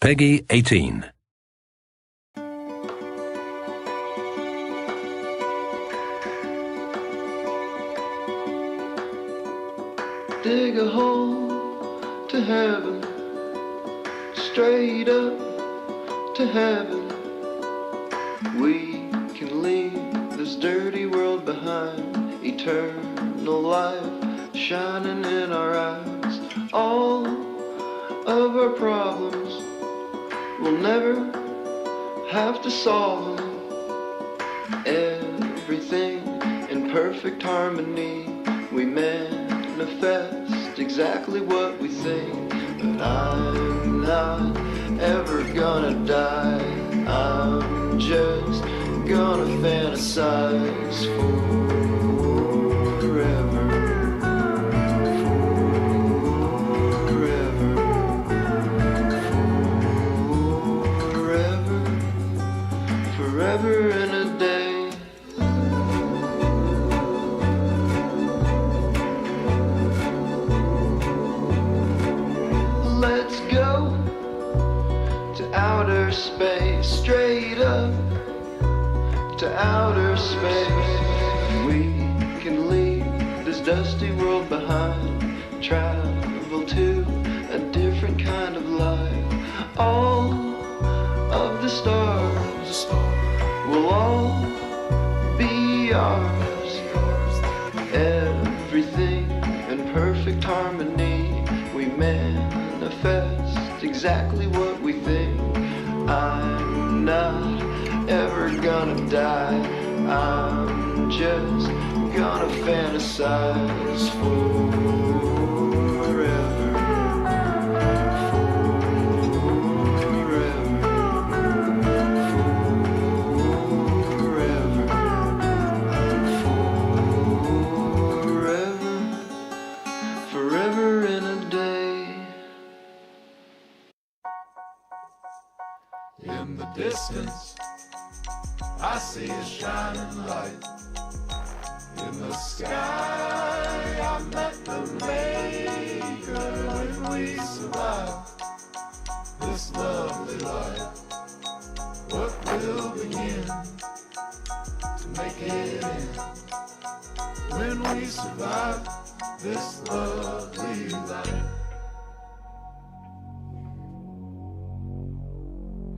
Pegi 18. Dig a hole to heaven, straight up to heaven. We can leave this dirty world behind, eternal life shining in our eyes. All of our problems we'll never have to solve them. Everything in perfect harmony, we manifest exactly what we think. But I'm not ever gonna die, I'm just gonna fantasize forever. Forever in a day. Let's go to outer space, straight up to outer space. We can leave this dusty world behind, travel to a different kind of life. All of the stars will all be ours. Everything in perfect harmony, we manifest exactly what we think. I'm not ever gonna die, I'm just gonna fantasize forever. Forever in a day. In the distance, I see a shining light. In the sky, I met the maker. When we survive this lovely life, what will begin to make it end? When we survive this lovely life.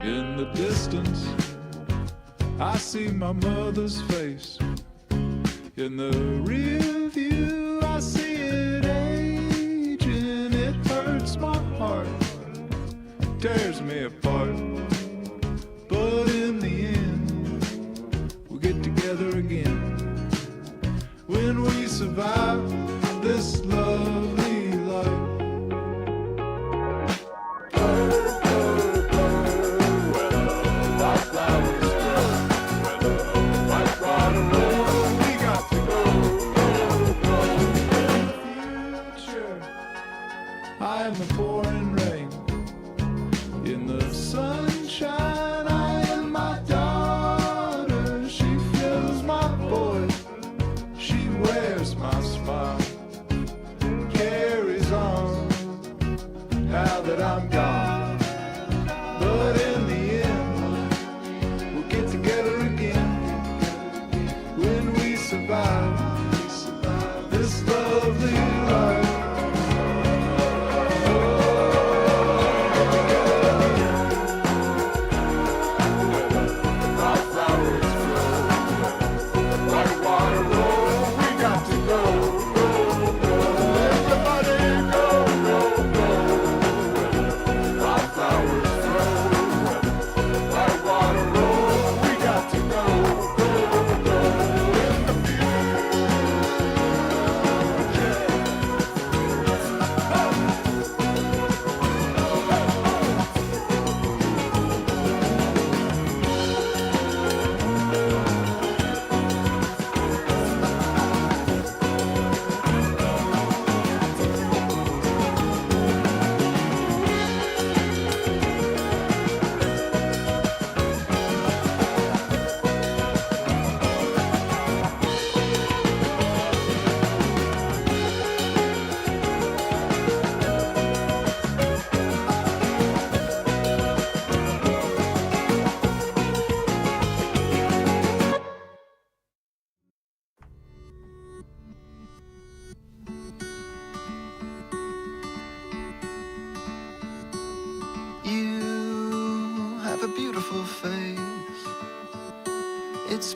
In the distance, I see my mother's face. In the rear view, I see it aging. It hurts my heart, tears me apart. But in the end, we'll get together again. When we survive this lovely life. Where the white flowers grow, where the white water rolls, we got to go. In the future, I am the pouring rain. In the sunshine, I am my daughter. She fills my voice, she wears my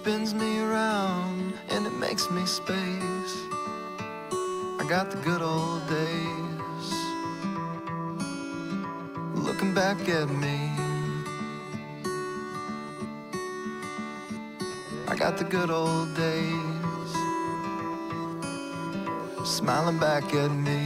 spins me around and it makes me space. I got the good old days looking back at me. I got the good old days smiling back at me.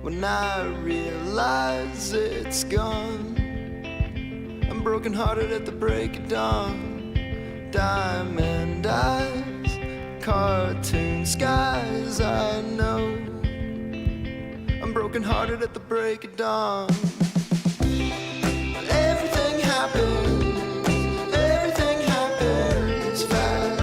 When I realize it's gone, I'm broken hearted at the break of dawn. Diamond eyes, cartoon skies, I know I'm broken hearted at the break of dawn. Everything happens, everything happens fast.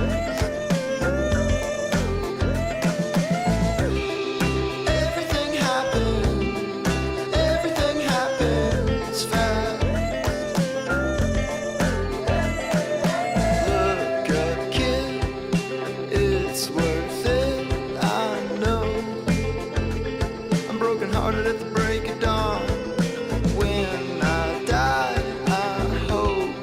At the break of dawn, when I die, I hope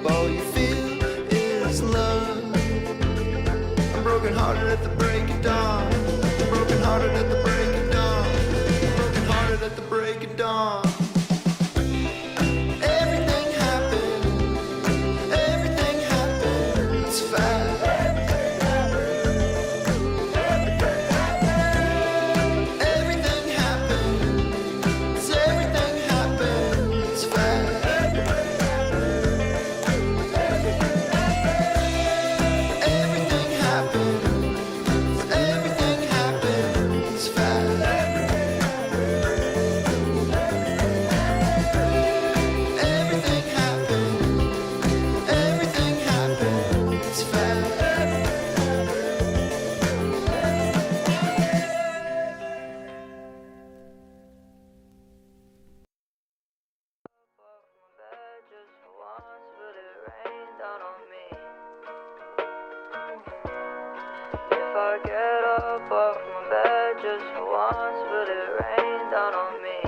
once, but it rained down on me.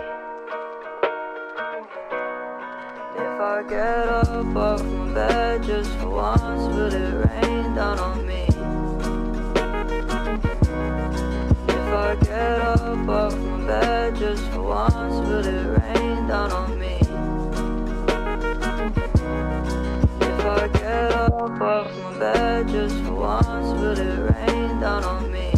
If I get up off my bed just for once, but it rained down on me. If I get up off my bed just for once, but it rained down on me. If I get up off my bed just for once, but it rained down on me.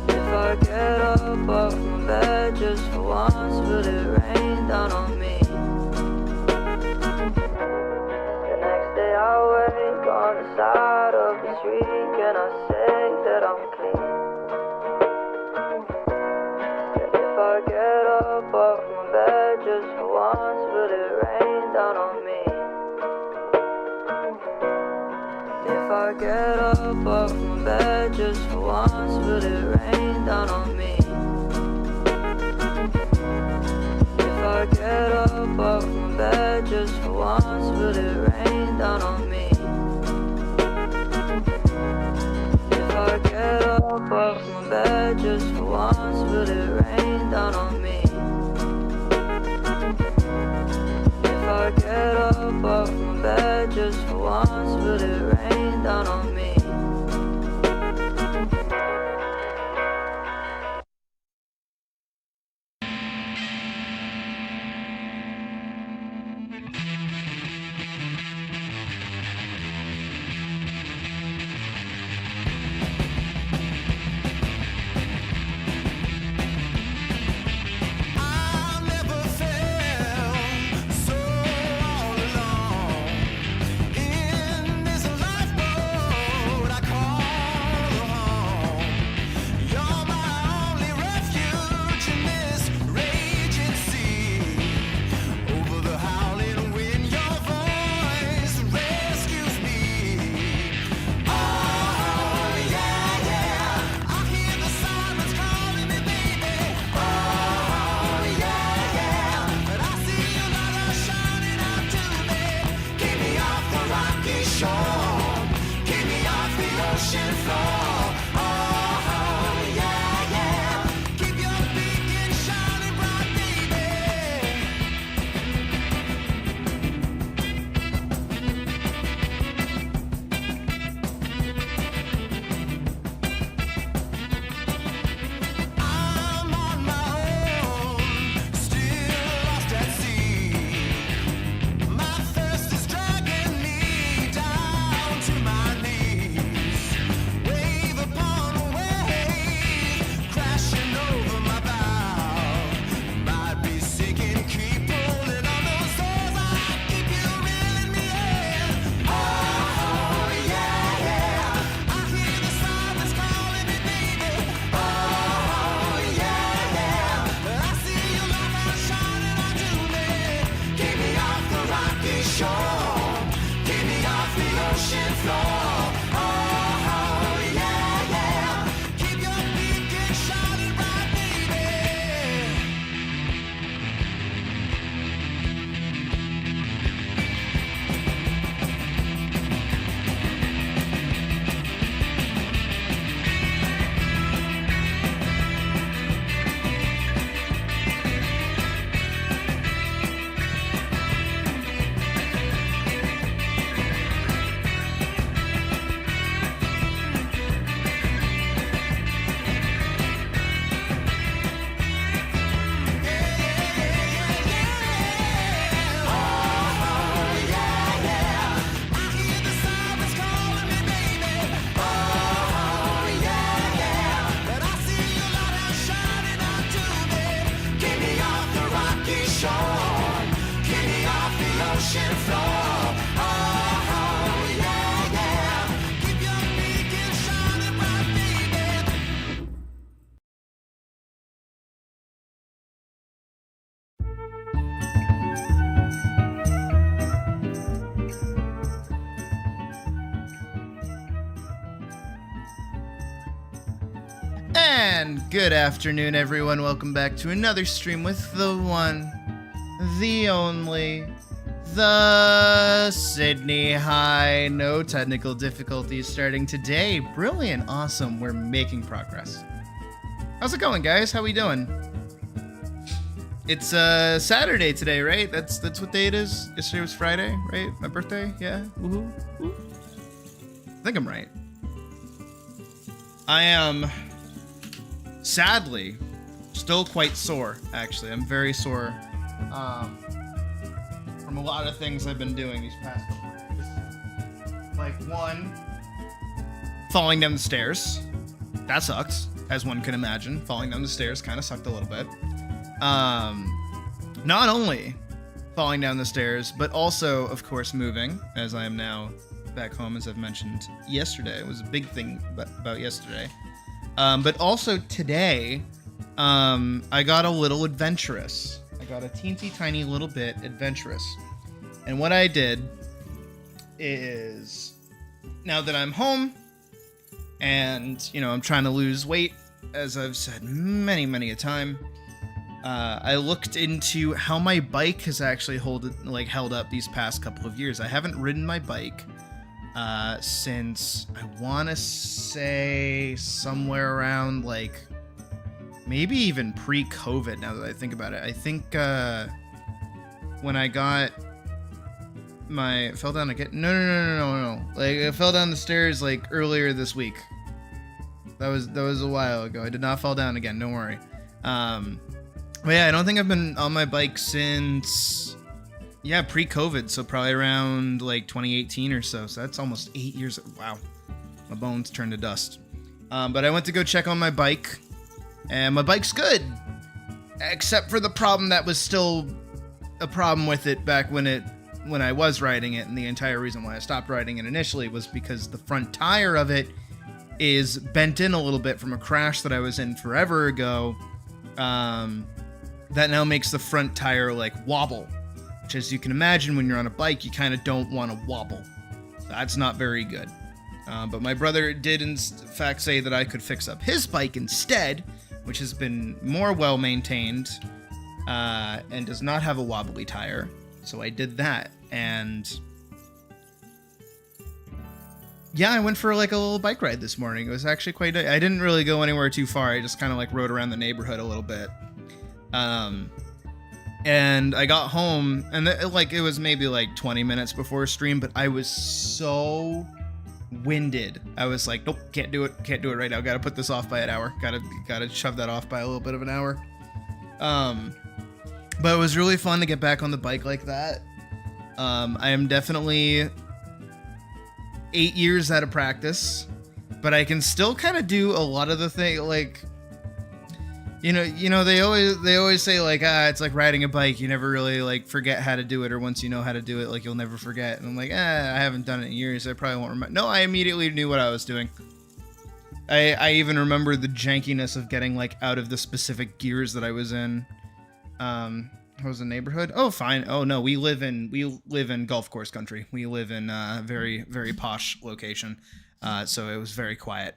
If I get up off my bed just for once, but it rained down on me. The next day I wake on the side of the street, and I say that I'm clean. And if I get up off my bed just for once, but it rained down on me. If I get up off my bed just for once, but it rained down on me. If I get up off my bed just for once, but it rained down on me. If I get up off my bed just for once, but it rained down on me. If I get up off my bed just for once, but it rained down on me. I never felt so all alone in this lifeboat I call home. You're my only refuge in this raging sea. Over the howling wind, your voice rescues me. Oh yeah, yeah, I hear the sirens calling me, baby. Oh yeah, yeah, but I see your light shining out to me. Keep me off the rocky shore, keep me off the ocean floor. Oh yeah, yeah, keep your beacon shining bright, baby. I'm on my own, still lost at sea. My thirst is dragging me down to my knees. Wave upon wave, crashing over my bow. Might be sinking, keep pulling on those oars. I keep you reeling me in. Oh yeah, yeah, I hear the sirens calling me, baby. Oh yeah, yeah, I see your light shining out to me. Keep me off the rocky shore, keep me off the ocean floor. Oh yeah, yeah, keep your beacon shining bright, baby. Ocean floor. Oh yeah, yeah. Keep your beacon shining bright, baby. And good afternoon, everyone. Welcome back to another stream with the one, the only, The Sydney High. No technical difficulties starting today. Brilliant. Awesome. We're making progress. How's it going, guys? How we doing? It's Saturday today, right? That's what day it is. Yesterday was Friday, right? My birthday? Yeah. Woohoo. Woo. I think I'm right. I am sadly still quite sore, actually. I'm very sore. From a lot of things I've been doing these past couple of days. Like, one, falling down the stairs. That sucked, as one can imagine. Falling down the stairs kind of sucked a little bit. Not only falling down the stairs, but also, of course, moving, as I am now back home, as I've mentioned yesterday. It was a big thing about yesterday. But also today, I got a little adventurous. I got a teensy tiny little bit adventurous. And what I did is, now that I'm home and, I'm trying to lose weight, as I've said many a time, I looked into how my bike has actually held up these past couple of years. I haven't ridden my bike since, I want to say, somewhere around maybe even pre-COVID, now that I think about it. I think when I got fell down again. No. I fell down the stairs earlier this week. That was a while ago. I did not fall down again, don't worry. But yeah, I don't think I've been on my bike since pre-COVID, so probably around 2018 or so. So that's almost 8 years. Wow. My bones turned to dust. But I went to go check on my bike. And my bike's good, except for the problem that was still a problem with it back when I was riding it, and the entire reason why I stopped riding it initially was because the front tire of it is bent in a little bit from a crash that I was in forever ago. That now makes the front tire wobble, which, as you can imagine, when you're on a bike, you kind of don't want to wobble. That's not very good. But my brother did in fact say that I could fix up his bike instead, which has been more well-maintained and does not have a wobbly tire. So I did that, and yeah, I went for a little bike ride this morning. It was actually quite... I didn't really go anywhere too far. I just kind of rode around the neighborhood a little bit. And I got home, and it was maybe 20 minutes before stream, but I was so winded. I was like, nope, can't do it right now. Gotta put this off by an hour. Gotta shove that off by a little bit of an hour. But it was really fun to get back on the bike like that. I am definitely 8 years out of practice, but I can still kind of do a lot of the thing. They always say it's like riding a bike. You never really forget how to do it, or once you know how to do it, you'll never forget. And I'm like, I haven't done it in years. I probably won't remember. No, I immediately knew what I was doing. I even remember the jankiness of getting out of the specific gears that I was in. How was the neighborhood? Oh, fine. Oh no, we live in golf course country. We live in a very, very posh location. So it was very quiet,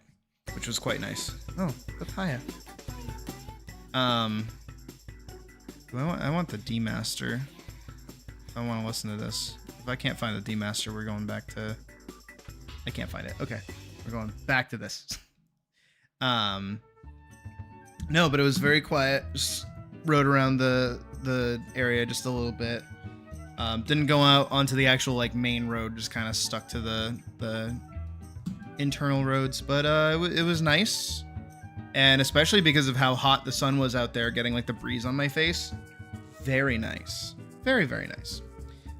which was quite nice. Oh, papaya. I want the D-Master. I want to listen to this. If I can't find the D-Master, we're going back to... I can't find it. Okay. We're going back to this. No, but it was very quiet. Just rode around the area just a little bit. Didn't go out onto the actual main road. Just kind of stuck to the internal roads. But it was nice. And especially because of how hot the sun was out there, getting the breeze on my face. Very nice. Very, very nice.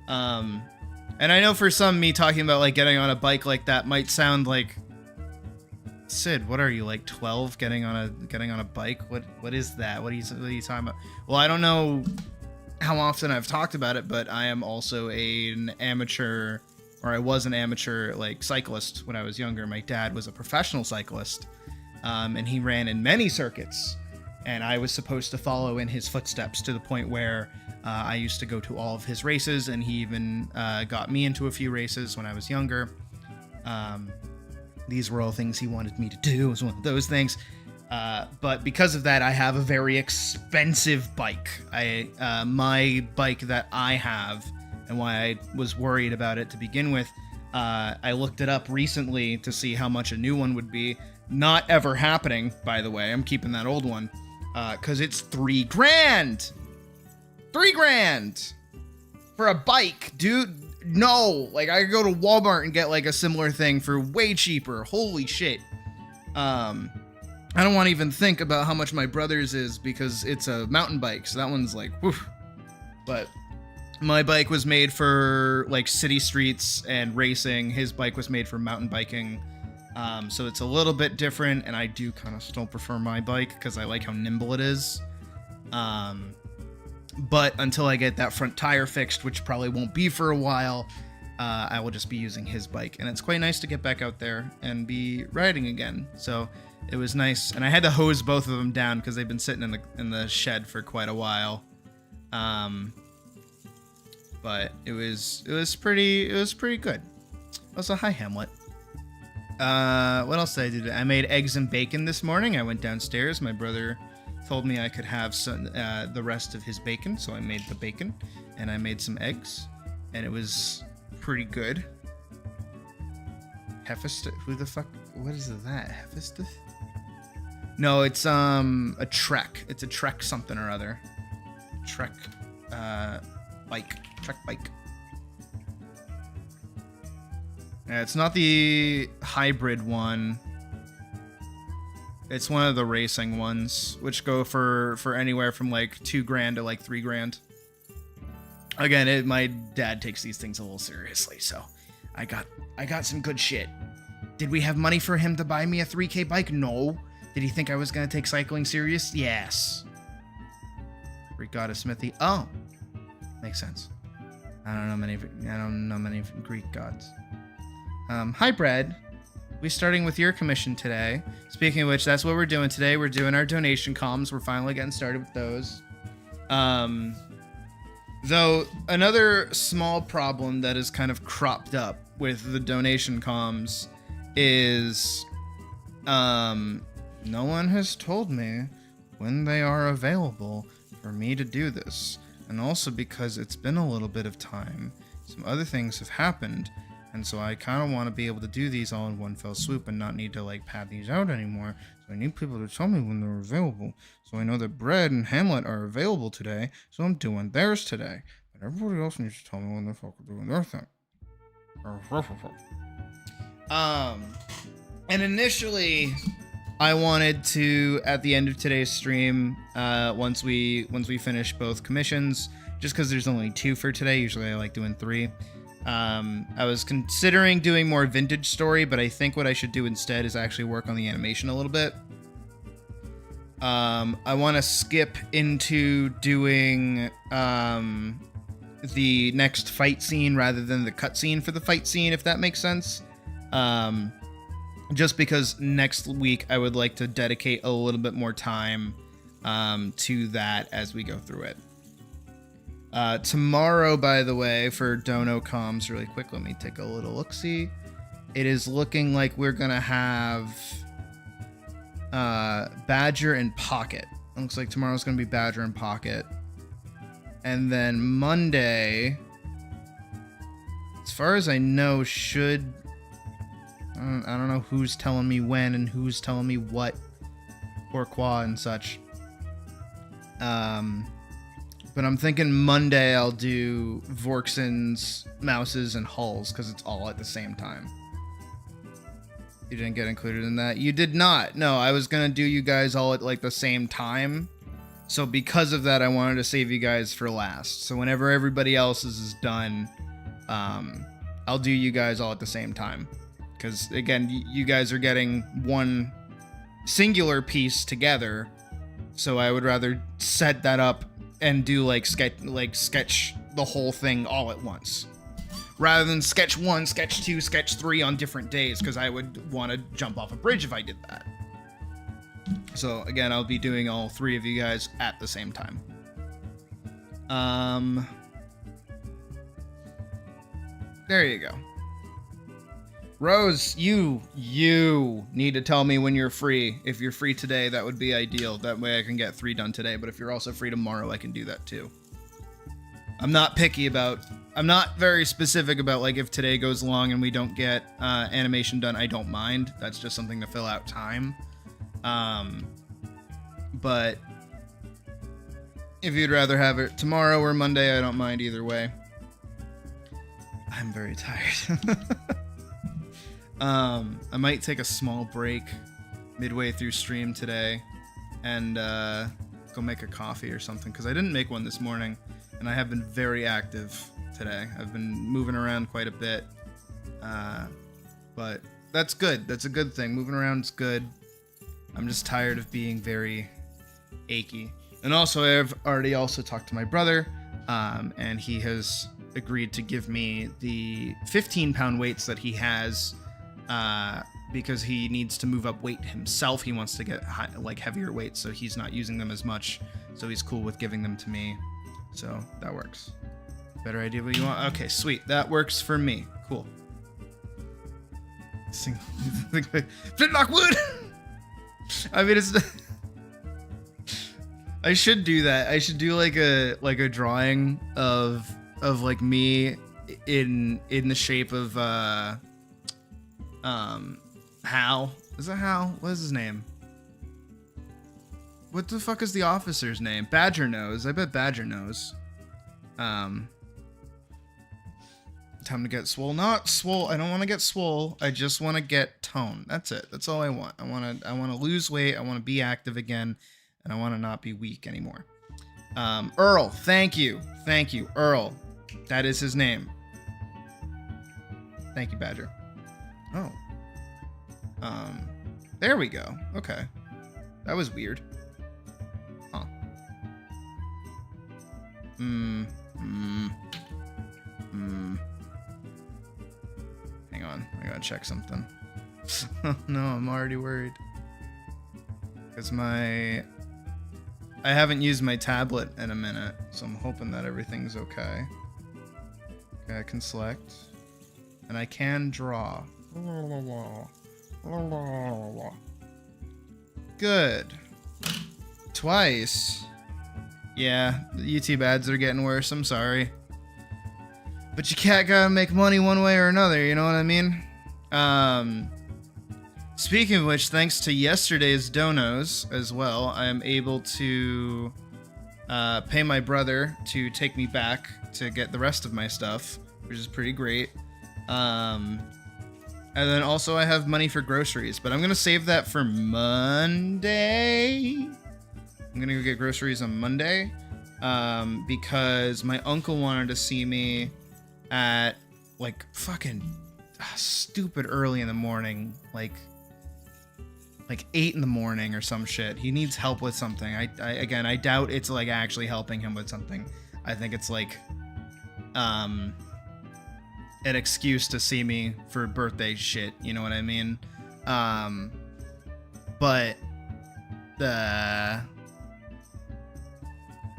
And I know for some, me talking about getting on a bike like that might sound like, Sid, what are you, 12 getting on a bike? What is that? What are you talking about? Well, I don't know how often I've talked about it, but I am also an amateur, or I was an amateur cyclist when I was younger. My dad was a professional cyclist. And he ran in many circuits, and I was supposed to follow in his footsteps to the point where I used to go to all of his races, and he even got me into a few races when I was younger. These were all things he wanted me to do. It was one of those things. But because of that, I have a very expensive bike. My bike that I have and why I was worried about it to begin with. I looked it up recently to see how much a new one would be. Not ever happening, by the way. I'm keeping that old one because it's $3 grand. $3 grand for a bike, dude. No, like I could go to Walmart and get like a similar thing for way cheaper. Holy shit. I don't want to even think about how much my brother's is because it's a mountain bike, so that one's like, whew. But my bike was made for like city streets and racing. His bike was made for mountain biking. So it's a little bit different, and I do kind of still prefer my bike because I like how nimble it is. But until I get that front tire fixed, which probably won't be for a while, I will just be using his bike. And it's quite nice to get back out there and be riding again. So it was nice. And I had to hose both of them down because they've been sitting in the shed for quite a while. But it was pretty good. Also, hi Hamlet. What else did I do today? I made eggs and bacon this morning. I went downstairs. My brother told me I could have some the rest of his bacon, so I made the bacon and I made some eggs, and it was pretty good. Hephaestus? Who the fuck? What is that? Hephaestus? No, it's a Trek. It's a Trek something or other. Trek bike. Trek bike. Yeah, it's not the hybrid one. It's one of the racing ones, which go for anywhere from like $2 grand to like $3 grand. Again, my dad takes these things a little seriously, so I got some good shit. Did we have money for him to buy me a 3K bike? No. Did he think I was gonna take cycling serious? Yes. Greek god of smithy. Oh, makes sense. I don't know many Greek gods. Hi, Brad. We're starting with your commission today. Speaking of which, that's what we're doing today. We're doing our donation comms. We're finally getting started with those. Though another small problem that has kind of cropped up with the donation comms is no one has told me when they are available for me to do this. And also because it's been a little bit of time, some other things have happened. And so I kind of want to be able to do these all in one fell swoop and not need to like pad these out anymore. So I need people to tell me when they're available. So I know that Brad and Hamlet are available today, so I'm doing theirs today. But everybody else needs to tell me when they're fucking doing their thing. And initially, I wanted to, at the end of today's stream, once we finish both commissions, just because there's only 2 for today. Usually I like doing 3. I was considering doing more vintage story, but I think what I should do instead is actually work on the animation a little bit. I want to skip into doing the next fight scene rather than the cutscene for the fight scene, if that makes sense. Just because next week I would like to dedicate a little bit more time to that as we go through it. Tomorrow, by the way, for Dono Comms, really quick, let me take a little look-see. It is looking like we're gonna have Badger and Pocket. It looks like tomorrow's gonna be Badger and Pocket. And then Monday, as far as I know, should... I don't know who's telling me when and who's telling me what, pourquoi and such. But I'm thinking Monday I'll do Vorksons, Mouses, and Hulls, because it's all at the same time. You didn't get included in that? You did not. No, I was going to do you guys all at like the same time. So because of that, I wanted to save you guys for last. So whenever everybody else's is done, I'll do you guys all at the same time. Because again, you guys are getting one singular piece together. So I would rather set that up and do sketch the whole thing all at once, rather than sketch 1, sketch 2, sketch 3 on different days, because I would want to jump off a bridge if I did that. So again, I'll be doing all 3 of you guys at the same time. There you go. Rose, you need to tell me when you're free. If you're free today, that would be ideal. That way I can get 3 done today. But if you're also free tomorrow, I can do that too. I'm not picky about. I'm not very specific about like if today goes long and we don't get animation done. I don't mind. That's just something to fill out time. But if you'd rather have it tomorrow or Monday, I don't mind either way. I'm very tired. I might take a small break midway through stream today and go make a coffee or something, because I didn't make one this morning and I have been very active today. I've been moving around quite a bit, but that's good. That's a good thing. Moving around is good. I'm just tired of being very achy. And also, I've already also talked to my brother, and he has agreed to give me the 15-pound weights that he has, because he needs to move up weight himself. He wants to get heavier weights, so he's not using them as much. So he's cool with giving them to me. So that works. Better idea what you want? Okay, sweet. That works for me. Cool. Flintlock wood! I mean, it's... I should do that. I should do like a drawing of like me in the shape of Hal. Is that Hal? What is his name? What the fuck is the officer's name? Badger knows. I bet Badger knows. Time to get swole. Not swole. I don't want to get swole. I just want to get tone. That's it. That's all I want. I want to lose weight. I want to be active again, and I want to not be weak anymore. Earl, thank you. Thank you, Earl. That is his name. Thank you, Badger. Oh. There we go. Okay. That was weird. Huh. Hang on. I gotta check something. Oh, no, I'm already worried. Because I haven't used my tablet in a minute, so I'm hoping that everything's okay. Okay, I can select. And I can draw. Good. Twice. Yeah, the YouTube ads are getting worse, I'm sorry. But you can't gotta make money one way or another, you know what I mean? Speaking of which, thanks to yesterday's donos as well, I am able to pay my brother to take me back to get the rest of my stuff, which is pretty great. And then also I have money for groceries, but I'm going to save that for Monday. I'm going to go get groceries on Monday, because my uncle wanted to see me at like fucking stupid early in the morning, like 8 in the morning or some shit. He needs help with something. I doubt it's like actually helping him with something. I think it's like an excuse to see me for birthday shit, you know what I mean? But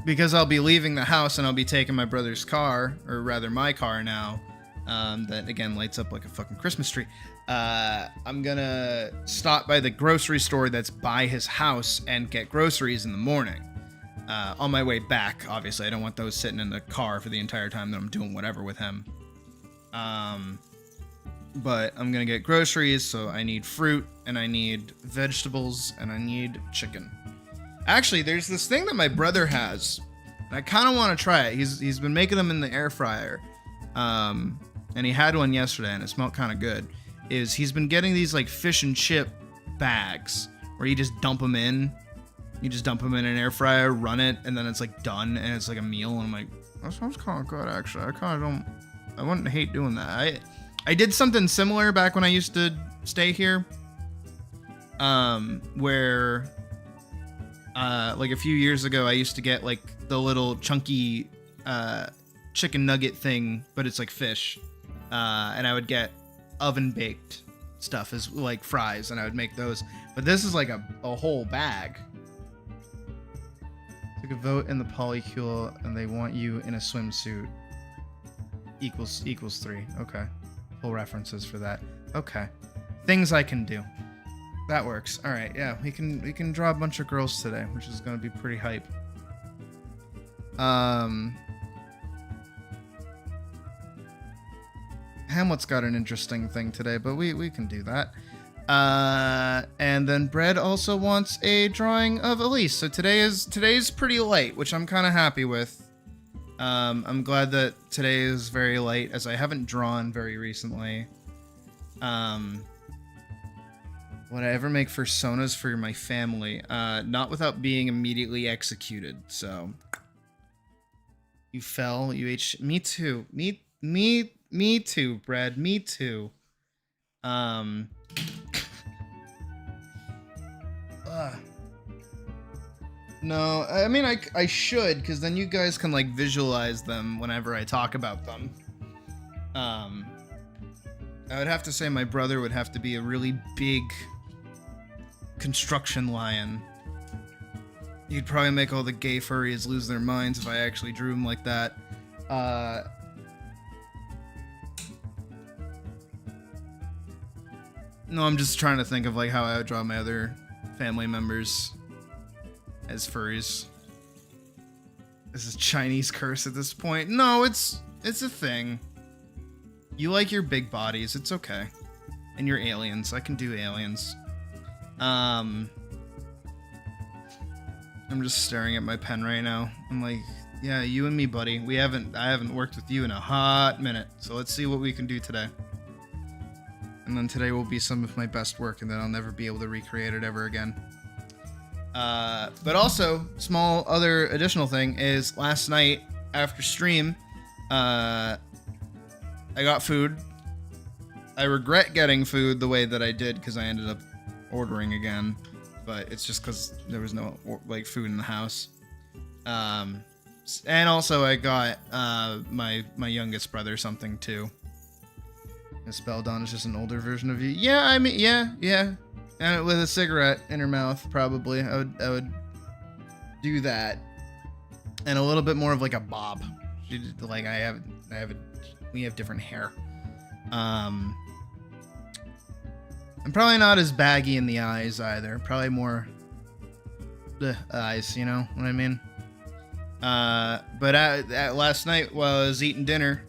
because I'll be leaving the house and I'll be taking my brother's car, or rather my car now, that again lights up like a fucking Christmas tree. I'm gonna stop by the grocery store that's by his house and get groceries in the morning. On my way back, obviously, I don't want those sitting in the car for the entire time that I'm doing whatever with him. But I'm gonna get groceries, so I need fruit, and I need vegetables, and I need chicken. Actually, there's this thing that my brother has, and I kind of want to try it. He's been making them in the air fryer, and he had one yesterday, and it smelled kind of good. He's been getting these like fish and chip bags where you just dump them in. You just dump them in an air fryer, run it, and then it's like done, and it's like a meal. And I'm like, that sounds kind of good, actually. I wouldn't hate doing that. I did something similar back when I used to stay here, where like a few years ago, I used to get like the little chunky chicken nugget thing, but it's like fish, and I would get oven baked stuff as like fries, and I would make those. But this is like a whole bag. Took a vote in the polycule, and they want you in a swimsuit. Equals 3. Okay. Full references for that. Okay. Things I can do. That works. All right. Yeah, we can draw a bunch of girls today, which is gonna be pretty hype. Hamlet's got an interesting thing today, but we can do that. And then Bread also wants a drawing of Elise. So today's pretty light, which I'm kind of happy with. I'm glad that today is very light, as I haven't drawn very recently. Would I ever make personas for my family? Not without being immediately executed. So you fell. You ate. Me too. Me too, Brad. Me too. No, I mean I should, because then you guys can like visualize them whenever I talk about them. I would have to say my brother would have to be a really big construction lion. You'd probably make all the gay furries lose their minds if I actually drew him like that. No, I'm just trying to think of like how I would draw my other family members as furries. This is Chinese curse at this point. No, it's a thing. You like your big bodies, it's okay. And your aliens. I can do aliens. I'm just staring at my pen right now. I'm like, yeah, you and me, buddy. I haven't worked with you in a hot minute. So let's see what we can do today. And then today will be some of my best work, and then I'll never be able to recreate it ever again. But also, small other additional thing is last night after stream, I got food. I regret getting food the way that I did because I ended up ordering again, but it's just because there was no like food in the house. And also I got my youngest brother something too. Spelldon is just an older version of you. Yeah, I mean, yeah. And with a cigarette in her mouth, probably. I would do that. And a little bit more of like a bob. She did, like we have different hair. I'm probably not as baggy in the eyes either. Probably more the eyes, you know what I mean? But last night while I was eating dinner,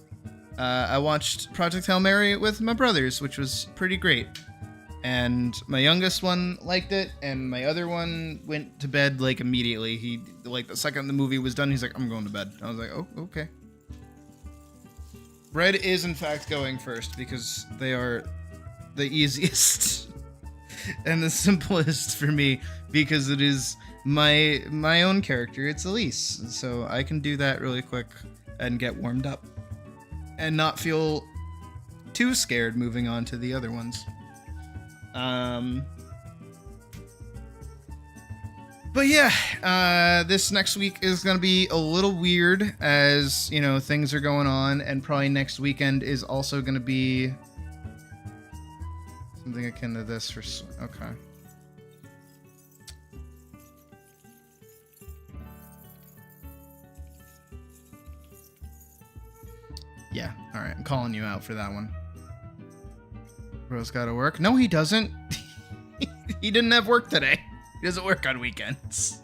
I watched Project Hail Mary with my brothers, which was pretty great. And my youngest one liked it, and my other one went to bed like immediately. He, like, the second the movie was done, he's like, I'm going to bed. I was like, oh, okay. Red is in fact going first because they are the easiest and the simplest for me, because it is my own character. It's Elise, so I can do that really quick and get warmed up and not feel too scared moving on to the other ones. But yeah, this next week is going to be a little weird as, you know, things are going on, and probably next weekend is also going to be something akin to this for, okay. Yeah, alright, I'm calling you out for that one. Bro's gotta work. No, he doesn't. He didn't have work today. He doesn't work on weekends.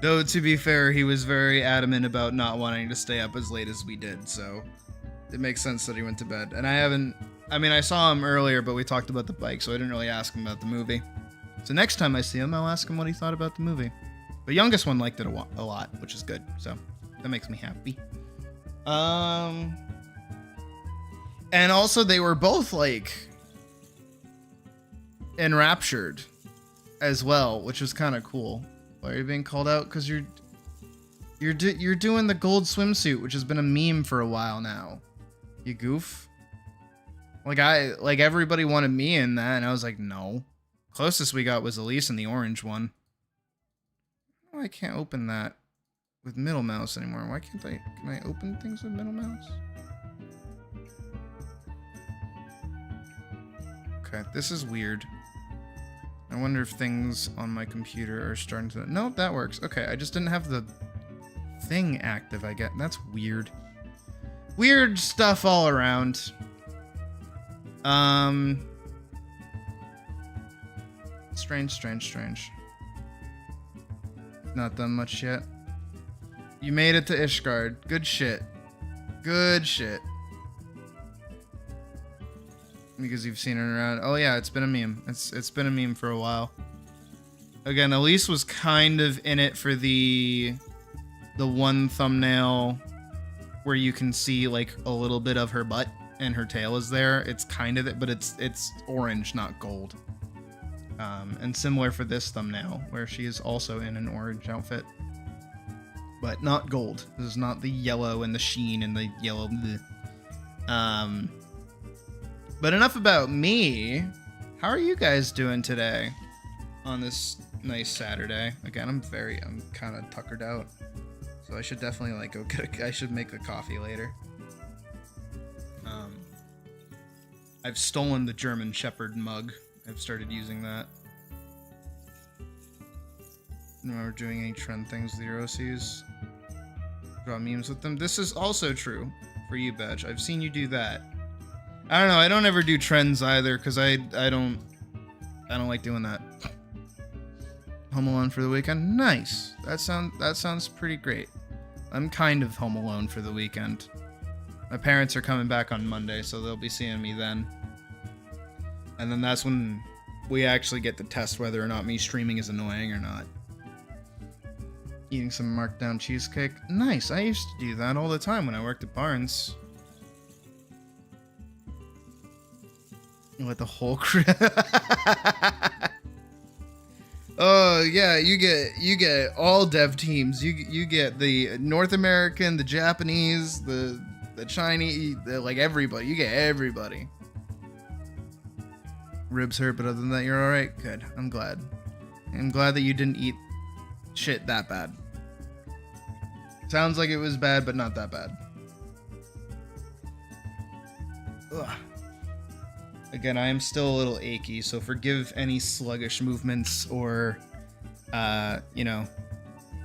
Though, to be fair, he was very adamant about not wanting to stay up as late as we did, so it makes sense that he went to bed. And I saw him earlier, but we talked about the bike, so I didn't really ask him about the movie. So next time I see him, I'll ask him what he thought about the movie. The youngest one liked it a lot, which is good, so that makes me happy. And also they were both like enraptured as well, which was kind of cool. Why are you being called out? Because you're doing the gold swimsuit, which has been a meme for a while now. You goof. Like everybody wanted me in that, and I was like, no. Closest we got was Elise in the orange one. Oh, I can't open that with middle mouse anymore. Why can't I? Can I open things with middle mouse? Okay, this is weird. I wonder if things on my computer are starting to... No, that works. Okay, I just didn't have the thing active, I get. That's weird. Weird stuff all around. Strange. Not done much yet. You made it to Ishgard. Good shit. Good shit. because you've seen it around. Oh yeah, it's been a meme. It's been a meme for a while. Again, Elise was kind of in it for the one thumbnail where you can see like a little bit of her butt and her tail is there. It's kind of it, but it's orange, not gold. And similar for this thumbnail where she is also in an orange outfit, but not gold. This is not the yellow and the sheen and the yellow. But enough about me. How are you guys doing today on this nice Saturday? Again, I'm kind of tuckered out, so I should definitely like go I should make a coffee later. I've stolen the German Shepherd mug. I've started using that. Remember doing any trend things with your OCs? Draw memes with them. This is also true for you, Badge. I've seen you do that. I don't know. I don't ever do trends either because I don't like doing that. Home Alone for the weekend. Nice. That sounds pretty great. I'm kind of home alone for the weekend. My parents are coming back on Monday, so they'll be seeing me then. And then that's when we actually get to test whether or not me streaming is annoying or not. Eating some markdown cheesecake. Nice. I used to do that all the time when I worked at Barnes. What the whole crew? Oh yeah, you get all dev teams. You get the North American, the Japanese, the Chinese, like everybody. You get everybody. Ribs hurt, but other than that, you're all right. Good. I'm glad. I'm glad that you didn't eat shit that bad. Sounds like it was bad, but not that bad. Ugh. Again, I am still a little achy, so forgive any sluggish movements or,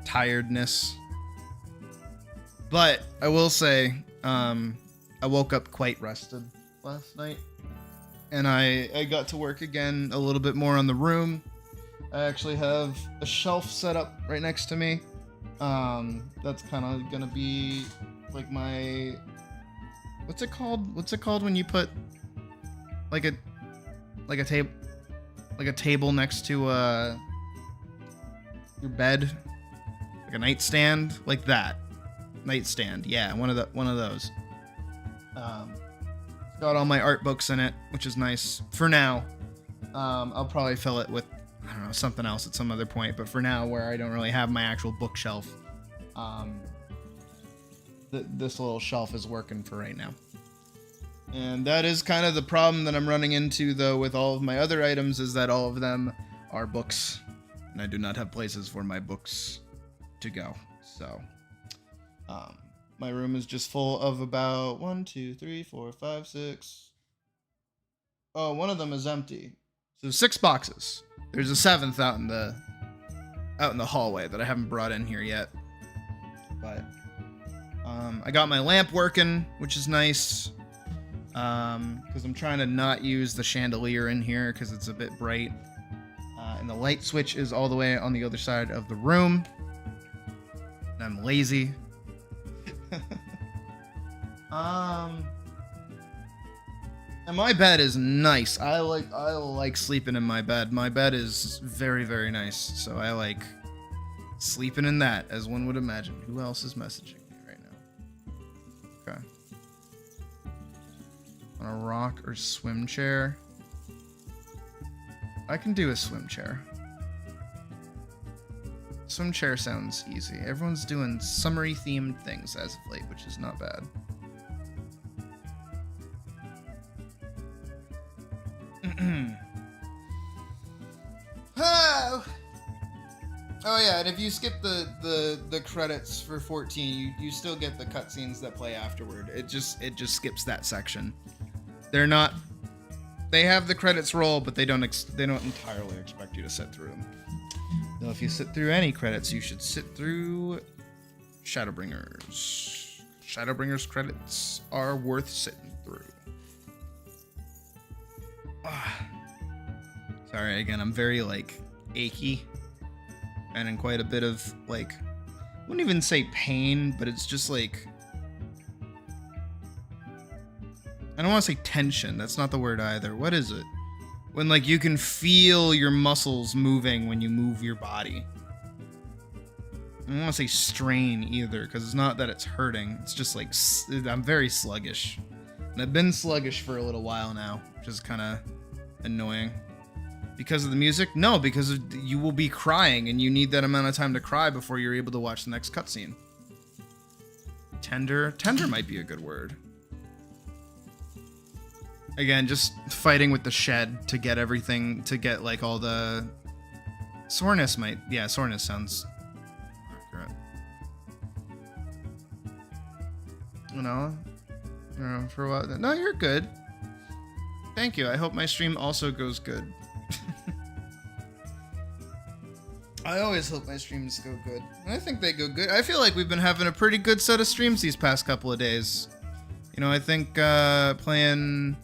tiredness. But I will say, I woke up quite rested last night, and I got to work again a little bit more on the room. I actually have a shelf set up right next to me. That's kind of gonna be like my, what's it called? What's it called when you put like a table next to your bed, like a nightstand, like that. Nightstand, yeah, one of those. It's got all my art books in it, which is nice for now. I'll probably fill it with, I don't know, something else at some other point, but for now, where I don't really have my actual bookshelf, this little shelf is working for right now. And that is kind of the problem that I'm running into, though, with all of my other items, is that all of them are books, and I do not have places for my books to go. So, my room is just full of about 1, 2, 3, 4, 5, 6. Oh, one of them is empty. So 6 boxes. There's a 7th out in the hallway that I haven't brought in here yet. But I got my lamp working, which is nice. Because I'm trying to not use the chandelier in here because it's a bit bright. And the light switch is all the way on the other side of the room. And I'm lazy. And my bed is nice. I like sleeping in my bed. My bed is very, very nice. So I like sleeping in that, as one would imagine. Who else is messaging me right now? Okay. On a rock or swim chair? I can do a swim chair. Swim chair sounds easy. Everyone's doing summery themed things as of late, which is not bad. Oh yeah, and if you skip the credits for 14, you still get the cutscenes that play afterward. It just skips that section. They have the credits roll, but they don't entirely expect you to sit through them. Though if you sit through any credits, you should sit through Shadowbringers. Shadowbringers credits are worth sitting through. Sorry, again, I'm very, achy. And in quite a bit of, I wouldn't even say pain, but it's just, I don't want to say tension. That's not the word either. What is it? When like you can feel your muscles moving when you move your body. I don't want to say strain either, because it's not that it's hurting. It's just like I'm very sluggish. And I've been sluggish for a little while now, which is kind of annoying. Because of the music? No, because you will be crying, and you need that amount of time to cry before you're able to watch the next cutscene. Tender? Tender might be a good word. Again, just fighting with the shed to get everything, to get like all the... Soreness might... Yeah, soreness sounds accurate. You know, for a while... No, you're good. Thank you. I hope my stream also goes good. I always hope my streams go good. And I think they go good. I feel like we've been having a pretty good set of streams these past couple of days. You know, I think playing...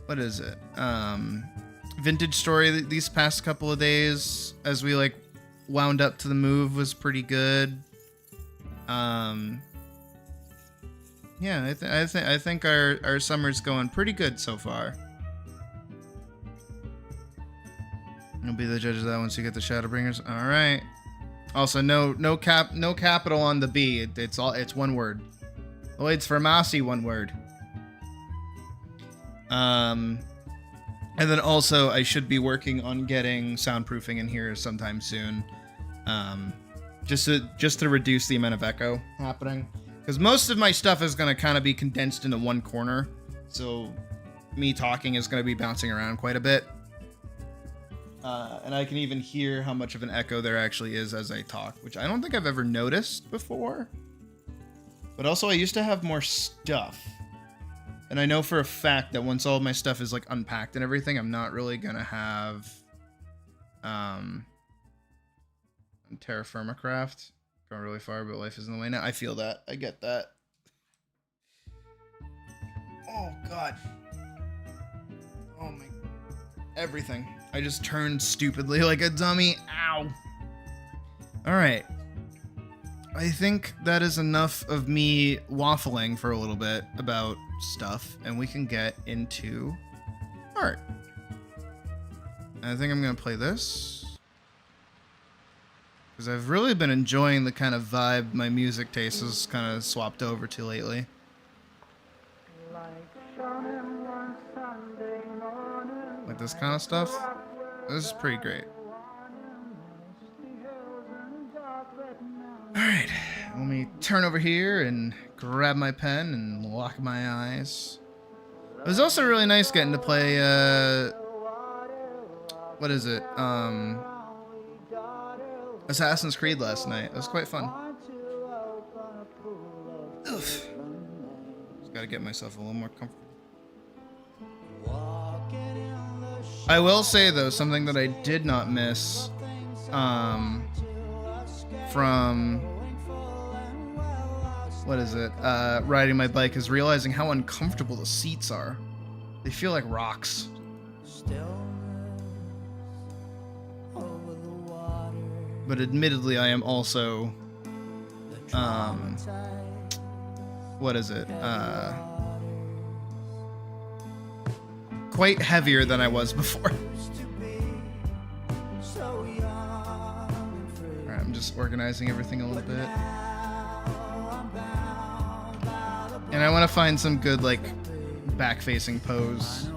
What is it? Vintage Story these past couple of days, as we like wound up to the move, was pretty good. Yeah, I think our summer's going pretty good so far. You'll be the judge of that once you get the Shadowbringers. All right. Also, no capital on the B. It's one word. Lloyd's Pharmacy, one word. And then also I should be working on getting soundproofing in here sometime soon. Just to reduce the amount of echo happening. Because most of my stuff is going to kind of be condensed into one corner. So me talking is going to be bouncing around quite a bit. And I can even hear how much of an echo there actually is as I talk, which I don't think I've ever noticed before. But also I used to have more stuff. And I know for a fact that once all of my stuff is like unpacked and everything, I'm not really going to have Terra Firma Craft. Going really far, but life is in the way now. I feel that. I get that. Oh, God. Oh, my... Everything. I just turned stupidly like a dummy. Ow. Alright. I think that is enough of me waffling for a little bit about stuff, and we can get into art. I think I'm going to play this. Because I've really been enjoying the kind of vibe my music taste has kind of swapped over to lately. Like this kind of stuff. This is pretty great. Alright, let me turn over here and grab my pen and lock my eyes. It was also really nice getting to play, what is it? Assassin's Creed last night. It was quite fun. Oof. Just gotta get myself a little more comfortable. I will say though, something that I did not miss from what is it? Riding my bike is realizing how uncomfortable the seats are. They feel like rocks. But admittedly, I am also what is it? Quite heavier than I was before. Alright, I'm just organizing everything a little bit. And I want to find some good, like, back-facing pose.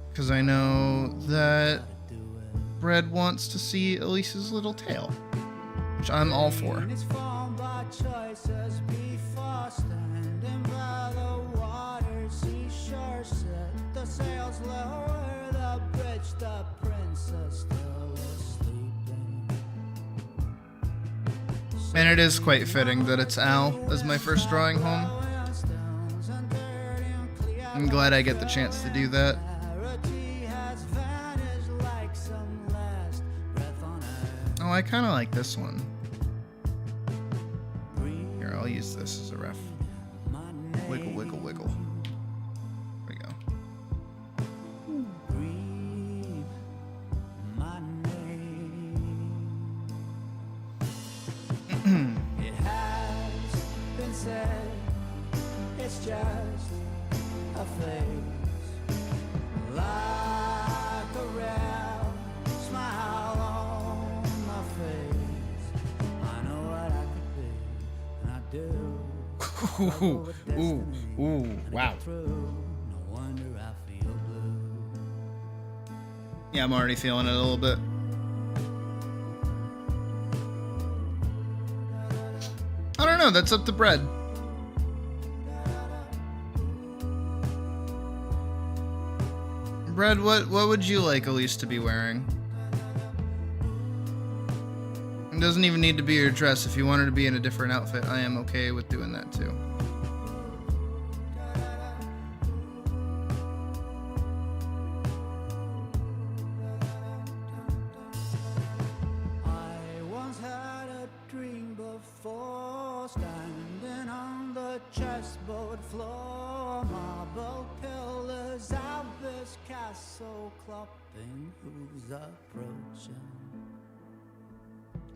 Because I know that Bread wants to see Elise's little tail, which I'm all for. And it is quite fitting that it's Al as my first drawing home. I'm glad I get the chance to do that. Oh, I kind of like this one. Here, I'll use this as a ref. Wiggle, wiggle, wiggle. There we go. Ooh, wow. Yeah, I'm already feeling it a little bit. I don't know, that's up to Bread. Bread, what would you like Elise to be wearing? It doesn't even need to be your dress. If you want her to be in a different outfit, I am okay with doing that too. I once had a dream before, standing on the chessboard floor, marble pillars of this castle clopping, who's approaching?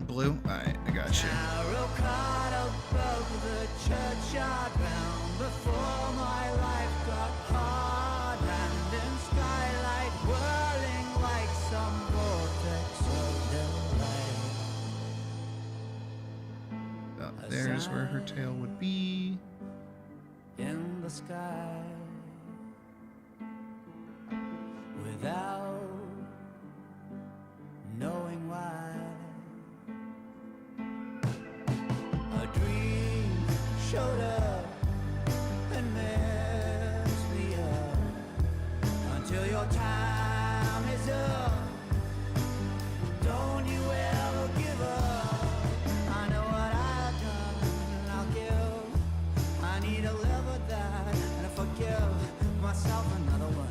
Blue? Alright, I got you. Arrow caught above the churchyard ground before my life got hard, and in skylight whirling like some vortex of delight. There's where her tail would be. In the sky, without knowing why, a dream showed up and messed me up until your time is up. Don't you ever give up. I know what I've done, and I'll give. I need to live with that and forgive myself another one.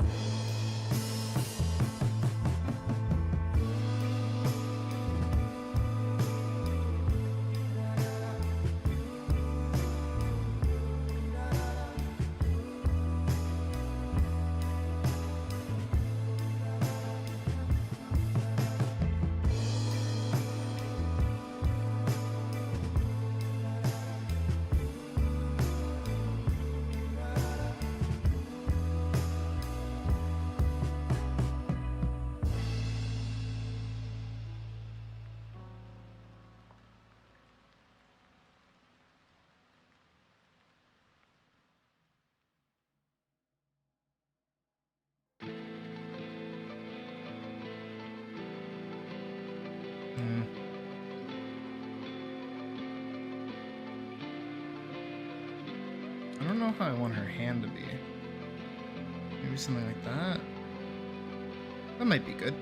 I don't know how I want her hand to be. Maybe something like that. That might be good.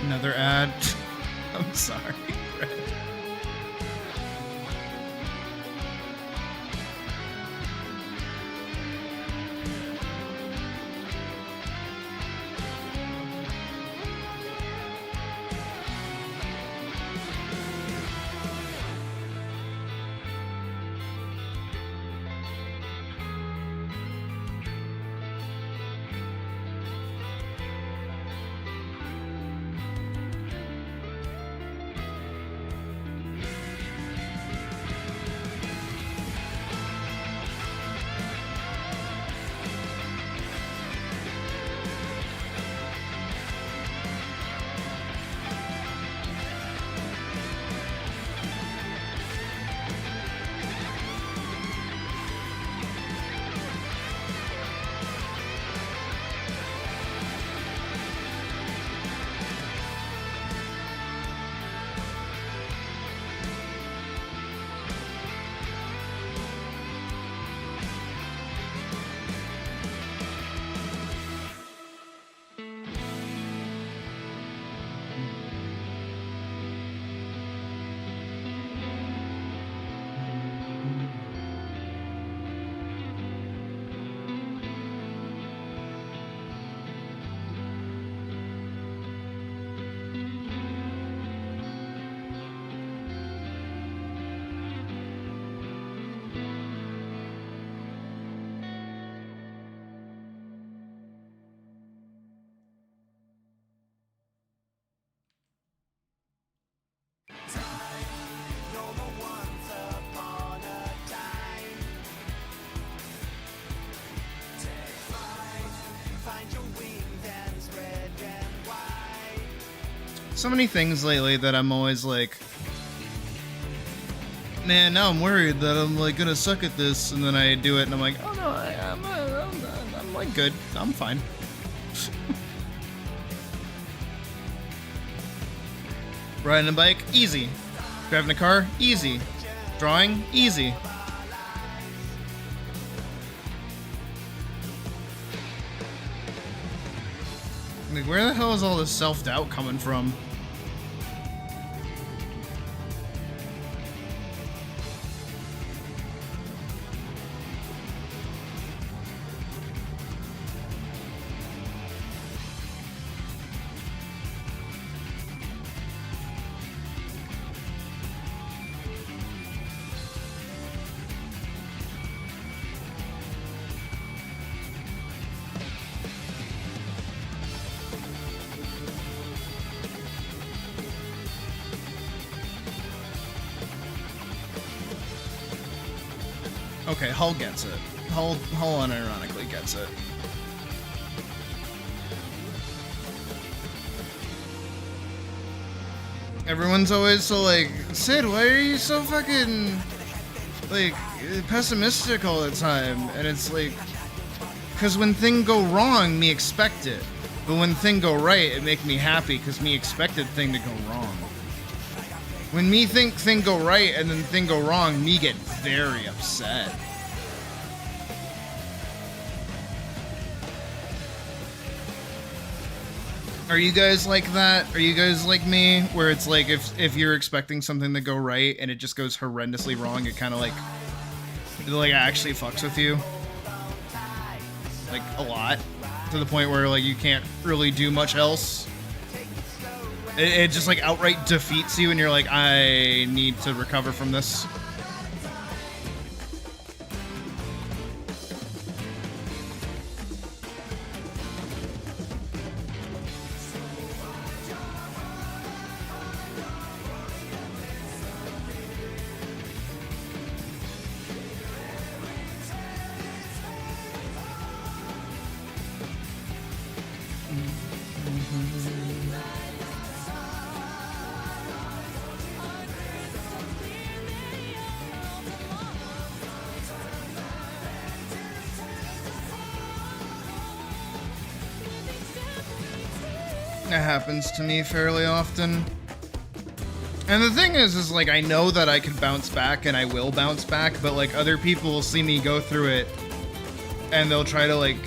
Another ad. I'm sorry, Brett. So many things lately that I'm always like, man, now I'm worried that I'm like gonna suck at this, and then I do it, and I'm like, oh no, I'm like good, I'm fine. Riding a bike, easy. Driving a car, easy. Drawing, easy. Like, where the hell is all this self-doubt coming from? Okay, Hull gets it. Hull unironically gets it. Everyone's always so like, Sid, why are you so fucking like pessimistic all the time? And it's like, cause when thing go wrong, me expect it. But when thing go right, it make me happy cause me expected thing to go wrong. When me think thing go right and then thing go wrong, me get very upset. Are you guys like that? Are you guys like me? Where it's like if you're expecting something to go right and it just goes horrendously wrong, it kind of like, it like actually fucks with you. Like a lot. To the point where like you can't really do much else. It just like outright defeats you and you're like, I need to recover from this. That happens to me fairly often. And the thing is like, I know that I can bounce back and I will bounce back, but like other people will see me go through it and they'll try to like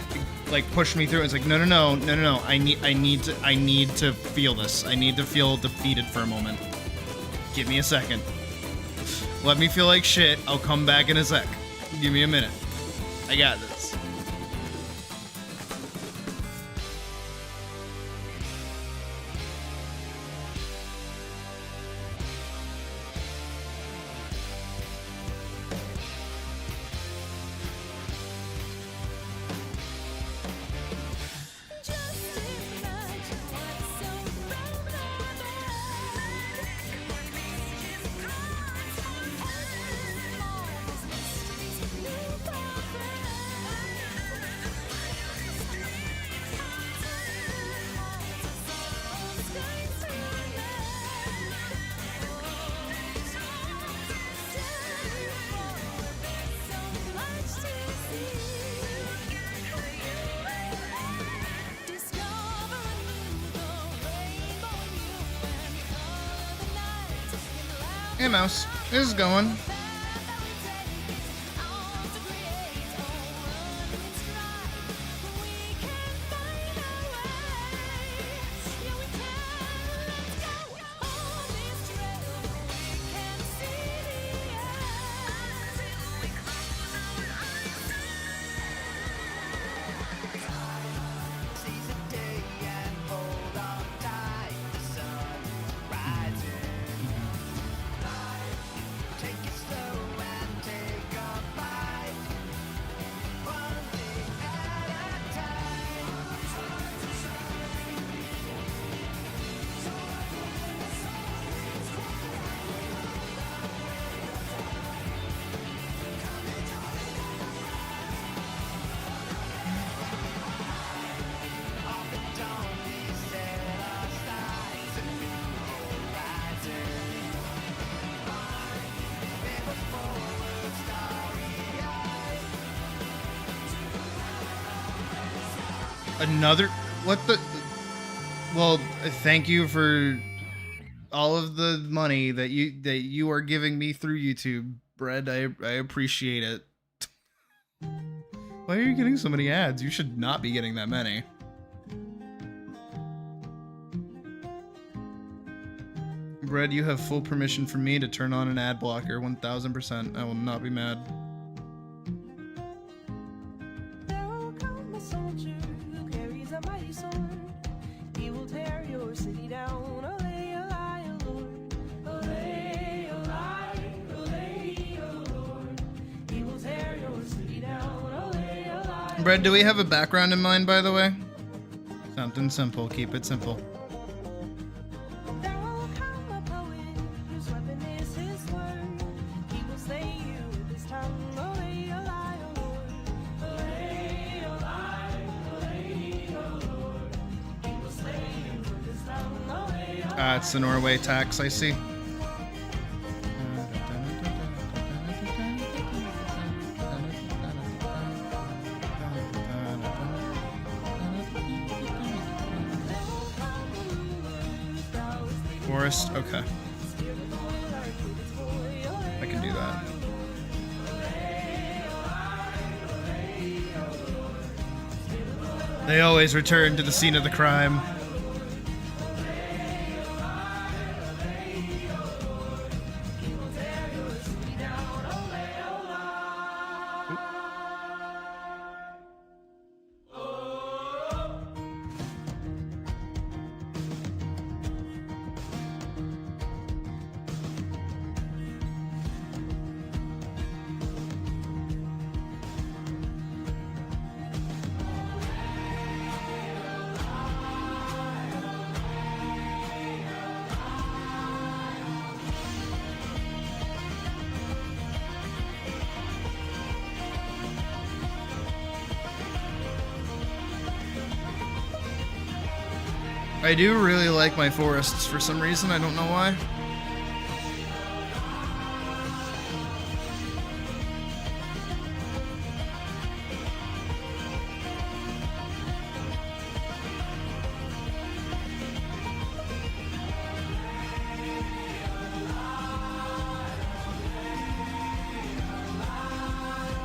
like pushed me through. It's like, no. I need to feel this. I need to feel defeated for a moment. Give me a second. Let me feel like shit. I'll come back in a sec. Give me a minute. I got this. Hey, Mouse. This is going. Another, what the, well, thank you for all of the money that you are giving me through YouTube, Bread. I appreciate it. Why are you getting so many ads? You should not be getting that many. Bread, you have full permission from me to turn on an ad blocker. 1000%. I will not be mad. Bread, do we have a background in mind, by the way? Something simple. Keep it simple. It's the Norway tax, I see. Forest, okay. I can do that. They always return to the scene of the crime. I do really like my forests for some reason, I don't know why.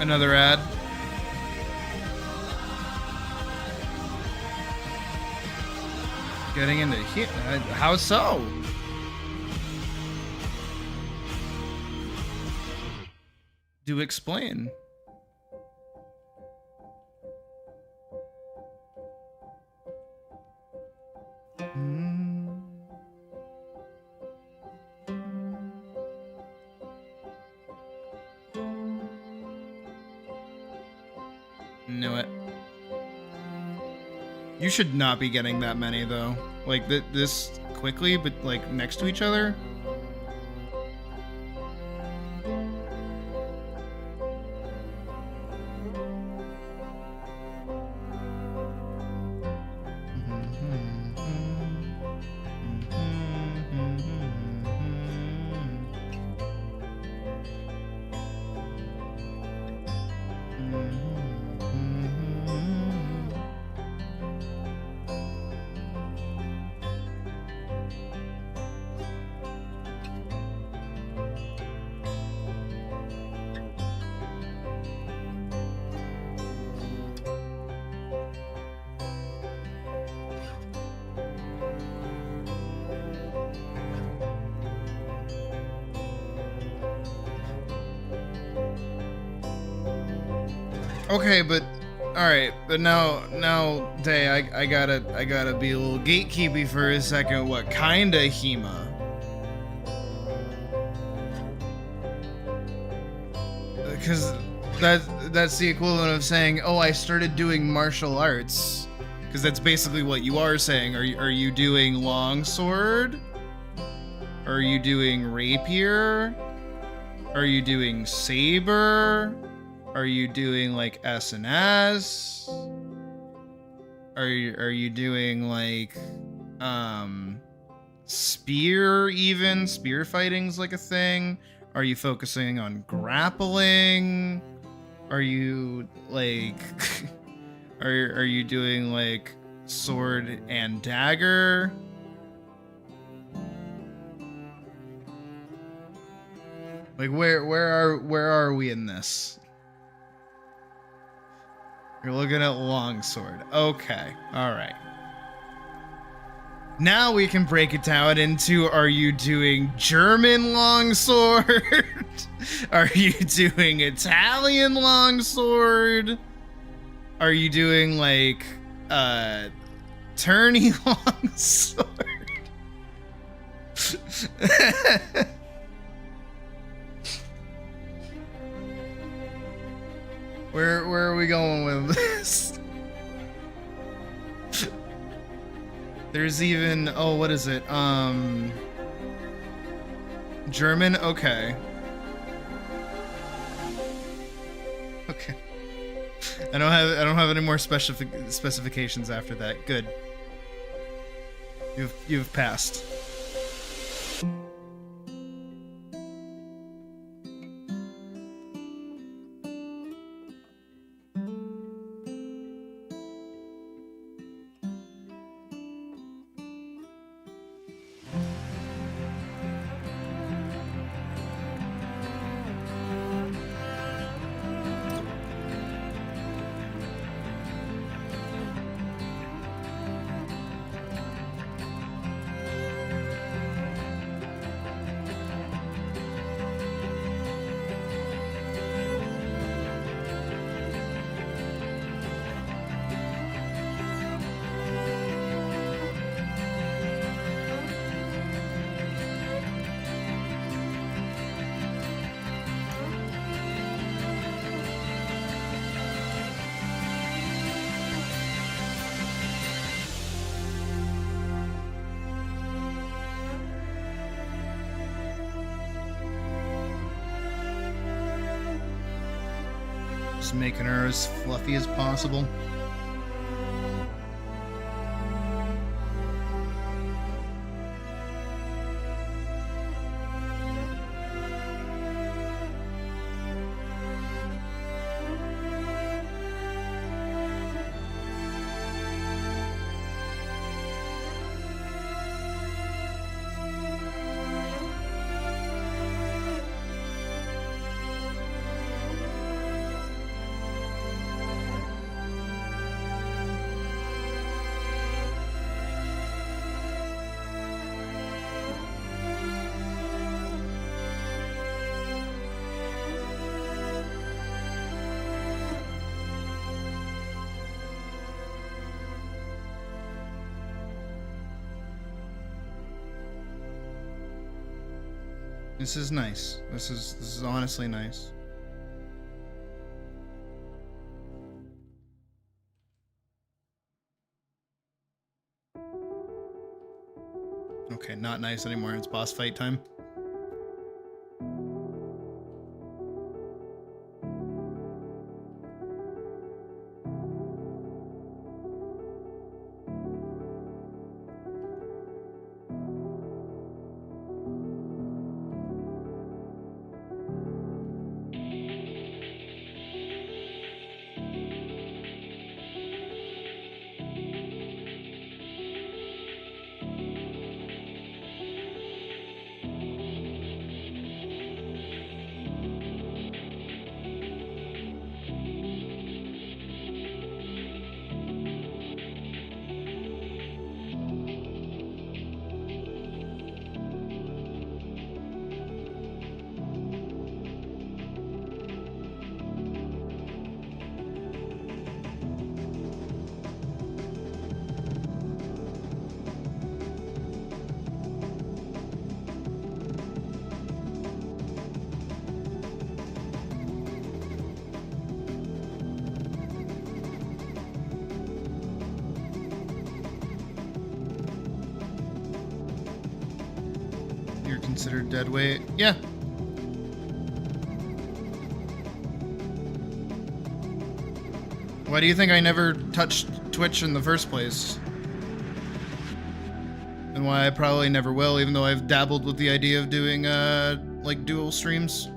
Another ad. getting into here. How so? Do explain. Knew it. You should not be getting that many though. Like this quickly, but like next to each other. Okay, but all right, but now, Day, I gotta be a little gatekeepy for a second. What kind of HEMA? Because that's the equivalent of saying, oh, I started doing martial arts. Because that's basically what you are saying. Are you doing longsword? Are you doing rapier? Are you doing saber? Are you doing like S&S? Are you doing like spear even? Spear fighting's like a thing? Are you focusing on grappling? Are you like are you doing like sword and dagger? Like where are we in this? You're looking at longsword. Okay. All right. Now we can break it down into, are you doing German longsword? Are you doing Italian longsword? Are you doing like tourney longsword? Where are we going with this? There's even, oh, what is it? German? Okay. Okay. I don't have any more specifications after that. Good. You've passed. Just making her as fluffy as possible. This is nice. This is honestly nice. Okay, not nice anymore. It's boss fight time. You're considered dead weight. Yeah. Why do you think I never touched Twitch in the first place? And why I probably never will, even though I've dabbled with the idea of doing, like, dual streams.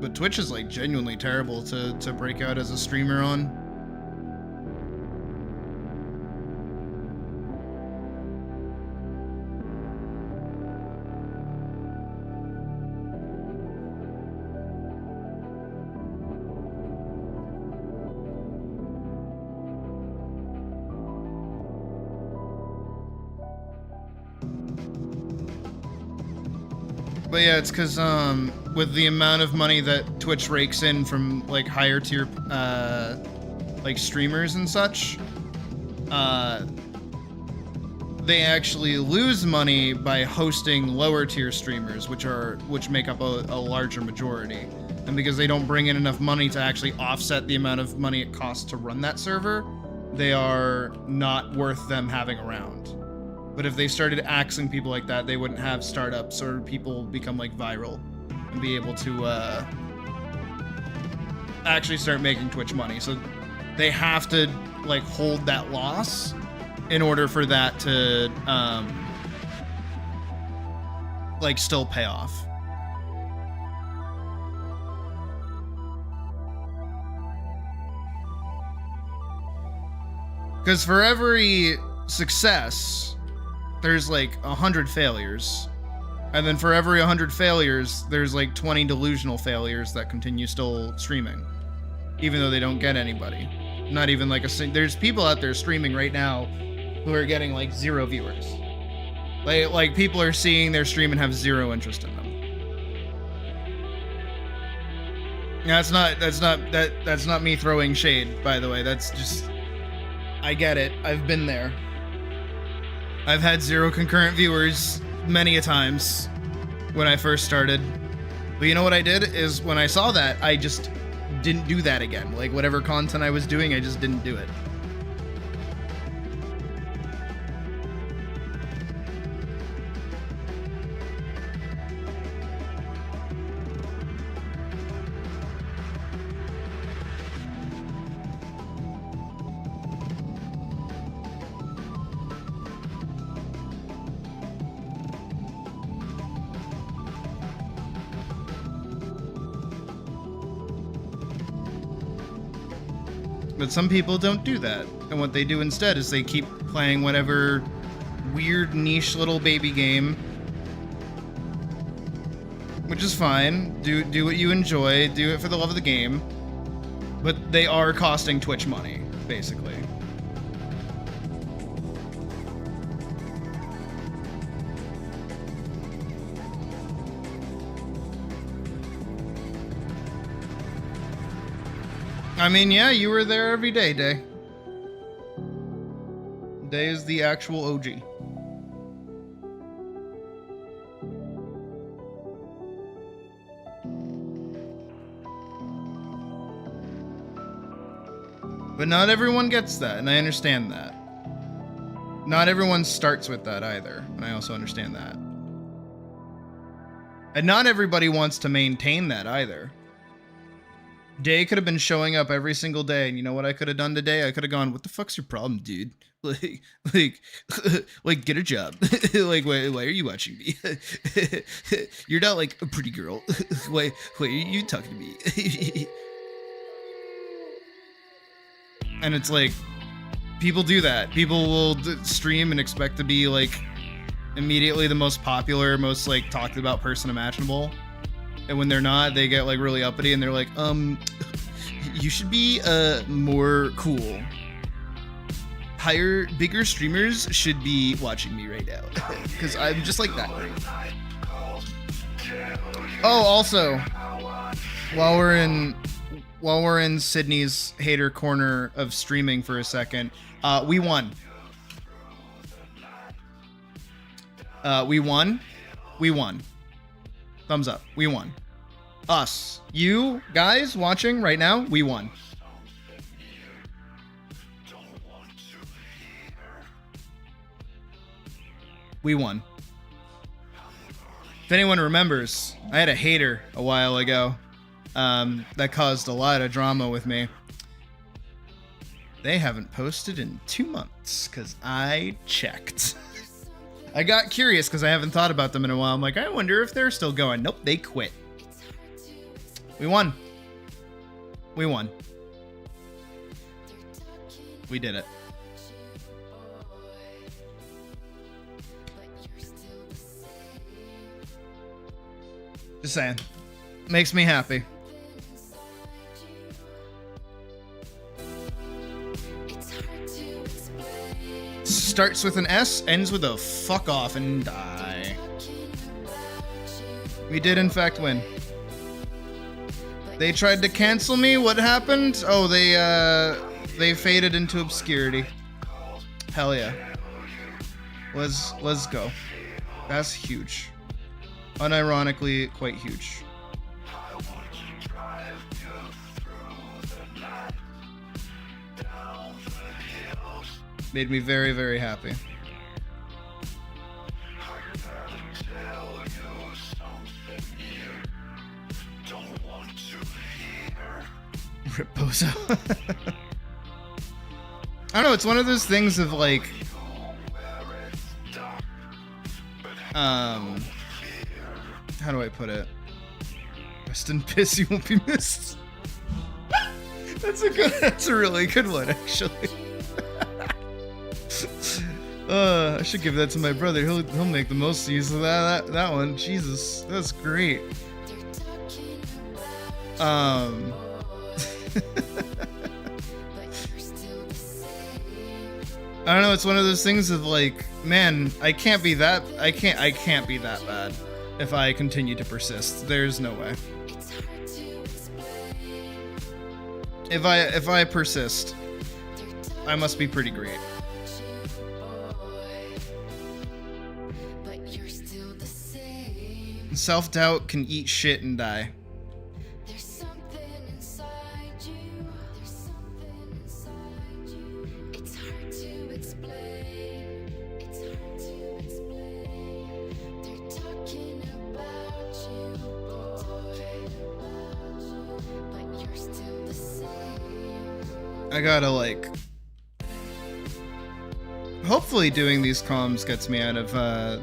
But Twitch is, like, genuinely terrible to break out as a streamer on. But yeah, it's because with the amount of money that Twitch rakes in from like higher tier like streamers and such, they actually lose money by hosting lower tier streamers, which make up a larger majority. And because they don't bring in enough money to actually offset the amount of money it costs to run that server, they are not worth them having around. But if they started axing people like that, they wouldn't have startups or people become like viral and be able to actually start making Twitch money. So they have to like hold that loss in order for that to like still pay off. Because for every success, there's like 100 failures. And then for every 100 failures, there's like 20 delusional failures that continue still streaming. Even though they don't get anybody. Not even like there's people out there streaming right now who are getting like 0 viewers. Like people are seeing their stream and have 0 interest in them. That's not me throwing shade, by the way. That's just, I get it. I've been there. I've had 0 concurrent viewers many a times when I first started. But you know what I did is when I saw that, I just didn't do that again. Like whatever content I was doing, I just didn't do it. But some people don't do that. And what they do instead is they keep playing whatever weird niche little baby game. Which is fine. Do what you enjoy. Do it for the love of the game. But they are costing Twitch money, basically. I mean, yeah, you were there every day, Day. Day is the actual OG. But not everyone gets that, and I understand that. Not everyone starts with that either, and I also understand that. And not everybody wants to maintain that either. Day could have been showing up every single day, and you know what I could have done today? I could have gone, "What the fuck's your problem, dude? Like, like, get a job. Like, why are you watching me? You're not like a pretty girl. why are you talking to me?" And it's like, people do that. People will stream and expect to be like immediately the most popular, most like talked about person imaginable. And when they're not, they get like really uppity and they're like, you should be more cool. Bigger streamers should be watching me right now. Because I'm just like that. Oh, also, while we're in Sydney's hater corner of streaming for a second, we won. We won. Thumbs up. We won. Us. You guys watching right now, we won. We won. If anyone remembers, I had a hater a while ago that caused a lot of drama with me. They haven't posted in 2 months because I checked. I got curious because I haven't thought about them in a while. I'm like, I wonder if they're still going. Nope, they quit. We won. We won. We did it. Just saying. Makes me happy. Starts with an S, ends with a fuck off and die. We did in fact win. They tried to cancel me. What happened? Oh, they faded into obscurity. Hell yeah. Let's go. That's huge. Unironically, quite huge. Made me very, very happy. Rip Bozo. I don't know, it's one of those things of like how do I put it? Rest in piss, you won't be missed. That's a really good one, actually. I should give that to my brother. He'll make the most use of that one. Jesus, that's great. I don't know, it's one of those things of like, man, I can't be that bad if I continue to persist. There's no way. If I persist, I must be pretty great. Self-doubt can eat shit and die. I gotta like, hopefully doing these comms gets me out of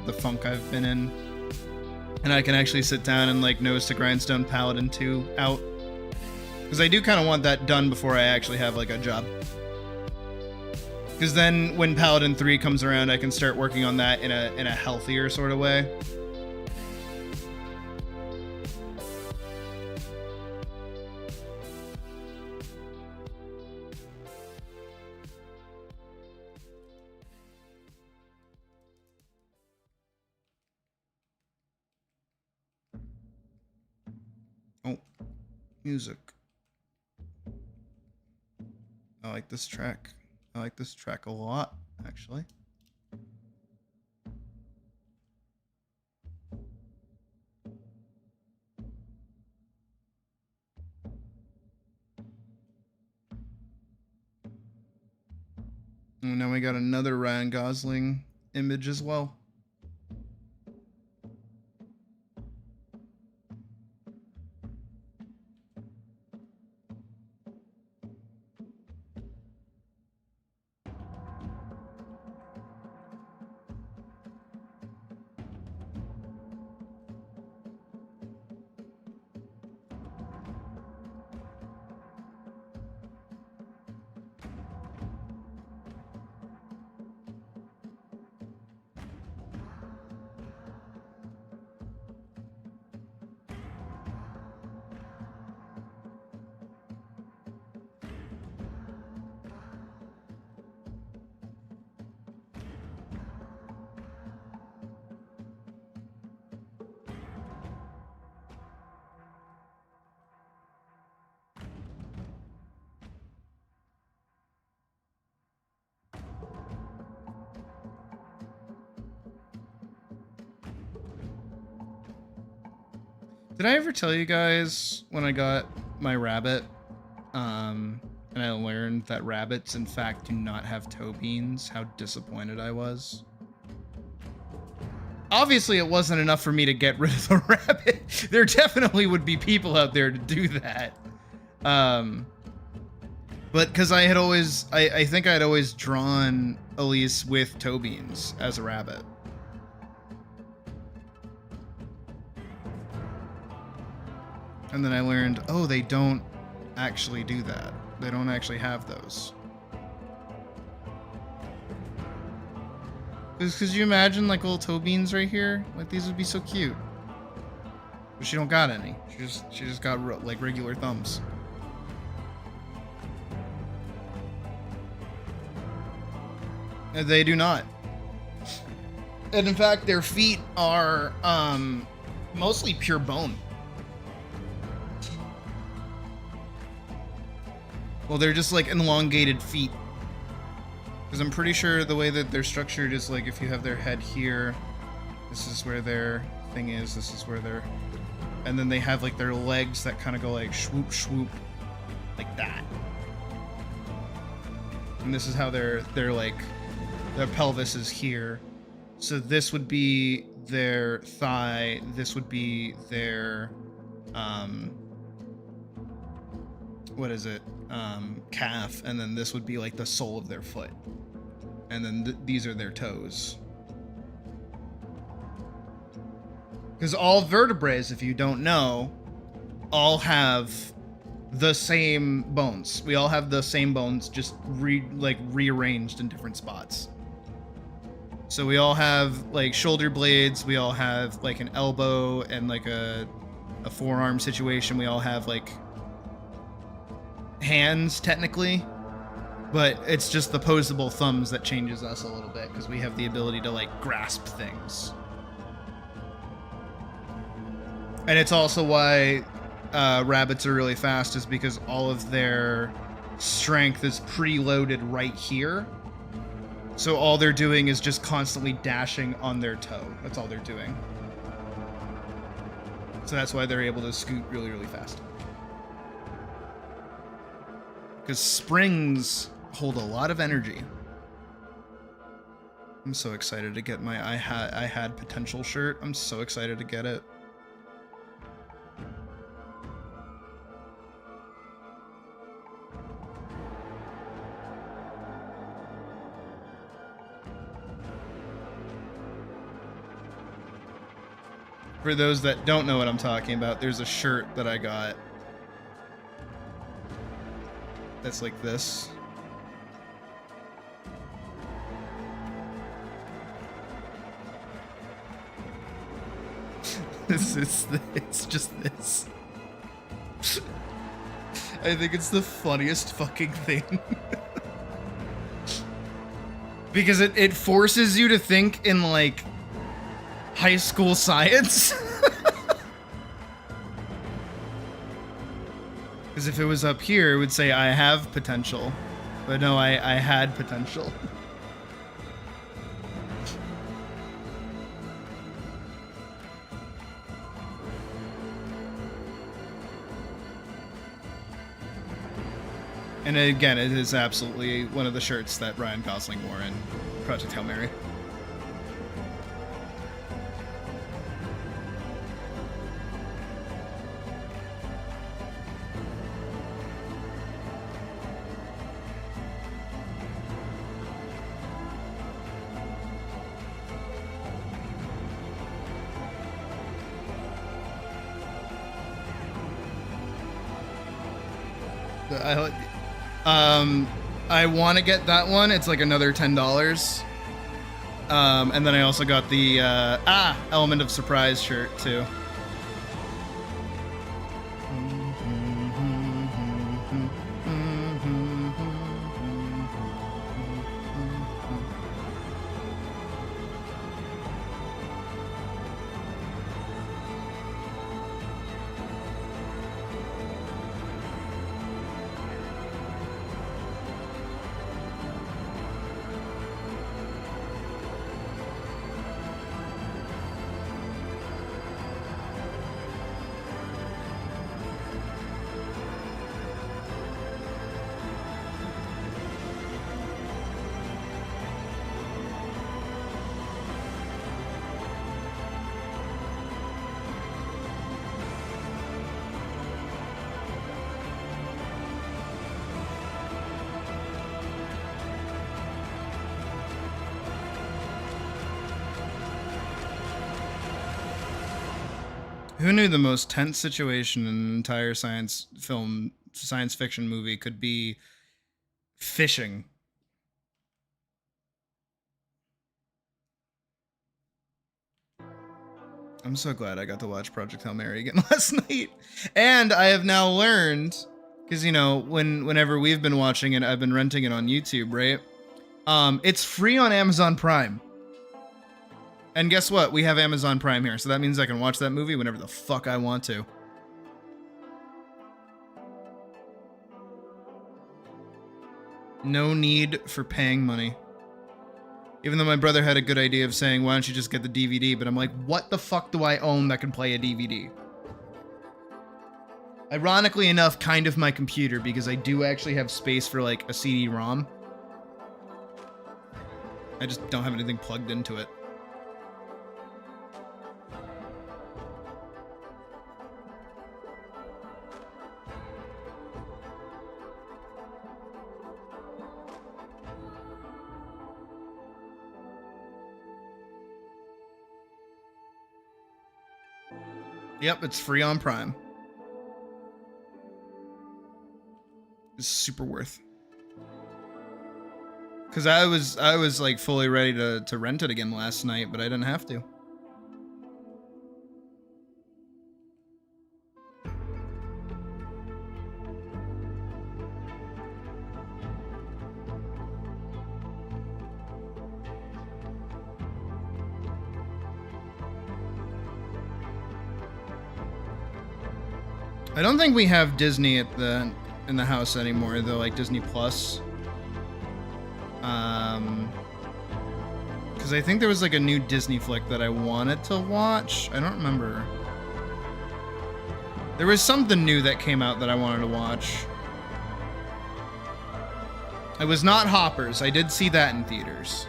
the funk I've been in, and I can actually sit down and like Nose to Grindstone Paladin 2 out, because I do kind of want that done before I actually have like a job, because then when Paladin 3 comes around I can start working on that in a healthier sort of way. Oh, music. I like this track. I like this track a lot, actually. And now we got another Ryan Gosling image as well. Did I ever tell you guys when I got my rabbit, and I learned that rabbits in fact do not have toe beans, how disappointed I was? Obviously it wasn't enough for me to get rid of the rabbit. There definitely would be people out there to do that. But because I had always, I think I had always drawn Elise with toe beans as a rabbit. And then I learned, oh, they don't actually do that. They don't actually have those. Because you imagine like little toe beans right here? Like these would be so cute. But she don't got any. She just got like regular thumbs. And they do not. And in fact, their feet are mostly pure bone. Well, they're just like elongated feet. Because I'm pretty sure the way that they're structured is like if you have their head here, this is where their thing is, this is where their... And then they have like their legs that kind of go like swoop, swoop, like that. And this is how they're like, their pelvis is here. So this would be their thigh, this would be their, what is it? Calf, and then this would be like the sole of their foot. And then these are their toes. Because all vertebrates, if you don't know, all have the same bones. We all have the same bones, just rearranged in different spots. So we all have like shoulder blades, we all have like an elbow and like a forearm situation. We all have like hands technically, but it's just the posable thumbs that changes us a little bit because we have the ability to like grasp things. And it's also why rabbits are really fast, is because all of their strength is preloaded right here. So all they're doing is just constantly dashing on their toe. That's all they're doing. So that's why they're able to scoot really, really fast. Because springs hold a lot of energy. I'm so excited to get my I had potential shirt. I'm so excited to get it. For those that don't know what I'm talking about, there's a shirt that I got that's like this. It's just this. I think it's the funniest fucking thing. Because it forces you to think in like high school science. Because if it was up here, it would say I have potential. But no, I had potential. And again, it is absolutely one of the shirts that Ryan Gosling wore in Project Hail Mary. I want to get that one. It's like another $10. And then I also got the Element of Surprise shirt too. Who knew the most tense situation in an entire science fiction movie could be fishing? I'm so glad I got to watch Project Hail Mary again last night. And I have now learned, because, you know, whenever we've been watching it, I've been renting it on YouTube, right? It's free on Amazon Prime. And guess what? We have Amazon Prime here, so that means I can watch that movie whenever the fuck I want to. No need for paying money. Even though my brother had a good idea of saying, why don't you just get the DVD? But I'm like, what the fuck do I own that can play a DVD? Ironically enough, kind of my computer, because I do actually have space for like a CD-ROM. I just don't have anything plugged into it. Yep, it's free on Prime. It's super worth. Cause I was like fully ready to rent it again last night, but I didn't have to. I don't think we have Disney in the house anymore, though, like Disney Plus. Because I think there was like a new Disney flick that I wanted to watch. I don't remember. There was something new that came out that I wanted to watch. It was not Hoppers. I did see that in theaters.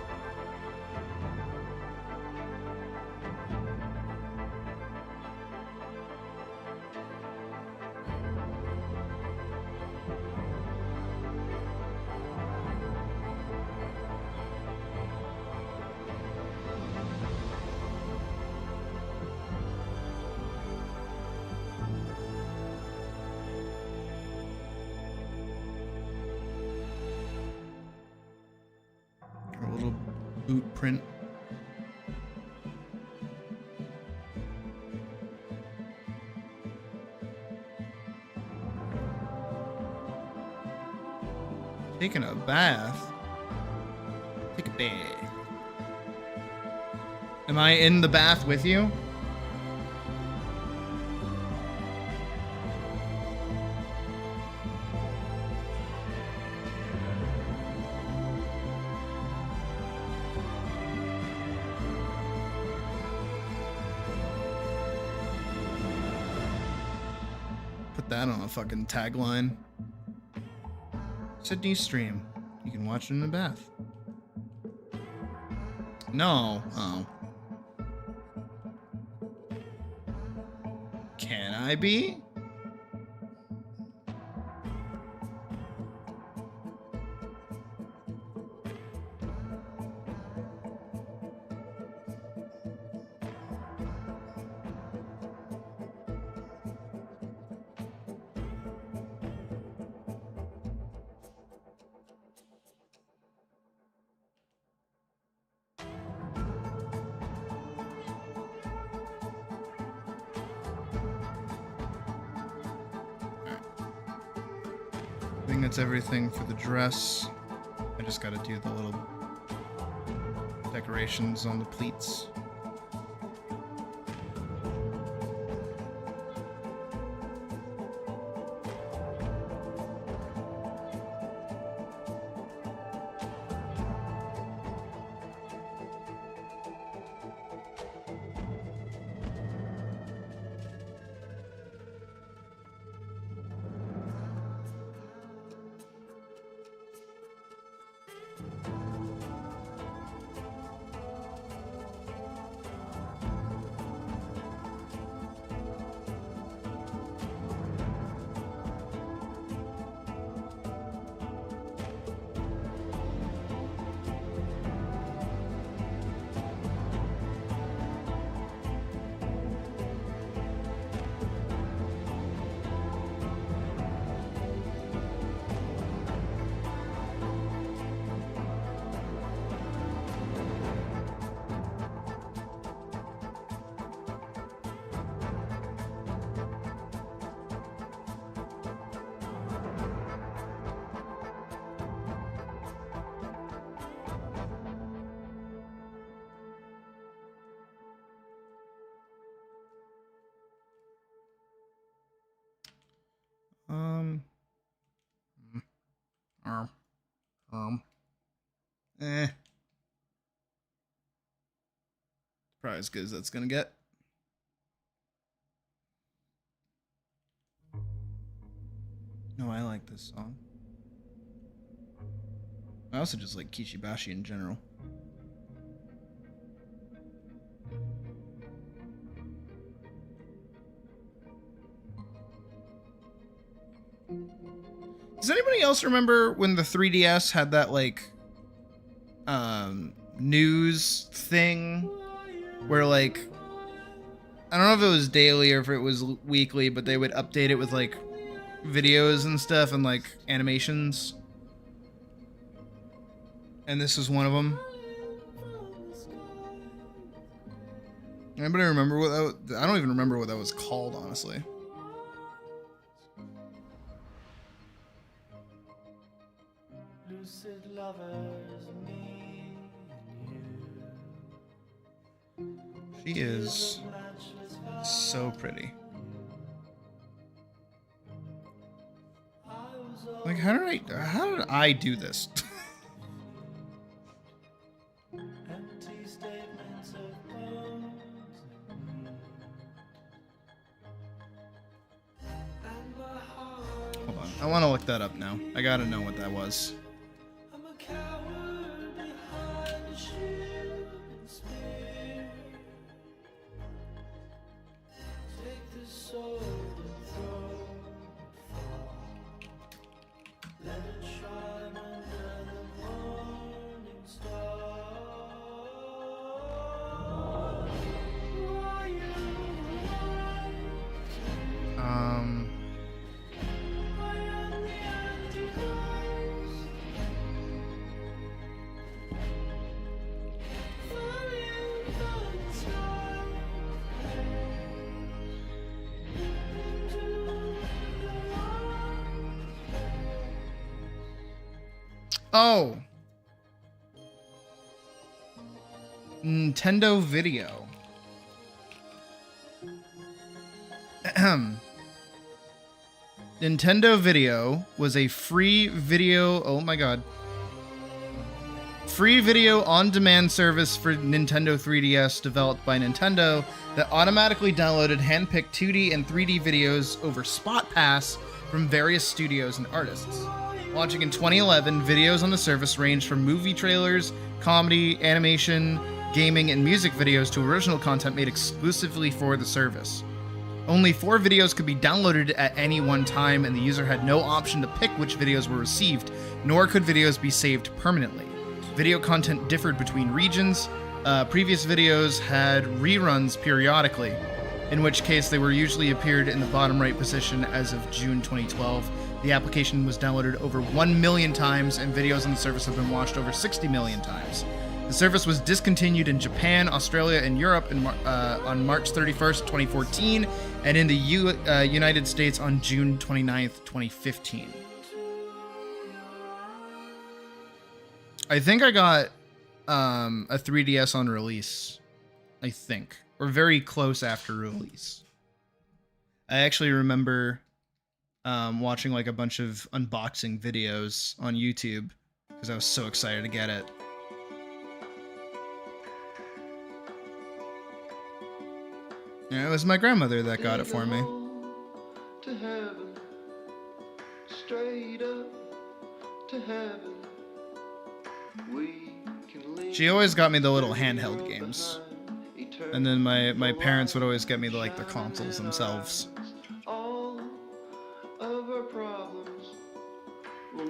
A little boot print. Taking a bath. Take a bath. Am I in the bath with you? Put that on a fucking tagline. Sydney stream. You can watch it in the bath. No. Oh. Can I be? I think that's everything for the dress. I just gotta do the little decorations on the pleats. Um, um, probably as good as that's gonna get. No, I like this song. I also just like Kishibashi in general. Does anybody else remember when the 3DS had that like news thing where like I don't know if it was daily or if it was weekly, but they would update it with like videos and stuff and like animations? And this was one of them. Anybody remember what that was? I don't even remember what that was called, honestly. Lucid lovers, me and you. She is so pretty. Like, how did I do this? Empty statements of bones and my heart. Hold on, I want to look that up now. I gotta know what that was. I'm a coward behind a shield and spear. Take the sword and throw it far. Let it shine under the morning star. Why you I am the Antichrist. Falling from the sky. Into the light. Oh, Nintendo Video. Nintendo Video was a free video. Oh my god. Free video on demand service for Nintendo 3DS developed by Nintendo that automatically downloaded handpicked 2D and 3D videos over Spot Pass from various studios and artists. Why Launching in 2011, videos on the service ranged from movie trailers, comedy, animation, gaming, and music videos to original content made exclusively for the service. Only 4 videos could be downloaded at any one time, and the user had no option to pick which videos were received, nor could videos be saved permanently. Video content differed between regions. Previous videos had reruns periodically, in which case they were usually appeared in the bottom right position as of June 2012. The application was downloaded over 1 million times, and videos on the service have been watched over 60 million times. The service was discontinued in Japan, Australia, and Europe on March 31st, 2014, and in the United States on June 29th, 2015. I think I got a 3DS on release, I think, or very close after release. I actually remember watching like a bunch of unboxing videos on YouTube because I was so excited to get it. Yeah, it was my grandmother that got it for me. To heaven, straight up to heaven. We can leave. She always got me the little handheld games, and then my parents would always get me the consoles themselves. All of our problems.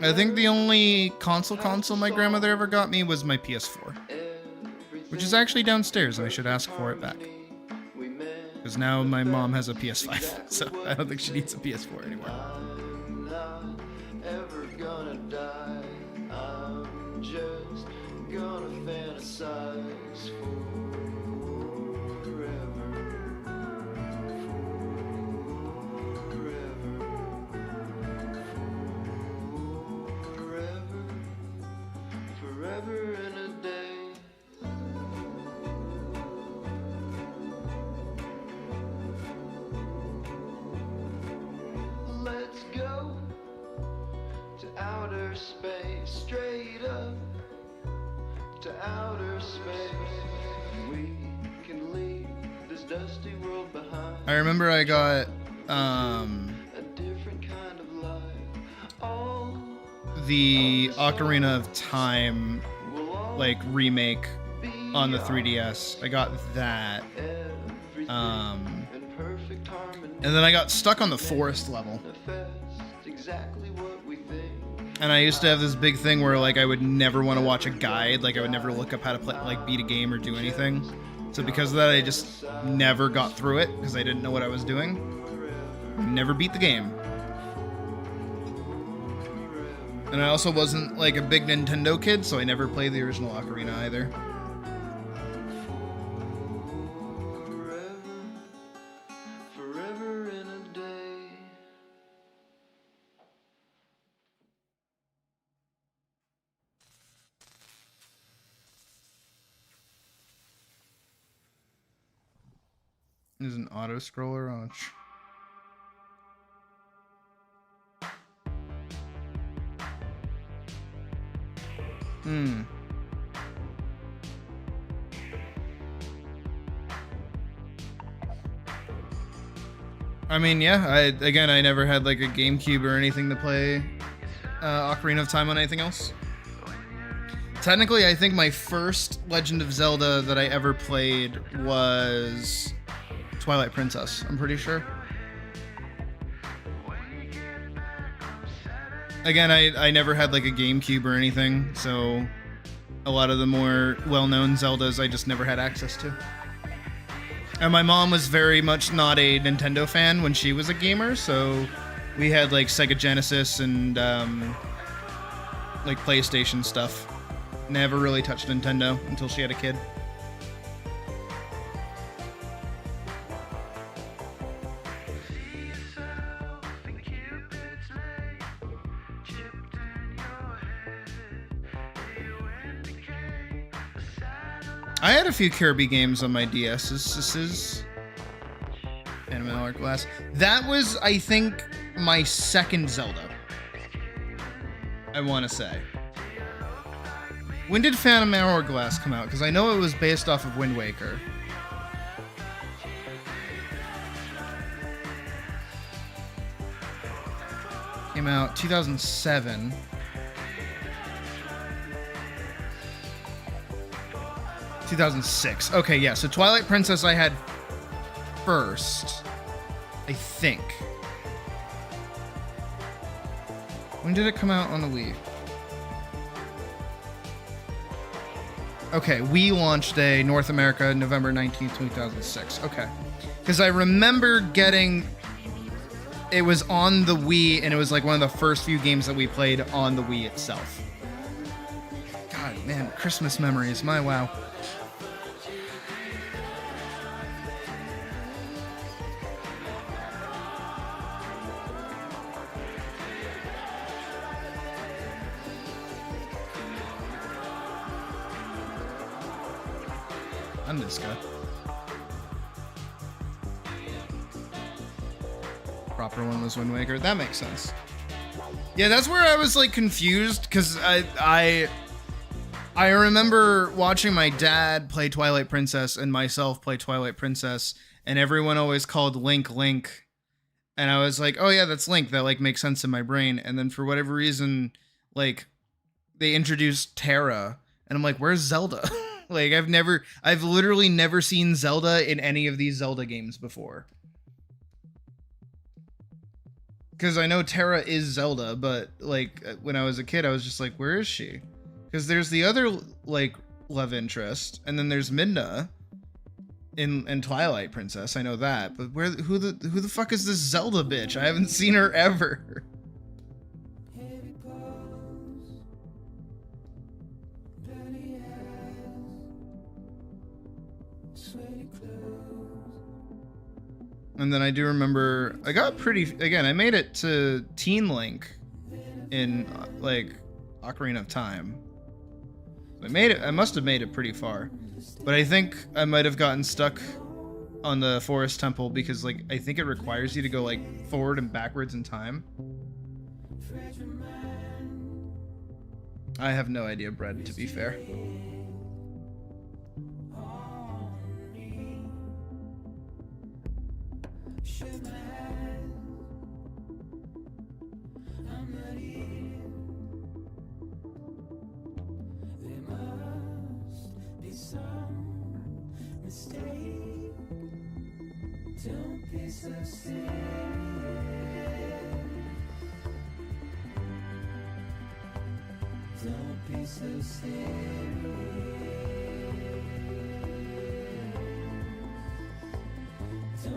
I think the only console my grandmother ever got me was my PS4, which is actually downstairs, and I should ask for it back. Because now my mom has a PS5, so I don't think she needs a PS4 anymore. I'm not ever gonna die. I'm just gonna fantasize forever. Forever in a day. Let's go to outer space, straight up to outer space. We can leave this dusty world behind. I remember I got A different kind of life. All the Ocarina of Time will all remake be on the 3DS. I got that. everything in perfect harmony. And then I got stuck on the forest level. Manifest exactly what we think. And I used to have this big thing where I would never want to watch a guide, I would never look up how to play beat a game or do anything. So because of that, I just never got through it because I didn't know what I was doing. Never beat the game. And I also wasn't a big Nintendo kid, so I never played the original Ocarina either. Forever in a day. There's an auto scroller on I mean, yeah, I never had a GameCube or anything to play Ocarina of Time on anything else. Technically, I think my first Legend of Zelda that I ever played was Twilight Princess, I'm pretty sure. Again, I never had a GameCube or anything, so a lot of the more well-known Zeldas I just never had access to. And my mom was very much not a Nintendo fan when she was a gamer, so we had Sega Genesis and PlayStation stuff. Never really touched Nintendo until she had a kid. I had a few Kirby games on my DS's. This is Phantom Hourglass. That was, I think, my second Zelda. I want to say. When did Phantom Hourglass come out? Because I know it was based off of Wind Waker. came out 2007. (2006). Okay, yeah. So Twilight Princess I had first, I think. When did it come out on the Wii? Okay, Wii launch day, North America, November 19th, 2006. Okay. Because I remember getting... It was on the Wii, and it was like one of the first few games that we played on the Wii itself. God, man, Christmas memories, my wow. I'm this guy. Proper one was Wind Waker. That makes sense. Yeah, that's where I was like confused because I remember watching my dad play Twilight Princess and myself play Twilight Princess, and everyone always called Link Link, and I was like, oh yeah, that's Link. That like makes sense in my brain. And then for whatever reason, like they introduced Terra, and I'm like, where's Zelda? Like, I've literally never seen Zelda in any of these Zelda games before. Because I know Terra is Zelda, but, like, when I was a kid, I was just like, where is she? Because there's the other, like, love interest, and then there's Midna in Twilight Princess, I know that, but who the fuck is this Zelda bitch? I haven't seen her ever. And then I do remember I got I made it to Teen Link in like Ocarina of Time. I must have made it pretty far. But I think I might have gotten stuck on the Forest Temple because like I think it requires you to go like forward and backwards in time. I have no idea, Brad, to be fair.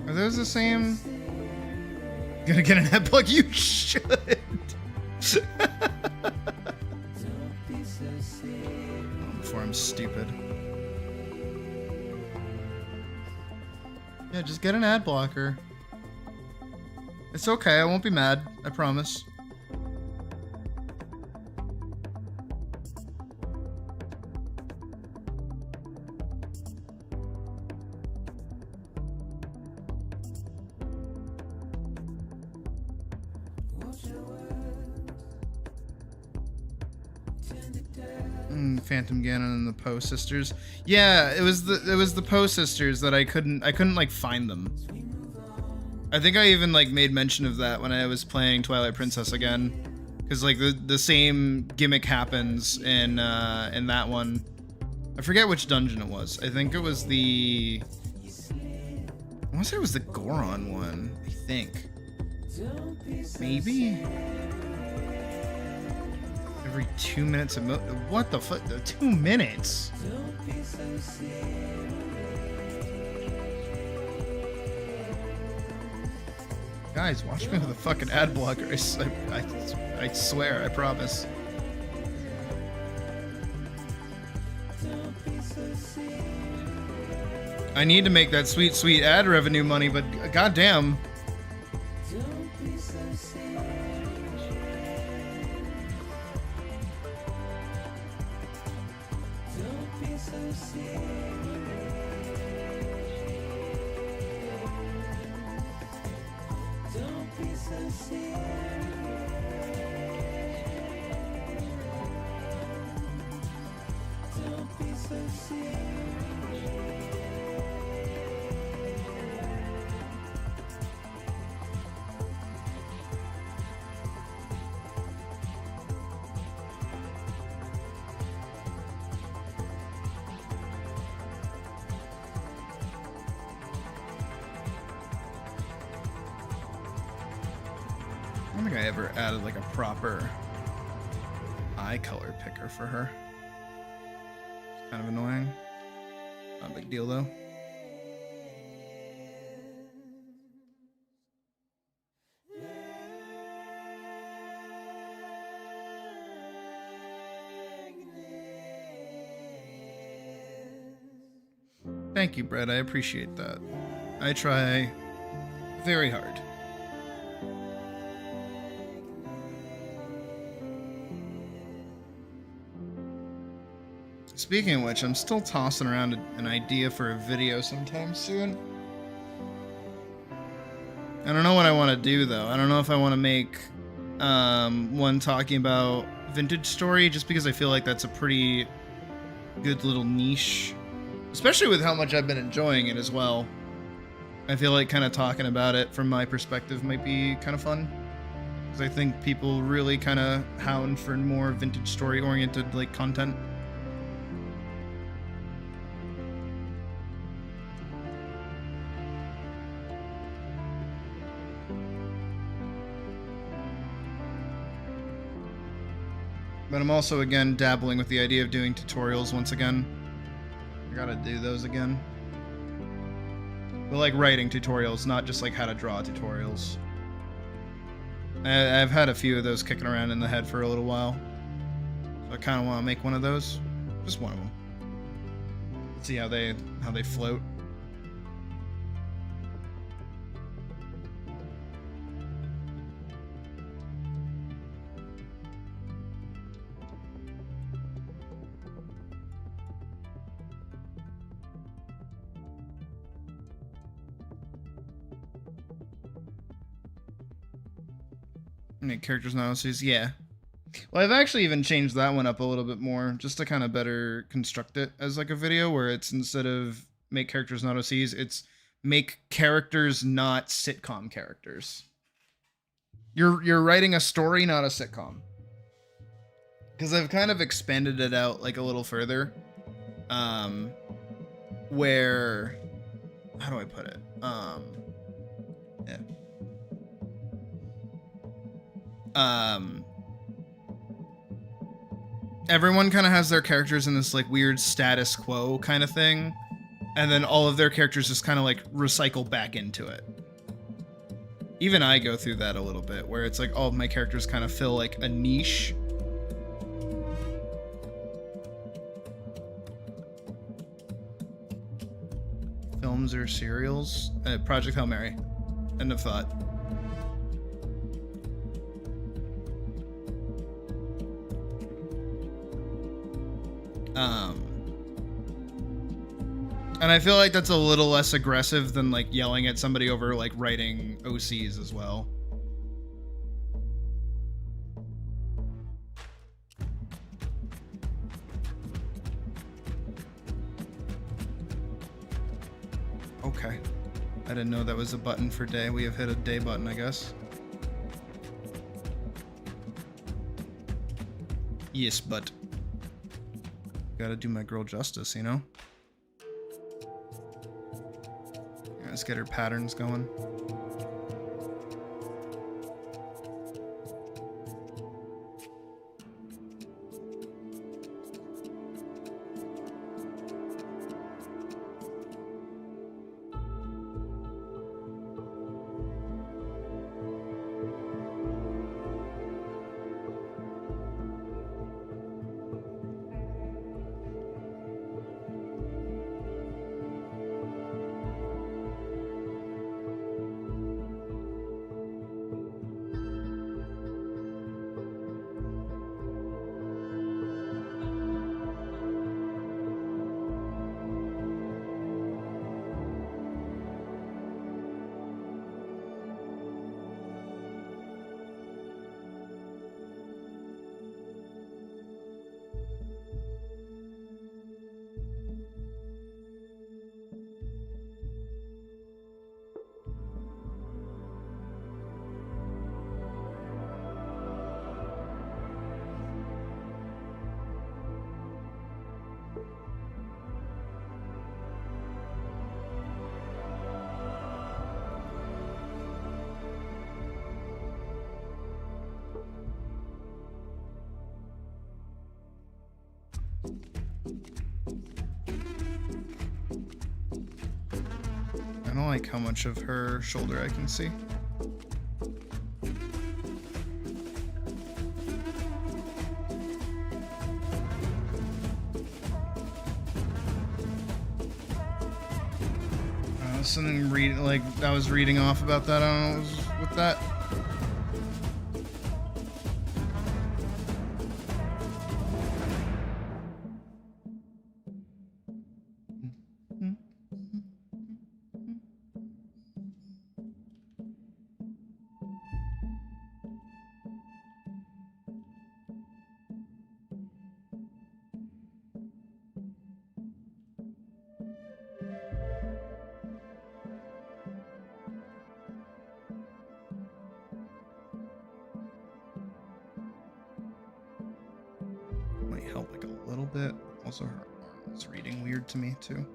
Are those the same? Gonna get an ad plug? You should. Before I'm stupid. Yeah, just get an ad blocker. It's okay, I won't be mad, I promise. Phantom Ganon and the Poe sisters. Yeah, it was the Poe sisters that I couldn't like find them. I think I even like made mention of that when I was playing Twilight Princess again, because like the same gimmick happens in that one. I forget which dungeon it was. I think it was I want to say it was the Goron one. I think. Maybe. Every 2 minutes what the fuck? 2 minutes? Guys, watch me with a fucking ad blocker. I swear, I promise. I need to make that sweet, sweet ad revenue money, but goddamn. don't think I ever added like a proper eye color picker for her. It's kind of annoying. Not a big deal though. Thank you, Brett. I appreciate that. I try very hard. Speaking of which, I'm still tossing around an idea for a video sometime soon. I don't know what I want to do, though. I don't know if I want to make one talking about Vintage Story, just because I feel like that's a pretty good little niche. Especially with how much I've been enjoying it as well. I feel like kind of talking about it from my perspective might be kind of fun. Because I think people really kind of hound for more Vintage Story oriented like content. But I'm also, again, dabbling with the idea of doing tutorials once again. I gotta do those again. But like writing tutorials, not just like how to draw tutorials. I've had a few of those kicking around in the head for a little while. So I kind of want to make one of those. Just one of them. See how they float. Make characters not OCs, yeah. Well, I've actually even changed that one up a little bit more, just to kind of better construct it as like a video, where it's instead of make characters not OCs, it's make characters not sitcom characters. You're writing a story, not a sitcom. Because I've kind of expanded it out like a little further. Where, how do I put it? Yeah. Everyone kind of has their characters in this like weird status quo kind of thing, and then all of their characters just kind of like recycle back into it. Even I go through that a little bit, where it's like all of my characters kind of fill like a niche. Films or serials? Project Hail Mary. End of thought. And I feel like that's a little less aggressive than like yelling at somebody over like writing OCs as well. Okay. I didn't know that was a button for day. We have hit a day button, I guess. Yes, but gotta do my girl justice, you know? Let's get her patterns going. I don't like how much of her shoulder I can see. Something I was reading off about that. I don't know what was with that. Might help like a little bit. Also, her arm is reading weird to me too.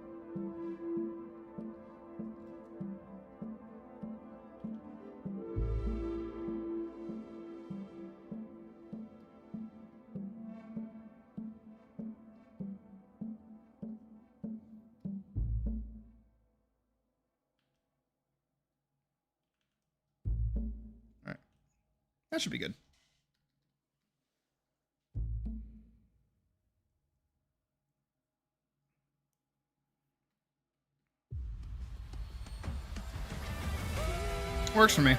All right, that should be good. Works for me.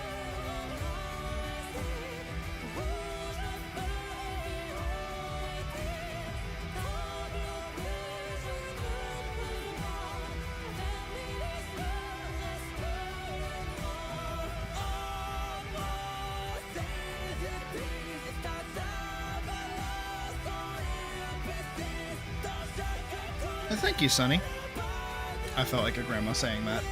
Thank you, Sonny. I felt like a grandma saying that.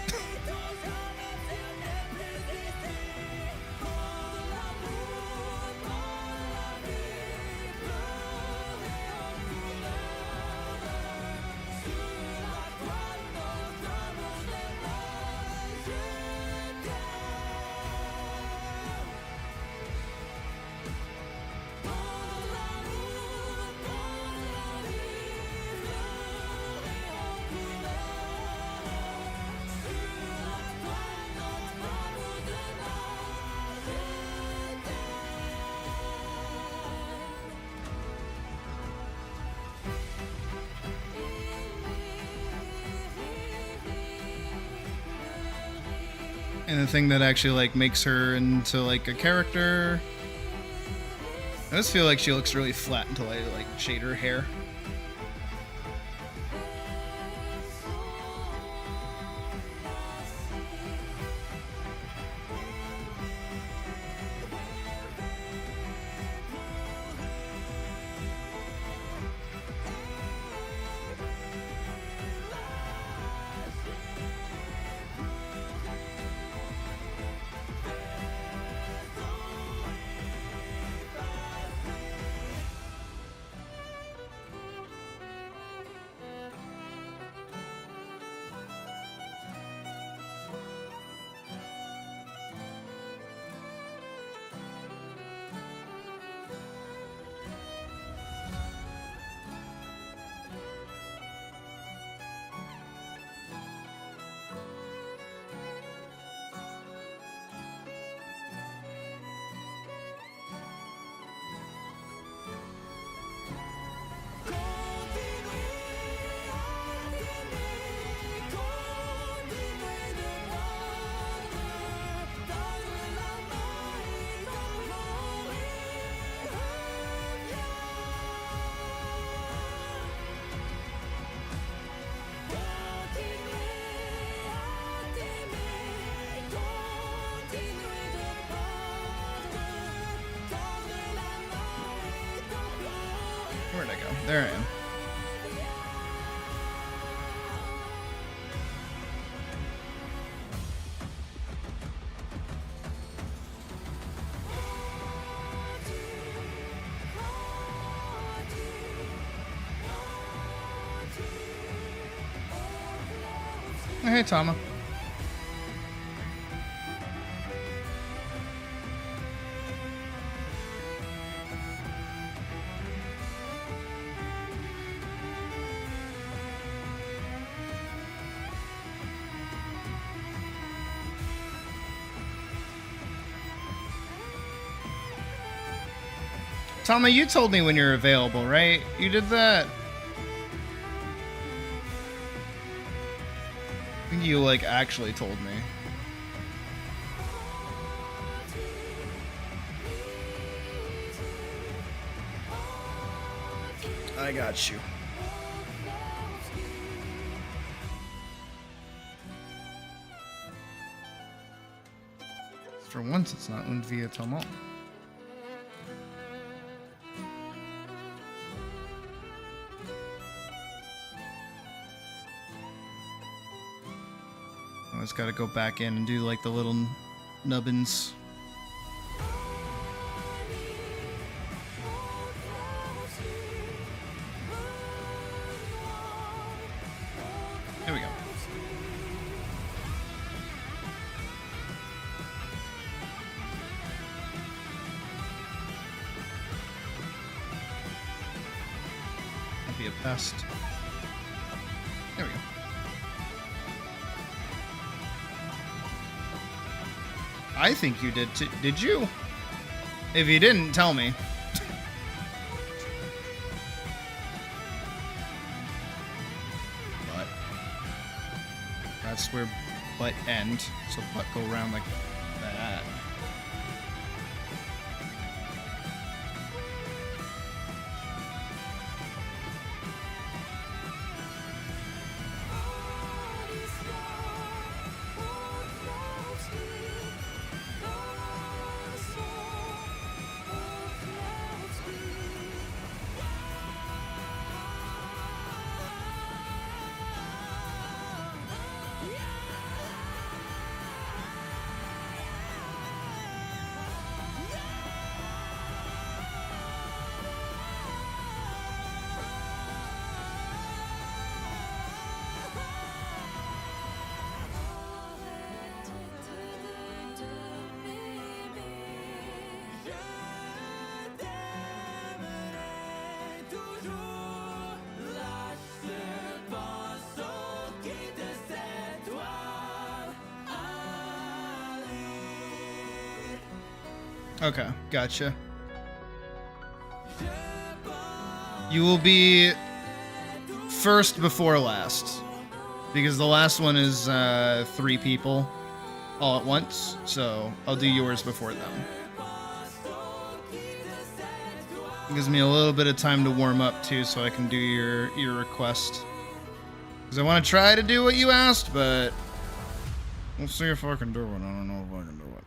And the thing that actually like makes her into like a character, I just feel like she looks really flat until I like shade her hair. Where'd I go? There I am. Oh, hey, Tama. Tama, you told me when you're available, right? You did that. I think you, like, actually told me. I got you. For once, it's not un via Tomo. I just gotta go back in and do like the little nubbins. There we go. That'd be a pest. There we go. I think you did too. Did you? If you didn't, tell me. But that's where butt end. So butt go around like that. Okay, gotcha. You will be first before last, because the last one is 3 people all at once, so I'll do yours before them. It gives me a little bit of time to warm up too, so I can do your request. Because I want to try to do what you asked, but we'll see if I can do it. I don't know if I can do it.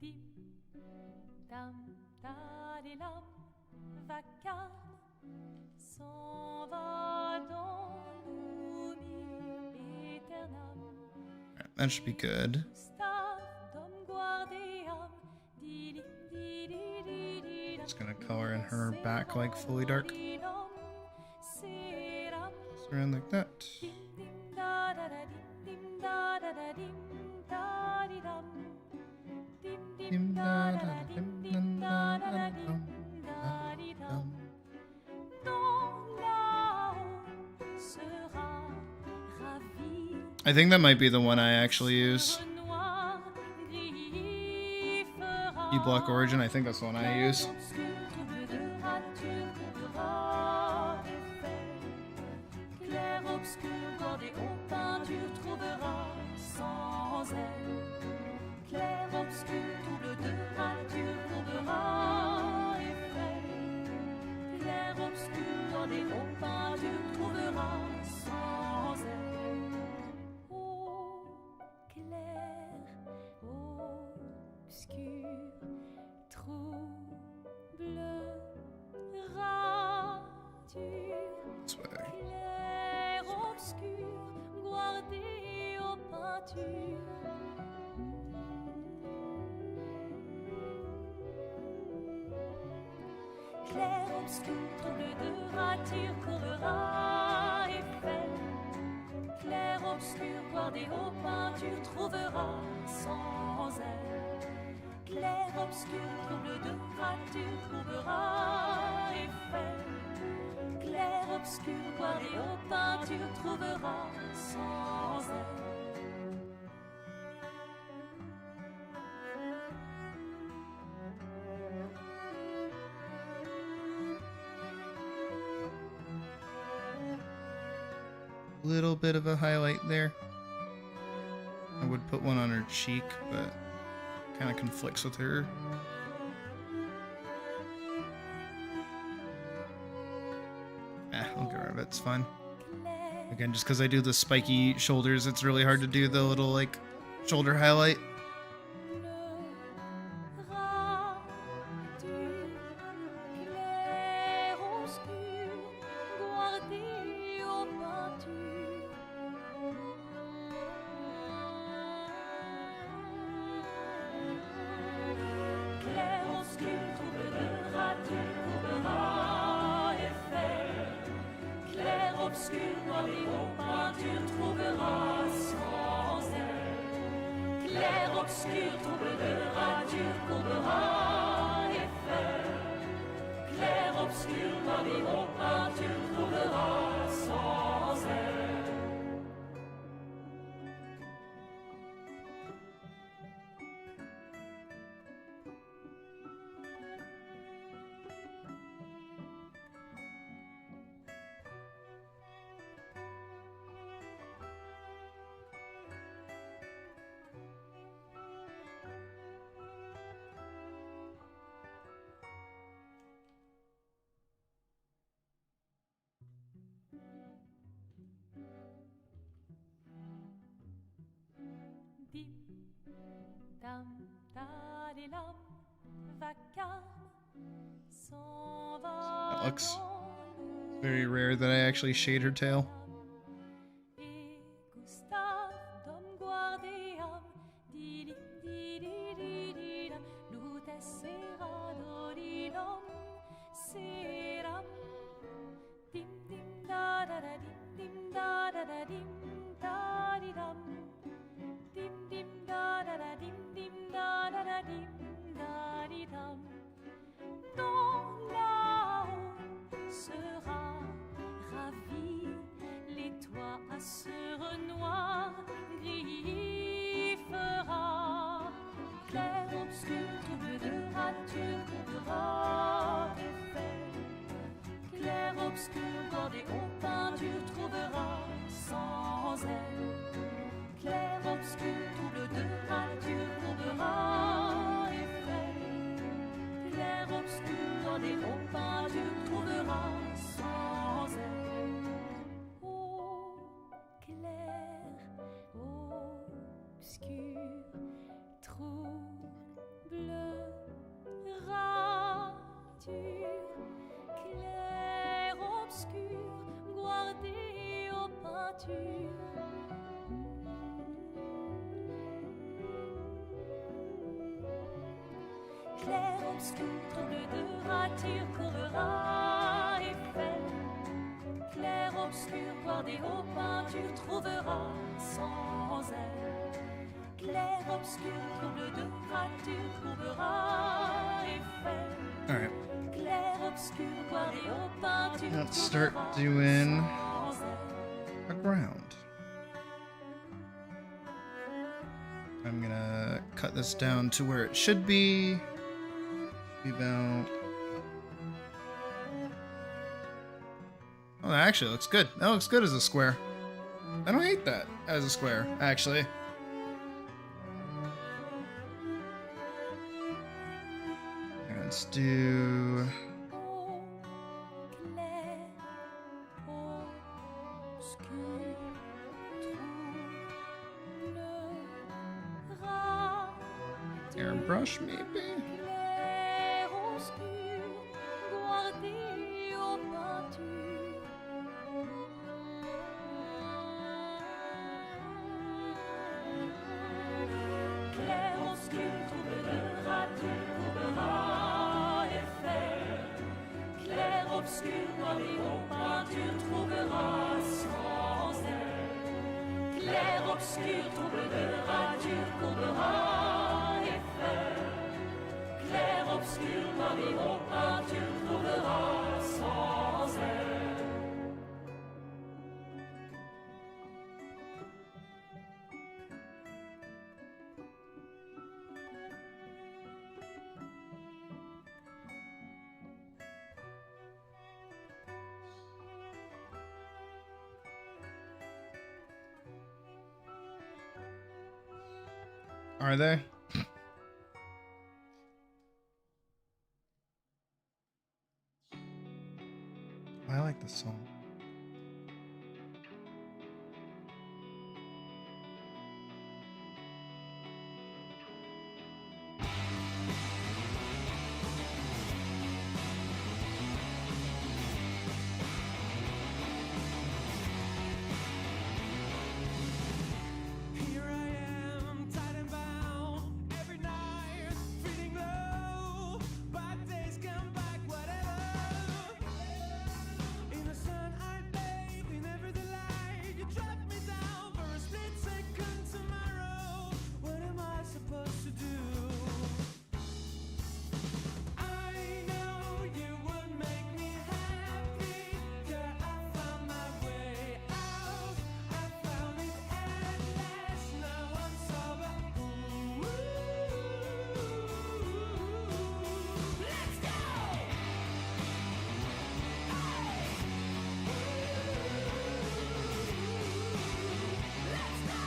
Dim, dam, dalilam, vacarme, s'en va dans l'oubli éternel. That should be good. Just gonna color in her back like fully dark. Around like that. I think that might be the one I actually use. E-block origin, I think that's the one I use. This way. obscur, trouble de rature, courera et fait. Clair obscur, guardé aux peintures, trouvera sans elle. Clair obscur, trouble de rature, courbera et fait. Clair obscur, guardé aux peintures, trouvera sans elle. Little bit of a highlight there. I would put one on her cheek, but kind of conflicts with her. I'll get rid of it. It's fine. Again, just because I do the spiky shoulders, it's really hard to do the little like shoulder highlight. Dim, dam, dadilam, vacarme, s'en va That looks dans le very rare that I actually shade her tail. et Gustave, dom guardeam, didim, dididididam, lutes sera dodidom, seram, dim, dim, da, da, da, dim, da, da, da, dim, da, didam. Dim dim da da da dim dim da da da dim da di dam. Dans là-haut sera ravi, les toits à sœur noir gris fera. Clair obscur, trouble de rature, courbera effet. Clair obscur, bordé aux peintures, trouvera sans elle. Clair obscur, trouble de rature, courbera effet. Clair obscur, bordé aux peintures, trouvera sans elle. Ô clair, obscur, trouble, rature. Clair obscur, guardé aux peintures. Clair obscur, trouble de rature, courera effet. Clair obscur, guardé aux peintures, trouvera sans elle. Clair obscur, trouble de rature, courbera effet. All right, Clair obscur, guardé aux peintures, let's start trouvera doing sans elle. a ground. I'm gonna cut this down to where it should be. About. Oh, that actually looks good. That looks good as a square. I don't hate that as a square, actually. Let's do. Clair, obscur, trouble, rature. Airbrush, maybe? Clair obscur, guardé aux peintures. Clair obscur, trouble de rature, courbera effet. Clair obscur dans les hauts pins tu trouveras sans elle. Clair obscur, trouble de rature, courbera et fait. Clair obscur dans les hauts pins tu trouveras sans elle. Are they? I like this song. Here I am, tied and bound, every night, feeling low. Bad days come back, whatever. In the sun I bathe, in every delight. You drop me down for a split second tomorrow. What am I supposed to do? I know you would make me happy. Yeah, I found my way out. I found it at last. Now I'm sober. Let's go! Let's go!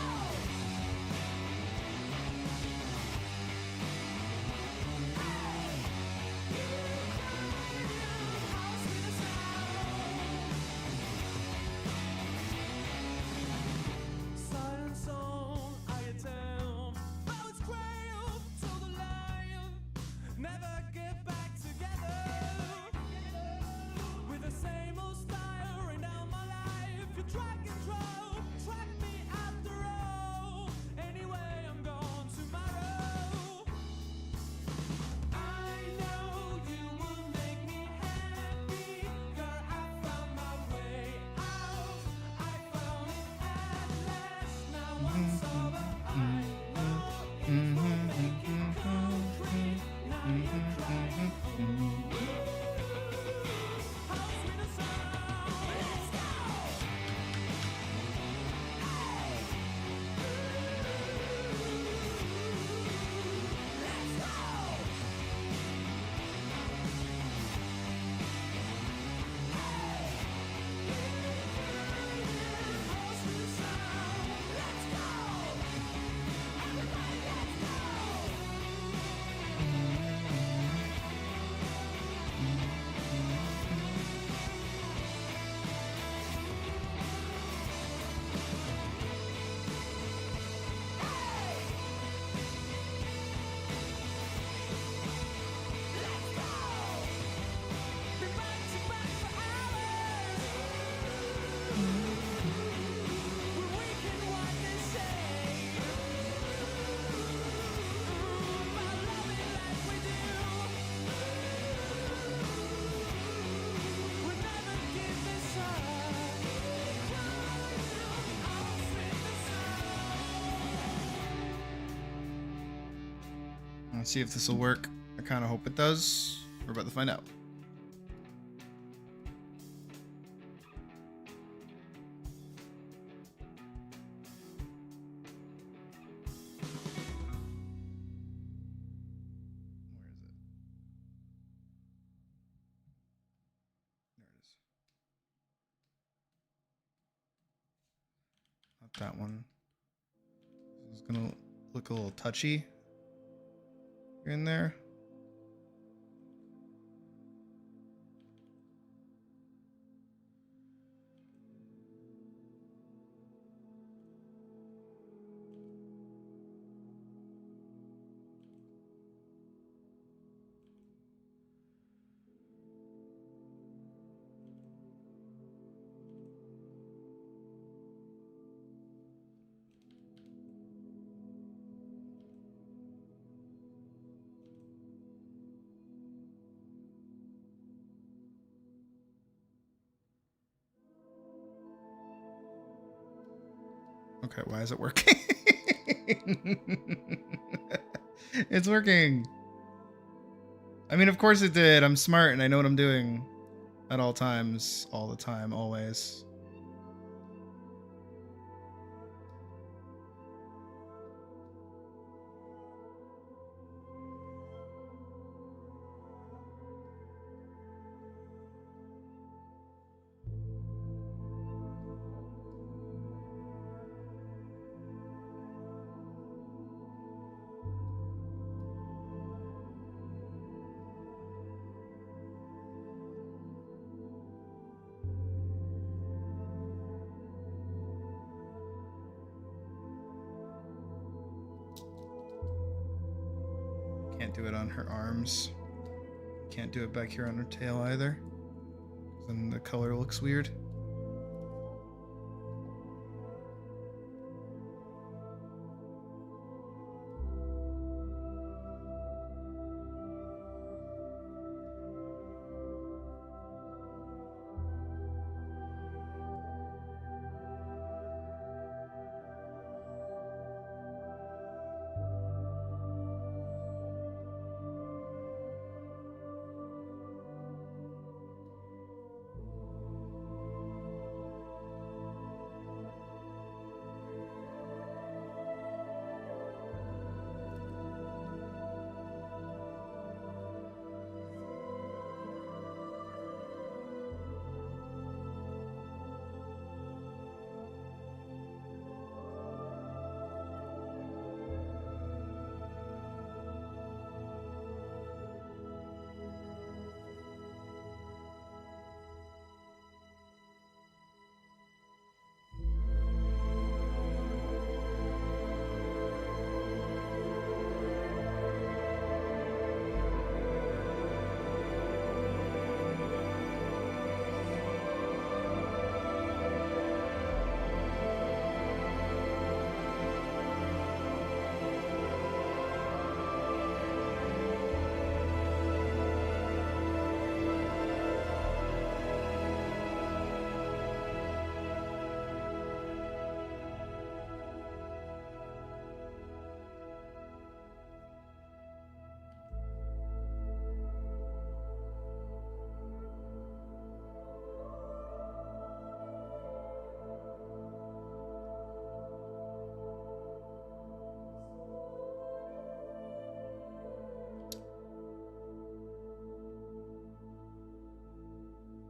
Silent song, I attempt. Oh, it's quail to the lion. Never get back together. With the same old style, rain down my life. You drag and drop, track me after all. Anyway, I'm gone tomorrow. I know you will make me happy. Girl, I found my way out. I found it at last. Now I'm sober. I know it will make it concrete. Now you're crying. How sweet a sound. Let's go. Let's go. Let's see if this will work. I kind of hope it does. We're about to find out. Where is it? There it is. Not that one. This is gonna look a little touchy here and there. Okay, why is it working? It's working. I mean, of course it did. I'm smart and I know what I'm doing at all times, all the time, always. Can't do it on her arms. Can't do it back here on her tail either. Then the color looks weird.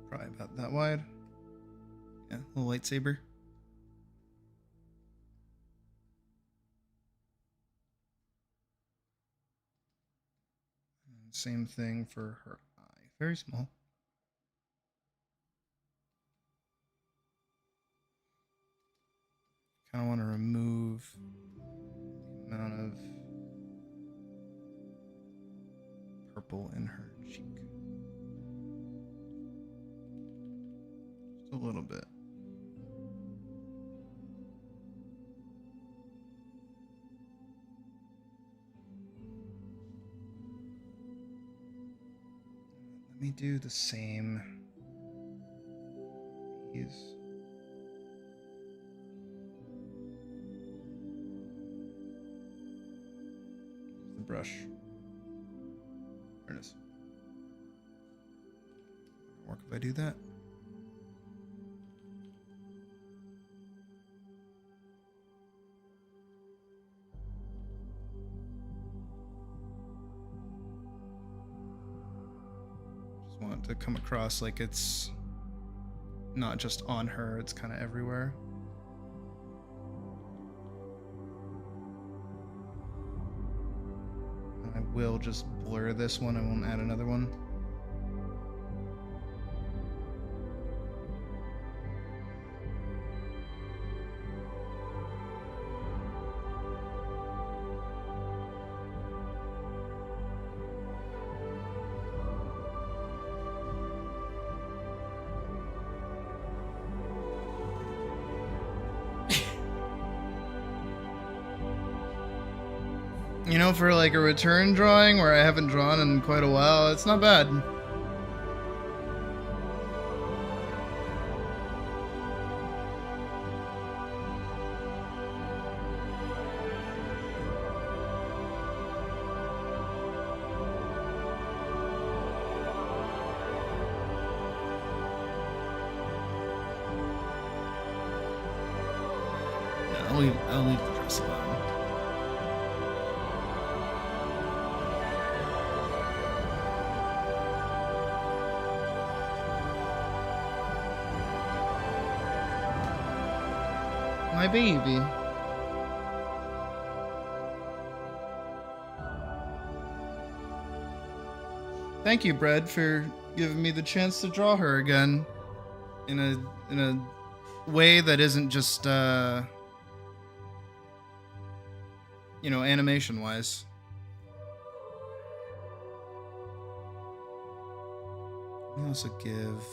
Probably about that wide. Yeah, little lightsaber. And same thing for her eye. Very small. Kind of want to remove the amount of purple in her cheek. Just a little bit. Let me do the same. Use the brush. There it is. Work if I do that. Just want it to come across like it's not just on her, it's kind of everywhere. And I will just blur this one, I won't add another one. You know, for like a return drawing where I haven't drawn in quite a while, it's not bad. I'll leave the dress alone. My baby. Thank you, Bread, for giving me the chance to draw her again in a way that isn't just animation wise. Let me also give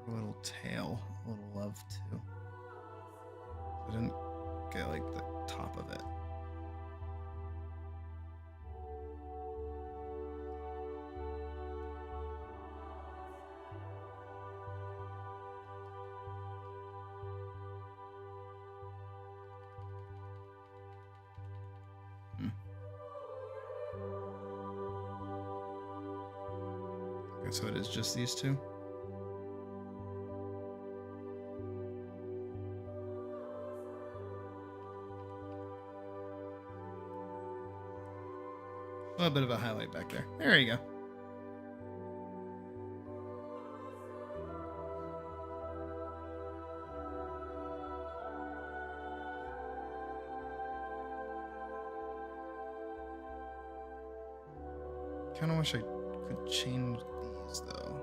a little tail a little love too. I didn't get like the top of it. Okay, so it is just these two. A little bit of a highlight back there. There you go. Kind of wish I could change these though.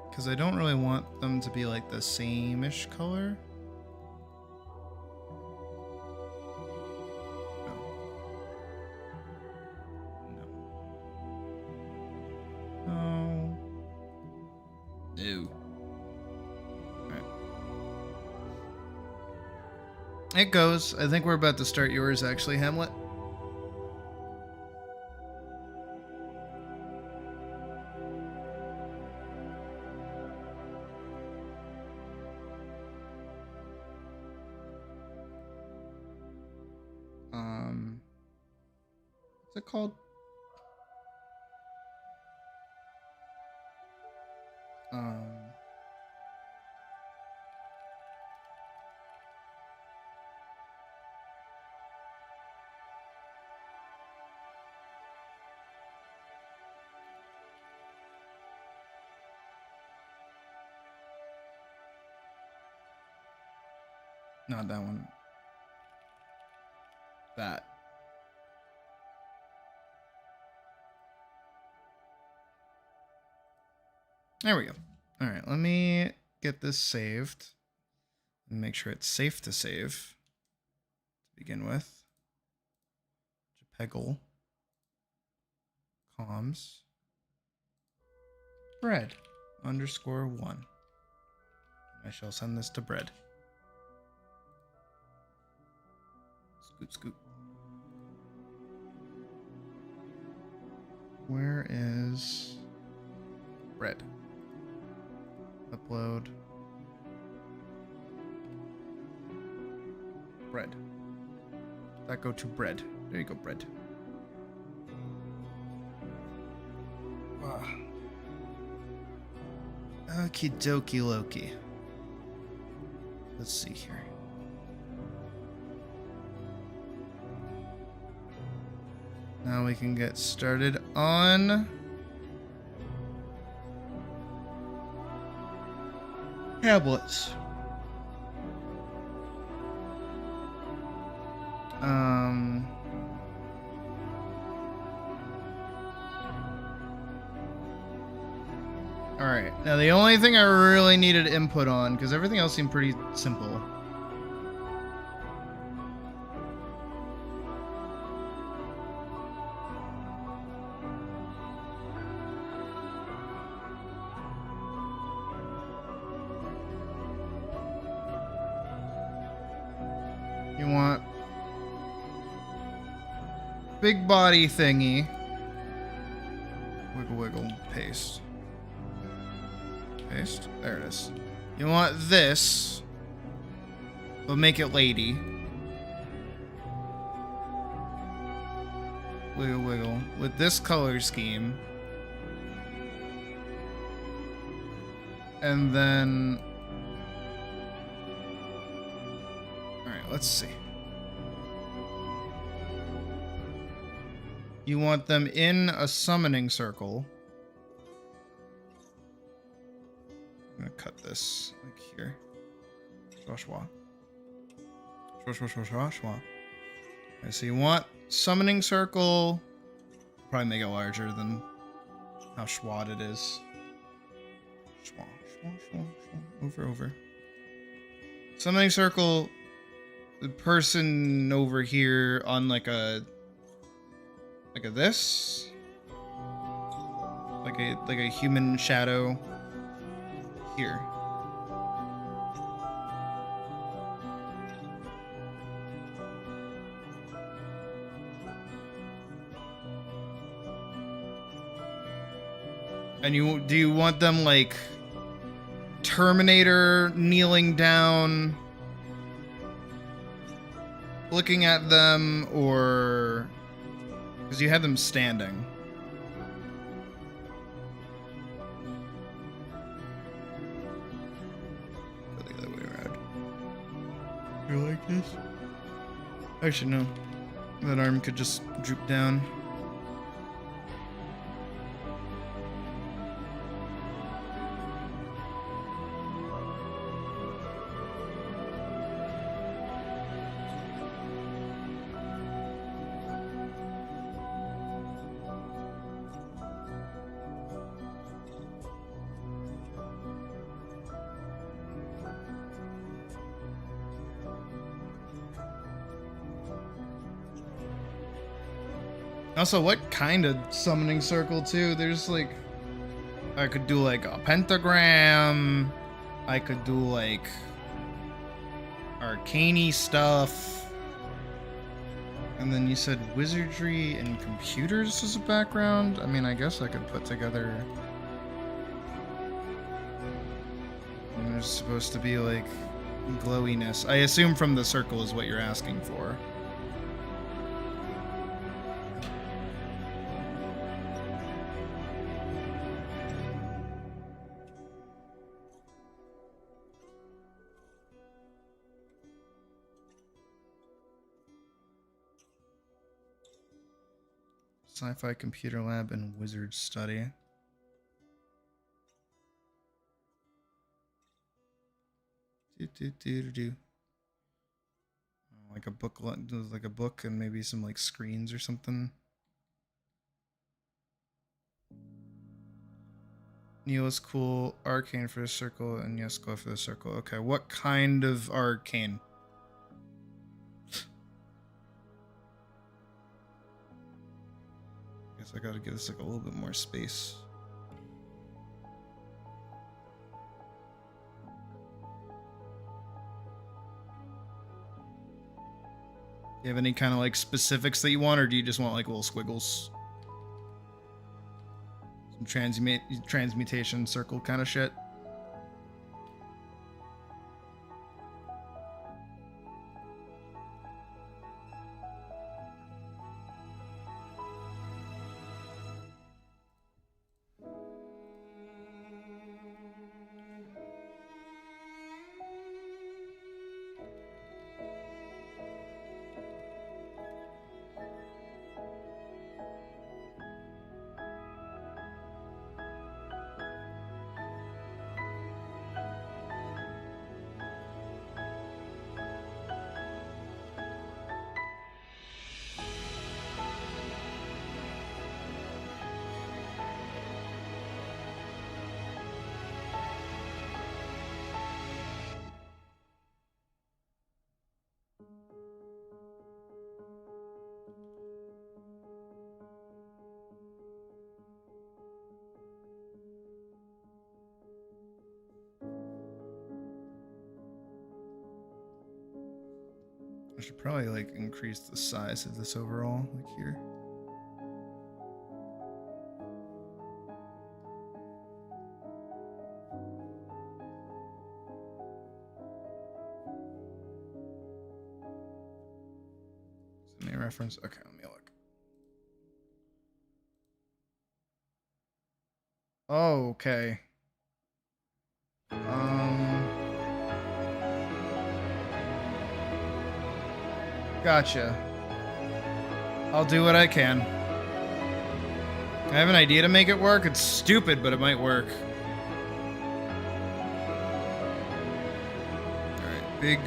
Because I don't really want them to be like the same-ish color. No. No. Alright. It goes. I think we're about to start yours, actually, Hamlet. What's it called? Not that one. That. There we go. All right, let me get this saved and make sure it's safe to save to begin with. JPEGL. Comms. Bread _1. I shall send this to Bread. Scoot, scoot. Where is Bread? Upload. Bread. That go to Bread. There you go, Bread. Wow. Okie dokie Loki. Let's see here. Now we can get started on tablets. All right. Now the only thing I really needed input on, because everything else seemed pretty simple. You want big body thingy. Wiggle, wiggle, paste. Paste. There it is. You want this, but make it lady. Wiggle, wiggle. With this color scheme. And then... Alright, let's see. You want them in a summoning circle. I'm gonna cut this, like here. Shwa shwa. Shwa shwa shwa shwa shwa. Okay, so you want summoning circle. Probably make it larger than how schwad it is. Schwa, schwa, schwa, schwa. Over, over. Summoning circle. The person over here on like a this. Like a human shadow. Here. And do you want them like Terminator kneeling down, looking at them, or because you have them standing? Go the other way around. You like this? Actually, no. That arm could just droop down. Also, what kind of summoning circle too? There's like, I could do like a pentagram. I could do like arcane-y stuff. And then you said wizardry and computers as a background. I mean, I guess I could put together. And there's supposed to be like glowiness. I assume from the circle is what you're asking for. Sci-fi computer lab and wizard study. Like a book, like a book, and maybe some like screens or something. Neil is cool. Arcane for the circle, and yes, go for the circle. Okay, what kind of arcane? Guess I gotta give this like a little bit more space. Do you have any kind of like specifics that you want, or do you just want like little squiggles? Some transmutation circle kind of shit. I should probably like increase the size of this overall, like here. reference. Okay, let me look. Oh, okay. Gotcha. I'll do what I can. I have an idea to make it work. It's stupid, but it might work. Alright, big...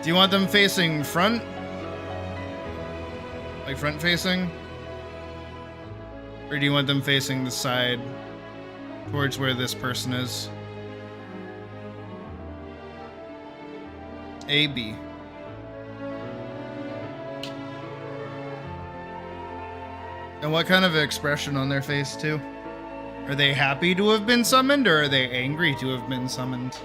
Do you want them facing front? Like front facing? Or do you want them facing the side towards where this person is? A, B. And what kind of expression on their face, too? Are they happy to have been summoned, or are they angry to have been summoned?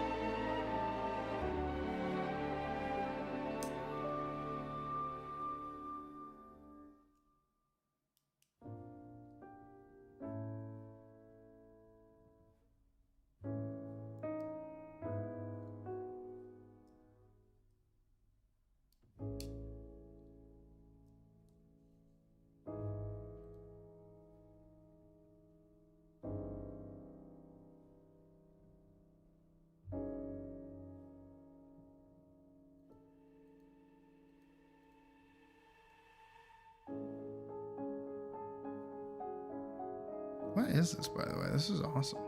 What is this, by the way? This is awesome.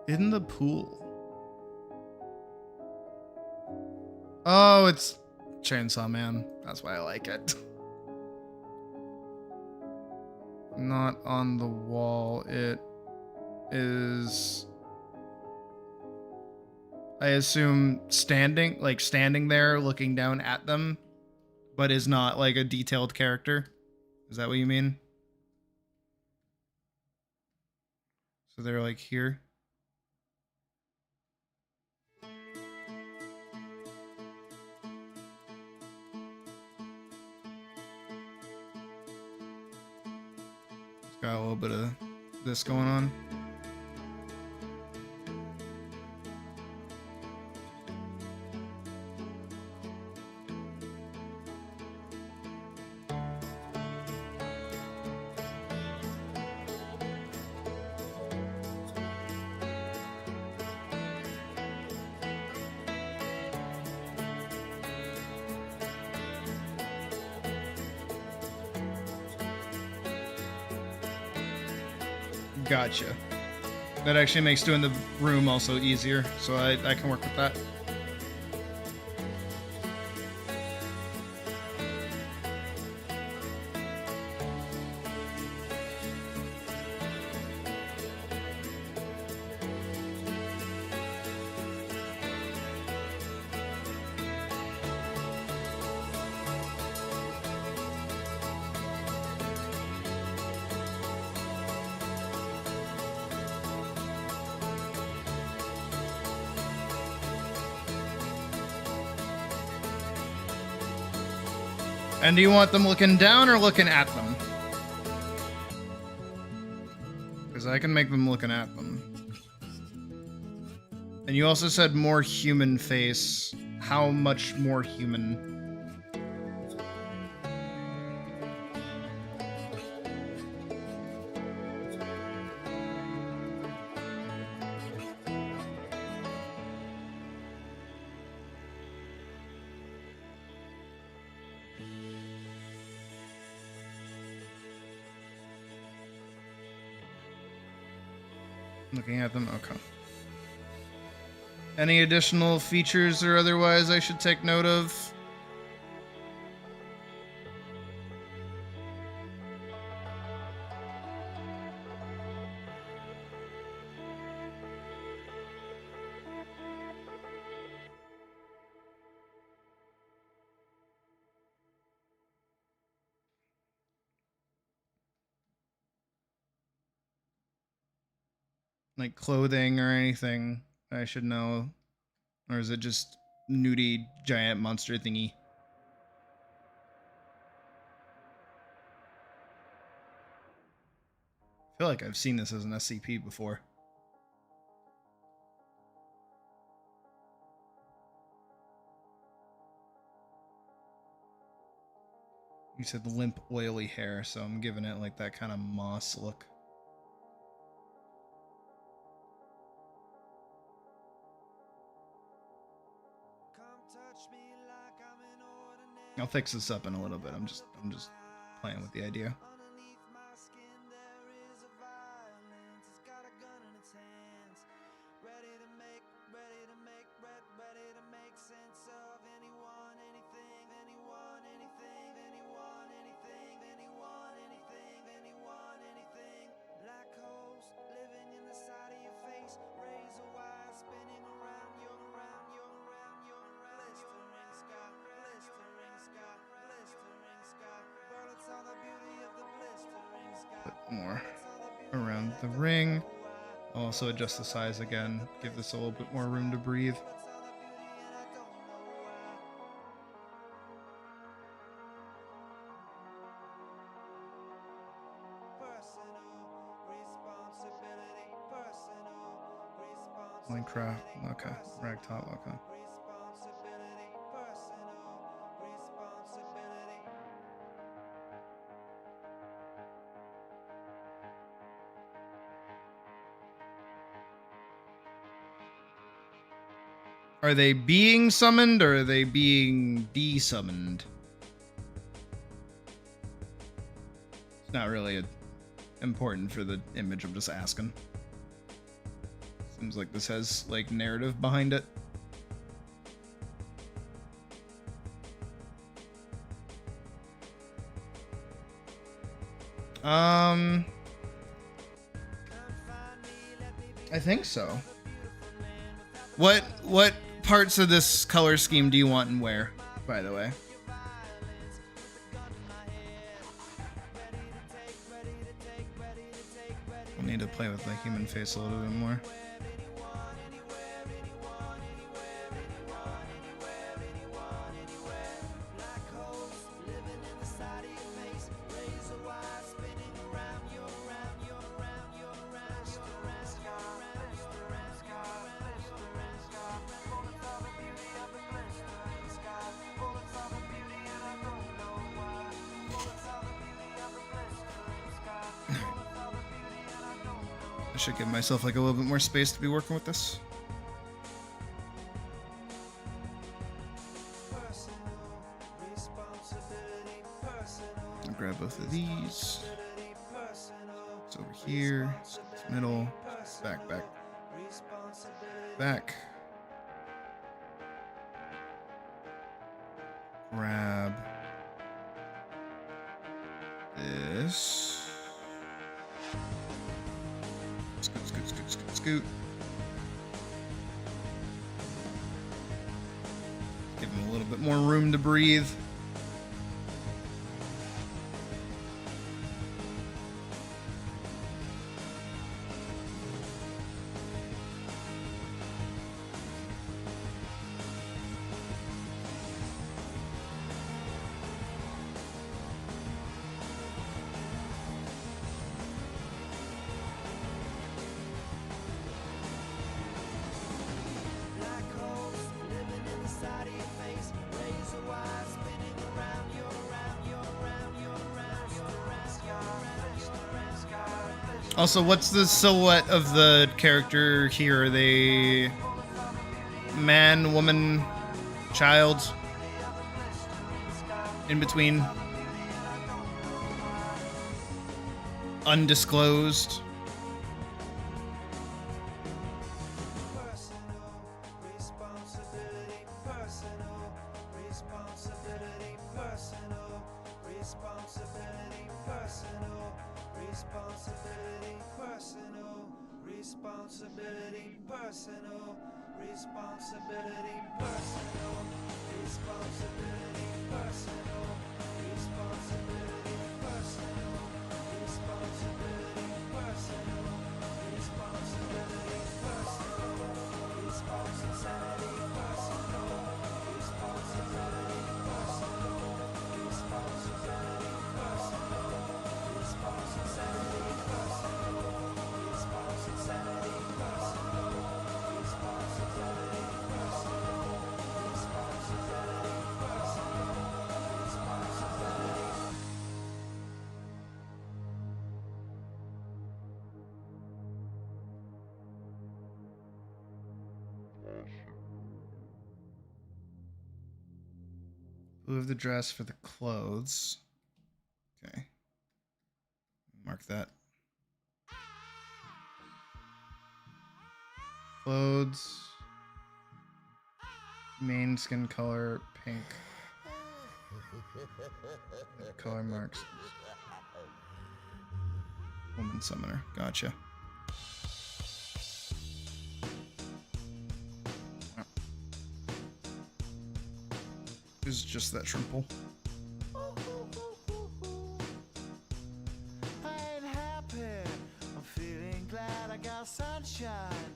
In the pool. Oh, it's Chainsaw Man. That's why I like it. Not on the wall. It is... I assume standing there looking down at them, but is not like a detailed character. Is that what you mean? So they're like here. It's got a little bit of this going on. Gotcha. That actually makes doing the room also easier, so I can work with that. And do you want them looking down or looking at them? Because I can make them looking at them. And you also said more human face. How much more human? Looking at them? Okay. Any additional features or otherwise I should take note of? Like clothing or anything I should know? Or is it just nudie giant monster thingy? I feel like I've seen this as an SCP before. You said limp, oily hair, so I'm giving it like that kind of moss look. I'll fix this up in a little bit. I'm just playing with the idea. Underneath my skin there is a violence. It's got a gun in its hands. Ready to make sense of anyone, anything, anyone, anything, anyone, anything, anyone, anything, anyone, anything. Black holes living in the side of your face. Razor wire spinning around your blistering sky, blistering sky, blistering sky. Bullets on the beauty of the blistering sky. Bit more around the ring. I'll also adjust the size again. Give this a little bit more room to breathe. Minecraft, okay. Ragtop, okay. Are they being summoned or are they being de-summoned? It's not really important for the image, I'm just asking. Seems like this has like narrative behind it. I think so. What parts of this color scheme do you want and where, by the way? We'll need to play with the human face a little bit more. I should give myself like a little bit more space to be working with this. I'll grab both of these. It's over here. It's middle. Back, back. Back. Grab this. Scoot, scoot, scoot, scoot, scoot. Give him a little bit more room to breathe. Also, what's the silhouette of the character here? Are they man, woman, child? In between? Undisclosed? Blue of the dress for the clothes. Okay. Mark that. Clothes. Main skin color, pink. The color marks. Woman summoner. Gotcha. This is just that trimple. I ain't happy. I'm feeling glad I got sunshine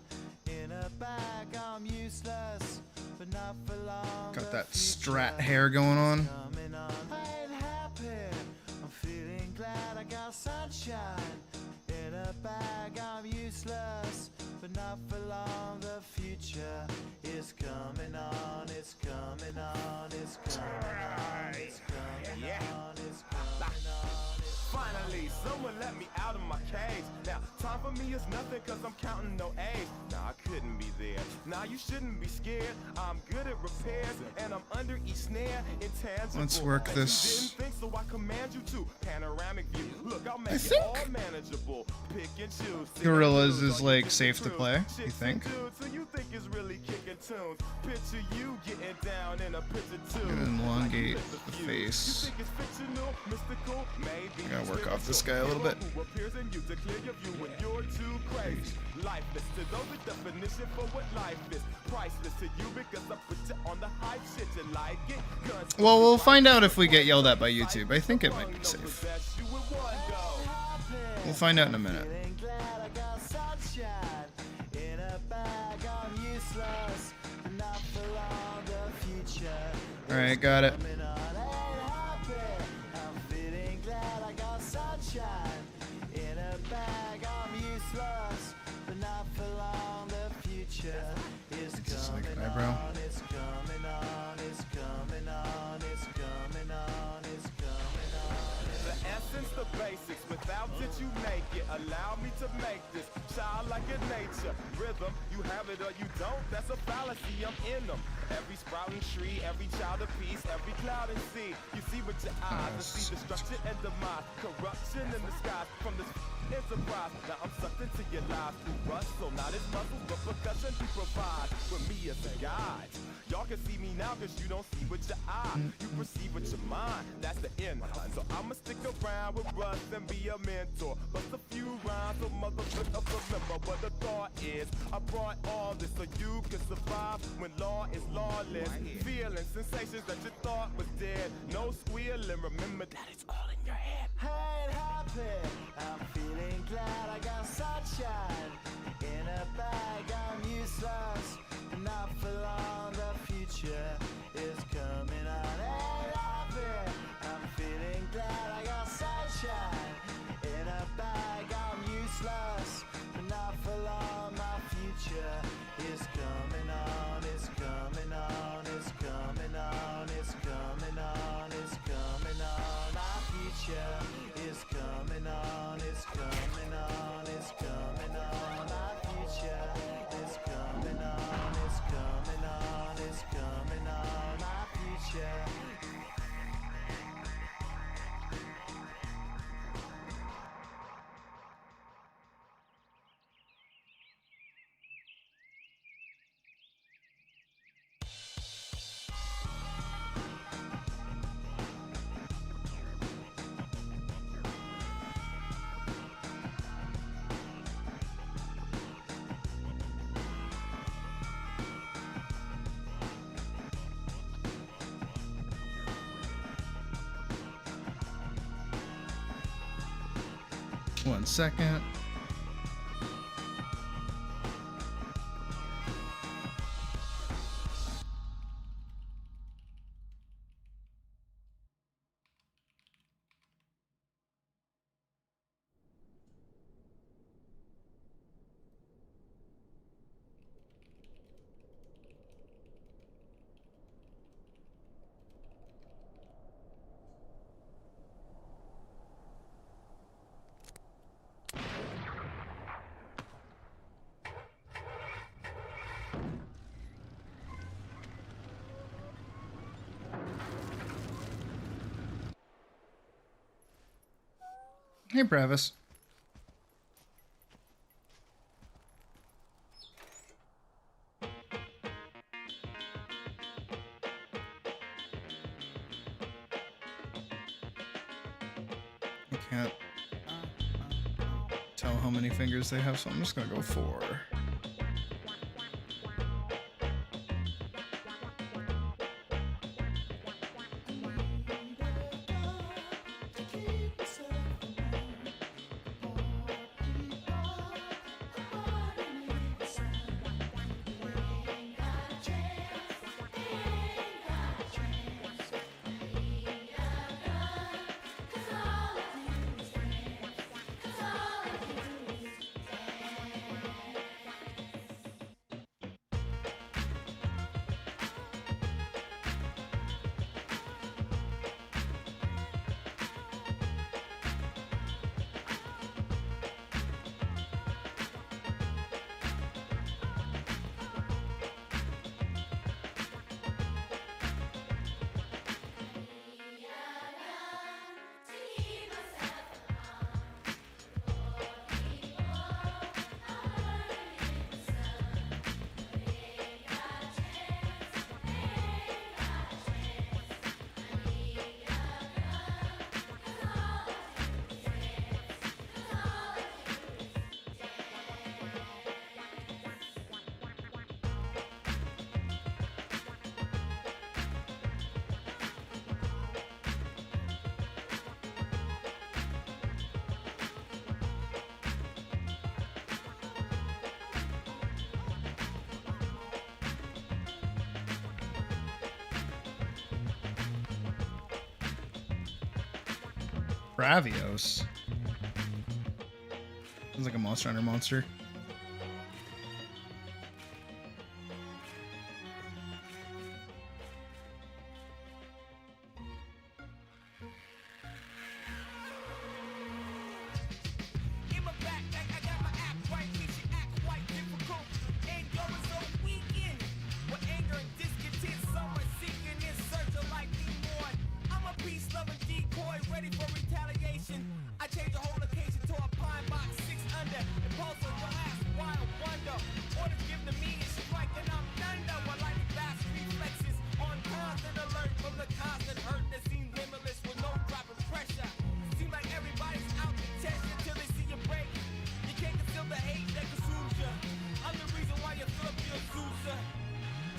in a bag. I'm useless, but not for long. Got that strat hair going on. Coming on. I ain't happy. I'm feeling glad I got sunshine in a bag. I'm useless, but not for long. The future is coming on. It's coming on. It's coming on. It's coming on. It's coming on. Finally, someone let me out of my cage. Now, time for me is nothing cause I'm counting no A's. Nah, I couldn't be there. Nah, you shouldn't be scared. I'm good at repairs and I'm under each snare. Intangible. Let's work And this. You didn't think, so I command you to. Panoramic view. Look, I'll make I it think all manageable. Pick and choose. Gorillas is like safe to play, you think? So you think it's really kicking tunes. Picture you getting down in a picture too. I'm gonna elongate Like you the lit fuse. face. You think it's fictional, mystical, maybe. I gotta work off this guy a little bit. Who appears in you to clear your view when you're too crazy. Lifeless to those, the definition for what life is. Priceless to you because I put you on the hype shit. You like it? Guns Well, we'll find out if we get yelled at by YouTube. I think it might be safe. you with one go. We'll find out in a minute. Feeling glad I got sunshine in a bag. I'm useless, but not for long. The future Alright, got it. coming on. Ain't happy. I'm feeling glad I got sunshine in a bag. I'm useless, but not for long. The future is Just like coming an eyebrow. on. It's coming on. It's coming on. It's coming on. It's coming on. The essence, the basics. Without it, you make it. Allow me to make this child like a nature. Rhythm, you have it or you don't. That's a fallacy. I'm in them. Every sprouting tree, every child of peace, every cloud and sea. You see with your eyes, and see destruction and demise, corruption in the skies from this enterprise. Now I'm sucked into your lives through rust, so not as muscles, but percussion you provide with me as a guide. Y'all can see me now cause you don't see with your eye. You perceive with your mind, that's the end. So I'ma stick around with Russ and be a mentor. Bust a few rhymes so motherfuckers remember what the thought is. I brought all this so you can survive when law is lawless. Feeling sensations that you thought was dead. No squealing, remember that it's all in your head. I ain't happy. I'm feeling glad I got sunshine in a bag. I'm useless, but not for long. The future is coming on. Ain't happy. I'm feeling glad I got sunshine in a bag. I'm useless, but not for long. My future is coming on. It's coming on. It's coming on. It's coming on. It's coming on. My future is coming on. It's coming on. It's coming on. My future is coming on. It's coming on. It's coming on. My future. One second. Hey, Bravis. I can't tell how many fingers they have, so I'm just gonna go 4. Bravios. Sounds like a Monster Hunter monster. In my backpack, I got my act right, makes you act quite difficult. And going so weekend. With anger and discontent, someone seeking in search of like me more. I'm a peace-loving decoy, ready for retaliation. I change the whole occasion to a pine box 6 under. Impulse on your ass, wild wonder. Orders given to me is striking, I'm thunder. While lightning fast reflexes on constant alert from the constant hurt that seems limitless with no drop of pressure. Seems like everybody's out to test you till they see you break. You can't conceal the hate that consumes you. I'm the reason why you fill up your Zusa.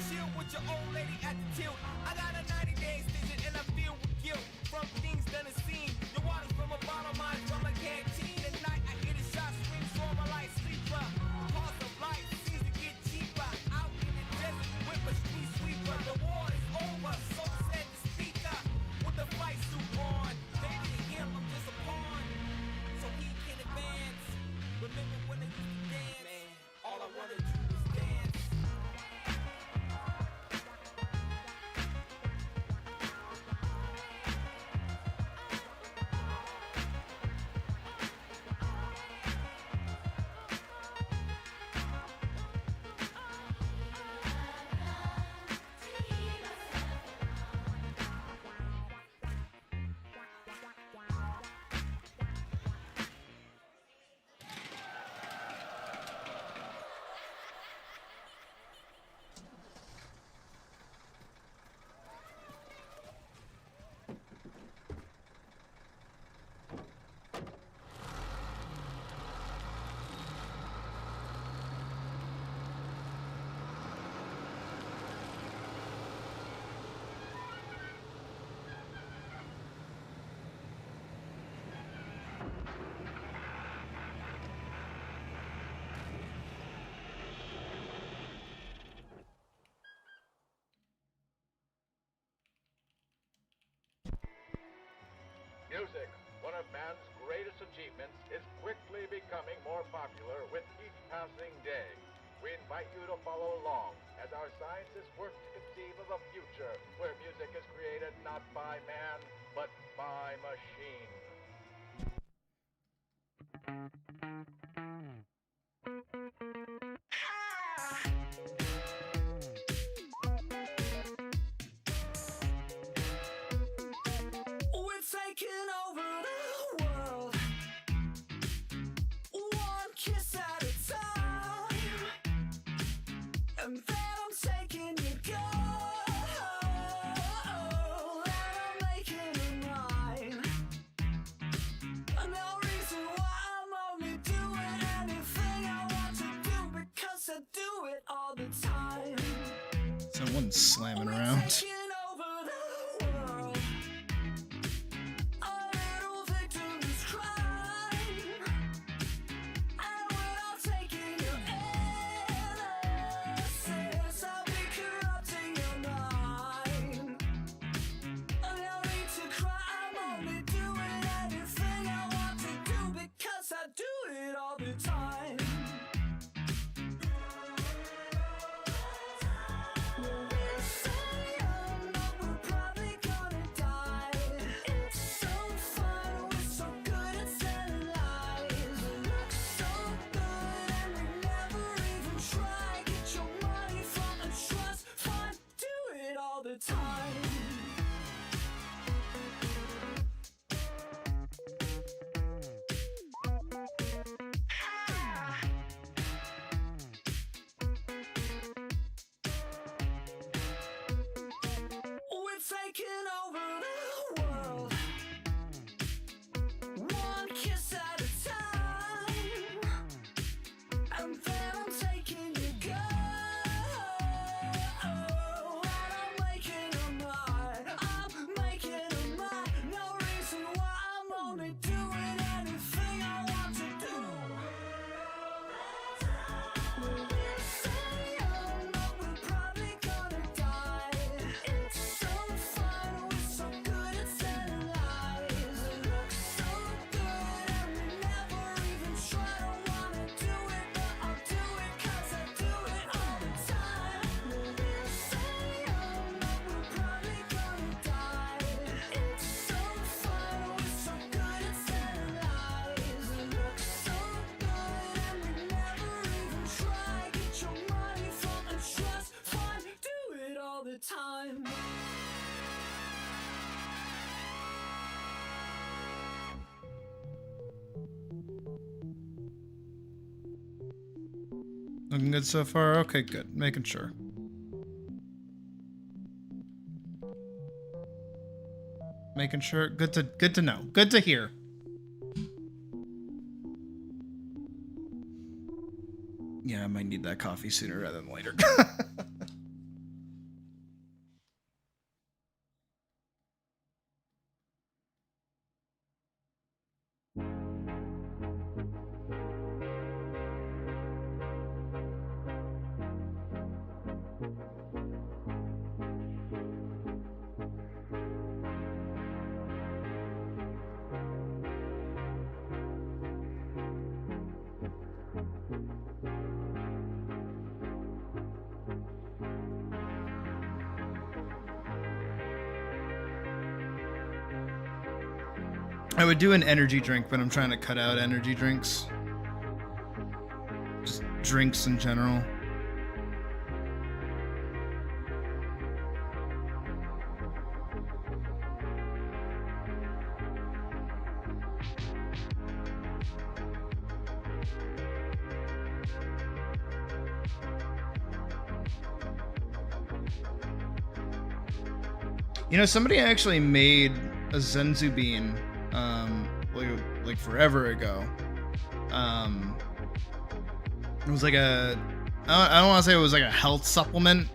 Chill with your old lady at the tilt. I got a 90-day extension and I feel with guilt from things done and seen. The water from a bottle, mine from a canteen. At night I hear the shots ring, so I'm a light sleeper. The cost of life seems to get cheaper. Out in the desert with a street sweeper. The war is over, so said the speaker. With the fight suit on, baby to him I'm just a pawn. So he can advance. Remember when they used to dance? Man, all I wanted to do was dance. Music, one of man's greatest achievements, is quickly becoming more popular with each passing day. We invite you to follow along as our scientists work to conceive of a future where music is created not by man, but by machine. We're taking over the world. all the time. Someone's slamming around. Taking over the world. A little victim's crime. And we're all taking your innocence. I'll be corrupting your mind. No need to cry, I'm only doing anything I want to do because I do it all the time. We're so young, but we're probably gonna die. It's so fun, we're so good at telling lies. It looks so good and we never even try. Get your money from a trust fund, do it all the time. We're taking over the world, one kiss at a time, and then I'm taking your girl, and I'm making her mine. I'm making her mine. No reason why, I'm only doing anything I want to do. We're so young, but we're probably gonna die. It's so fun, we're so good at telling lies. It looks so good and we never even try. Don't wanna do it, but I'll do it 'cause I do it all the time. We're so young, but we're probably gonna die. It's so fun, we're so good at telling lies. It looks so good and we never even try. Get your money from a trust fund, do it all the time. Looking good so far? Okay, good. Making sure. Making sure. Good to know. Good to hear. Yeah, I might need that coffee sooner rather than later. I would do an energy drink, but I'm trying to cut out energy drinks. Just drinks in general. You know, somebody actually made a Zenzu bean, like forever ago. It was like a, I don't want to say it was like a health supplement,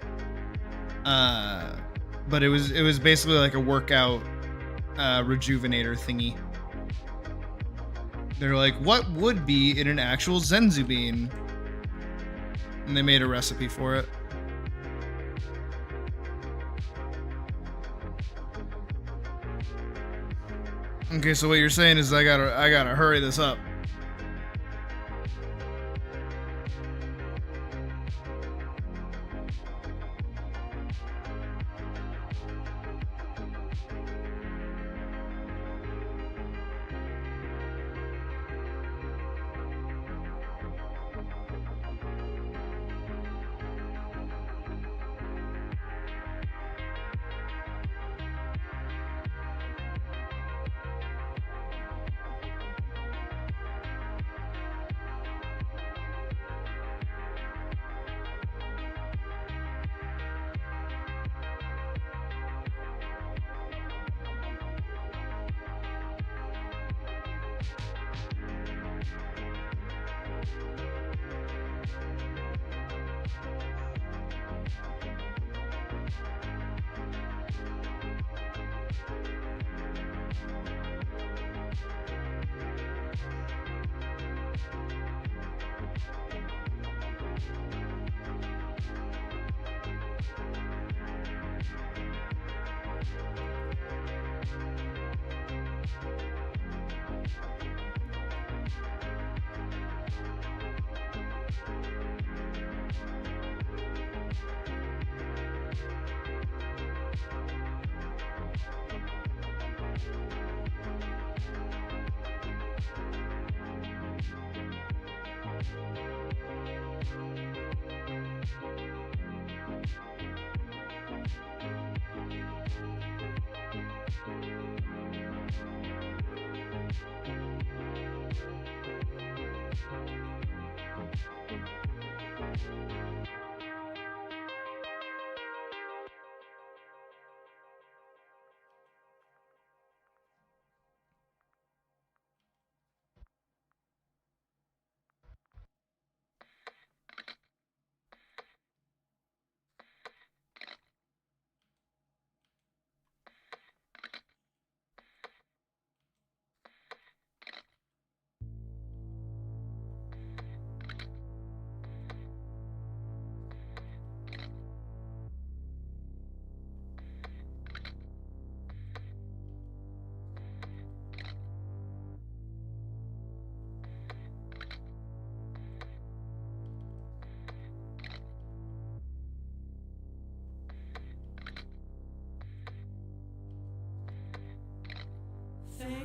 but it was basically like a workout rejuvenator thingy. They're like, what would be in an actual Zenzu bean? And they made a recipe for it. Okay, so what you're saying is I gotta hurry this up.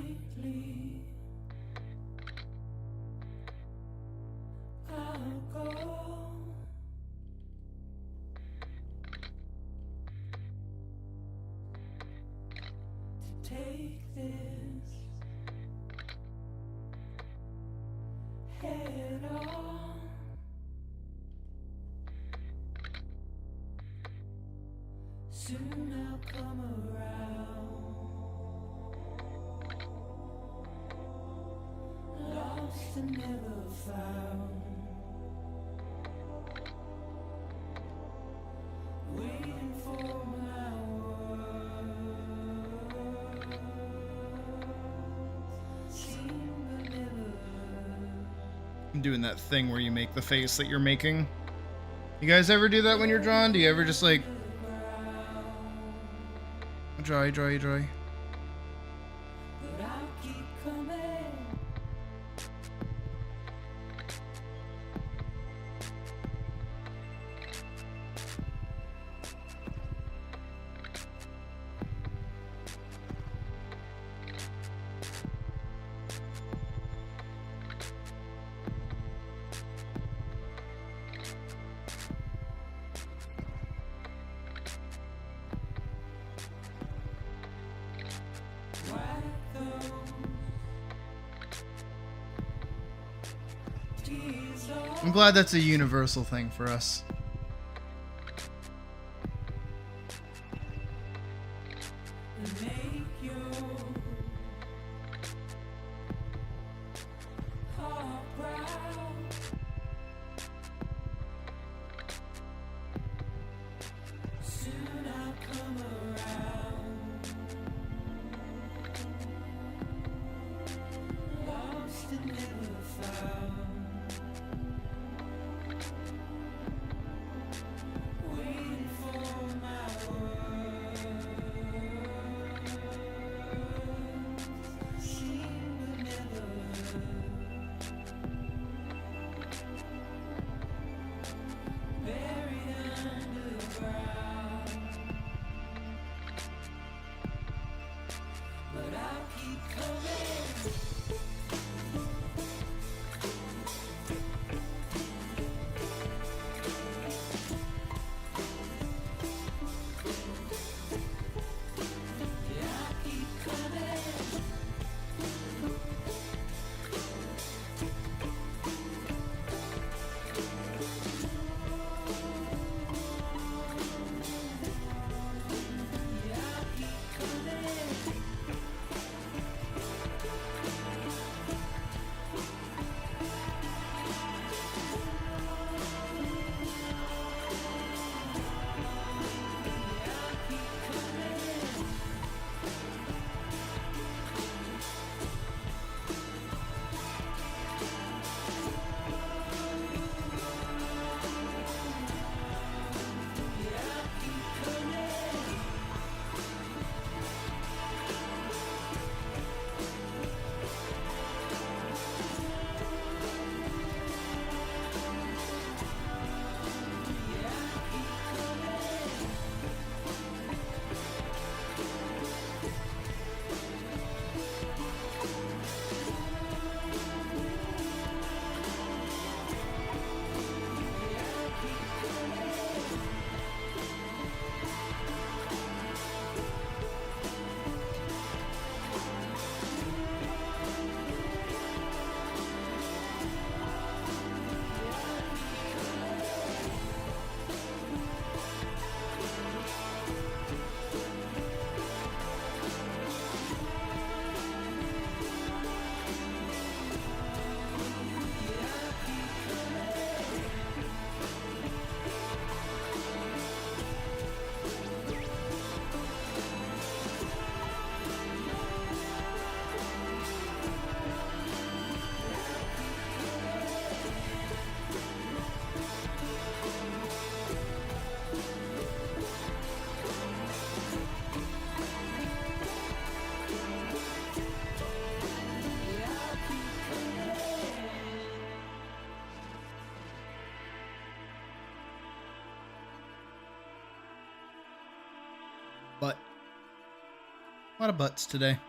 nightly. I'll go to take this head on. Soon I'll come around. Lost and never found. Waiting for my words. Seem but never. I'm doing that thing where you make the face that you're making. You guys ever do that when you're drawing? Do you ever just like draw? But I'll keep coming. Wipe those tears off. I'm glad that's a universal thing for us. And make your heart proud. Soon I'll come around. Lost and never found. Waiting for my words. Seen but never heard. Buried underground. But I'll keep coming. Yeah, I'll keep coming. Yeah, I'll keep coming. Butt. A lot of butts today.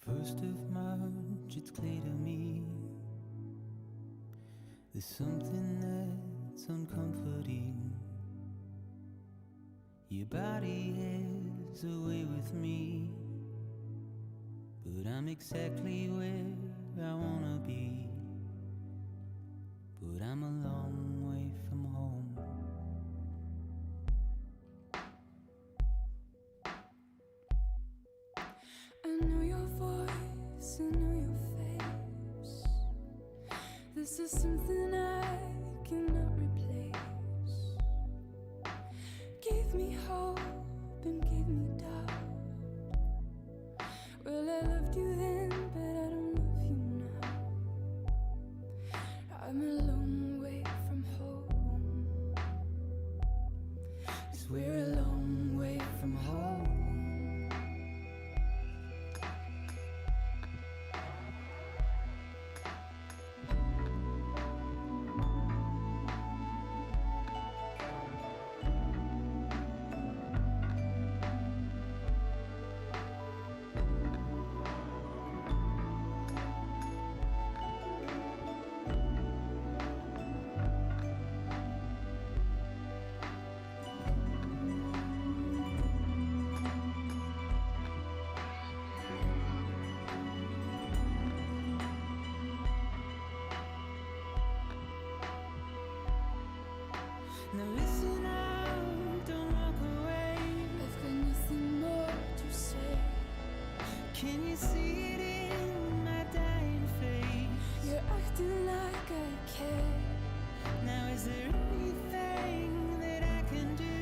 First of March, it's clear to me there's something that's uncomforting. Your body is away with me, but I'm exactly where I wanna be. But I'm a long way from home. I know your voice, I know your face. This is something I cannot replace. Gave me hope and gave me doubt. Well, I loved you then, but I don't love you now. I'm a long way from home. 'Cause we're a long way from home. Now listen up, don't walk away. I've got nothing more to say. Can you see it in my dying face? You're acting like I care. Now is there anything that I can do?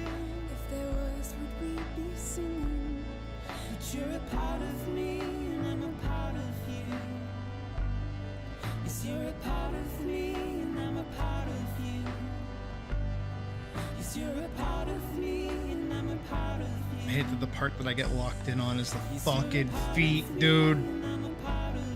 If there was, would we be singing? But you're a part of me and I'm a part of you. Yes, you're a part of me and I'm a part of you. Yes, you're a part of me and I'm a part of you. I hate that the part that I get locked in on is the fucking feet, dude. And I'm a part of you.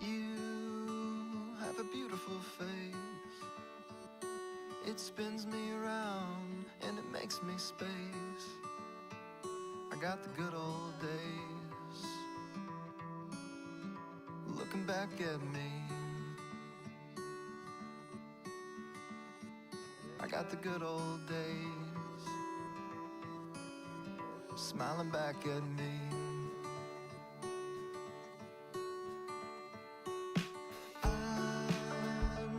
You have a beautiful face. It spins me around and it makes me space. I got the good old days looking back at me. I got the good old days smiling back at me.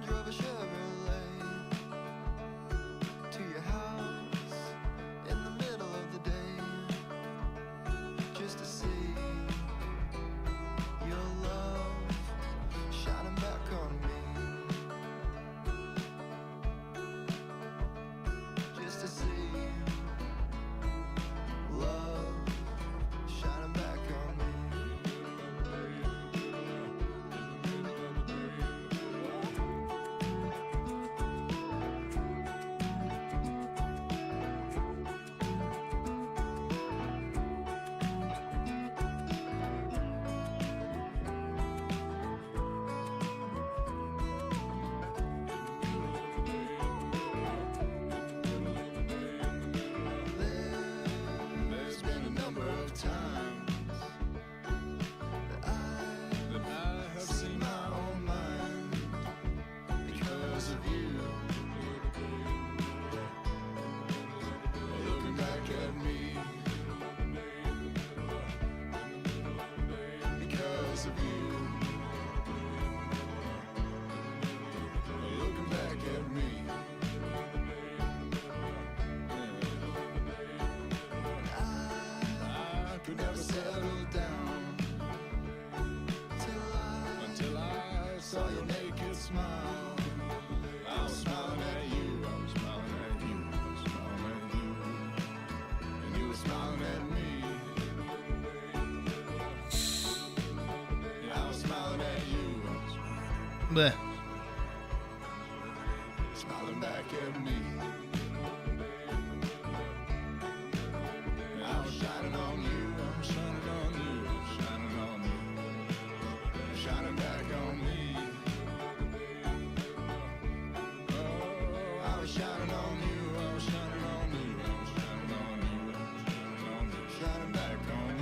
Drove a Chevrolet to your house in the middle of the day, just to see your love shining back on me, just to see love shining Bleh. Smiling back at me. I'm shining on you, I'm shining on you, shining on you, shining back on me. Oh, I was shining on you, I was shining on you, I was shining on you, shining on you, shining back on me.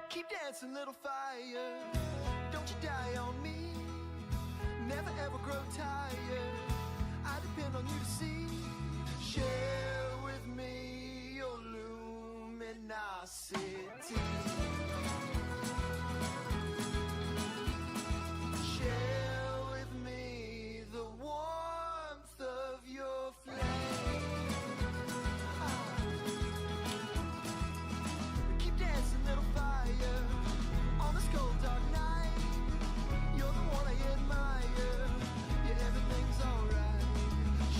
Keep dancing, little fire. Don't you die on me. Never ever grow tired. I depend on you to see. Share with me your luminosity. Share with me the warmth of your flame. Keep dancing, little fire, on this cold dark night. You're the one I admire. Yeah, everything's alright.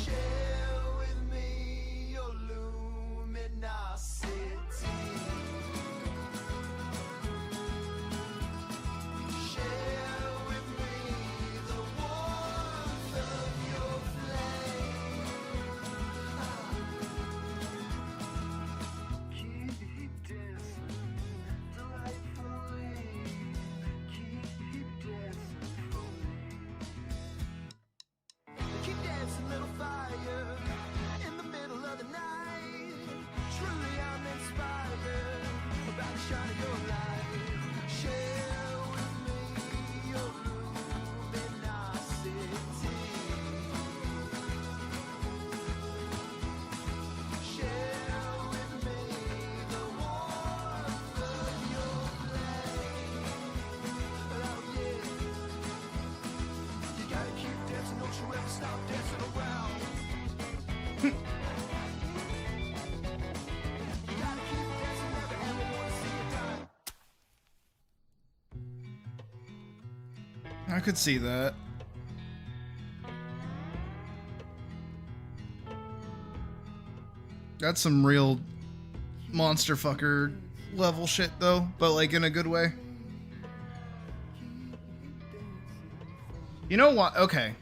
Share with me your luminosity. Share with me the warmth of your flame. Keep dancing delightfully. Keep dancing for me. Keep dancing, little fire, in the middle of the night. Truly I'm inspired about the shine of your light. Share with me your luminosity. Share with me the warmth of your flame. Oh yeah. You gotta keep dancing, don't you ever stop dancing around. You gotta keep dancing, never ever wanna see it die. I could see that. That's some real monster fucker level shit though, but like in a good way. You know what? Okay.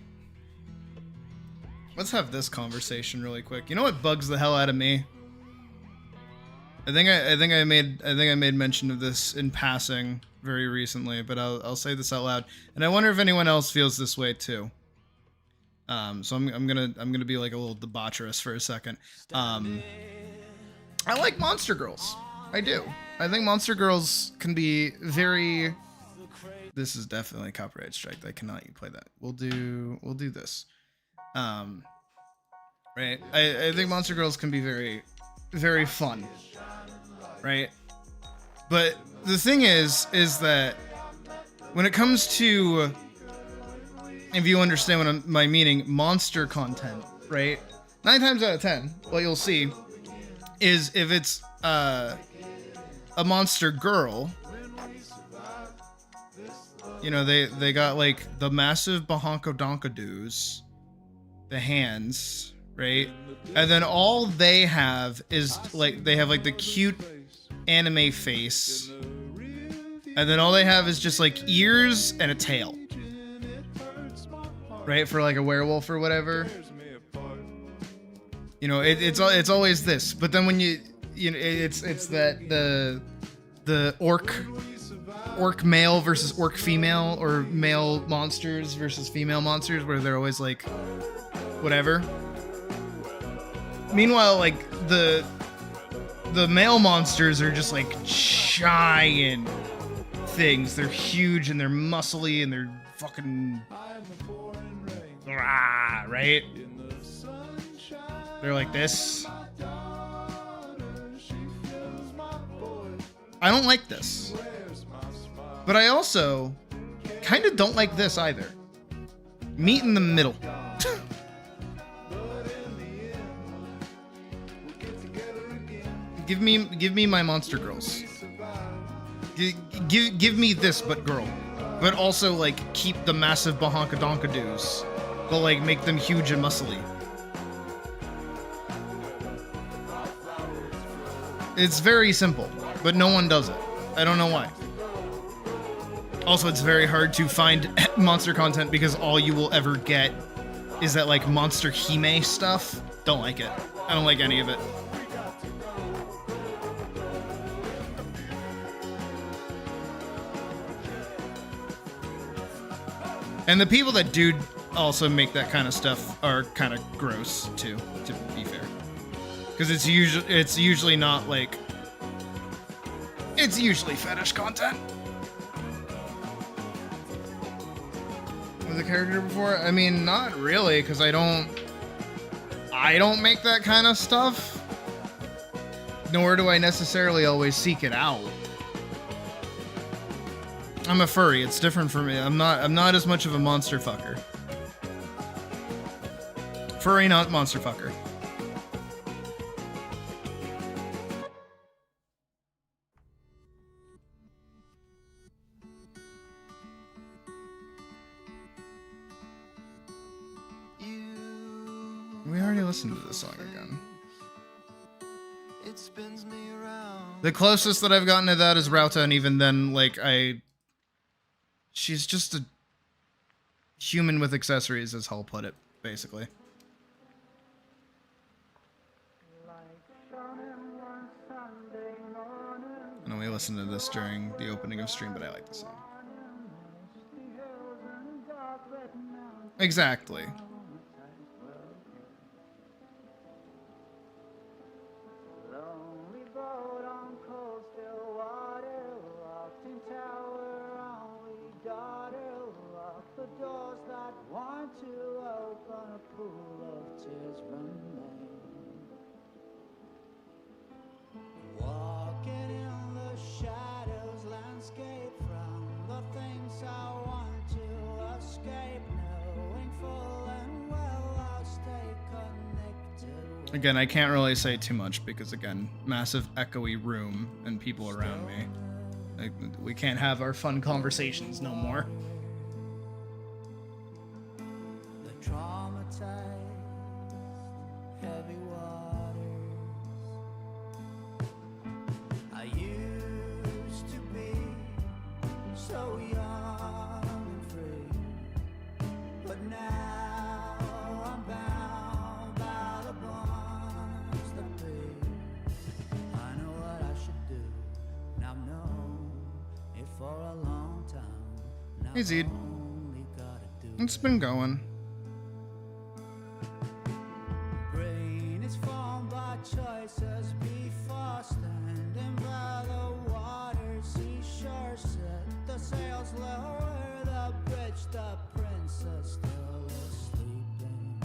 Let's have this conversation really quick. You know what bugs the hell out of me? I think I made mention of this in passing very recently, but I'll say this out loud. And I wonder if anyone else feels this way too. So I'm gonna be like a little debaucherous for a second. I like Monster Girls. I do. I think Monster Girls can be very. This is definitely a copyright strike. I cannot play that. We'll do this. Right. I think Monster Girls can be very, very fun. Right. But the thing is that when it comes to, if you understand what my meaning, monster content, right? 9 times out of 10, what you'll see is if it's a monster girl, you know, they got like the massive bahonka-donka-doos, the hands, right? And then all they have is like, they have like the cute anime face. And then all they have is just like ears and a tail. Right? For like a werewolf or whatever. You know, it's always this. But then when you know, it's that the orc male versus orc female, or male monsters versus female monsters, where they're always like whatever. Meanwhile, like the the male monsters are just like giant things. They're huge and they're muscly and they're fucking right? They're like this. I don't like this. But I also kind of don't like this either. Meet in the middle. Give me my monster girls. Give me this, but girl. But also, like, keep the massive bahonka-donka-doos. But, like, make them huge and muscly. It's very simple, but no one does it. I don't know why. Also, it's very hard to find monster content because all you will ever get is that, like, Monster Hime stuff. Don't like it. I don't like any of it. And the people that do also make that kind of stuff are kind of gross too, to be fair. Because it's usually not like, it's usually fetish content. Was a character before? I mean, not really, because I don't make that kind of stuff. Nor do I necessarily always seek it out. I'm a furry. It's different for me. I'm not as much of a monster fucker. Furry, not monster fucker. We already listened to this song again. It spins me around. The closest that I've gotten to that is Rauta, and even then, like, she's just a human with accessories, as Hull put it, basically. I know we listened to this during the opening of stream, but I like the song. Exactly. Again, I can't really say too much because, again, massive echoey room and people around me. Like, we can't have our fun conversations no more. The traumatized, heavy waters. I used to be so young and free, but now I'm bound by the bonds that be. I know what I should do, and I've known it for a long time. Now Hey, Zed. I've only gotta do It's been going. Brain is formed by choices before standing by the water. Seashore set the sails lower, the bridge, the princess still is sleeping.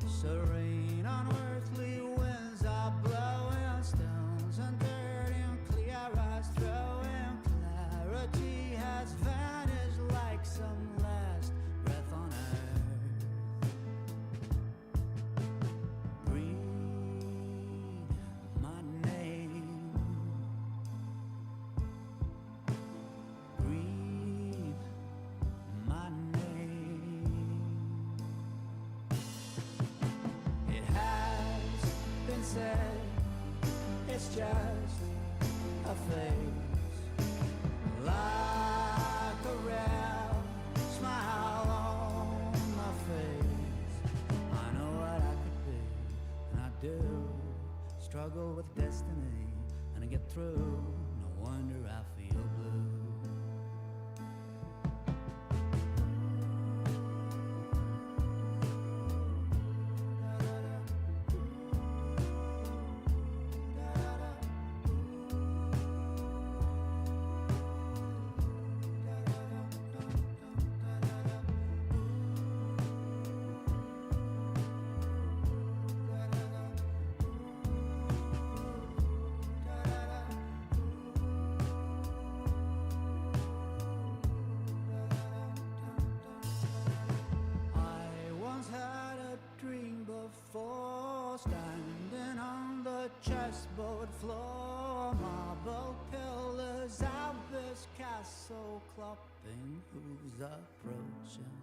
Serene unearthly winds are blowing stones and dirt and clear eyes throwing clarity has vanished like some last breath on earth. Breathe my name. Breathe my name. It has been said it's just a phase, like a rare smile on my face. I know what I could be, and I do struggle with destiny, and I get through. No wonder I feel blue. standing on the chessboard floor. Marble pillars of this castle clopping who's approaching.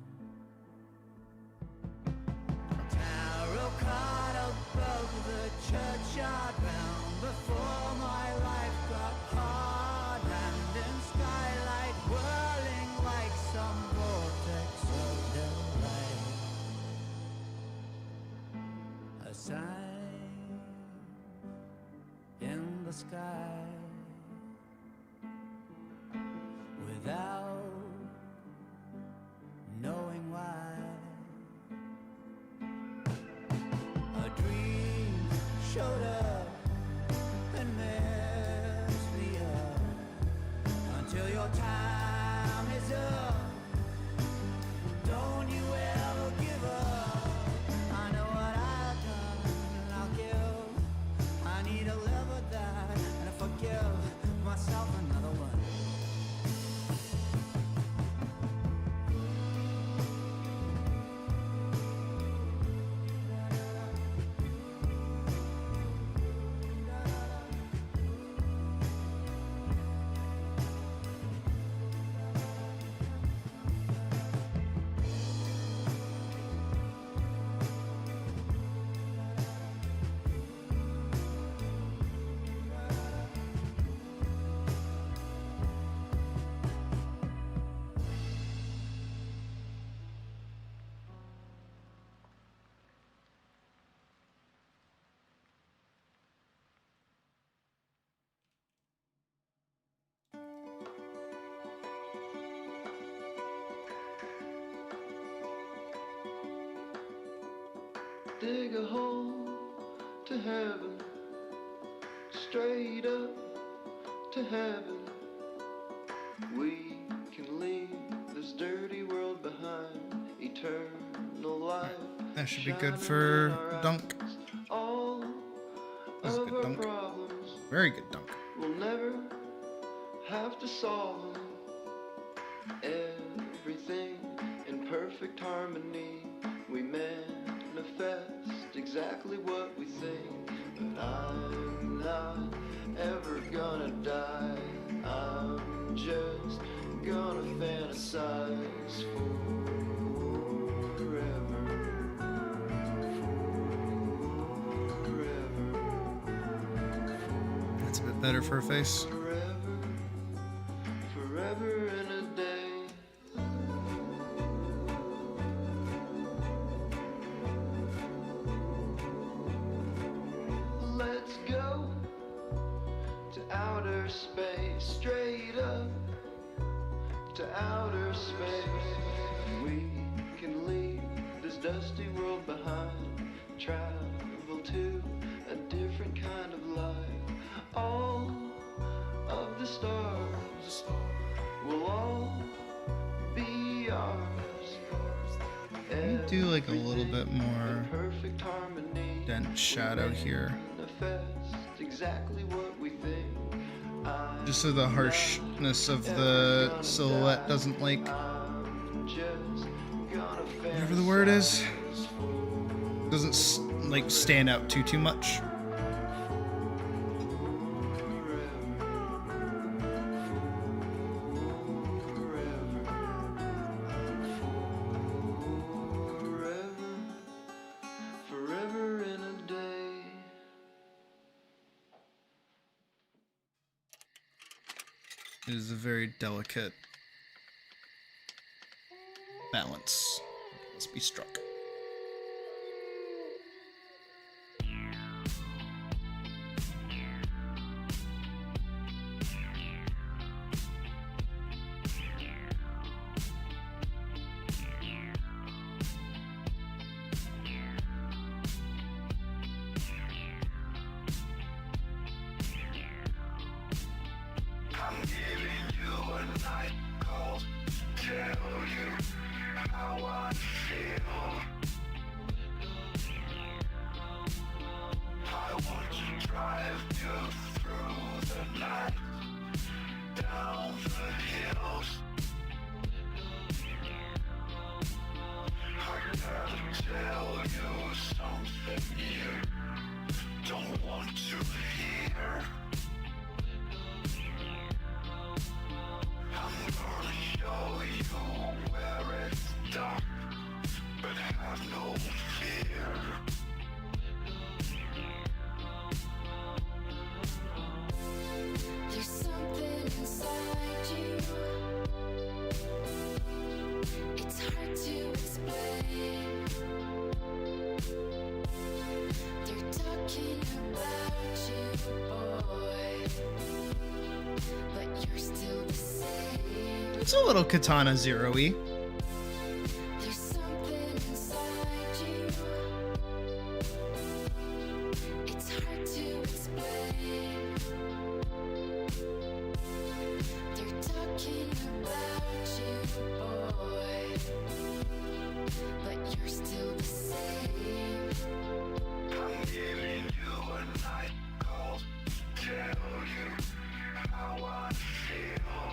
Tarot card above the churchyard round before my life got hard. Land in skylight whirling like some vortex of delight. A sign in the sky without knowing why. A dream showed up and messed me up until your time is up. Don't you ever give up. I know what I've done and I'll give. I need to live with that and forgive myself another one. Dig a hole to heaven, straight up to heaven. We can leave this dirty world behind, eternal life. That should be good for dunk. All That's a of good our dunk. problems Very good dunk. we'll never have to solve them. Everything in perfect harmony. We manifest exactly what we think. But I'm not ever gonna die. I'm just gonna fantasize forever. That's a bit better for a face. Forever and a day. Let's go to outer space, straight up to outer space. We can leave this dusty world behind, travel to a different kind of life. All of the stars will all be ours. Can you do like a little bit more Perfect harmony. dense shadow here? Manifest exactly what we think. Just so the harshness of the silhouette doesn't like whatever the word is, doesn't like stand out too much. Forever in a day. It is a very delicate balance that must be struck. I'm giving you a night call to tell you how I feel. I want to drive you through the night, down the hills. I gotta tell you something new. talking about you, boy, but you're still the same. It's a little Katana Zero-y. There's something inside you. It's hard to explain. They're talking about you, boy, but you're still the same. I'm giving you a night call to tell you how I feel.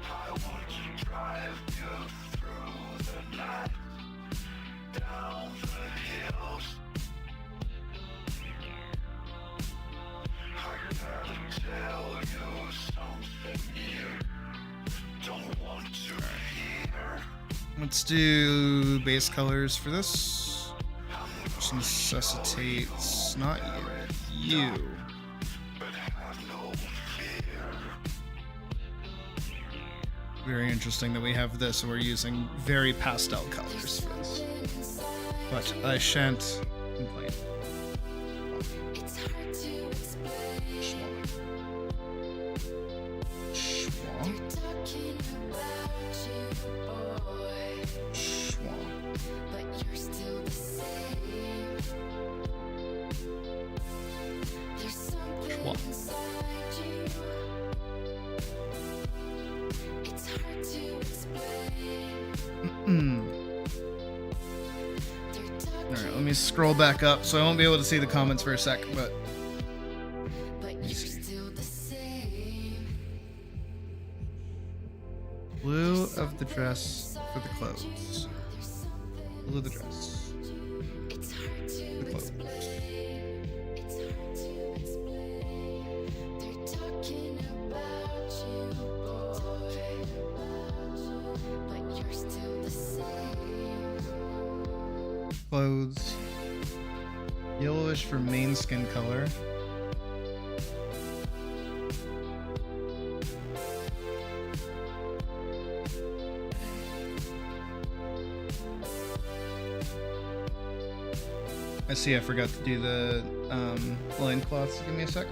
I want to drive you through the night, down the hills. I gotta tell you something you don't want to hear. Let's do base colors for this, which necessitates not you. But have no fear. Very interesting that we have this and we're using very pastel colors for this. But I shan't complain. It's hard to explain. Schwa. They're talking about you, boy, Schwa. but you're still the same. There's something Schwa. inside you. It's hard to explain. They're talking Alright, let me scroll back up so I won't be able to see the comments for a sec, but but you're still the same. blue of the dress for the clothes. There's something Blue of the dress. it's hard to The clothes. explain. It's hard to explain. They're talking about you, boy, but you're still the same. Clothes. Yellowish for main skin color. I see I forgot to do the loincloths. Give me a sec.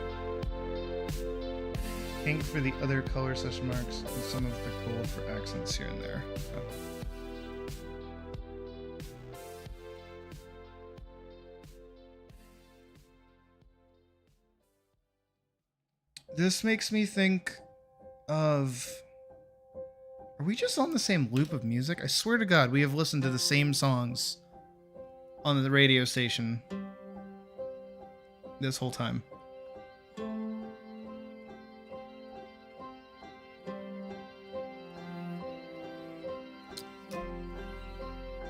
Pink for the other color session marks and some of the gold for accents here and there. Oh. This makes me think of... Are we just on the same loop of music? I swear to God, we have listened to the same songs on the radio station this whole time.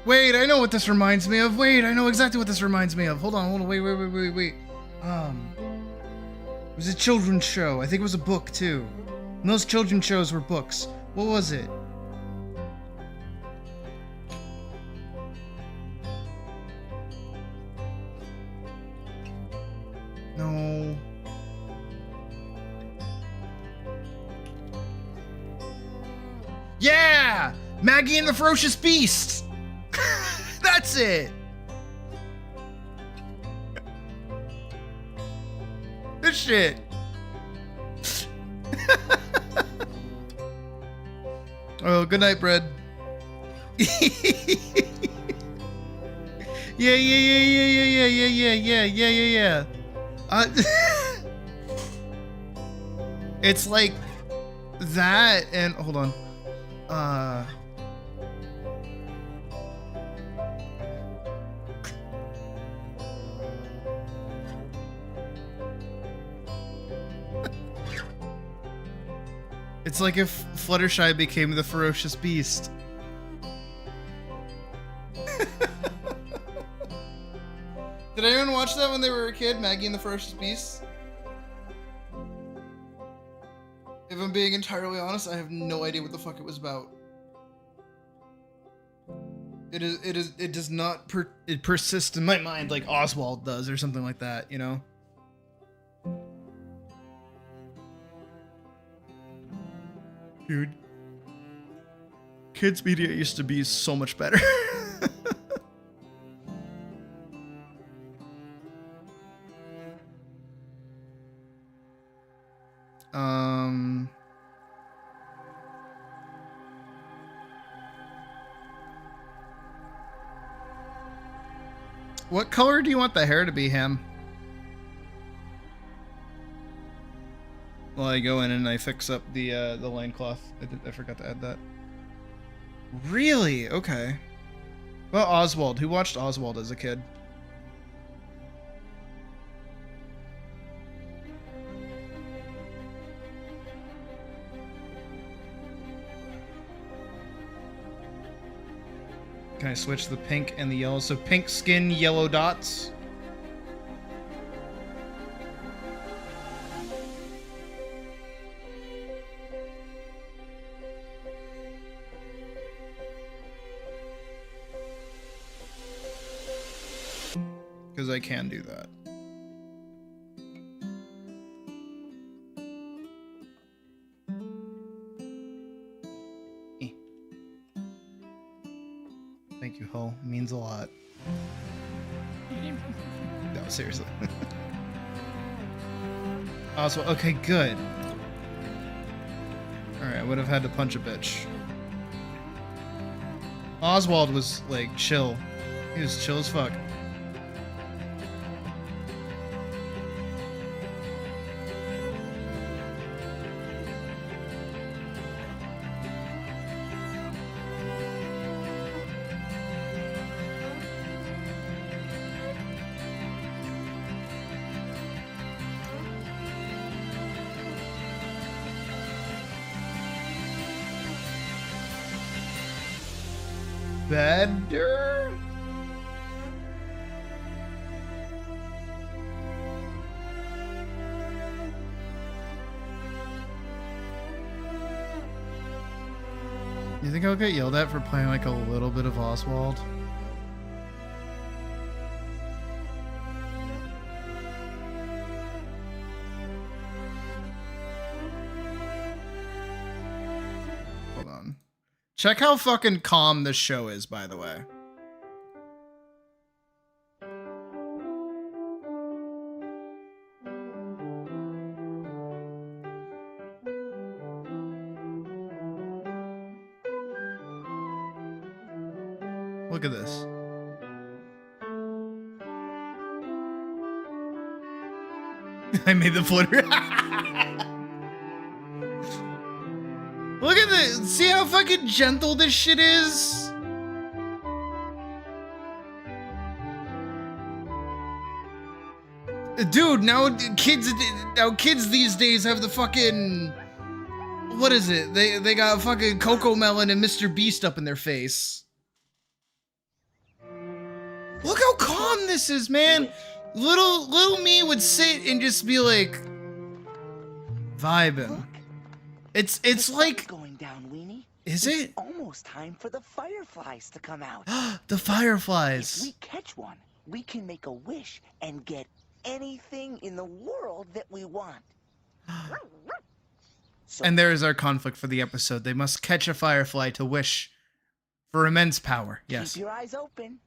Wait, I know what this reminds me of. Wait, I know exactly what this reminds me of. Hold on, wait. It was a children's show. I think it was a book too. And those children's shows were books. What was it? No. Yeah! Maggie and the Ferocious Beast! That's it! This shit. Oh, good night, Bread. Yeah. It's like that and hold on. It's like if Fluttershy became the Ferocious Beast. Did anyone watch that when they were a kid? Maggie and the Ferocious Beast? If I'm being entirely honest, I have no idea what the fuck it was about. It does not persist in my mind like Oswald does or something like that, you know? Dude. Kids media used to be so much better. What color do you want the hair to be, Ham? Well, I go in and I fix up the loincloth. I forgot to add that. Really? Okay. Well, Oswald. Who watched Oswald as a kid? Can I switch the pink and the yellow? So pink skin, yellow dots. Because I can do that. Thank you, Ho. It means a lot. No, seriously. Oswald, okay, good. Alright, I would have had to punch a bitch. Oswald was, like, chill. He was chill as fuck. Better? You think I'll get yelled at for playing like a little bit of Oswald? Hold on. Check how fucking calm this show is, by the way. Look at this. I made the footer. Look at this. See how fucking gentle this shit is? Dude, now kids these days have the fucking, what is it? They got fucking Coco Melon and Mr. Beast up in their face. Look how calm this is, man. Little me would sit and just be like vibing. It's like going down, Weenie. Is It's it? almost time for the fireflies to come out. The If fireflies. we catch one, we can make a wish and get anything in the world that we want. So And there is our conflict for the episode. They must catch a firefly to wish for immense power. Yes. keep your eyes open.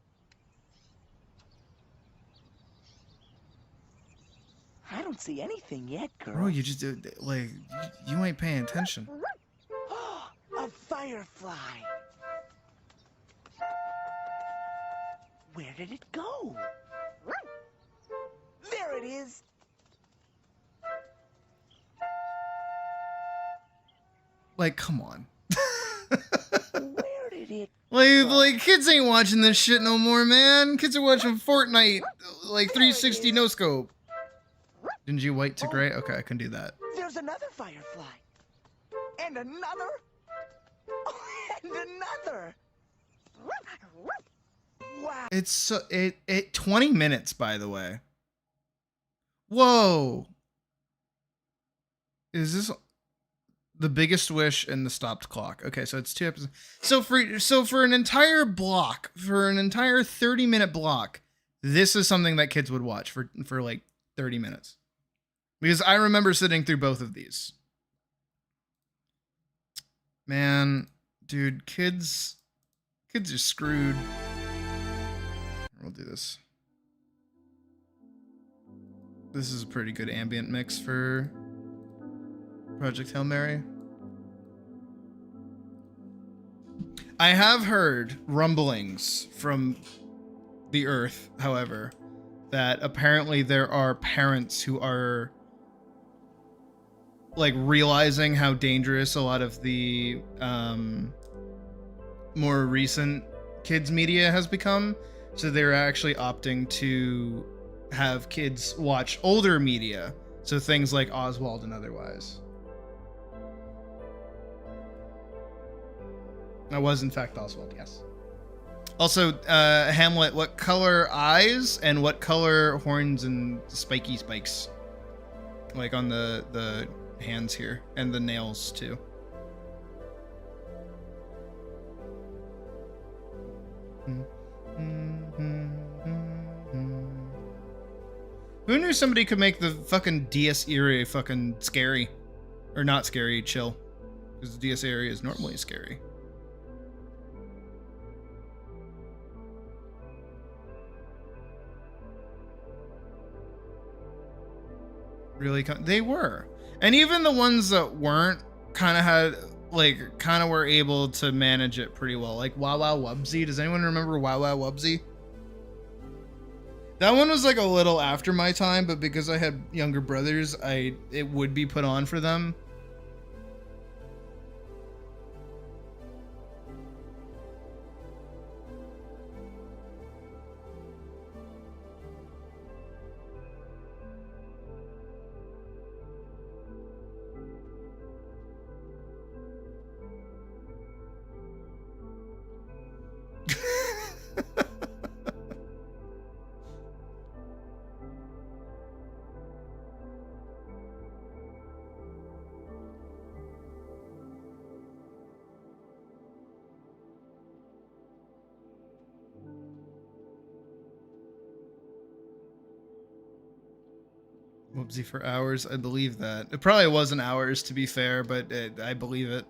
I don't see anything yet, girl. Bro, you just like you ain't paying attention. A firefly. Where did it go? There it is. Like, come on. Where did it Like kids ain't watching this shit no more, man. Kids are watching Fortnite, like 360 no scope. Didn't you white to gray? Okay, I can do that. There's another firefly. And another. And another. Wow. It's so it 20 minutes, by the way. Whoa. Is this the biggest wish and the stopped clock? Okay, so it's 2 episodes. So for an entire block, for an entire 30-minute block, this is something that kids would watch for like 30 minutes. Because I remember sitting through both of these. Man, dude, kids are screwed. We'll do this. This is a pretty good ambient mix for Project Hail Mary. I have heard rumblings from the earth, however, that apparently there are parents who are like realizing how dangerous a lot of the more recent kids media has become, so they're actually opting to have kids watch older media, so things like Oswald and otherwise. That was in fact Oswald, yes. Also, Hamlet, what color eyes and what color horns and spiky spikes? Like on the hands here, and the nails too. Who knew somebody could make the fucking Dies Irae fucking scary? Or not scary, chill. Because the Dies Irae is normally scary. Really, they were. And even the ones that weren't kind of had, like, kind of were able to manage it pretty well. Like Wow Wow Wubsy. Does anyone remember Wow Wow Wubsy? That one was like a little after my time, but because I had younger brothers, it would be put on for them. Whoopsie for hours. I believe that. It probably wasn't hours, to be fair, but I believe it.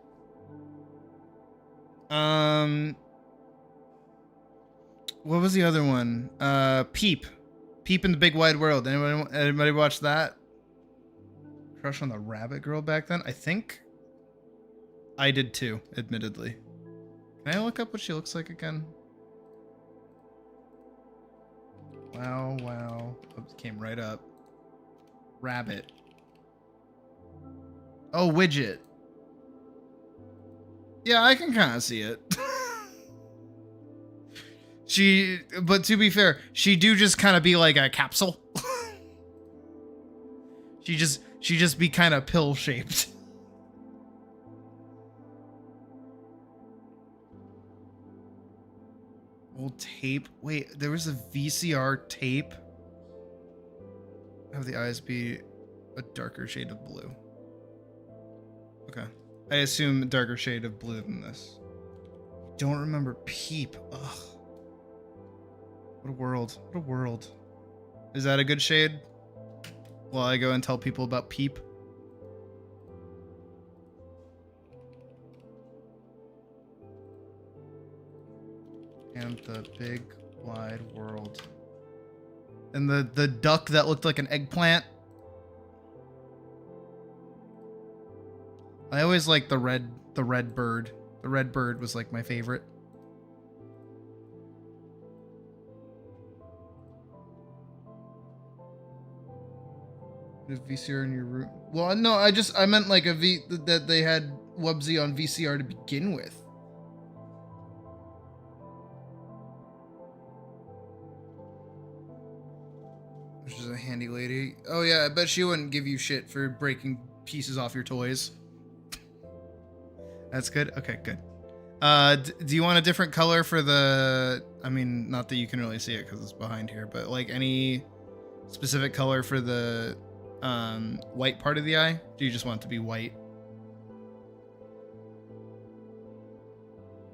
What was the other one? Peep. Peep in the Big Wide World. Anybody watch that? Crush on the Rabbit Girl back then? I think I did too, admittedly. Can I look up what she looks like again? Wow, wow. Oops, came right up. Rabbit. Oh, Widget. Yeah, I can kind of see it. But to be fair, she do just kind of be like a capsule. she just be kind of pill shaped. Old tape. Wait, there was a VCR tape. Have the eyes be a darker shade of blue. Okay. I assume a darker shade of blue than this. Don't remember Peep. Ugh. What a world. What a world. Is that a good shade? While I go and tell people about Peep? And the Big Wide World. And the duck that looked like an eggplant. I always liked the red bird. The red bird was like my favorite. Is VCR in your room? Well, no, I meant like that they had Wubsy on VCR to begin with. Which is a handy lady. Oh yeah, I bet she wouldn't give you shit for breaking pieces off your toys. That's good. Okay, good. Do you want a different color for the? I mean, not that you can really see it because it's behind here, but like any specific color for the white part of the eye? Do you just want it to be white?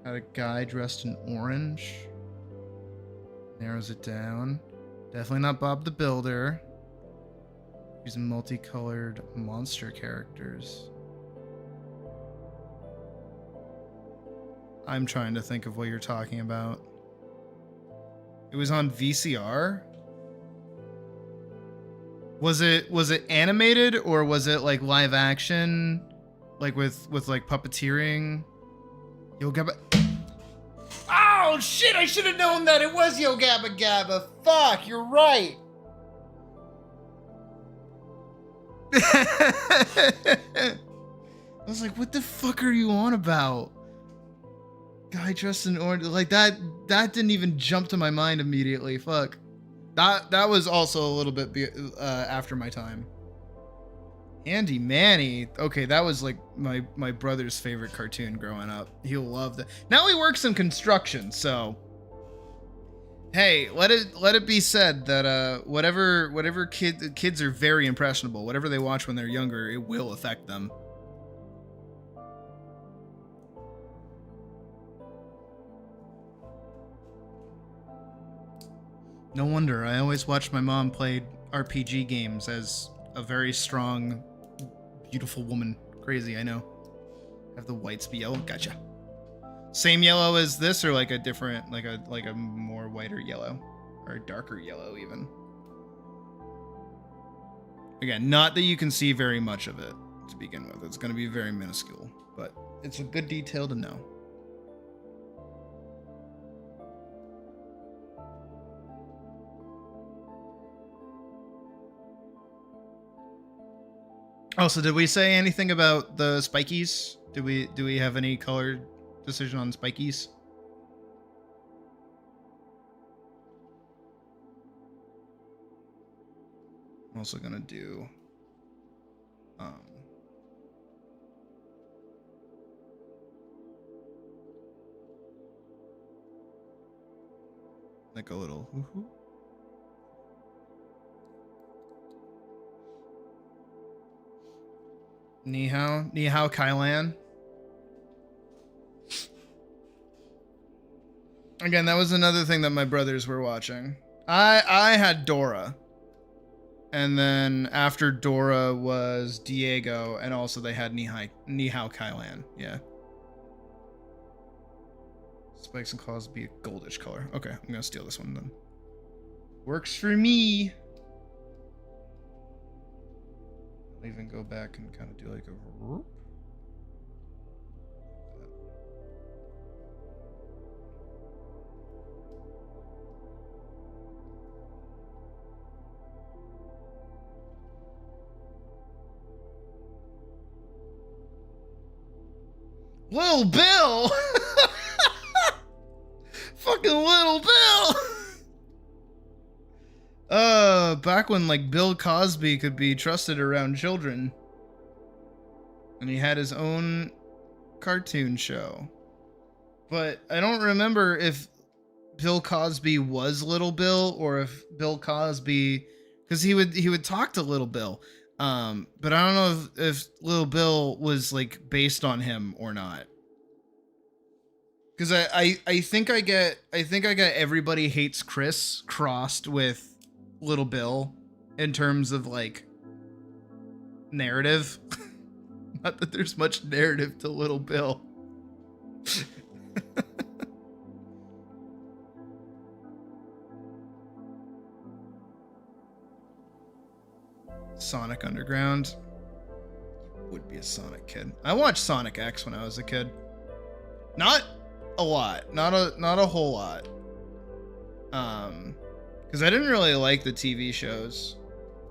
Had a guy dressed in orange. Narrows it down. Definitely not Bob the Builder. Using multicolored monster characters. I'm trying to think of what you're talking about. It was on VCR? Was it animated or was it like live action? Like with like puppeteering? You'll get back. Ow! Oh shit, I should have known that it was Yo Gabba Gabba. Fuck, you're right. I was like, what the fuck are you on about? Guy dressed in orange, like that didn't even jump to my mind immediately. Fuck. That was also a little bit after my time. Handy Manny. Okay, that was like my brother's favorite cartoon growing up. He'll love that. Now he works in construction, so hey, let it be said that whatever kids are very impressionable. Whatever they watch when they're younger, it will affect them. No wonder. I always watched my mom play RPG games as a very strong, beautiful woman. Crazy, I know. Have the whites be yellow. Gotcha. Same yellow as this, or like a different, like a more whiter yellow, or a darker yellow even. Again, not that you can see very much of it to begin with. It's going to be very minuscule, but it's a good detail to know. Oh, so did we say anything about the spikies? Do we have any color decision on spikies? I'm also gonna do like a little woohoo. Ni hao Kailan. Again, that was another thing that my brothers were watching. I had Dora. And then after Dora was Diego, and also they had Ni hao Kailan. Yeah. Spikes and claws be a goldish color. Okay, I'm gonna steal this one then. Works for me. I'll even go back and kind of do like a whoop. Little Bill! Fucking Little Bill! Back when like Bill Cosby could be trusted around children. And he had his own cartoon show. But I don't remember if Bill Cosby was Little Bill or if Bill Cosby, because he would talk to Little Bill. But I don't know if Little Bill was like based on him or not. Because I think I get Everybody Hates Chris crossed with Little Bill in terms of like narrative. Not that there's much narrative to Little Bill. Sonic Underground. Would be a Sonic kid. I watched Sonic X when I was a kid. Not a lot. Not a whole lot. Because I didn't really like the TV shows.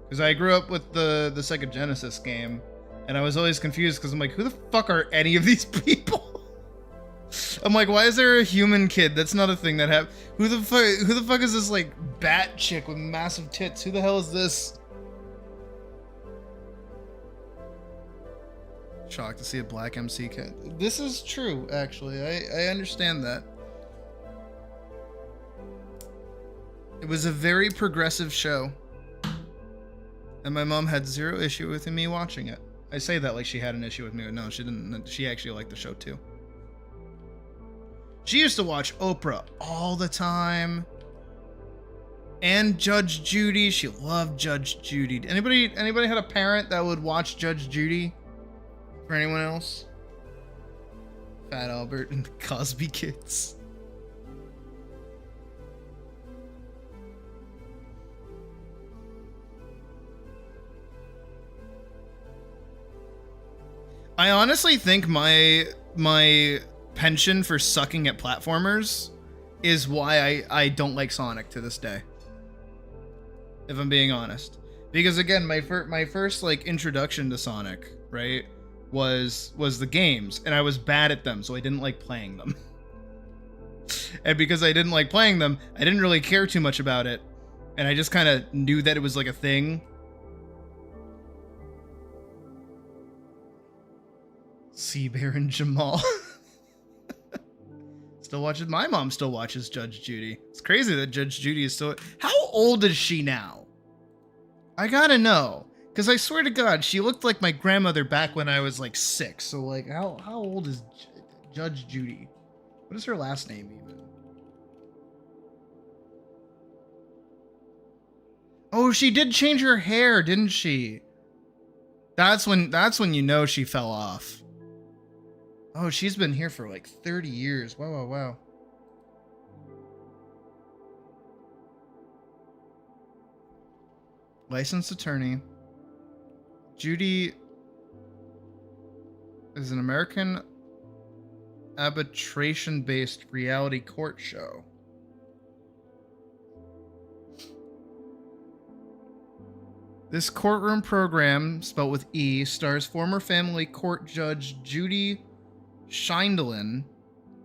Because I grew up with the Sega Genesis game, and I was always confused because I'm like, who the fuck are any of these people? I'm like, why is there a human kid? That's not a thing that happened. Who the fuck is this like bat chick with massive tits? Who the hell is this? Shocked to see a black MC kid. This is true, actually. I understand that. It was a very progressive show. And my mom had zero issue with me watching it. I say that like she had an issue with me, but no, she didn't. She actually liked the show too. She used to watch Oprah all the time. And Judge Judy. She loved Judge Judy. Anybody had a parent that would watch Judge Judy? For anyone else? Fat Albert and the Cosby Kids. I honestly think my penchant for sucking at platformers is why I don't like Sonic to this day. If I'm being honest. Because again, my first like introduction to Sonic, right, was the games, and I was bad at them, so I didn't like playing them. And because I didn't like playing them, I didn't really care too much about it, and I just kind of knew that it was like a thing. Sea Baron Jamal. Still watches. My mom still watches Judge Judy. It's crazy that Judge Judy is still. How old is she now? I gotta know, because I swear to God, she looked like my grandmother back when I was like 6. So like, how old is Judge Judy? What is her last name even? Oh, she did change her hair, didn't she? That's when you know she fell off. Oh, she's been here for like 30 years. Wow, wow, wow. Licensed attorney. Judy is an American arbitration-based reality court show. This courtroom program, spelled with E, stars former family court judge Judy Scheindlin.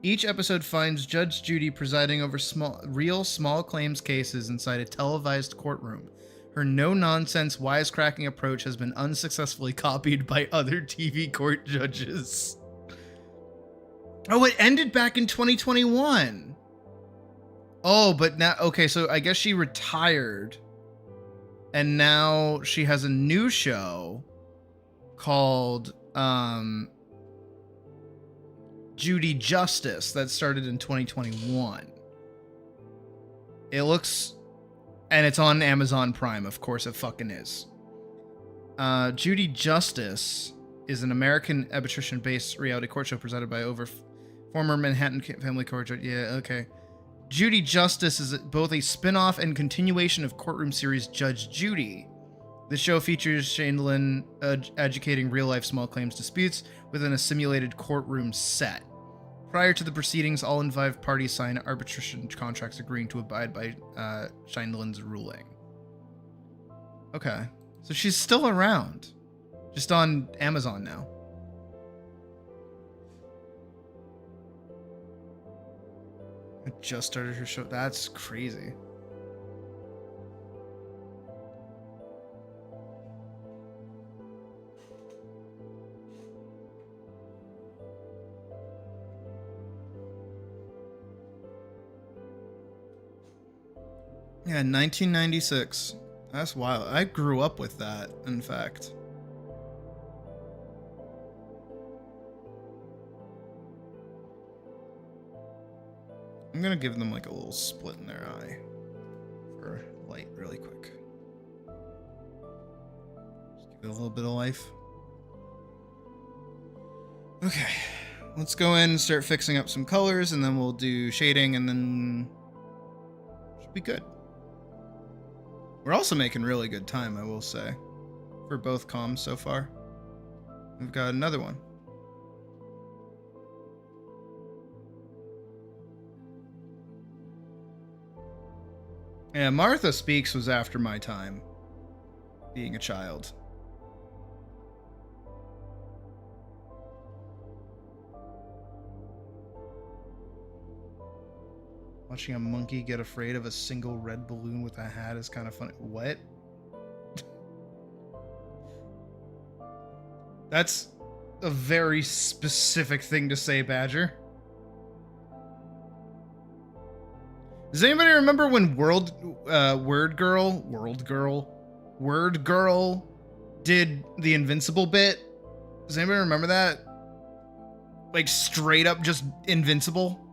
Each episode finds Judge Judy presiding over real small claims cases inside a televised courtroom. Her no-nonsense, wisecracking approach has been unsuccessfully copied by other TV court judges. Oh, it ended back in 2021. Oh, but now, okay, so I guess she retired. And now she has a new show called Judy Justice that started in 2021. It looks, and it's on Amazon Prime, of course it fucking is. Judy Justice is an American arbitration-based reality court show presented by former Manhattan family court judge. Yeah, okay. Judy Justice is both a spin-off and continuation of courtroom series Judge Judy. The show features Scheindlin adjudicating real-life small claims disputes within a simulated courtroom set. Prior to the proceedings, all involved parties sign arbitration contracts agreeing to abide by Scheindlin's ruling. Okay, so she's still around, just on Amazon now. Just started her show. That's crazy. Yeah, 1996. That's wild. I grew up with that, in fact. I'm gonna give them like a little split in their eye for light really quick. Just give it a little bit of life. Okay, let's go in and start fixing up some colors, and then we'll do shading, and then should be good. We're also making really good time, I will say, for both comms so far. We've got another one. Yeah, Martha Speaks was after my time, being a child. Watching a monkey get afraid of a single red balloon with a hat is kind of funny. What? That's a very specific thing to say, Badger. Does anybody remember when Word Girl did the Invincible bit? Does anybody remember that? Like straight up just invincible?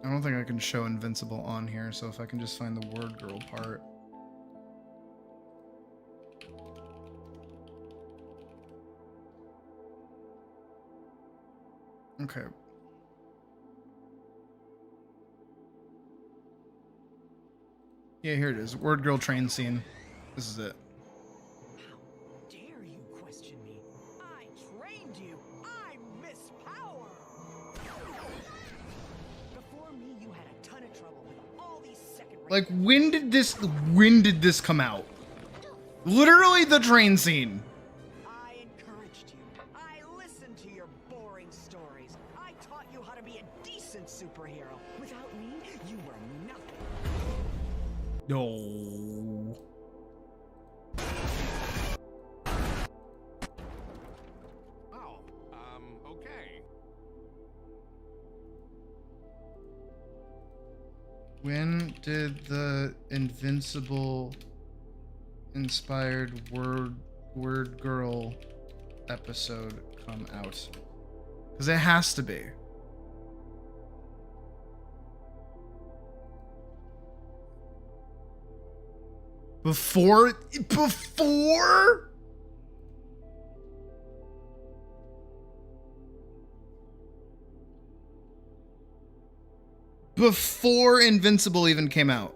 I don't think I can show Invincible on here, so if I can just find the Word Girl part. Okay. Yeah, here it is. Word girl train scene. This is it. How dare you question me? I trained you. I'm Miss Power. Before me, you had a ton of trouble with all these second-rate. Like, when did this come out? Literally the train scene. I encouraged you. I listened to your boring stories. I taught you how to be a decent superhero. Without me, you were nothing. No. Oh, okay. When did the Invincible inspired Word Girl episode come out? Because it has to be. Before? Before Invincible even came out.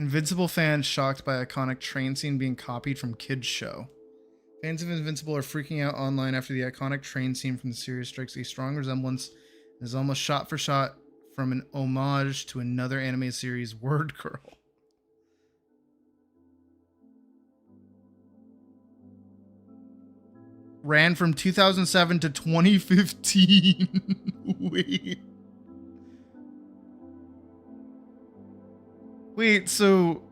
Invincible fans shocked by iconic train scene being copied from kids show. Fans of Invincible are freaking out online after the iconic train scene from the series strikes a strong resemblance and is almost shot for shot from an homage to another anime series, Word Girl. Ran from 2007 to 2015. Wait, so...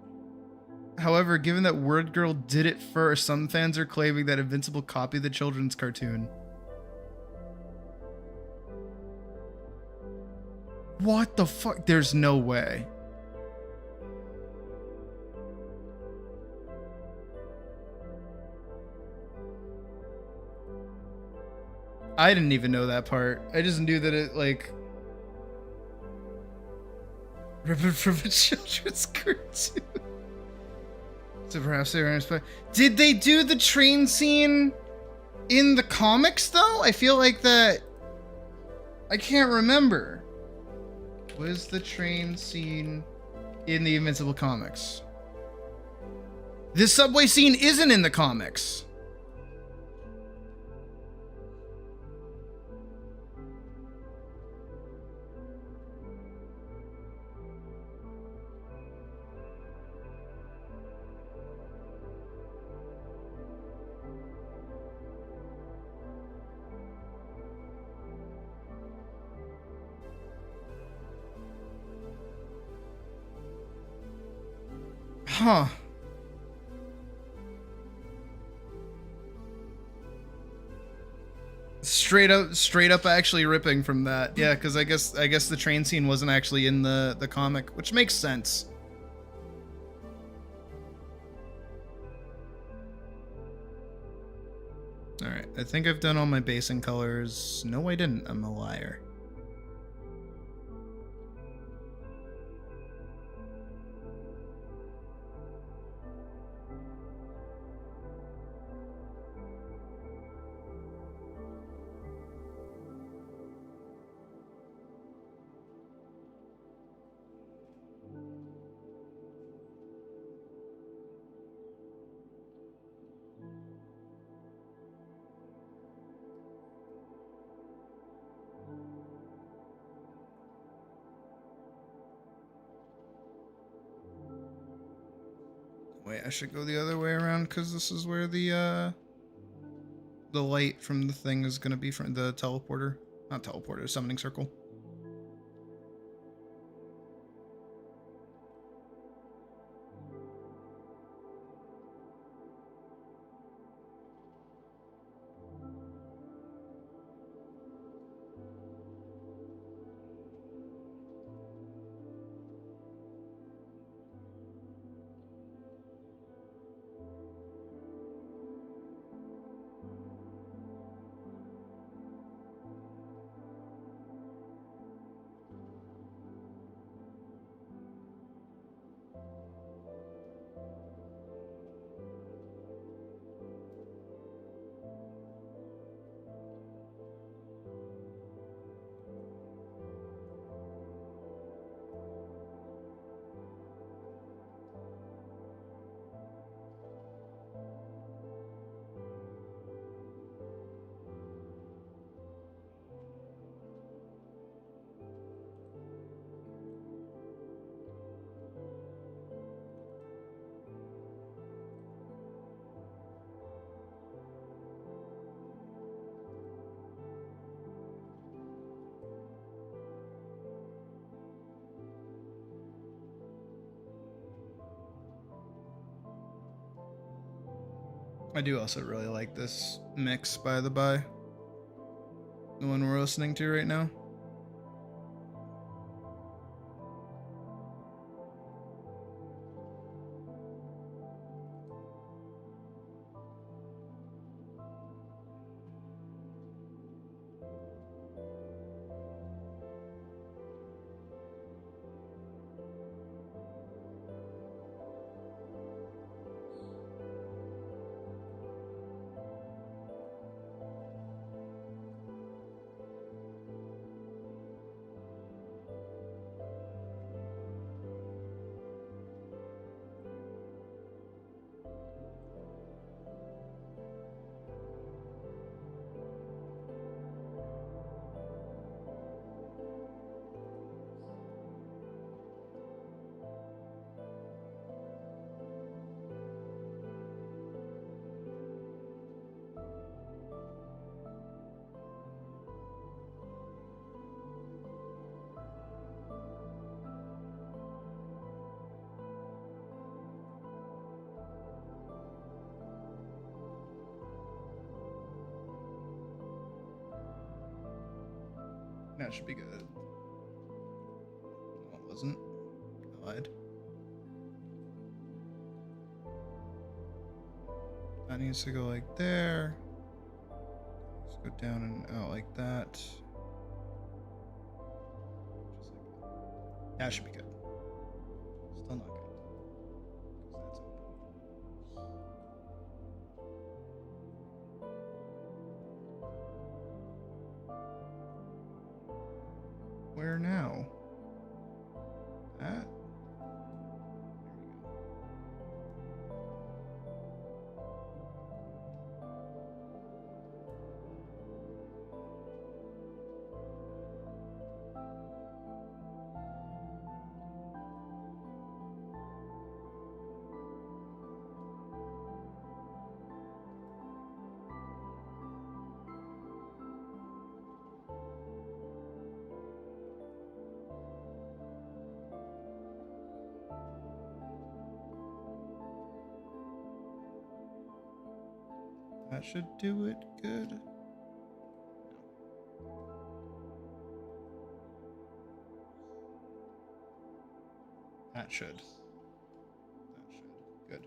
However, given that Word Girl did it first, some fans are claiming that Invincible copied the children's cartoon. What the fuck? There's no way. I didn't even know that part. I just knew that it, like... ripped it from a children's cartoon. So perhaps they were inspired. Did they do the train scene in the comics, though? I feel like that... I can't remember. Was the train scene in the Invincible comics? This subway scene isn't in the comics. Huh. Straight up actually ripping from that. Yeah, because I guess the train scene wasn't actually in the comic, which makes sense. Alright, I think I've done all my basing colors. No, I didn't. I'm a liar. Wait, I should go the other way around because this is where the light from the thing is gonna be from the teleporter. Not teleporter, summoning circle. I do also really like this mix, by the by. The one we're listening to right now. That should be good. No, it wasn't. I lied. That needs to go like there. Let's go down and out like that. Just like that. That should be good. Still not good. 'Cause that's open. Where now? That? That should do it good. That should. That should. Good.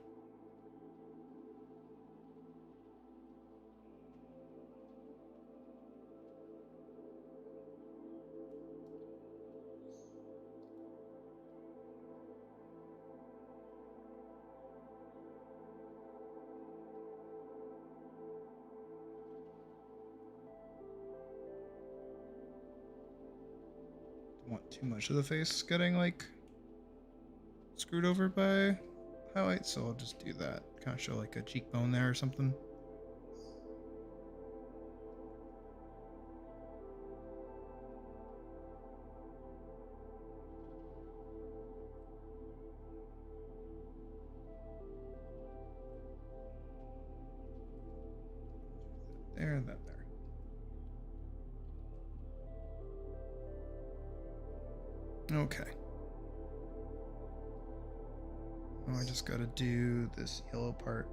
Don't want too much of the face getting like screwed over by highlight, so I'll just do that. Kind of show like a cheekbone there or something. There and that there. Okay. Oh, I just gotta do this yellow part.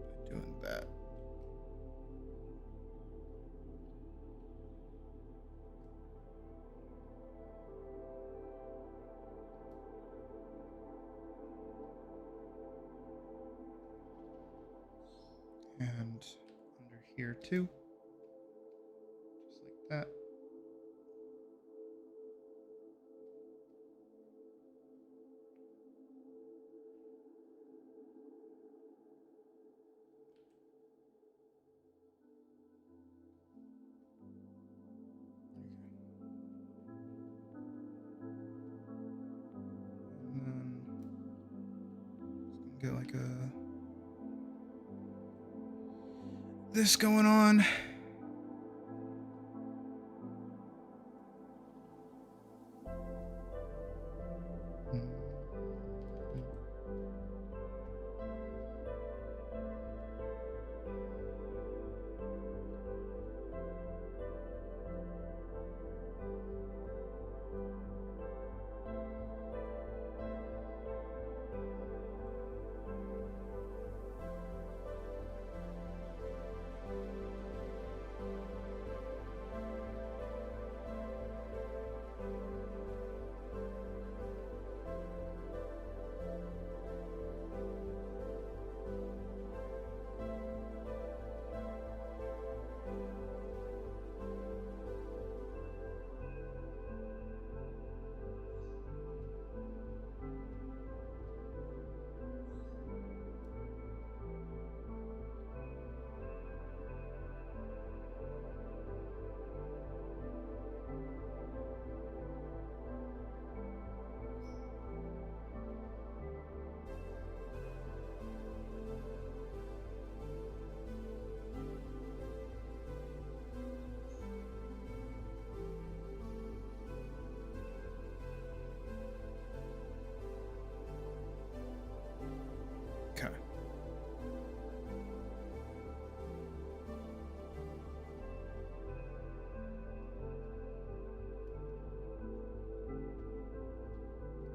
By doing that. And under here too. Just like that. And then just gonna get like a this going on.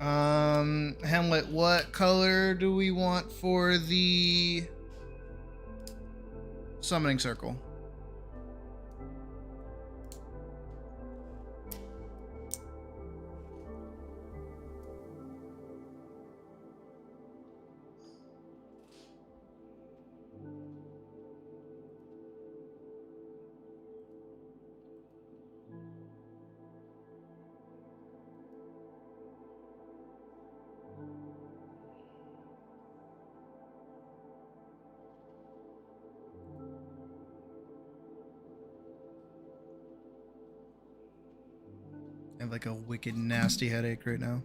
Hamlet, what color do we want for the summoning circle? I have like a wicked nasty headache right now.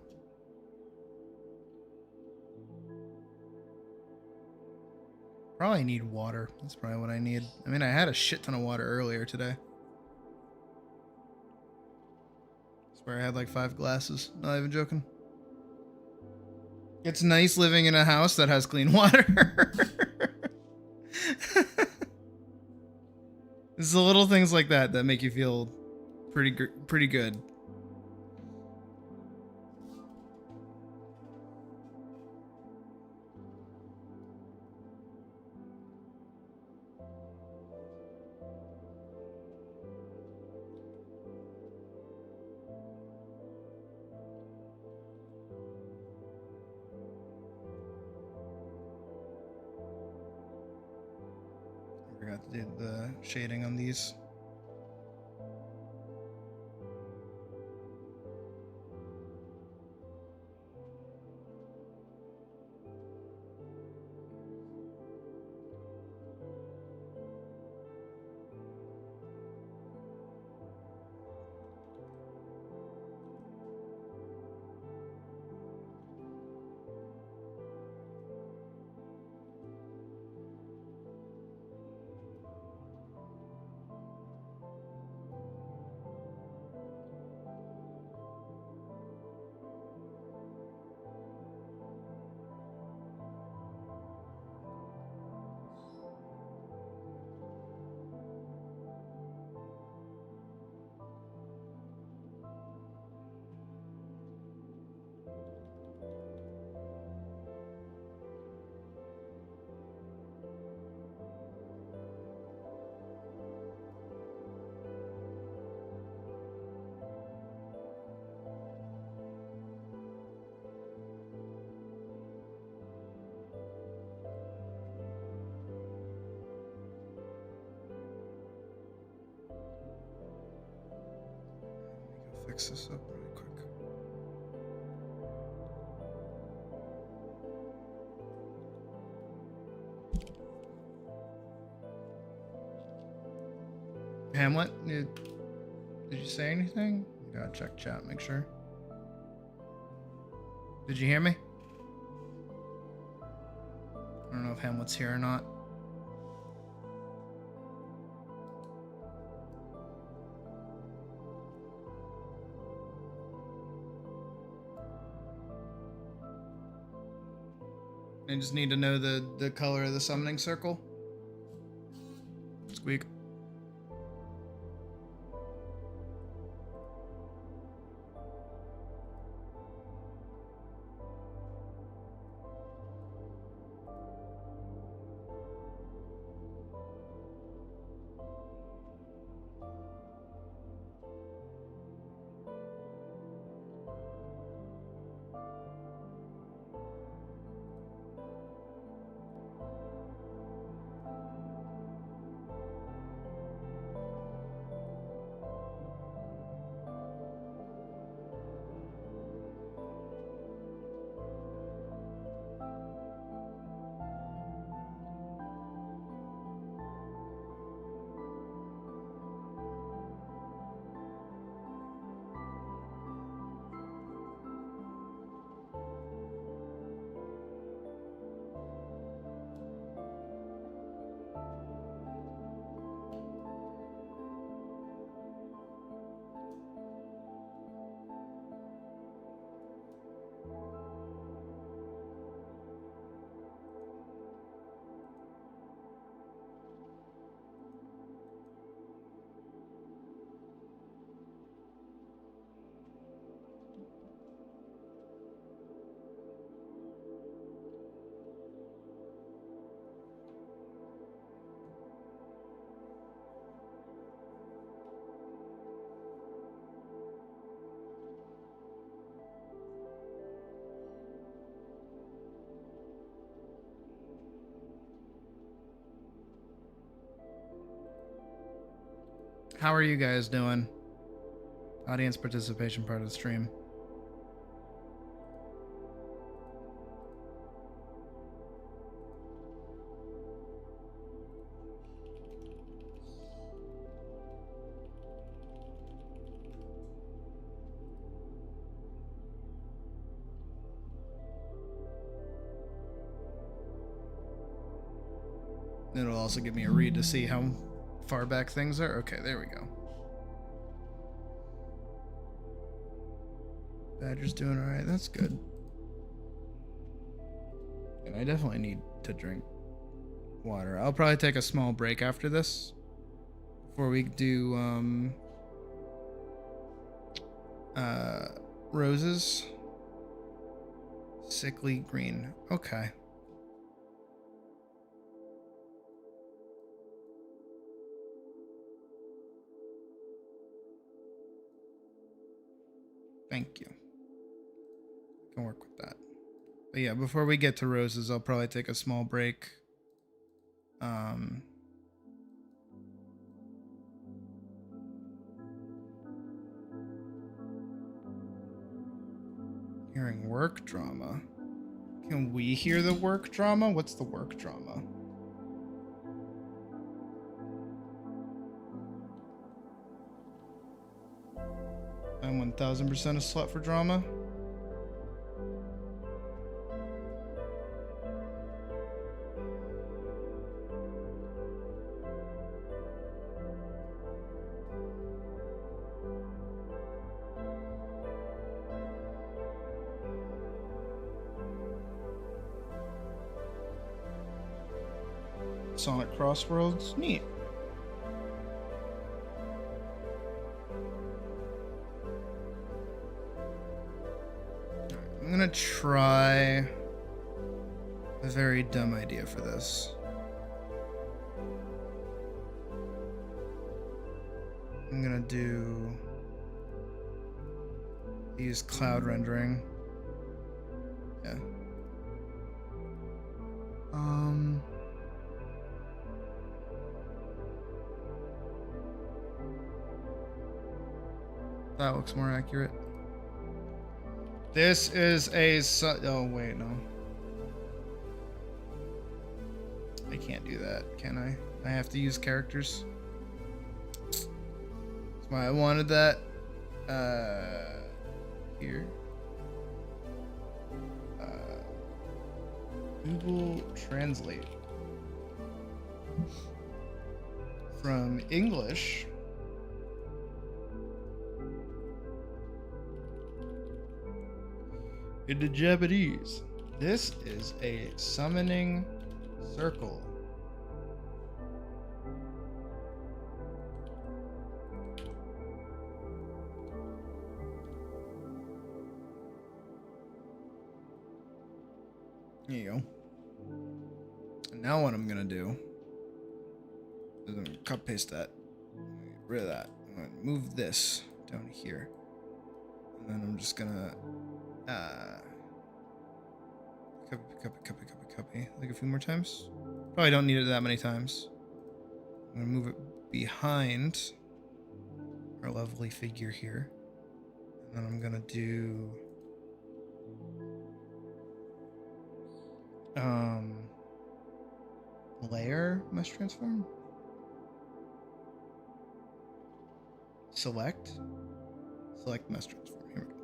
Probably need water. That's probably what I need. I mean, I had a shit ton of water earlier today. I swear I had like 5 glasses. Not even joking. It's nice living in a house that has clean water. It's the little things like that that make you feel pretty good. I forgot to do the shading on these. Fix this up really quick. Hamlet, did you say anything? Gotta check chat, make sure. Did you hear me? I don't know if Hamlet's here or not. I just need to know the color of the summoning circle. Squeak. How are you guys doing? Audience participation part of the stream. It'll also give me a read to see how far back things are. Okay, there we go. Badger's doing alright, that's good. And I definitely need to drink water. I'll probably take a small break after this. Before we do, roses. Sickly green. Okay. Thank you. Can work with that. But yeah, before we get to roses, I'll probably take a small break. Hearing work drama. Can we hear the work drama? What's the work drama? I'm 1000% a slut for drama. Sonic Crossworlds, neat. I'm gonna try a very dumb idea for this. I'm gonna use cloud rendering. Yeah. That looks more accurate. This is oh wait, no. I can't do that, can I? I have to use characters. That's why I wanted that. Here. Google Translate. From English into Japanese. This is a summoning circle. There you go. And now what I'm gonna do is I'm gonna cut paste that. Get rid of that. I'm gonna move this down here. And then I'm just gonna copy like a few more times. Probably don't need it that many times. I'm gonna move it behind our lovely figure here. And then I'm gonna do layer mesh transform. Select mesh transform. Here we go.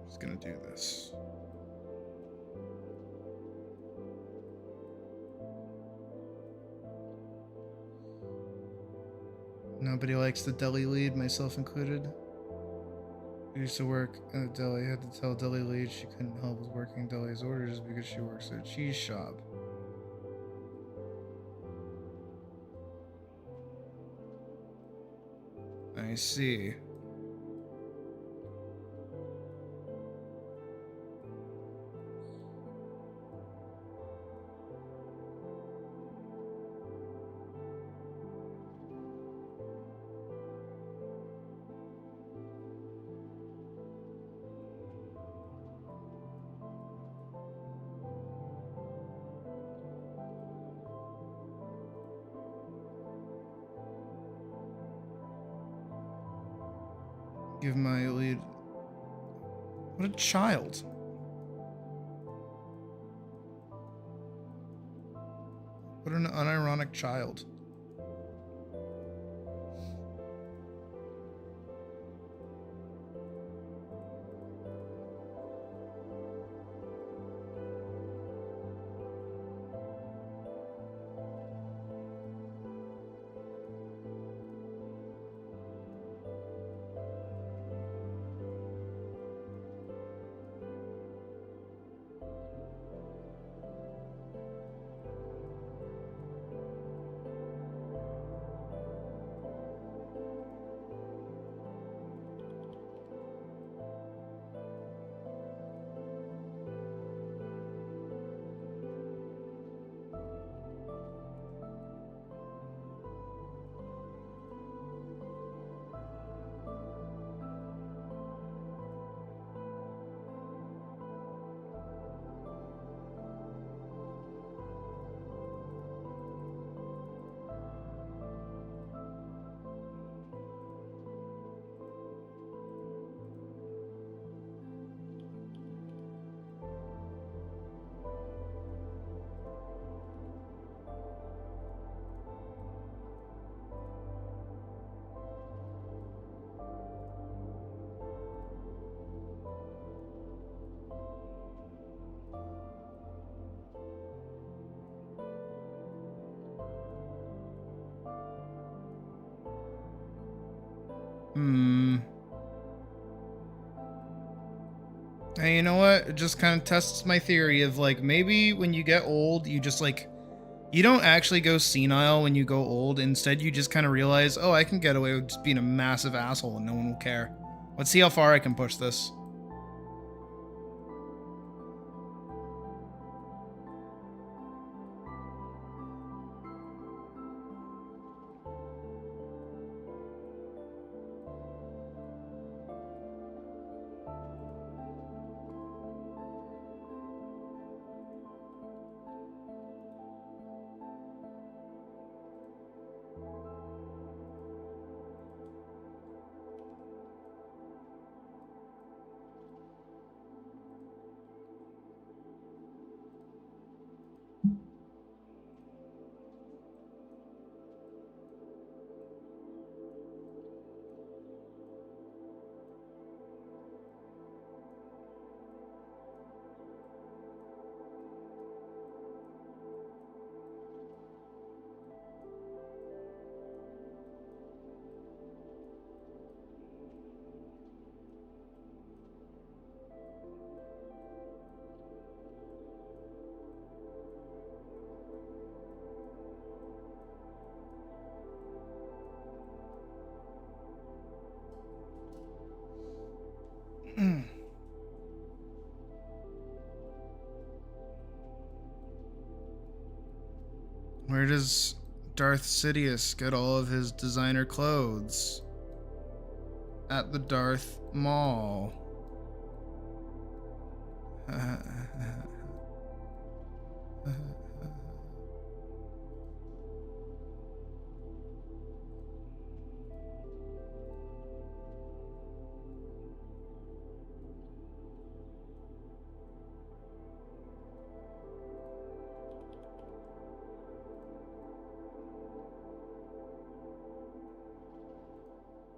Just gonna do this. Nobody likes the deli lead, myself included. I used to work in a deli. I had to tell deli lead she couldn't help with working deli's orders because she works at a cheese shop. I see. Give my lead. What a child. What an unironic child. Hey, you know what? It just kind of tests my theory of like maybe when you get old, you just like you don't actually go senile when you go old. Instead, you just kind of realize, oh, I can get away with just being a massive asshole and no one will care. Let's see how far I can push this. Where does Darth Sidious get all of his designer clothes? At the Darth Mall.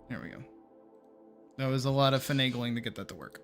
There we go. That was a lot of finagling to get that to work.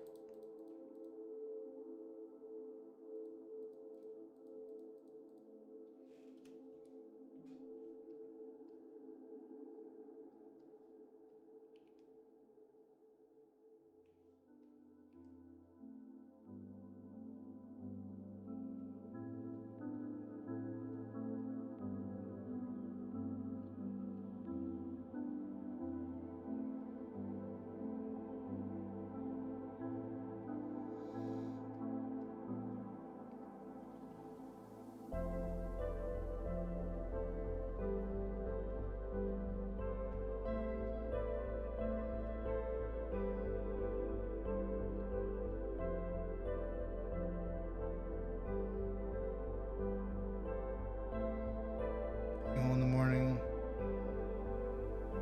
Go in the morning.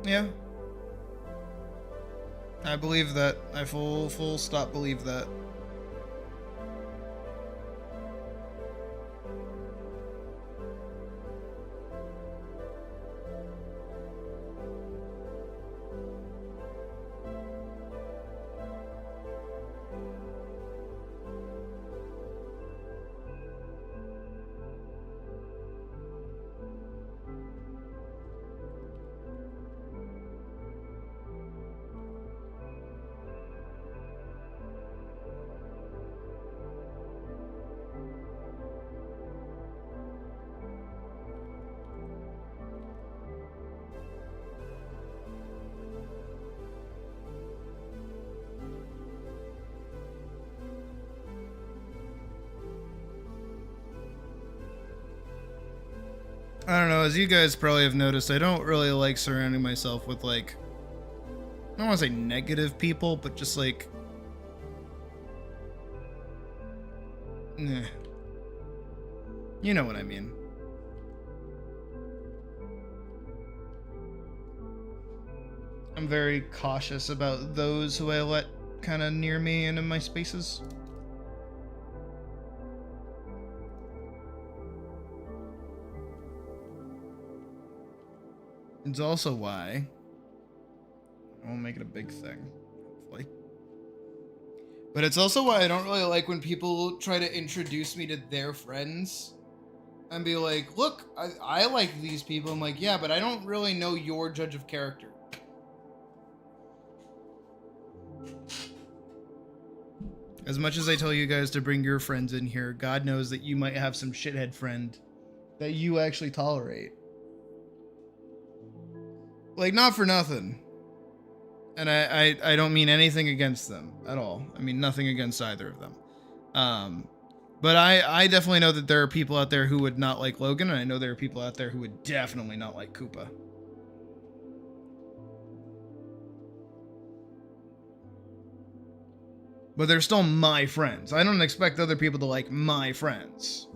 Yeah. I believe that. I full stop believe that. I don't know, as you guys probably have noticed, I don't really like surrounding myself with, like, I don't want to say negative people, but just like, you know what I mean. I'm very cautious about those who I let kind of near me and in my spaces. It's also why I won't make it a big thing, hopefully. But it's also why I don't really like when people try to introduce me to their friends and be like, look, I like these people. I'm like, yeah, but I don't really know your judge of character. As much as I tell you guys to bring your friends in here, God knows that you might have some shithead friend that you actually tolerate. Like, not for nothing. And I don't mean anything against them at all. I mean nothing against either of them. But I definitely know that there are people out there who would not like Logan, and I know there are people out there who would definitely not like Koopa. But they're still my friends. I don't expect other people to like my friends.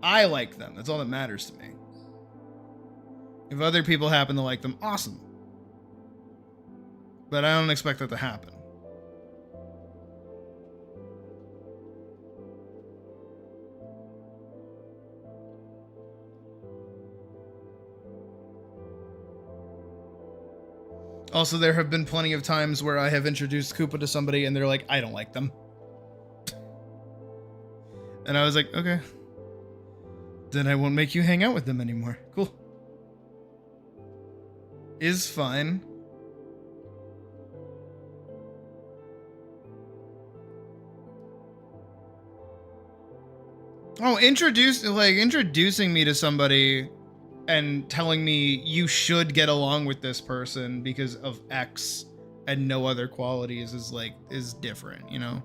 I like them. That's all that matters to me. If other people happen to like them, awesome. But I don't expect that to happen. Also, there have been plenty of times where I have introduced Koopa to somebody and they're like, I don't like them. And I was like, okay. Then I won't make you hang out with them anymore. Cool. Is fine. Oh, introducing me to somebody and telling me you should get along with this person because of X and no other qualities is different, you know?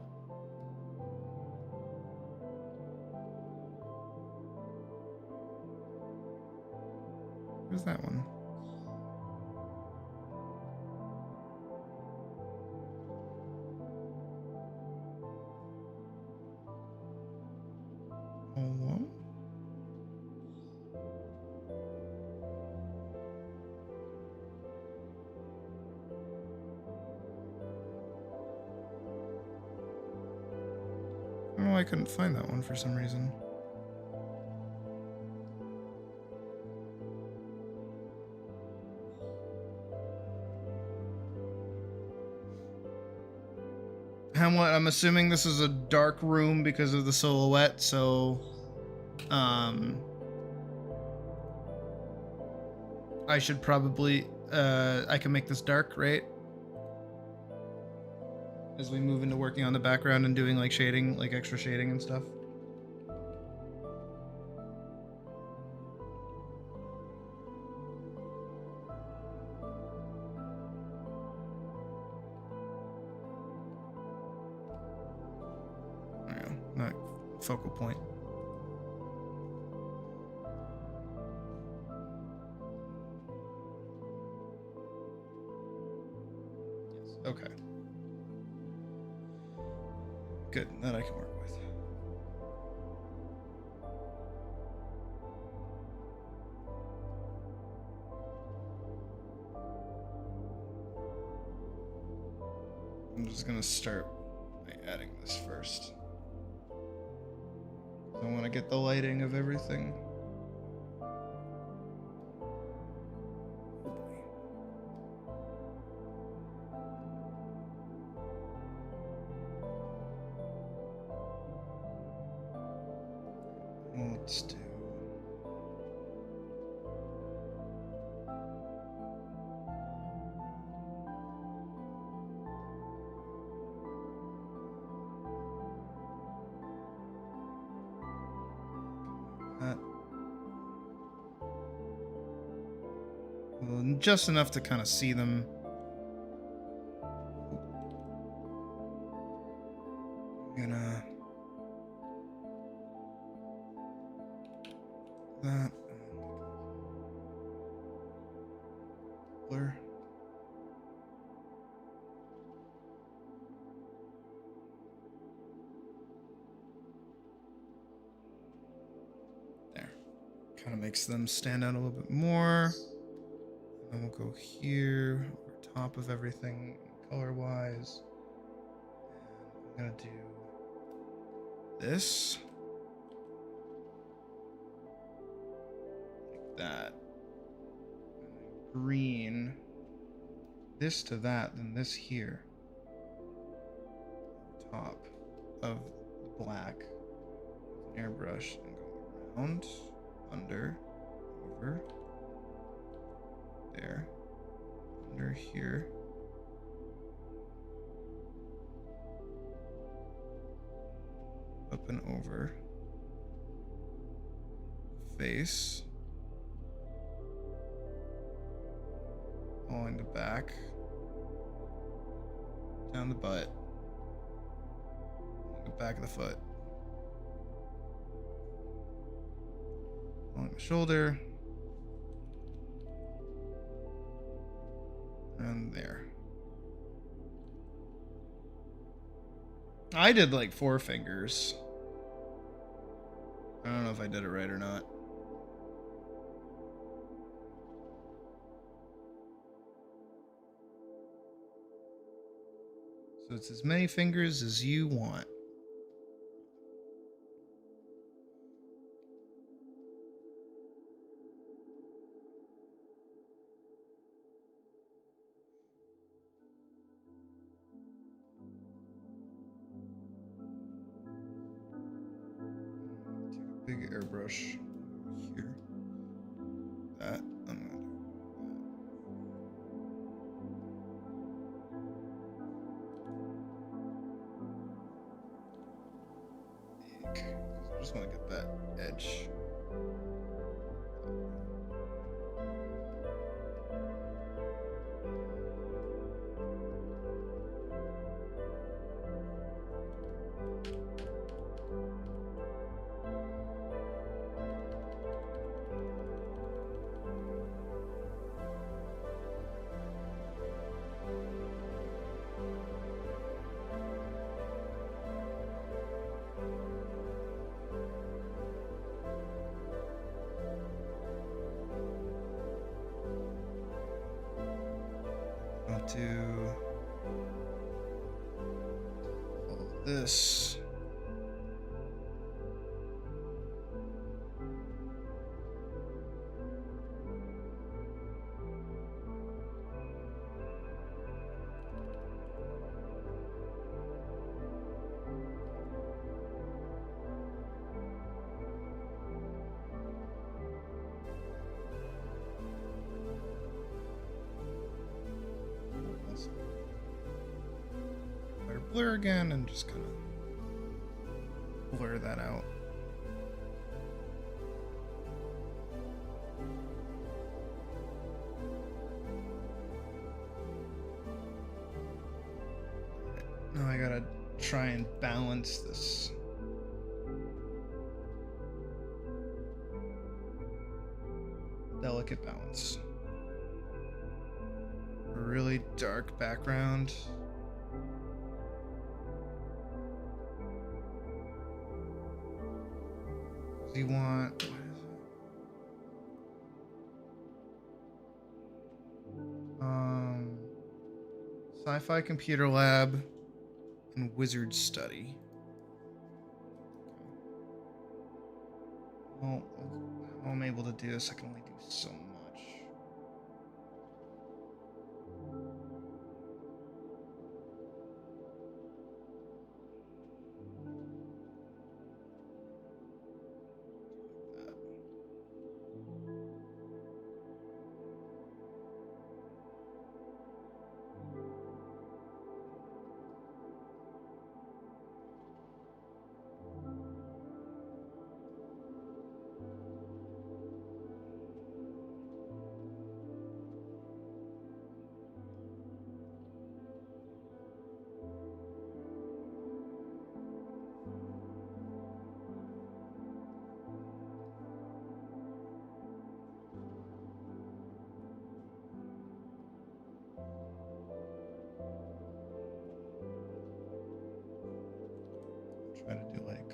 Where's that one? Hello? Oh, I couldn't find that one for some reason. Hamlet, I'm assuming this is a dark room because of the silhouette, so I should probably I can make this dark, right? As we move into working on the background and doing like shading, like extra shading and stuff. There we go. Not focal point. Yes. Okay. Good, that I can work with. I'm just gonna start by adding this first. I want to get the lighting of everything. Let's do. That. Well, just enough to kind of see them. I'm gonna. That. Blur. There. Kind of makes them stand out a little bit more. And then we'll go here, over top of everything, color-wise. And I'm gonna do this. Like that. And then green. This to that, then this here. Top of the black. Airbrush and go around, under, over. There, under here, up and over, face, along the back, down the butt, along the back of the foot, along the shoulder. And there. I did like 4 fingers. I don't know if I did it right or not. So it's as many fingers as you want. Big airbrush here. That I'm gonna do. Big. I just want to get that edge. I'll do all of this. Blur again and just kind of blur that out. Now I gotta try and balance this. Delicate balance. A really dark background. You want what is it? Sci-fi computer lab and wizard study. Well, how I'm able to do this, I can only do so much. Try to do like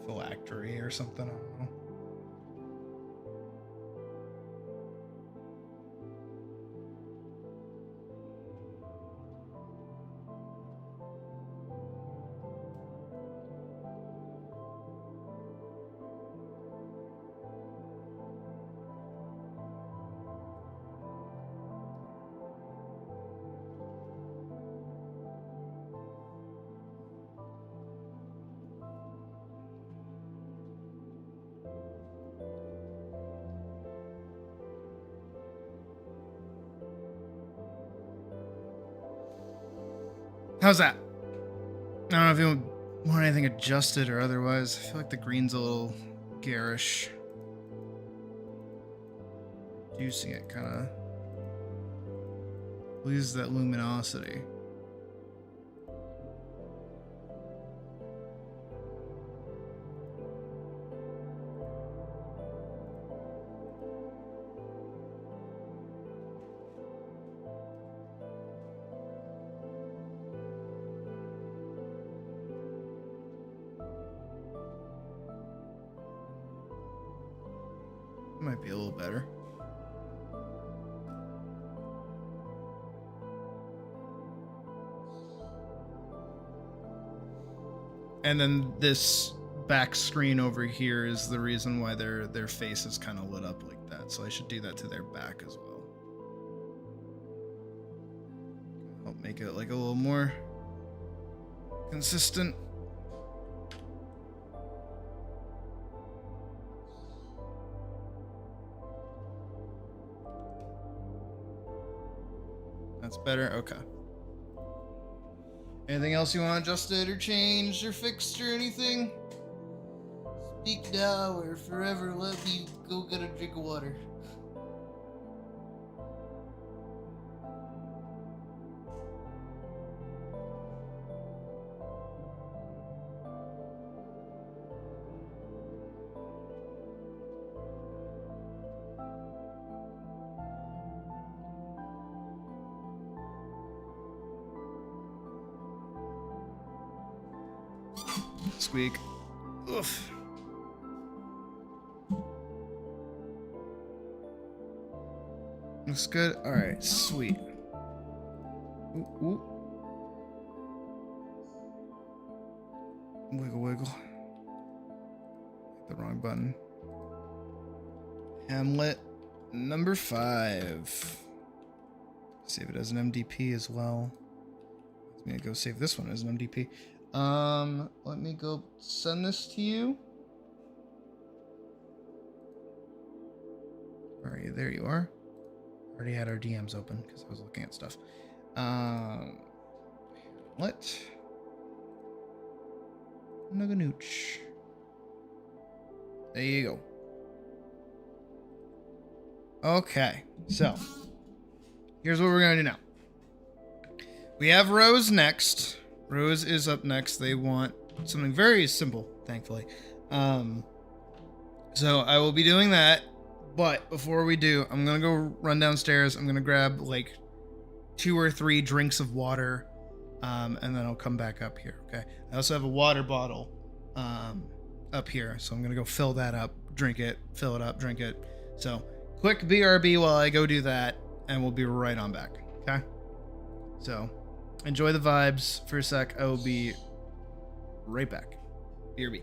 phylactery or something. I don't know. How's that? I don't know if you want anything adjusted or otherwise. I feel like the green's a little garish. Reducing it kind of loses that luminosity. Might be a little better. And then this back screen over here is the reason why their face is kind of lit up like that. So I should do that to their back as well. Help make it like a little more consistent. That's better. Okay. Anything else you want adjusted or changed or fixed or anything? Speak now or forever let me go get a drink of water. Squeak. Oof. Looks good. All right, sweet. Ooh, ooh. Wiggle, wiggle. The wrong button. Hamlet number 5. Save it as an MDP as well. Let me go save this one as an MDP. Let me go send this to you. Where are you? There you are. Already had our DMs open because I was looking at stuff. What? Nuganooch. There you go. Okay, so here's what we're gonna do now. We have Rose next. Rose is up next. They want something very simple, thankfully. So I will be doing that. But before we do, I'm going to go run downstairs. I'm going to grab like 2 or 3 drinks of water. And then I'll come back up here. Okay. I also have a water bottle up here. So I'm going to go fill that up, drink it, fill it up, drink it. So quick BRB while I go do that. And we'll be right on back. Okay. So enjoy the vibes for a sec. I will be right back. BRB.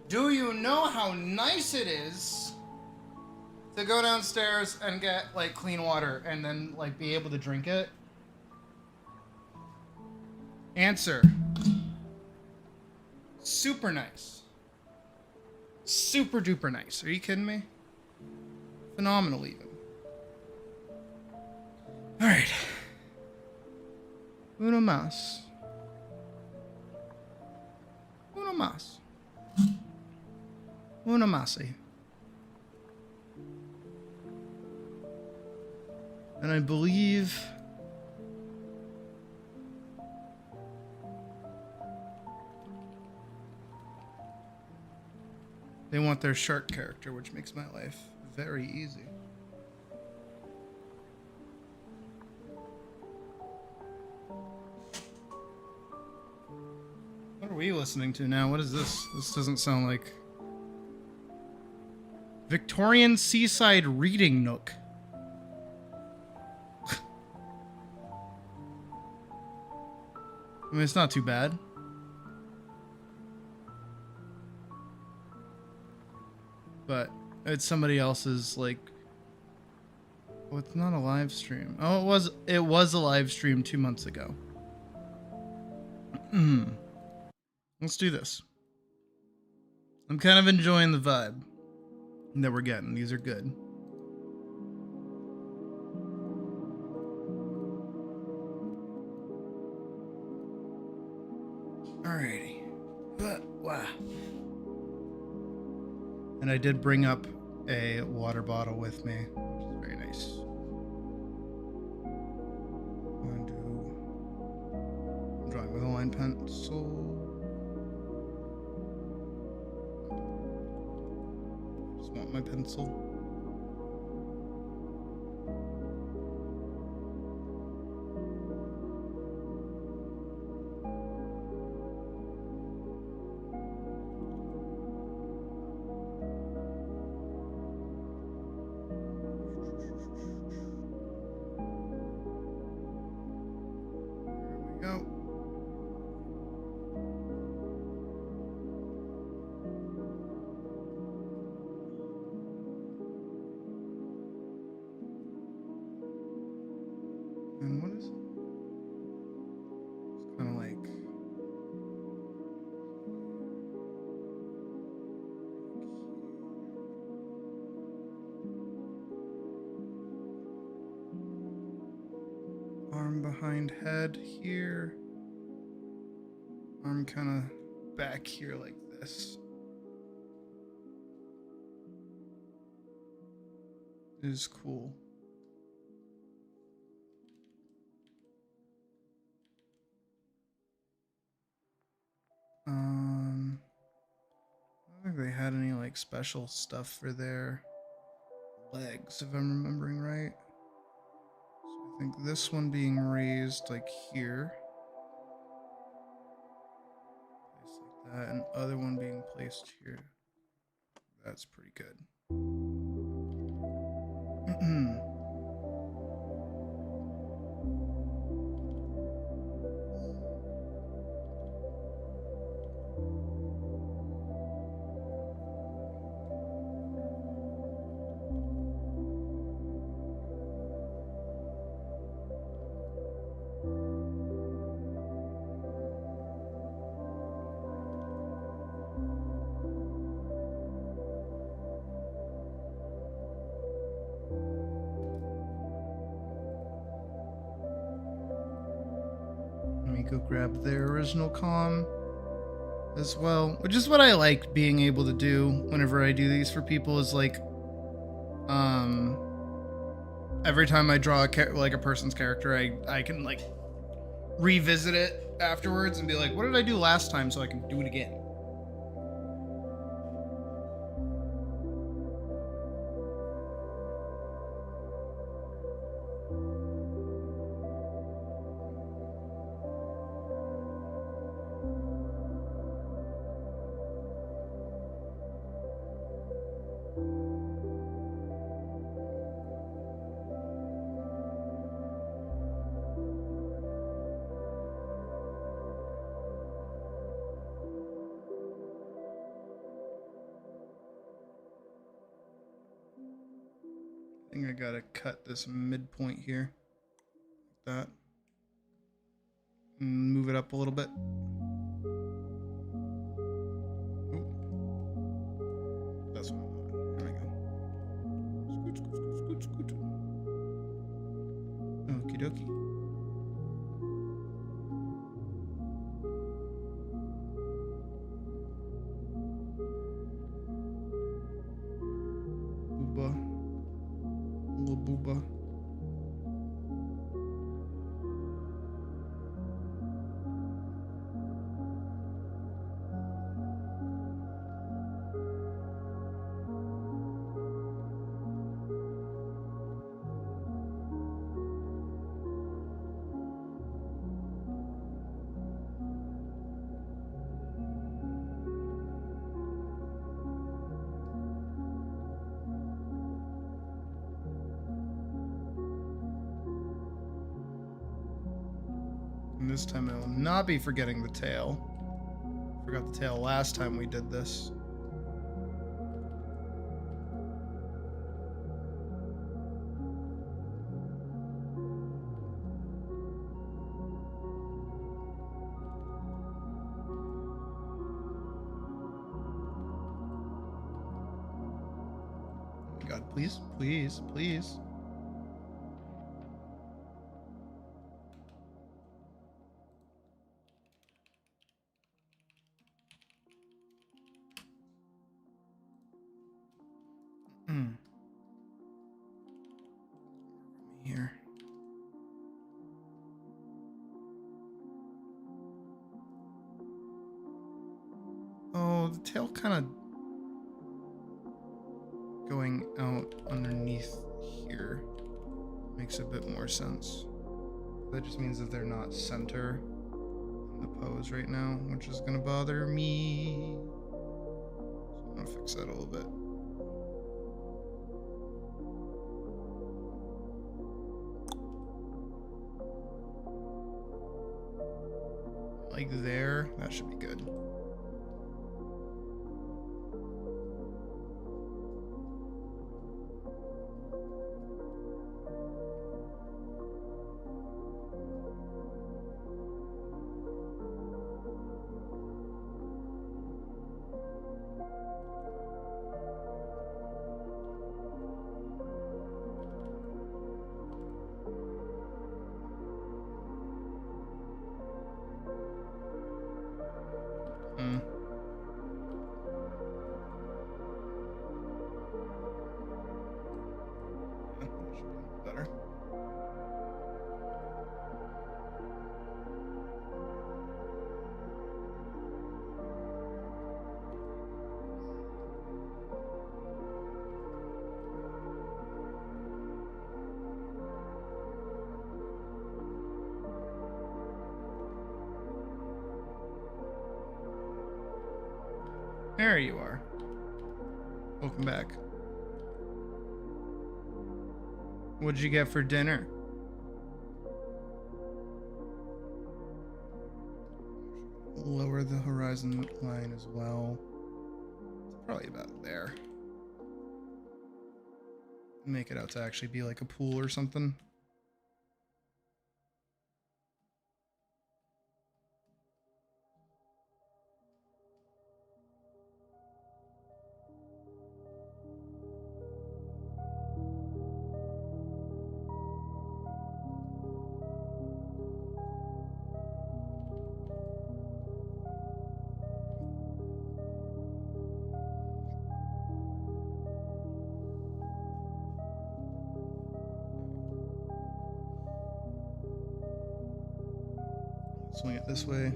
Do you know how nice it is to go downstairs and get like clean water and then like be able to drink it? Answer. Super nice. Super duper nice. Are you kidding me? Phenomenal even. Alright. Uno más. Uno más. Uno más. And I believe they want their shark character, which makes my life very easy. What are we listening to now? What is this? This doesn't sound like... Victorian Seaside Reading Nook. I mean, it's not too bad. But it's somebody else's, like... Oh, it's not a live stream. Oh, it was a live stream 2 months ago. Let's do this. I'm kind of enjoying the vibe that we're getting. These are good. Alrighty. Wow. And I did bring up a water bottle with me, which is very nice. I'm drawing with a line pencil. Just want my pencil. And what is it? It's kind of like... Arm behind head here. Arm kind of back here like this. It is cool. I don't think they had any like special stuff for their legs, if I'm remembering right. So I think this one being raised like here. Placed like that, and other one being placed here. That's pretty good. Let me go grab their original comm as well, which is what I like being able to do whenever I do these for people, is like every time I draw a person's character, I can like revisit it afterwards and be like, what did I do last time, so I can do it again. think I gotta cut this midpoint here. Like that. And move it up a little bit. Oop. That's what I want. There we go. Scoot, scoot, scoot, scoot, scoot. Okie dokie. Booba. Little booba. And this time I will not be forgetting the tail. Forgot the tail last time we did this. God, please, please, please. Here. Oh, the tail kind of going out underneath here makes a bit more sense. That just means that they're not center in the pose right now, which is gonna bother me. So I'm gonna fix that a little bit. Like there, that should be good. Better. There you are. Welcome back. What'd you get for dinner? Lower the horizon line as well. It's probably about there. Make it out to actually be like a pool or something. Swing it this way.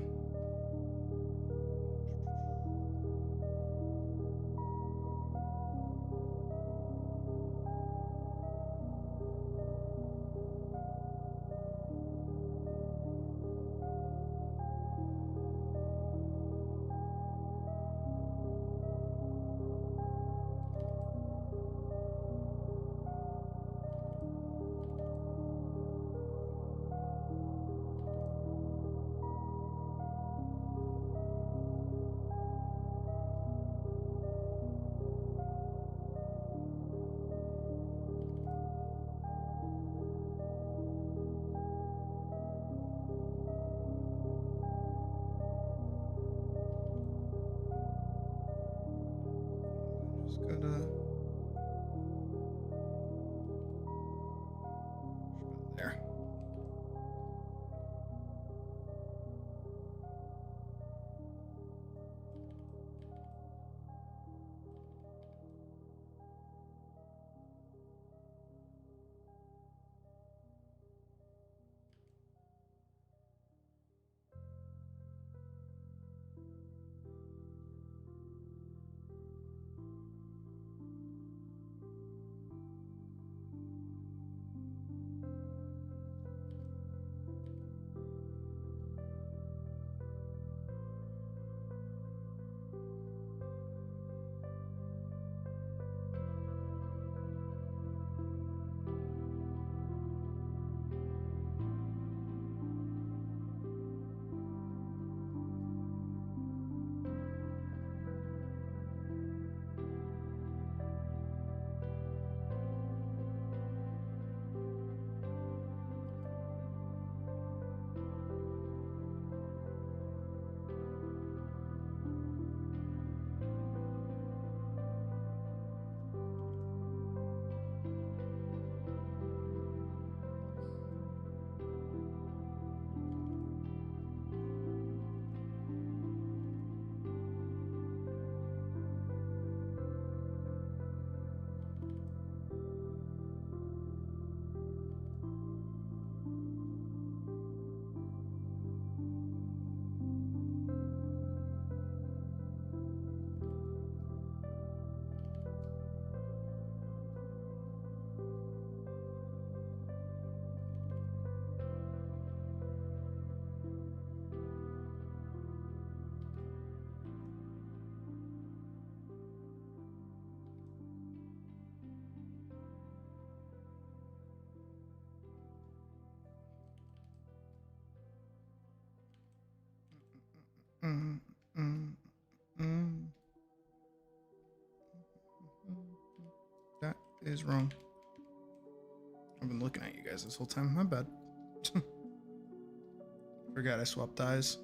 Just gotta. There. Mm, mm, mm. That is wrong. I've been looking at you guys this whole time. My bad. Forgot I swapped eyes.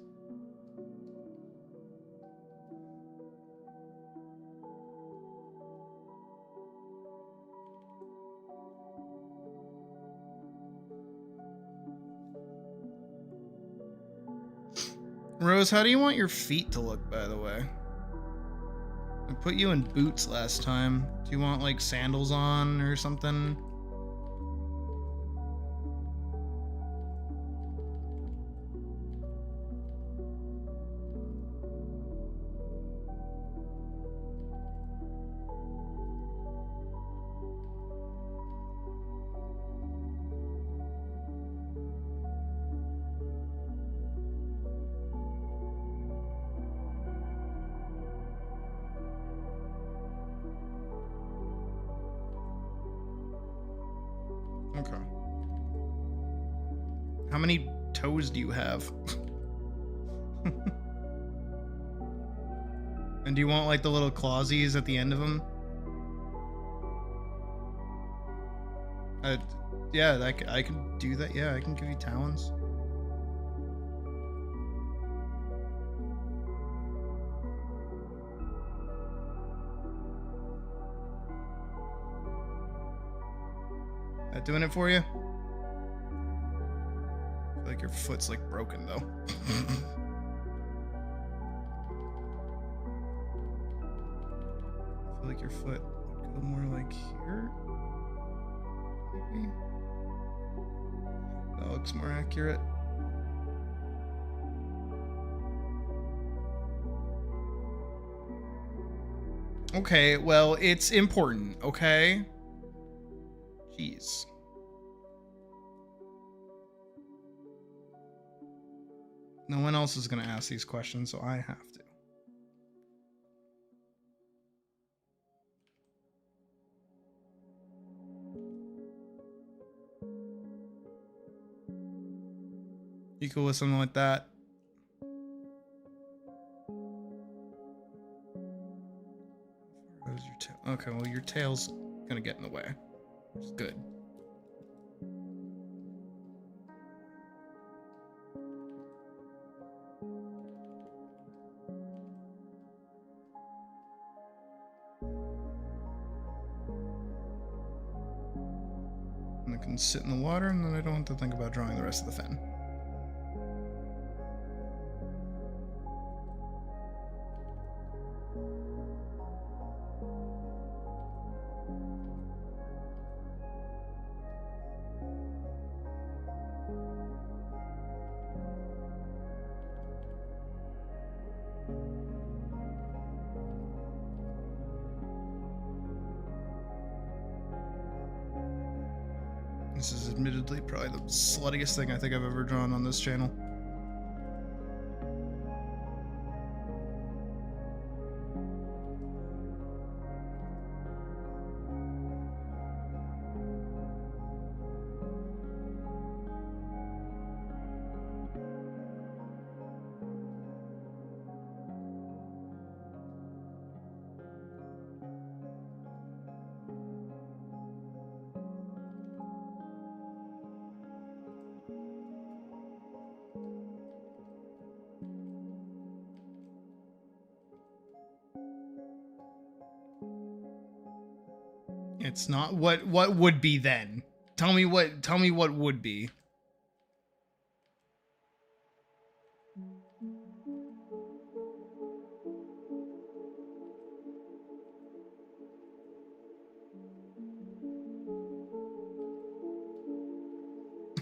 Rose, how do you want your feet to look, by the way? I put you in boots last time. Do you want, like, sandals on or something? Okay. How many toes do you have? And do you want like the little clawsies at the end of them? Yeah, I can do that. Yeah, I can give you talons. That doing it for you? I feel like your foot's like broken though. I feel like your foot would go more like here. Maybe. That looks more accurate. Okay, well, it's important, okay? Jeez. No one else is gonna ask these questions, so I have to. You cool with something like that? How's your tail? Okay, well, your tail's gonna get in the way. Which is good. it can sit in the water, and then I don't have to think about drawing the rest of the fin. This is admittedly probably the sluttiest thing I think I've ever drawn on this channel. It's not what would be then. Tell me what would be.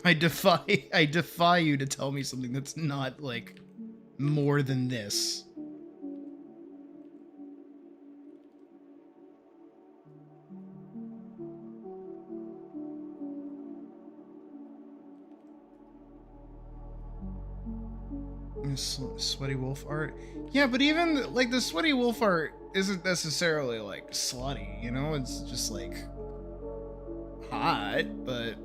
I defy you to tell me something that's not like more than this. Sweaty wolf art. Yeah, but even like the sweaty wolf art isn't necessarily like slutty, you know? It's just like hot, but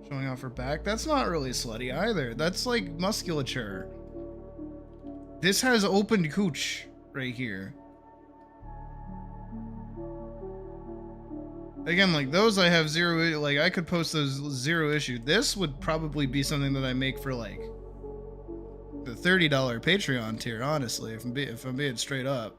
showing off her back. That's not really slutty either. That's like musculature. This has opened cooch right here. Again, like those I have zero, like I could post those zero issue. This would probably be something that I make for like the $30 Patreon tier, honestly, if I'm being straight up.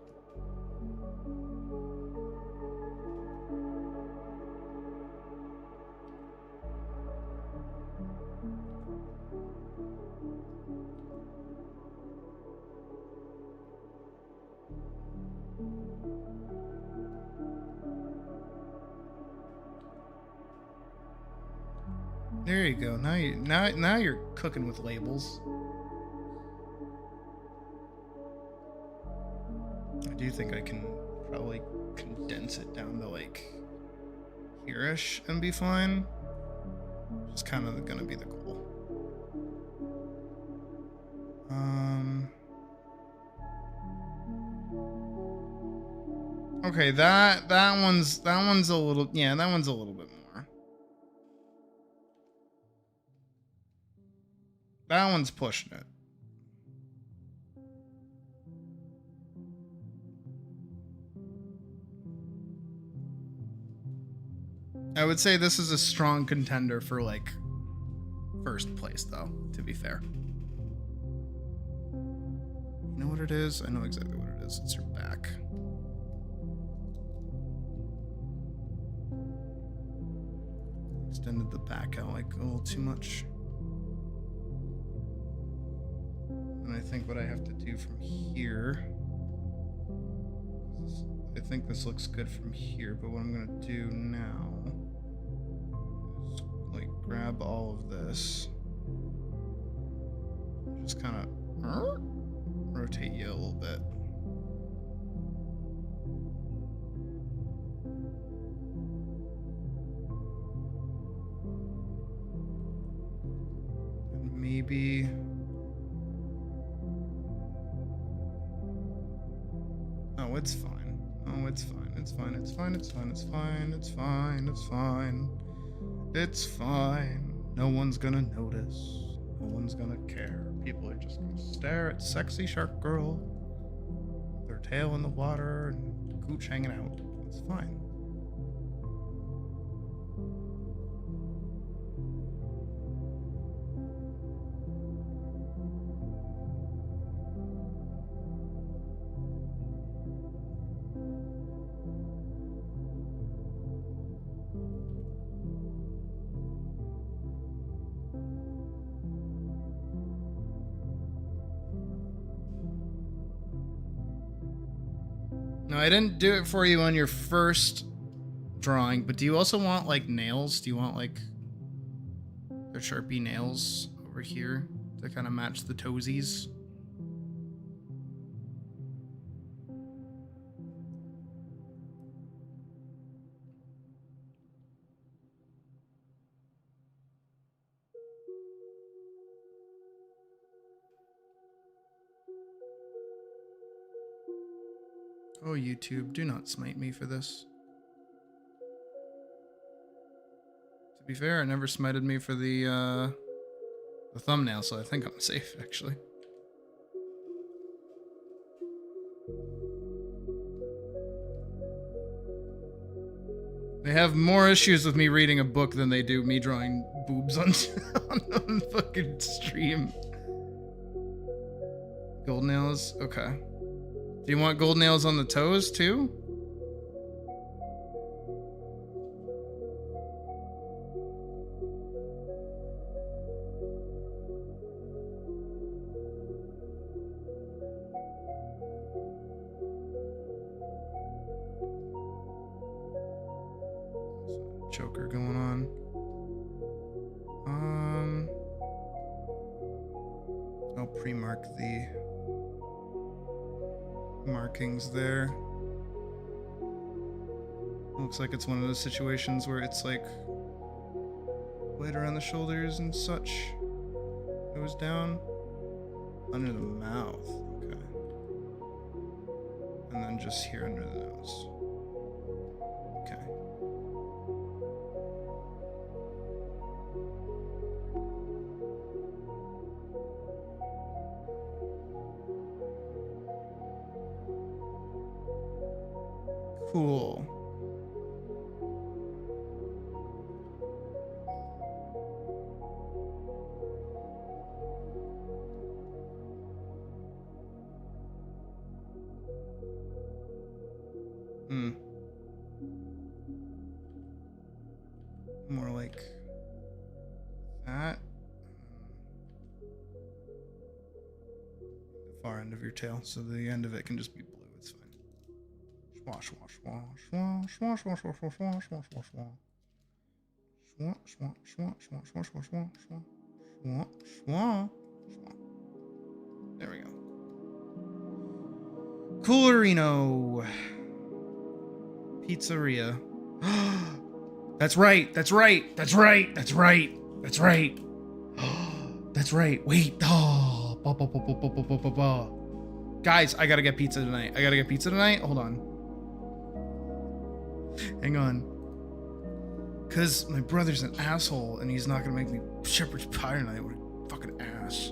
There you go. Now you're cooking with labels. I do think I can probably condense it down to like here-ish and be fine. It's kind of gonna be the goal. Okay, that one's a little, yeah, that one's a little bit more. That one's pushing it. I would say this is a strong contender for like first place though, to be fair. You know what it is? I know exactly what it is. It's your back. Extended the back out like a little too much. And I think what I have to do from here, I think this looks good from here, but what I'm gonna do now is like grab all of this, just kind of rotate you a little bit. And maybe oh, it's fine. Oh, it's fine. It's fine. It's fine. It's fine. It's fine. It's fine. It's fine. It's fine. No one's gonna notice. No one's gonna care. People are just gonna stare at sexy shark girl, with her tail in the water and cooch hanging out. It's fine. No, I didn't do it for you on your first drawing, but do you also want like nails? Do you want like the Sharpie nails over here to kind of match the toesies? Oh, YouTube, do not smite me for this. To be fair, it never smited me for the thumbnail, so I think I'm safe, actually. They have more issues with me reading a book than they do me drawing boobs on, on fucking stream. Gold nails? Okay. Do you want gold nails on the toes, too? Joker going on. I'll pre-mark the markings there. Looks like it's one of those situations where it's like right around the shoulders and such. Goes down under the mouth. Okay. And then just here under the nose. Okay. Cool. More like that. The far end of your tail, so the end of it can just be blue. It's fine. Swash, swash, swash, swash, swash, swash, swash, swash, swash, swash, swash, swash. Swash, swash, swash, swash, swash, swash, swash, swash, swash, swash. There we go. Coolerino. Pizzeria. That's right. That's right. That's right. That's right. That's right. That's right. Wait. Oh. Guys, I gotta get pizza tonight. Hold on. Hang on. Because my brother's an asshole and he's not gonna make me shepherd's pie tonight. What a fucking ass.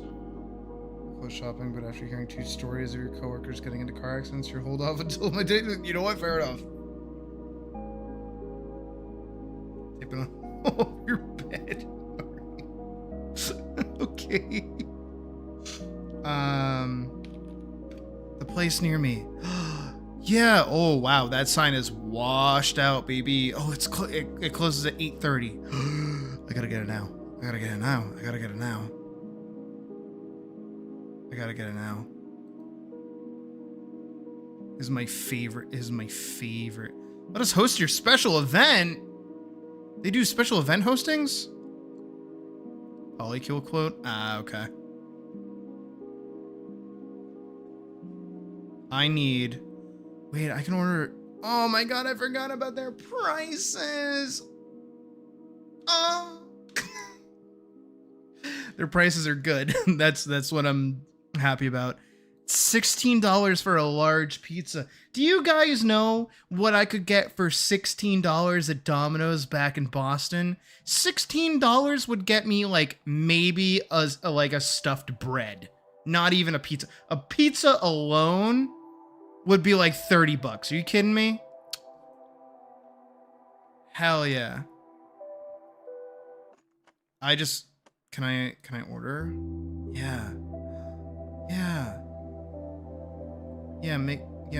Close shopping, but after hearing 2 stories of your coworkers getting into car accidents, you're hold off until my day. You know what? Fair enough. Taping on your bed. Okay. The place near me. Yeah. Oh wow, that sign is washed out, baby. Oh, it closes at 8:30. I gotta get it now. I gotta get it now. This is my favorite. Let us host your special event. They do special event hostings? Polycule quote? Ah, okay. Wait, I can order. Oh my god, I forgot about their prices. Oh. Their prices are good. That's what I'm happy about. $16 for a large pizza. Do you guys know what I could get for $16 at Domino's back in Boston? $16 would get me like maybe a stuffed bread. Not even a pizza. A pizza alone would be like $30. Are you kidding me? Hell yeah. Can I order? Yeah.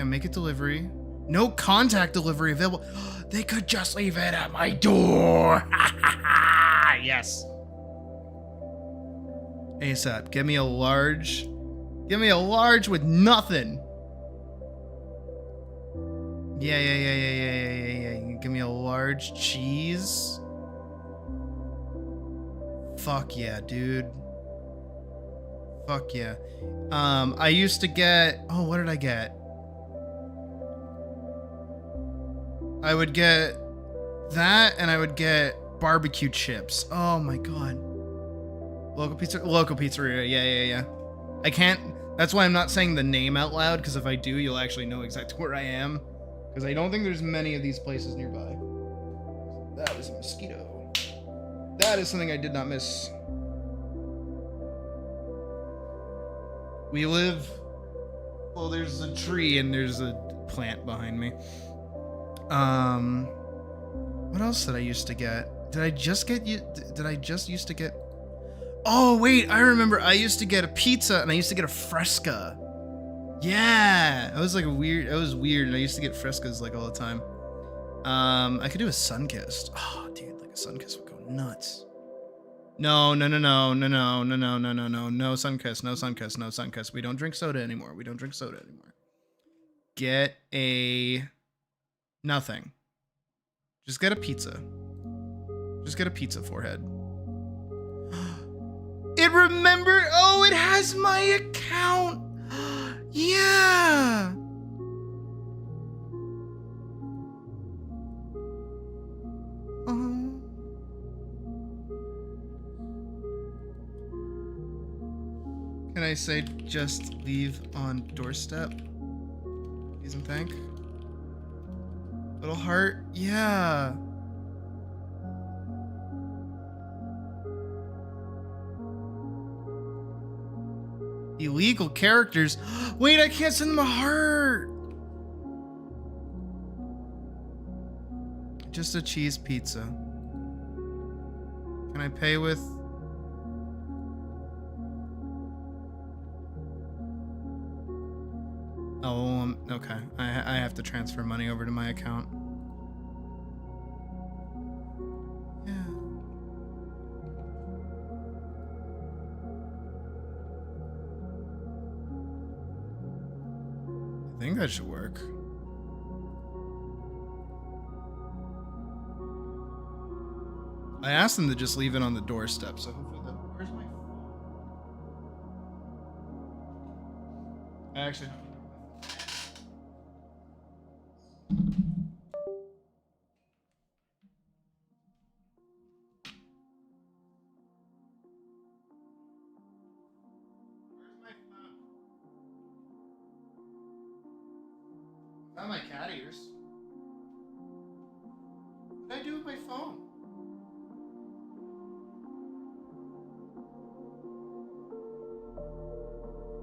Make it delivery. No contact delivery available. They could just leave it at my door. Yes. ASAP. Give me a large with nothing. Yeah. You can give me a large cheese. Fuck yeah, dude. Fuck yeah. I used to get. Oh, what did I get? I would get that, and I would get barbecue chips. Oh my god. Local pizzeria. Yeah. I can't. That's why I'm not saying the name out loud, because if I do, you'll actually know exactly where I am. Because I don't think there's many of these places nearby. That is a mosquito. That is something I did not miss. We live. Well, there's a tree and there's a plant behind me. What else did I used to get? Did I just used to get? Oh wait, I remember. I used to get a pizza and I used to get a Fresca. Yeah, it was like weird. It was weird, and I used to get Frescas like all the time. I could do a Sunkist. Oh, dude, like a Sunkist would go nuts. No, Sunkist. We don't drink soda anymore. Get a nothing. Just get a pizza. Forehead. It remembered. Oh, it has my account. Yeah. Can I say just leave on doorstep? Please and thank. Little heart. Yeah. Illegal characters. Wait, I can't send them a heart. Just a cheese pizza. Can I pay with? Oh, okay. I have to transfer money over to my account. Yeah. I think that should work. I asked them to just leave it on the doorstep, so hopefully that. Where's my phone? I actually don't. Where's my phone? Not my cat ears. What did I do with my phone?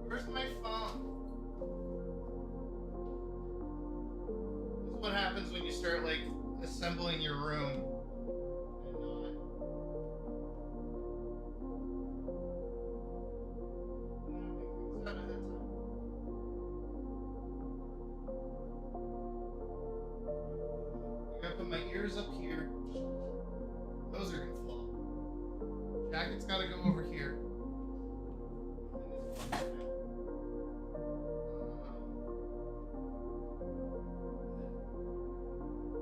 Where's my phone? This is what happens when you start like assembling your room. I gotta put my ears up here. Those are gonna fall. Jacket's gotta go over here.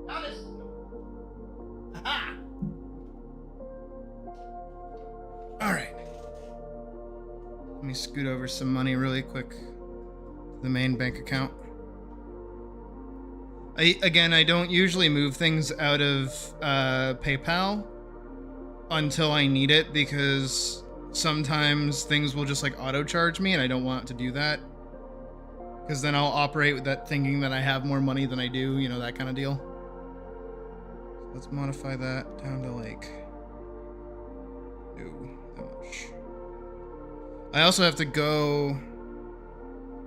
Got it. Aha! All right. Let me scoot over some money really quick to the main bank account. I don't usually move things out of PayPal until I need it, because sometimes things will just like auto charge me and I don't want to do that, because then I'll operate with that thinking that I have more money than I do, you know, that kind of deal. So let's modify that down to like that much. I also have to go,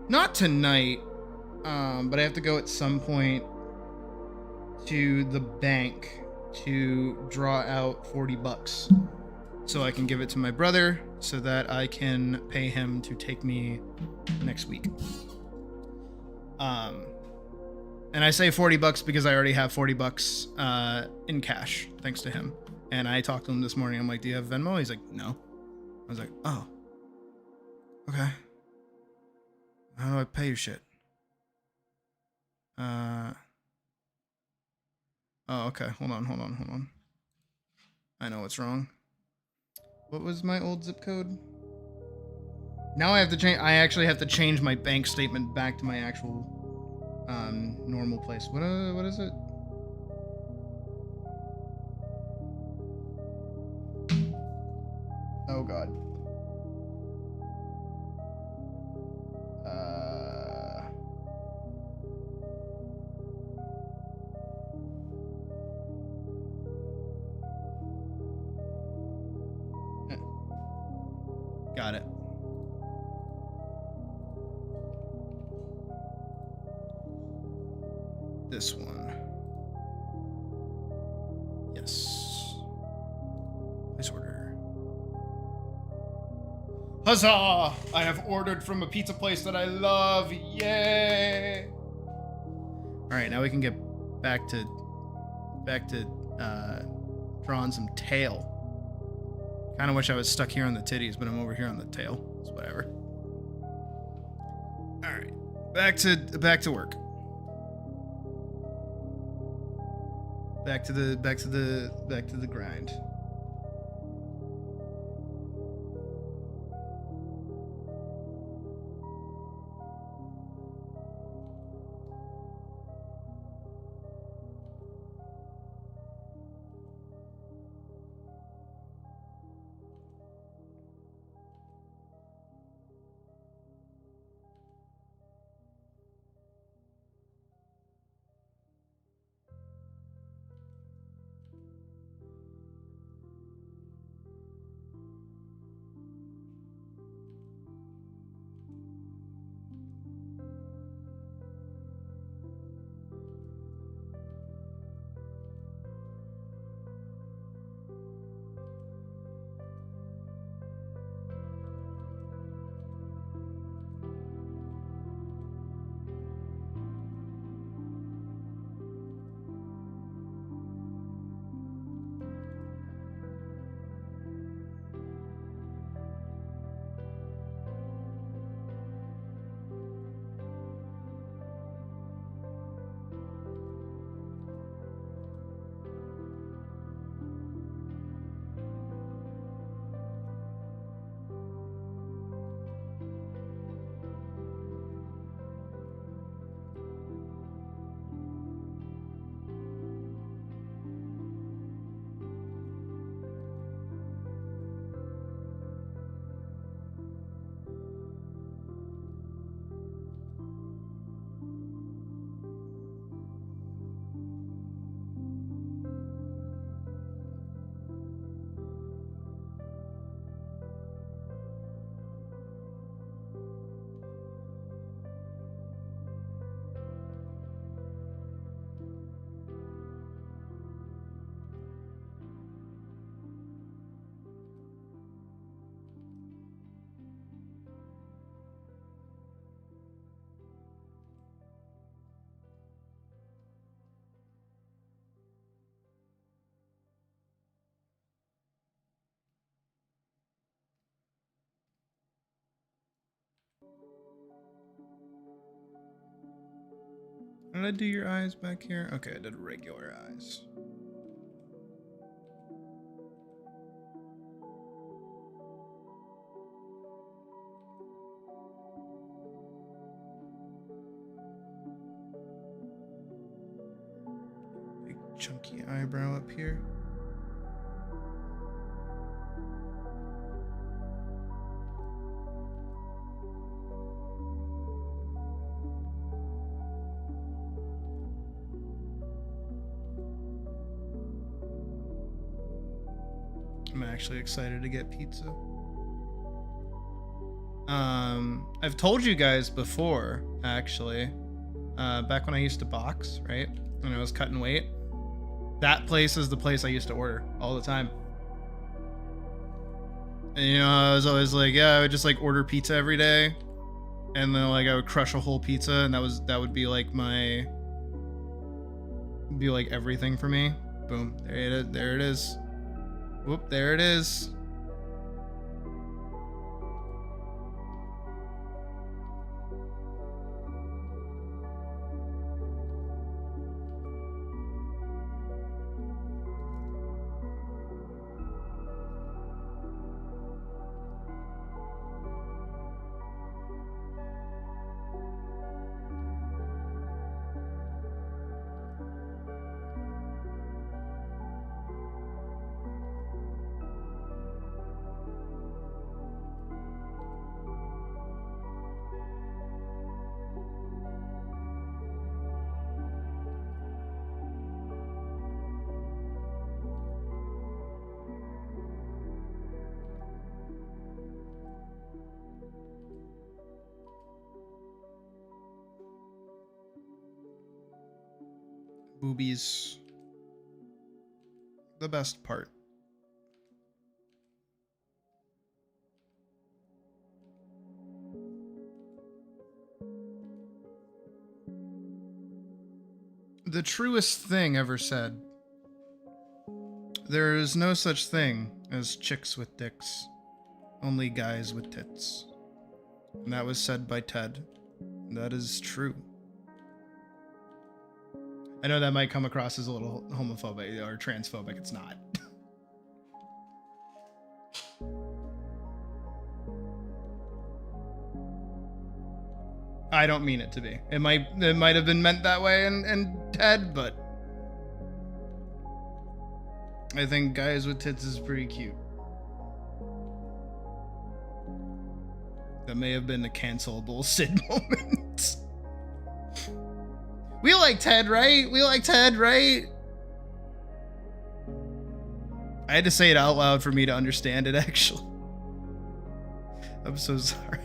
not tonight, but I have to go at some point to the bank to draw out $40 so I can give it to my brother so that I can pay him to take me next week. And I say $40 because I already have $40 in cash thanks to him. And I talked to him this morning. I'm like, do you have Venmo? He's like, no. I was like, oh, okay. How do I pay you shit? Oh, okay. Hold on. I know what's wrong. What was my old zip code? Now I have to change. I actually have to change my bank statement back to my actual normal place. What is it? Oh god. Got it. This one. Yes. Place order. Huzzah! I have ordered from a pizza place that I love. Yay! All right, now we can get back to drawing some tail. Kind of wish I was stuck here on the titties, but I'm over here on the tail. It's whatever. All right, back to work. Back to the grind. Did I do your eyes back here? Okay, I did regular eyes. Big chunky eyebrow up here. I'm actually excited to get pizza. I've told you guys before, actually, back when I used to box, right? When I was cutting weight, that place is the place I used to order all the time. And you know, I was always like, yeah, I would just like order pizza every day, and then like I would crush a whole pizza, and that would be like everything for me. Boom, there it is. Whoop, there it is. Boobies. The best part. The truest thing ever said. There is no such thing as chicks with dicks. Only guys with tits. And that was said by Ted. That is true. I know that might come across as a little homophobic or transphobic. It's not. I don't mean it to be. It might have been meant that way in Ted, but I think guys with tits is pretty cute. That may have been a cancelable Sid moment. We like Ted, right? We like Ted, right? I had to say it out loud for me to understand it, actually. I'm so sorry.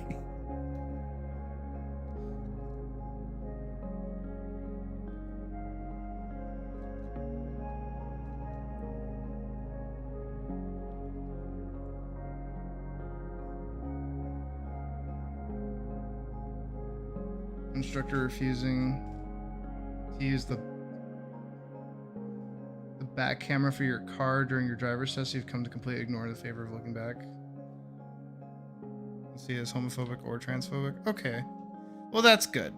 Instructor refusing to use the back camera for your car during your driver's test. You've come to completely ignore the favor of looking back. See it as homophobic or transphobic. Okay, well that's good.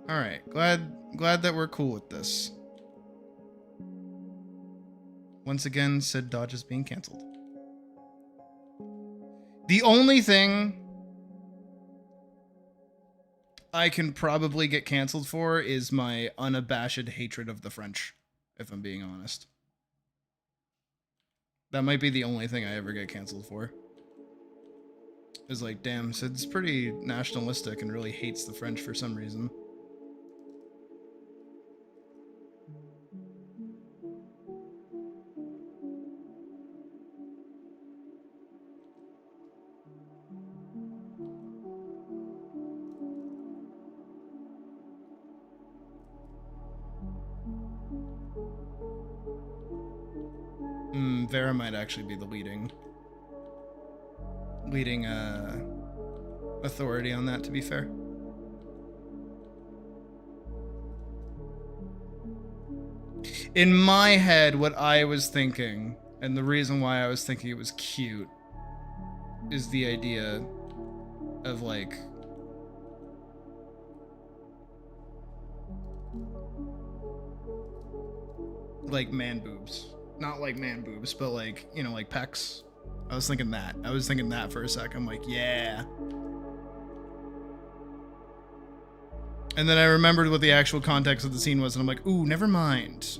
All right, glad that we're cool with this. Once again, Sid Dodge is being canceled. The only thing I can probably get canceled for is my unabashed hatred of the French, if I'm being honest. That might be the only thing I ever get canceled for. Is like, damn, Sid's pretty nationalistic and really hates the French for some reason. Vera might actually be the leading authority on that, to be fair. In my head, what I was thinking, and the reason why I was thinking it was cute, is the idea of like man boobs. Not like man boobs, but like, you know, like pecs. I was thinking that. I was thinking that for a sec. I'm like, yeah. And then I remembered what the actual context of the scene was, and I'm like, ooh, never mind.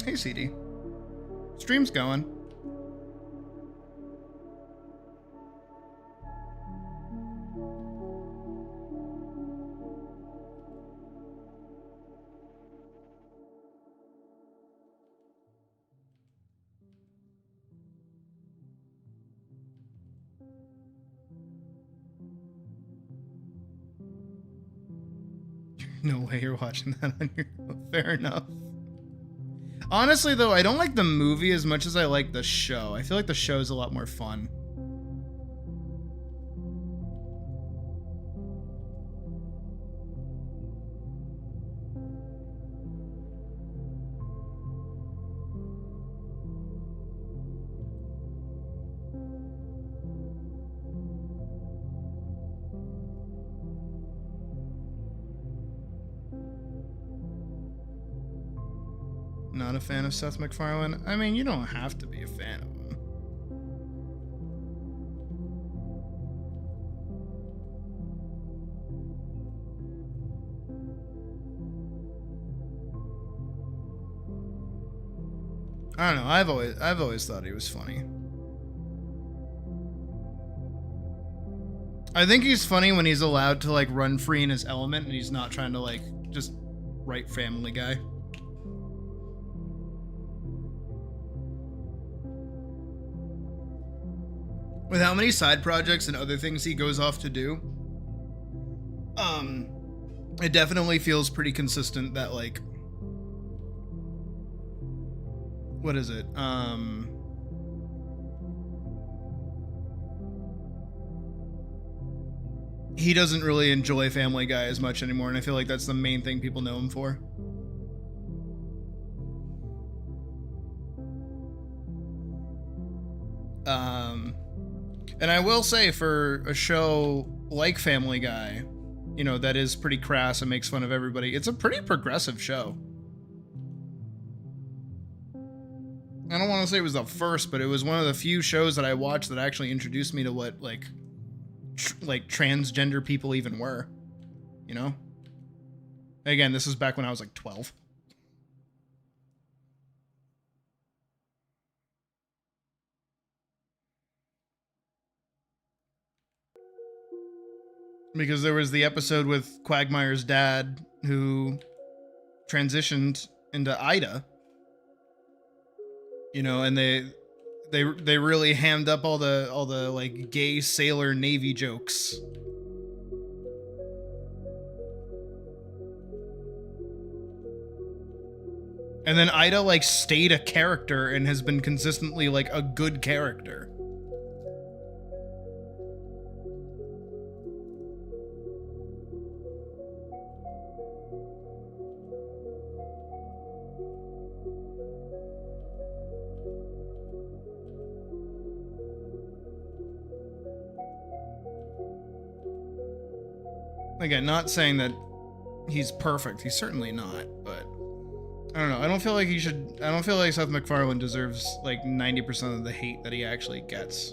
Hey, CD. Stream's going. No way you're watching that on your... Fair enough. Honestly, though, I don't like the movie as much as I like the show. I feel like the show's a lot more fun. Not a fan of Seth MacFarlane? I mean, you don't have to be a fan of him. I don't know. I've always thought he was funny. I think he's funny when he's allowed to like run free in his element and he's not trying to like just write Family Guy. With how many side projects and other things he goes off to do, it definitely feels pretty consistent that like, what is it? He doesn't really enjoy Family Guy as much anymore, and I feel like that's the main thing people know him for. And I will say, for a show like Family Guy, you know, that is pretty crass and makes fun of everybody, it's a pretty progressive show. I don't want to say it was the first, but it was one of the few shows that I watched that actually introduced me to what, like transgender people even were, you know? Again, this was back when I was like 12. Because there was the episode with Quagmire's dad who transitioned into Ida, you know, and they really hammed up all the like gay sailor Navy jokes. And then Ida like stayed a character and has been consistently like a good character. Again, not saying that he's perfect. He's certainly not, but I don't know. I don't feel like Seth MacFarlane deserves like 90% of the hate that he actually gets.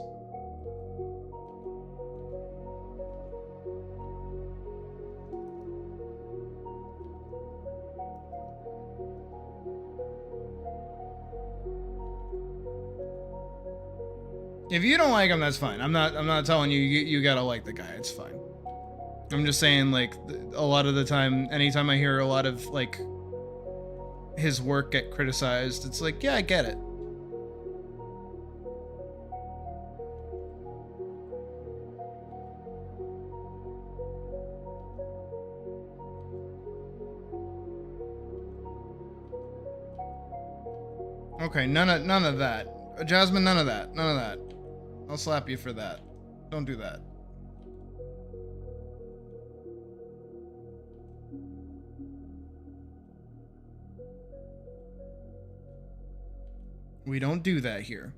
If you don't like him, that's fine. I'm not telling you you gotta like the guy. It's fine. I'm just saying, like, a lot of the time, anytime I hear a lot of, like, his work get criticized, it's like, yeah, I get it. Okay, none of that. Jasmine, none of that. None of that. I'll slap you for that. Don't do that. We don't do that here.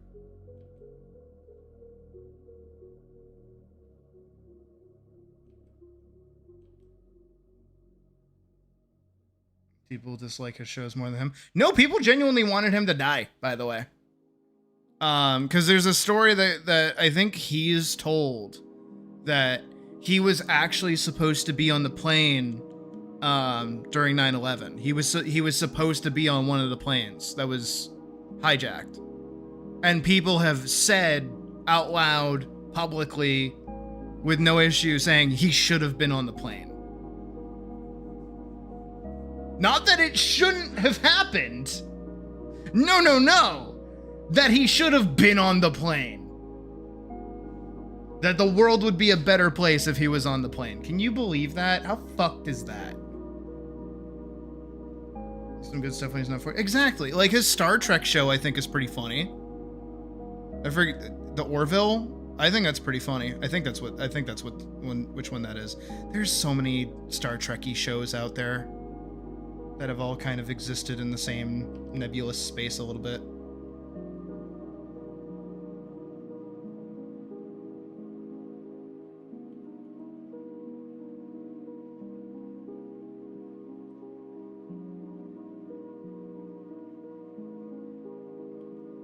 People dislike his shows more than him. No, people genuinely wanted him to die, by the way. Because there's a story that I think he's told that he was actually supposed to be on the plane during 9/11. He was supposed to be on one of the planes that was hijacked. And people have said out loud, publicly, with no issue, saying he should have been on the plane. Not that it shouldn't have happened. No. That he should have been on the plane. That the world would be a better place if he was on the plane. Can you believe that? How fucked is that? Some good stuff when he's not for. Exactly. Like his Star Trek show, I think, is pretty funny. I forget the Orville. I think that's pretty funny. I think that's which one that is. There's so many Star Trek-y shows out there that have all kind of existed in the same nebulous space a little bit.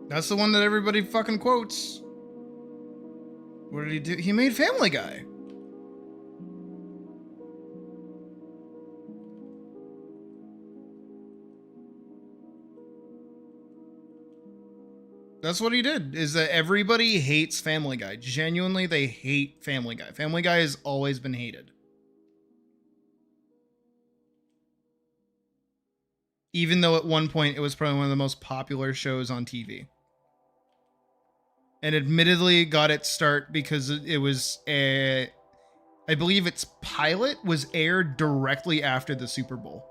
That's the one that everybody fucking quotes. What did he do? He made Family Guy. That's what he did, is that everybody hates Family Guy. Genuinely, they hate Family Guy. Family Guy has always been hated. Even though at one point it was probably one of the most popular shows on TV. And admittedly got its start because it was I believe its pilot was aired directly after the Super Bowl.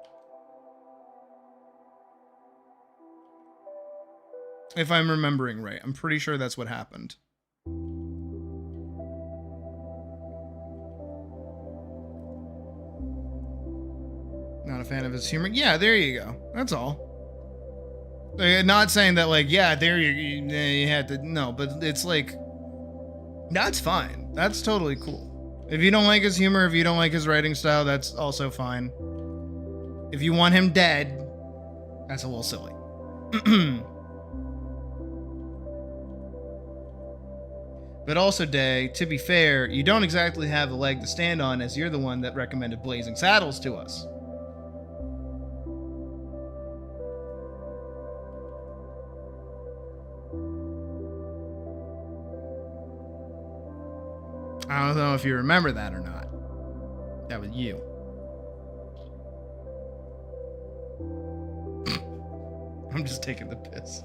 If I'm remembering right. I'm pretty sure that's what happened. Not a fan of his humor. Yeah, there you go. That's all. Not saying that, like, yeah, there you had to. No, but it's like, that's fine. That's totally cool. If you don't like his humor, if you don't like his writing style, that's also fine. If you want him dead, that's a little silly. But also, Day, to be fair, you don't exactly have a leg to stand on, as you're the one that recommended Blazing Saddles to us. I don't know if you remember that or not. That was you. I'm just taking the piss.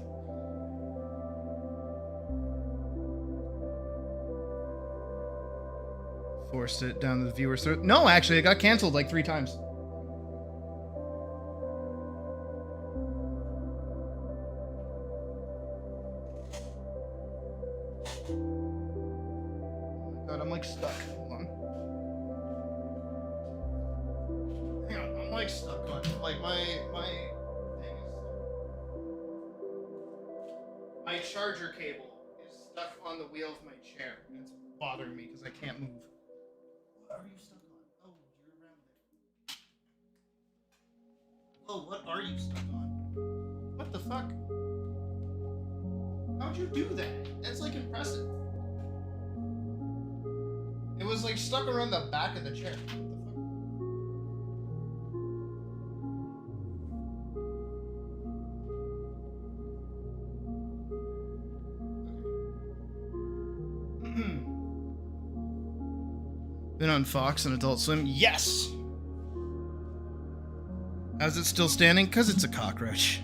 Forced it down the viewer's throat. No, actually, it got canceled like 3 times. God, I'm like stuck. Hold on. Hang on, I'm like stuck on like my thing is my charger cable is stuck on the wheel of my chair and it's bothering me because I can't move. What are you stuck on? Oh, you're around there. Oh, what are you stuck on? What the fuck? How'd you do that? That's like impressive. It was like stuck around the back of the chair. What the fuck? Been on Fox and Adult Swim? Yes! How's it still standing? Because it's a cockroach.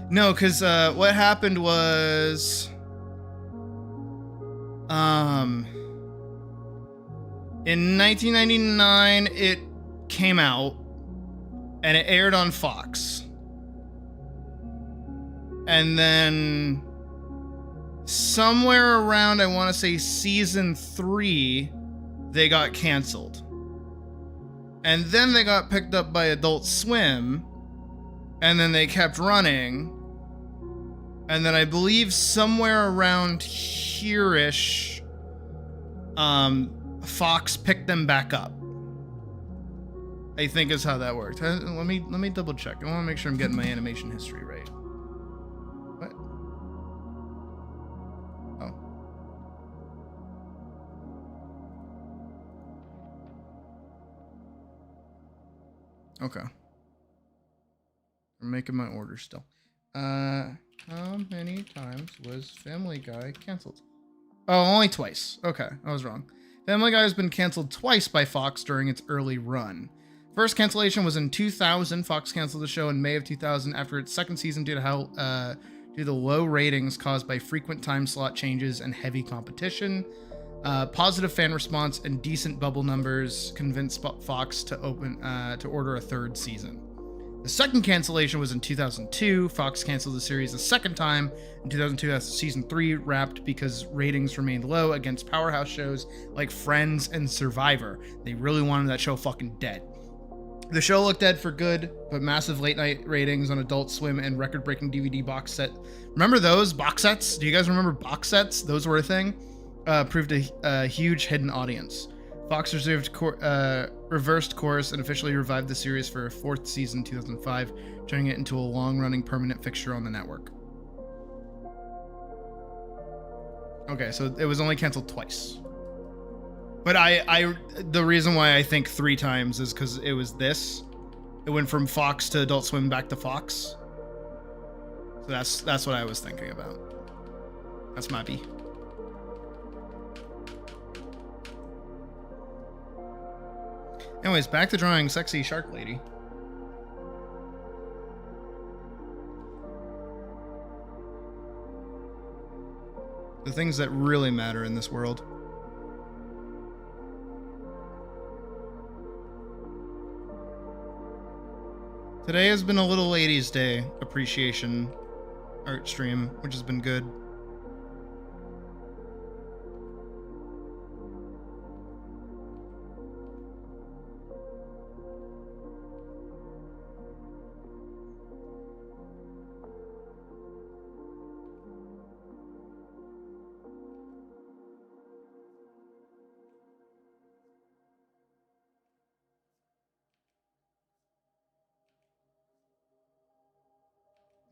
No, because what happened was... in 1999, it came out, and it aired on Fox. And then... somewhere around, I want to say, season 3... they got canceled. And then they got picked up by Adult Swim. And then they kept running. And then I believe somewhere around here-ish, Fox picked them back up. I think is how that worked. Let me double check. I want to make sure I'm getting my animation history right. What? Oh. Okay. I'm making my order still. How many times was Family Guy canceled? Oh, only twice. Okay, I was wrong. Family Guy has been canceled twice by Fox during its early run. First cancellation was in 2000. Fox canceled the show in May of 2000 after its second season due to the low ratings caused by frequent time slot changes and heavy competition. Positive fan response and decent bubble numbers convinced Fox to order a third season. The second cancellation was in 2002. Fox canceled the series a second time in 2002 as season 3 wrapped because ratings remained low against powerhouse shows like Friends and Survivor. They really wanted that show fucking dead. The show looked dead for good, but massive late night ratings on Adult Swim and record-breaking DVD box set. Remember those box sets? Do you guys remember box sets? Those were a thing. Proved a huge hidden audience. Fox reversed course and officially revived the series for a 4th season in 2005, turning it into a long-running permanent fixture on the network. Okay, so it was only canceled twice. But the reason why I think 3 times is because it was this. It went from Fox to Adult Swim back to Fox. So that's what I was thinking about. That's my B. Anyways, back to drawing sexy shark lady. The things that really matter in this world. Today has been a little ladies' day appreciation art stream, which has been good.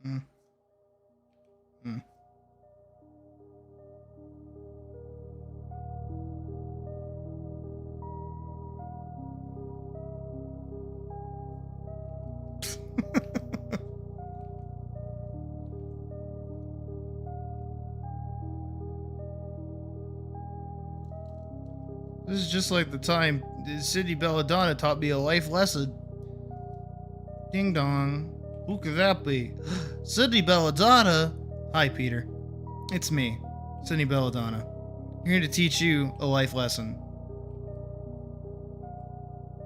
Mm. Mm. This is just like the time Sydney Belladonna taught me a life lesson. Ding dong. Who could that be? Sydney Belladonna? Hi, Peter. It's me, Sydney Belladonna. Here to teach you a life lesson.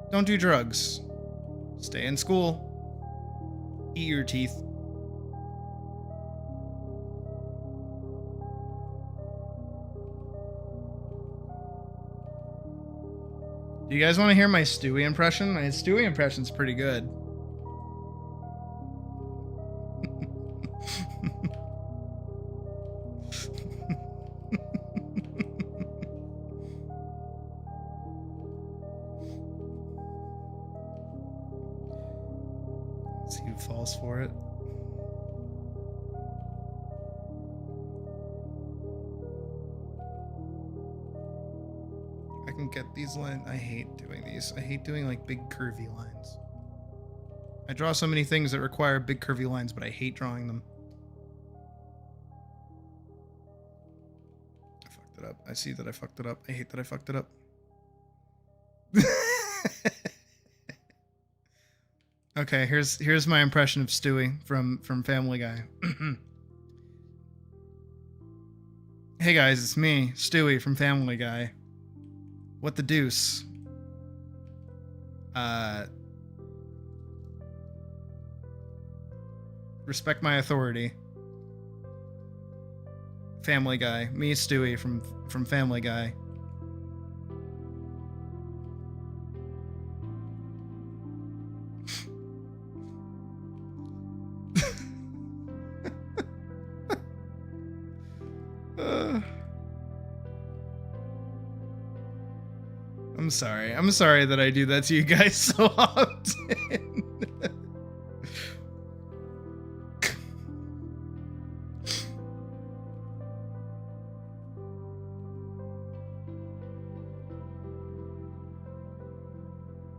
Don't do drugs. Stay in school. Eat your teeth. Do you guys want to hear my Stewie impression? My Stewie impression's pretty good. See who falls for it. I can get these lines. I hate doing these. I hate doing like big curvy lines. I draw so many things that require big curvy lines, but I hate drawing them. I fucked it up. I see that I fucked it up. I hate that I fucked it up. Okay, here's my impression of Stewie from Family Guy. Hey guys, it's me, Stewie from Family Guy. What the deuce? Respect my authority. Family Guy. Me, Stewie from Family Guy. I'm sorry. I'm sorry that I do that to you guys so often.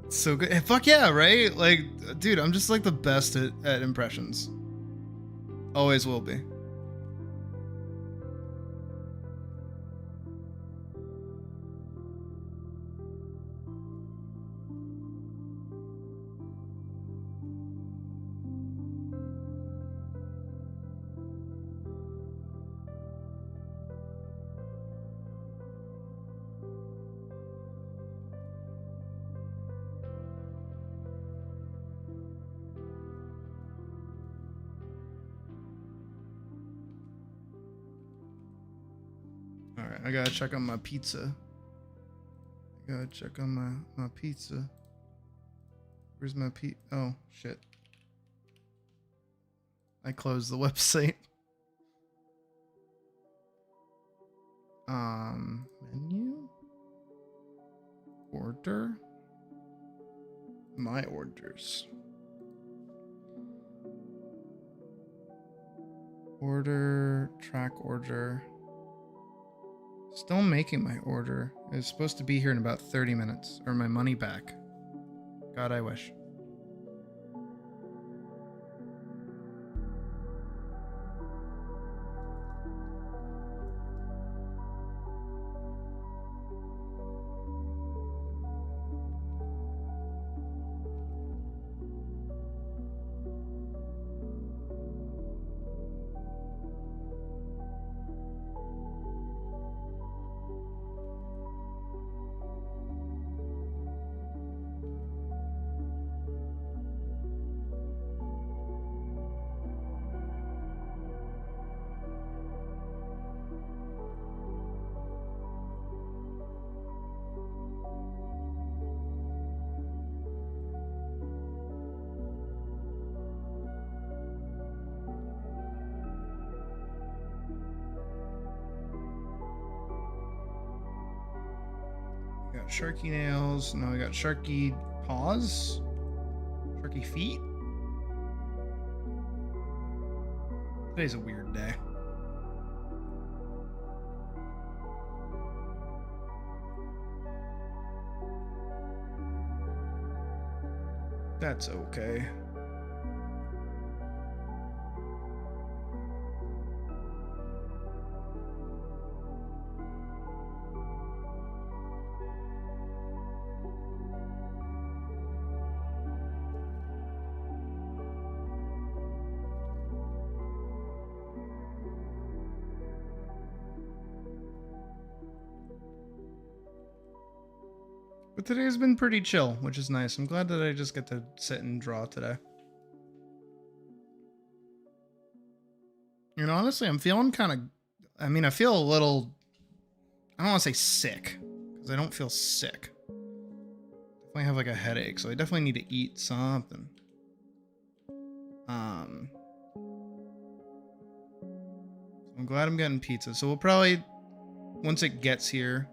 It's so good. Fuck yeah, right? Like, dude, I'm just like the best at impressions. Always will be. Alright, I gotta check on my pizza. I gotta check on my pizza. Where's my oh, shit. I closed the website. Menu? Order? My orders. Order, track order. Still making my order. It's supposed to be here in about 30 minutes, or my money back. God, I wish. got sharky nails. Now we got sharky paws. Sharky feet. Today's a weird day. That's okay. But today's been pretty chill, which is nice. I'm glad that I just get to sit and draw today. You know, honestly, I'm feeling kind of... I mean, I feel a little... I don't want to say sick, because I don't feel sick. Definitely have like a headache, so I definitely need to eat something. I'm glad I'm getting pizza. So we'll probably, once it gets here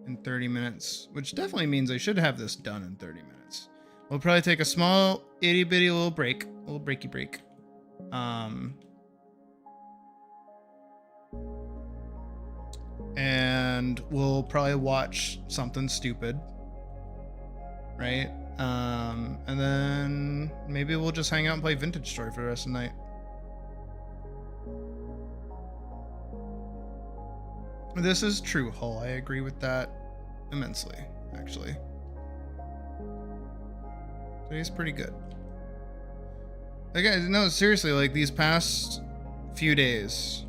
in 30 minutes, which definitely means I should have this done in 30 minutes. We'll probably take a small itty bitty little break, a little breaky break. And we'll probably watch something stupid, right? And then maybe we'll just hang out and play Vintage Story for the rest of the night. This is true, Hull. I agree with that immensely, actually. Today's pretty good. Like, guys, no, seriously, like these past few days,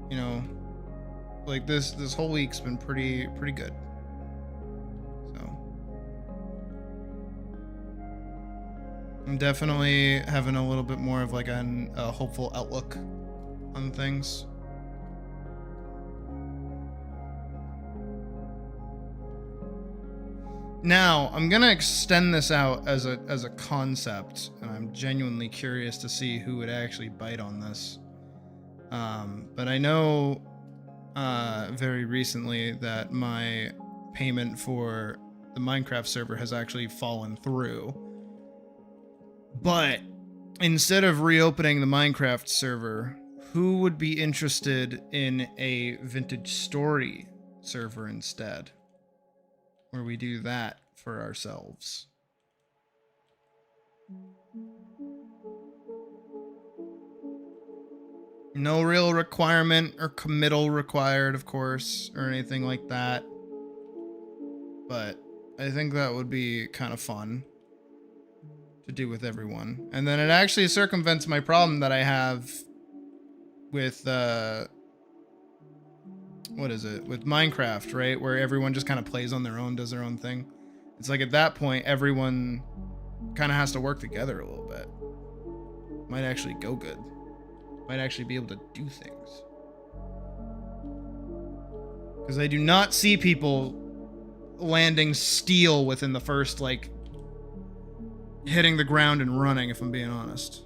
you know, like this whole week's been pretty good. So I'm definitely having a little bit more of like a hopeful outlook on things. Now, I'm gonna extend this out as a concept, and I'm genuinely curious to see who would actually bite on this. But I know very recently that my payment for the Minecraft server has actually fallen through. But instead of reopening the Minecraft server, who would be interested in a Vintage Story server instead? Where we do that for ourselves. No real requirement or committal required, of course, or anything like that. But I think that would be kind of fun to do with everyone. And then it actually circumvents my problem that I have with what is it? With Minecraft, right? Where everyone just kind of plays on their own, does their own thing. It's like at that point, everyone kind of has to work together a little bit. Might actually go good. Might actually be able to do things. Because I do not see people landing steel within the first, like, hitting the ground and running, if I'm being honest.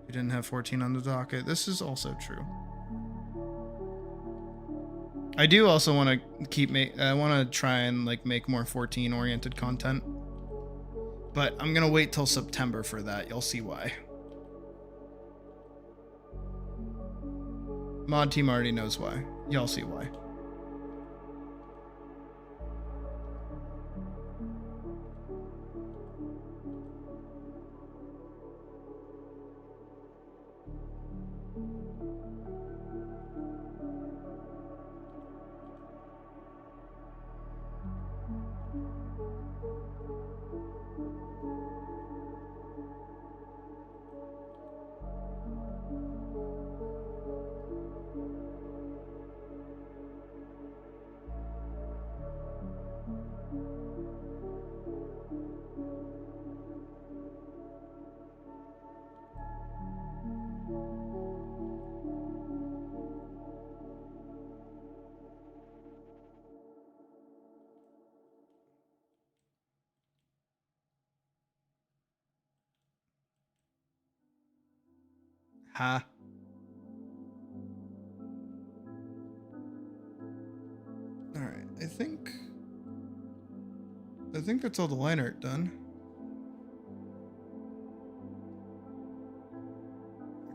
We didn't have 14 on the docket. This is also true. I do also want to I want to try and like make more 14 oriented content. But I'm going to wait till September for that. You'll see why. Mod team already knows why. Y'all see why. Ha. Alright, I think that's all the line art done.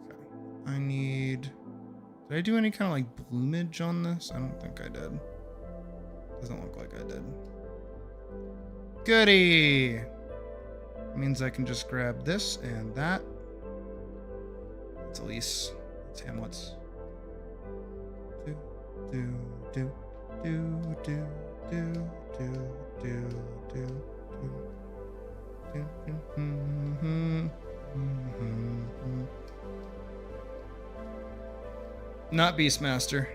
Okay. I need... Did I do any kind of like bloomage on this? I don't think I did. Doesn't look like I did. Goody! Means I can just grab this and that. It's Elise. It's Hamlet's. Do, do, do, do, do, do, do, do, do, do. Not Beastmaster.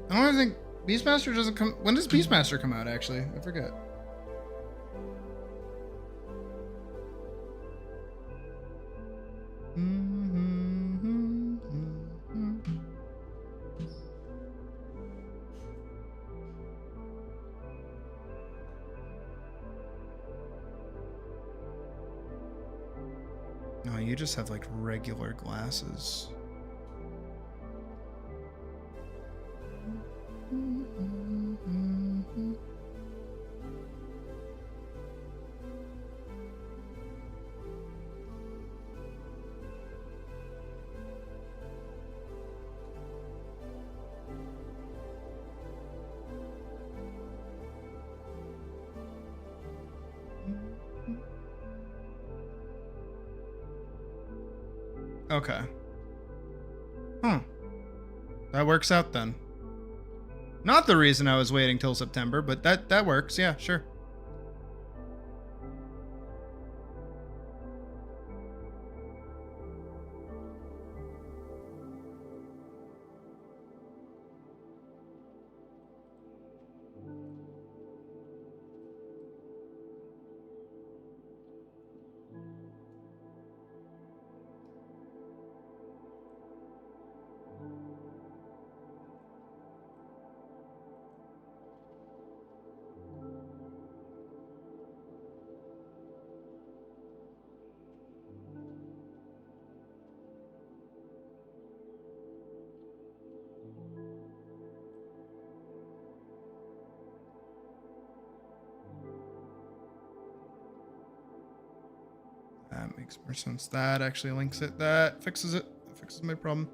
I don't even think Beastmaster doesn't come. When does Beastmaster come out, actually? I forget. No, you just have like regular glasses. Okay. That works out then. Not the reason I was waiting till September, but that works. Yeah, sure. That makes more sense. That actually links it. That fixes it. That fixes my problem.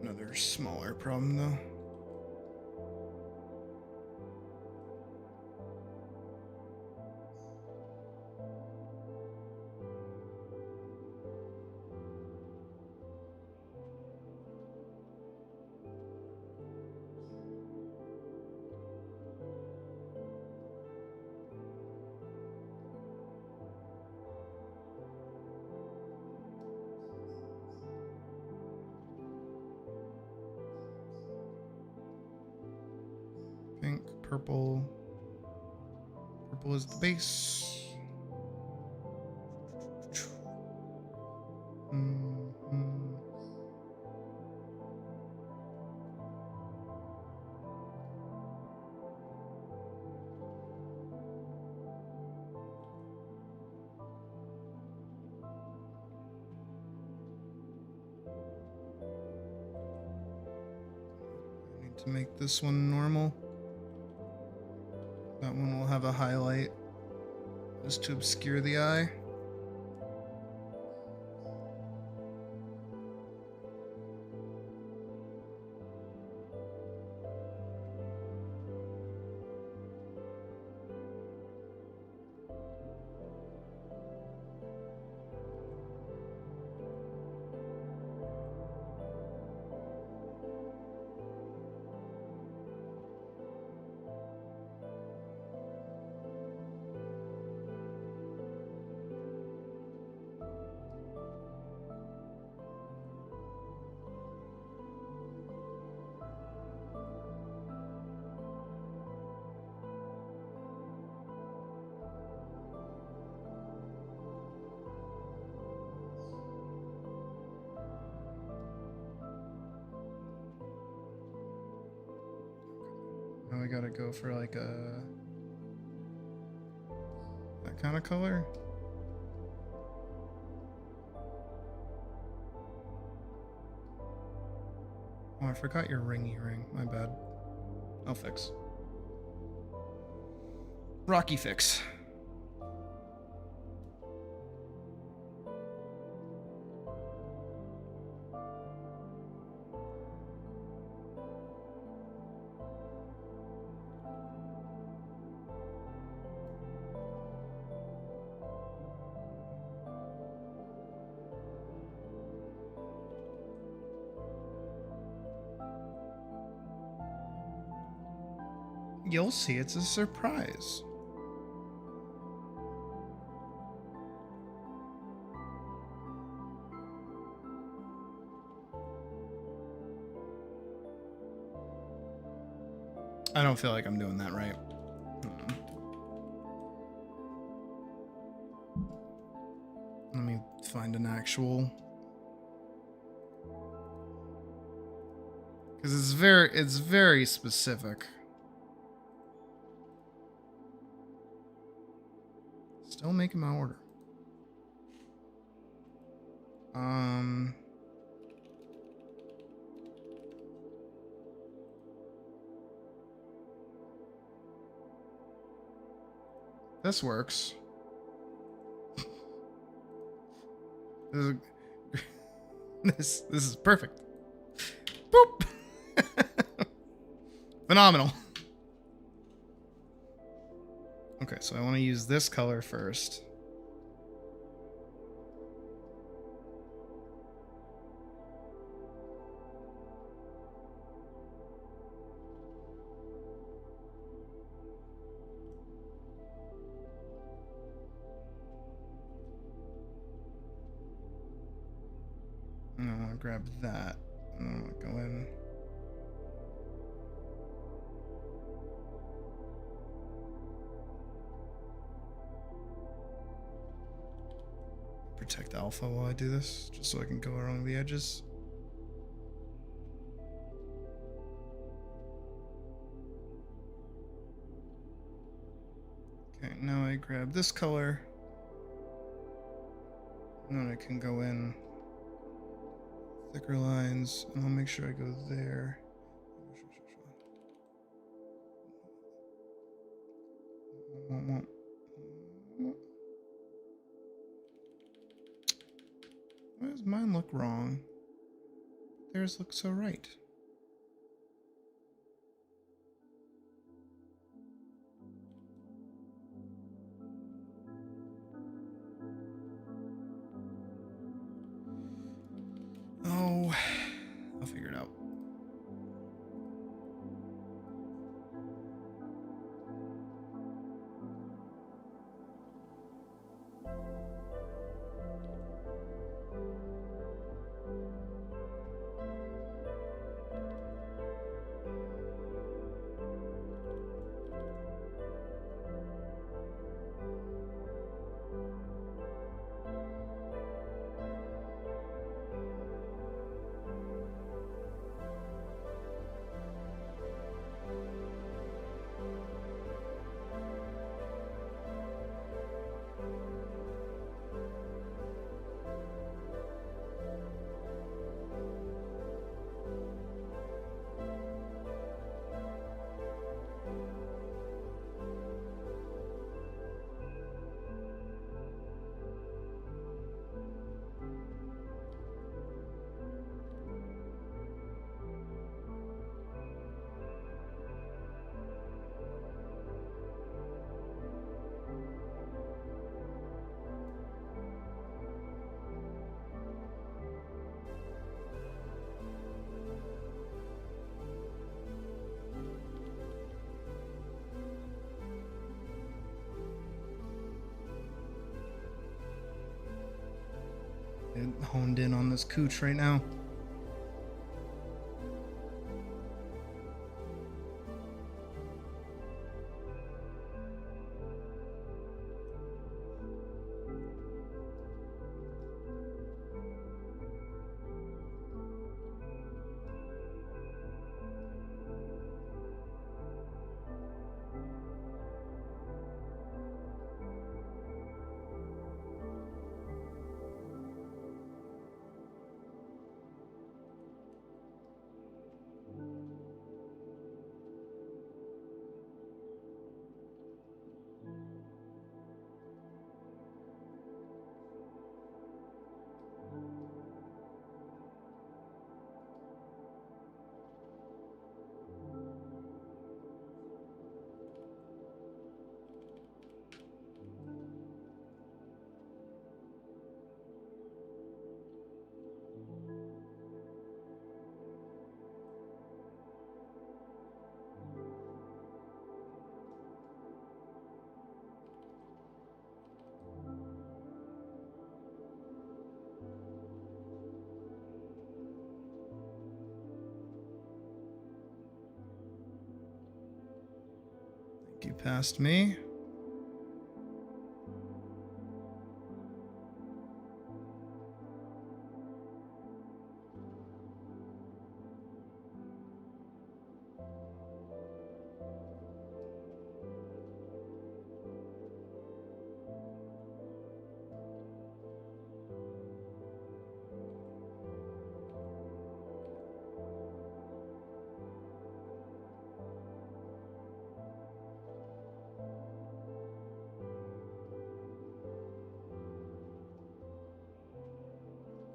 Another smaller problem though. Pink, purple. Purple is the base. I need to make this one normal. That one will have a highlight just to obscure the eye. now we gotta go for like a that kind of color. Oh, I forgot your ringy ring. My bad. I'll fix. Rocky fix. You'll see, it's a surprise. I don't feel like I'm doing that right. Let me find an actual, because it's very specific. Still making my order. This works. This is perfect. Boop. Phenomenal. Okay, so I want to use this color first. And I want to grab that. And I want to go in. Protect alpha while I do this, just so I can go along the edges. Okay, now I grab this color. And then I can go in thicker lines, and I'll make sure I go there. Why does mine look wrong? Theirs looks so right. Oh, I'll figure it out. And honed in on this cooch right now. past me.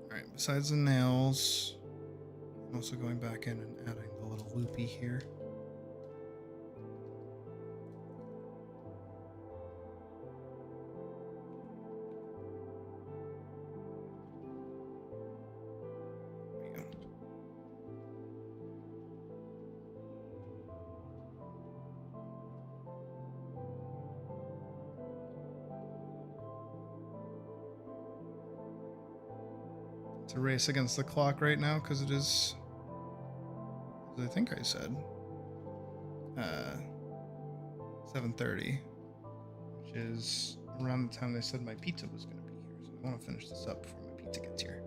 Alright, besides the nails, I'm also going back in and adding the little loopy here. There we go. It's a race against the clock right now because it is, as I think I said, 7:30, which is around the time they said my pizza was going to be here. So I want to finish this up before my pizza gets here.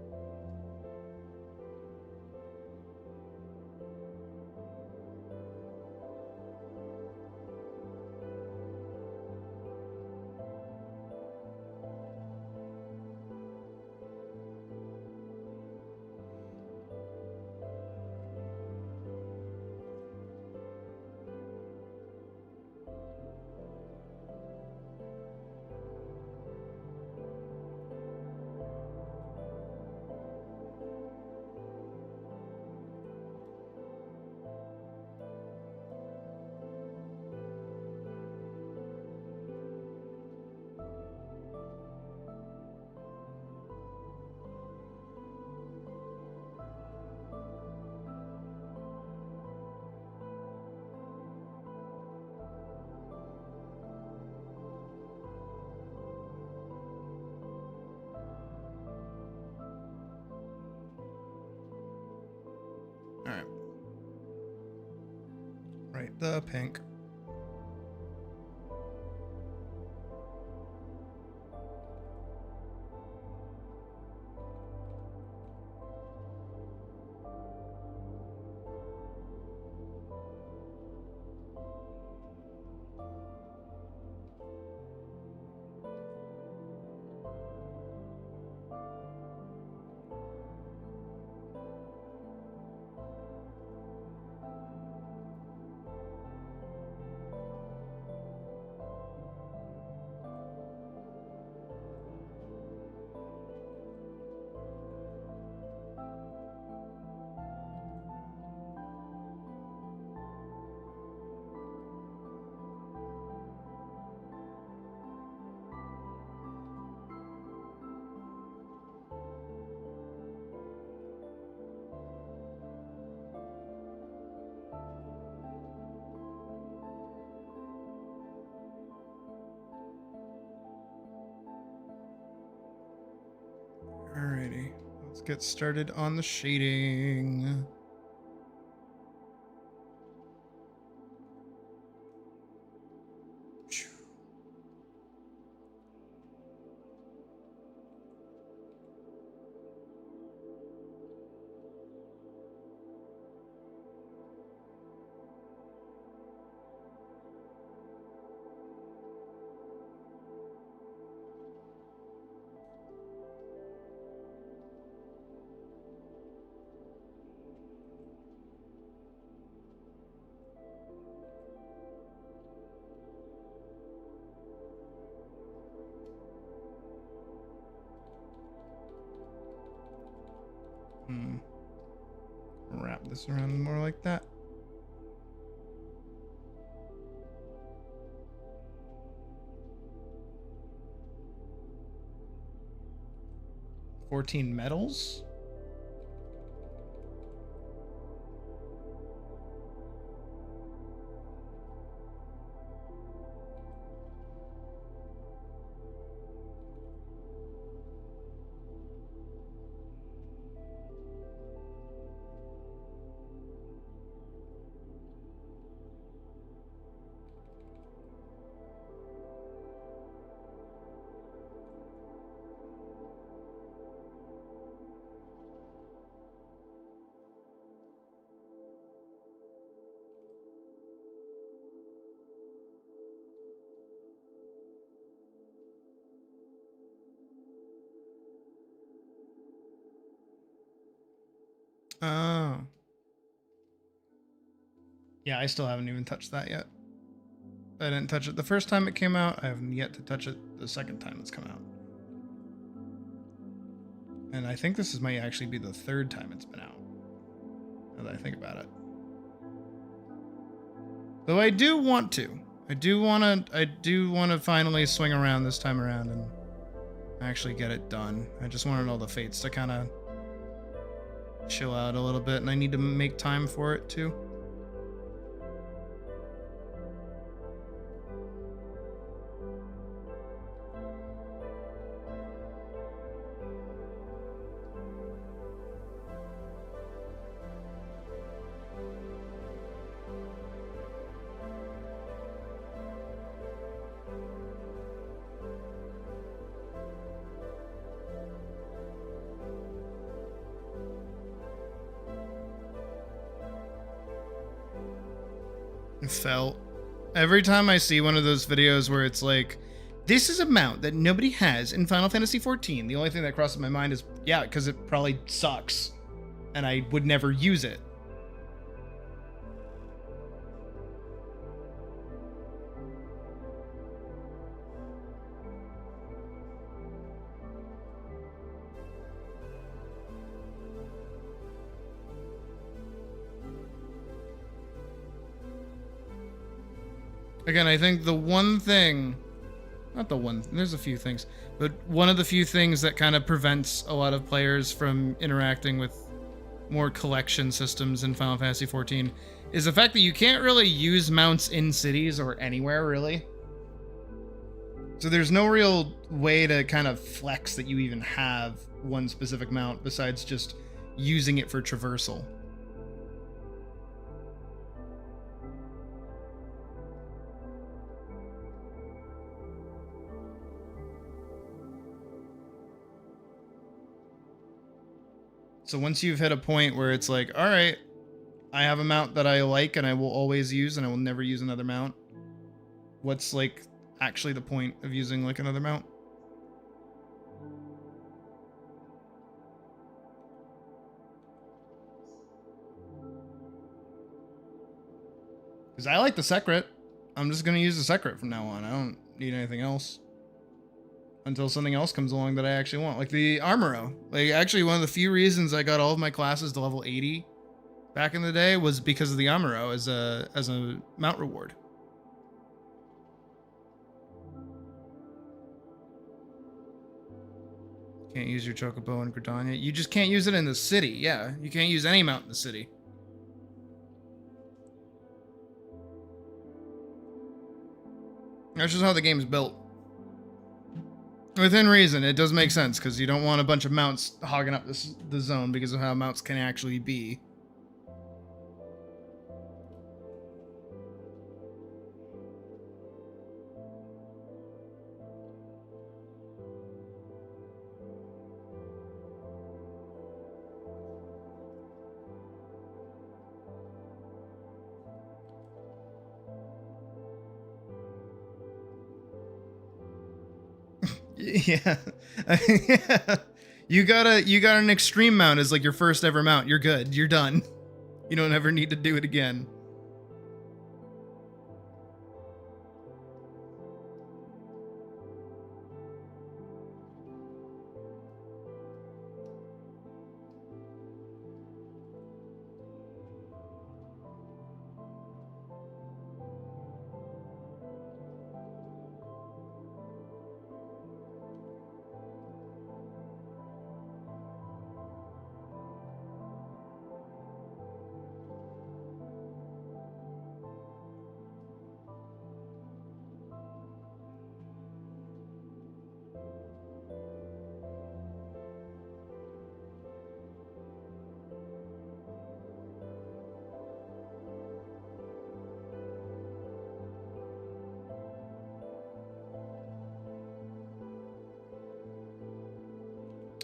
All right. Right, the pink. Alrighty, let's get started on the shading. Wrap this around more like that. $14 metals. Oh. Yeah, I still haven't even touched that yet. I didn't touch it the first time it came out. I haven't yet to touch it the second time it's come out. And I think this might actually be the third time it's been out. Now that I think about it. Though I do want to. I do want to finally swing around this time around and actually get it done. I just wanted all the fates to kind of chill out a little bit, and I need to make time for it too. Felt every time I see one of those videos where it's like, this is a mount that nobody has in Final Fantasy XIV. The only thing that crosses my mind is, yeah, because it probably sucks and I would never use it. Again, I think the one thing, not the one, there's a few things, but one of the few things that kind of prevents a lot of players from interacting with more collection systems in Final Fantasy XIV is the fact that you can't really use mounts in cities or anywhere, really. So there's no real way to kind of flex that you even have one specific mount besides just using it for traversal. So once you've hit a point where it's like, all right, I have a mount that I like and I will always use and I will never use another mount. What's like actually the point of using like another mount? Because I like the secret. I'm just going to use the secret from now on. I don't need anything else. Until something else comes along that I actually want. Like the Armoro. Like actually one of the few reasons I got all of my classes to level 80 back in the day was because of the Amuro as a mount reward. Can't use your Chocobo in Gridania. You just can't use it in the city. Yeah, you can't use any mount in the city. That's just how the game's built. Within reason, it does make sense, because you don't want a bunch of mounts hogging up the zone because of how mounts can actually be. Yeah. Yeah. You got an extreme mount as like your first ever mount. You're good. You're done. You don't ever need to do it again.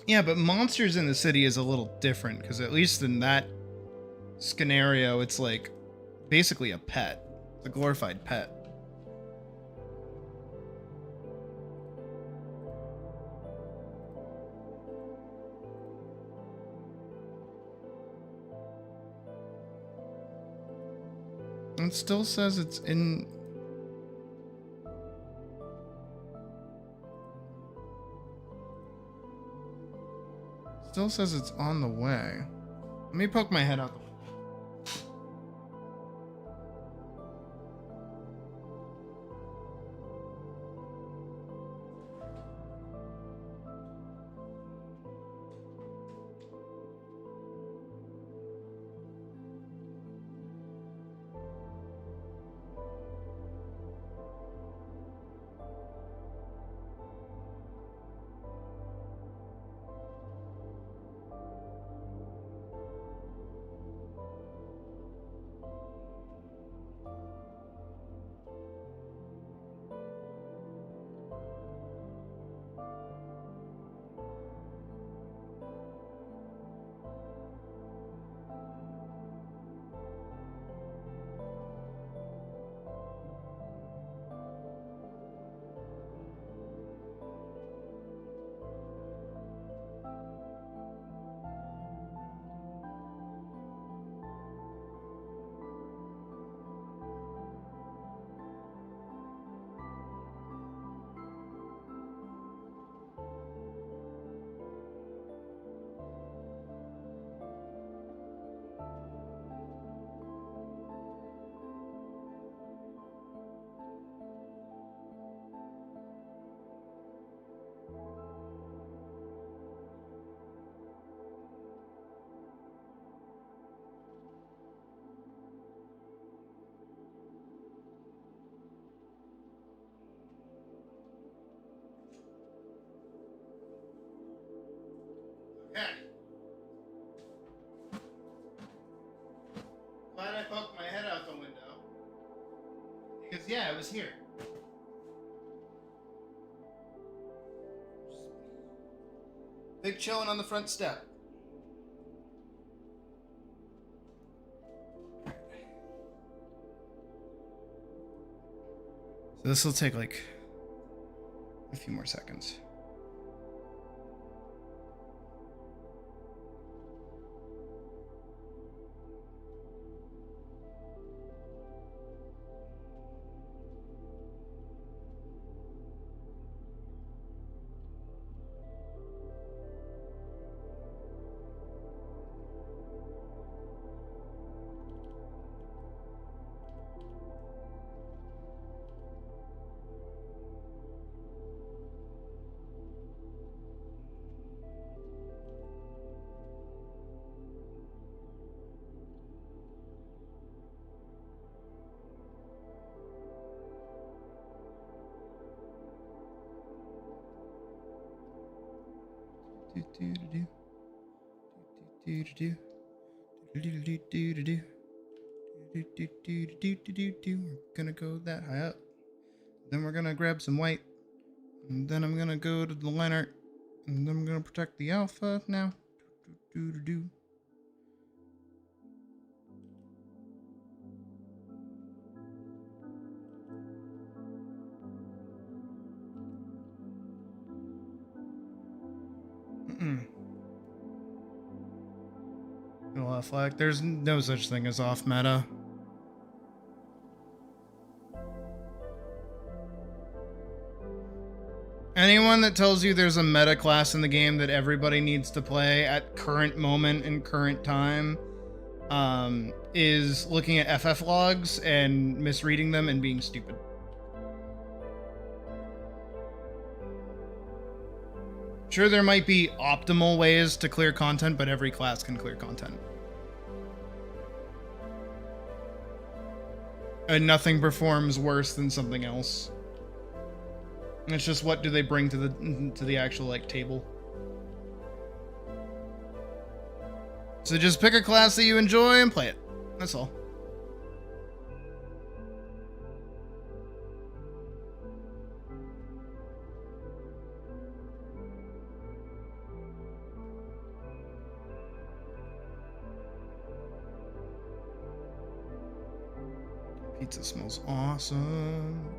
Yeah, but monsters in the city is a little different, because at least in that scenario, it's like basically a pet. It's a glorified pet. It still says it's in. Still says it's on the way. Let me poke my head out the window. Okay. Glad I poked my head out the window. Because, yeah, it was here. Big chillin' on the front step. So this will take like a few more seconds. We're gonna go that high up. Then we're gonna grab some white. And then I'm gonna go to the line art. And then I'm gonna protect the alpha now. Off flag. There's no such thing as off meta. Anyone that tells you there's a meta class in the game that everybody needs to play at current moment and current time is looking at FF logs and misreading them and being stupid. Sure, there might be optimal ways to clear content, but every class can clear content. And nothing performs worse than something else. It's just what do they bring to the actual like table. So just pick a class that you enjoy and play it. That's all. Pizza smells awesome.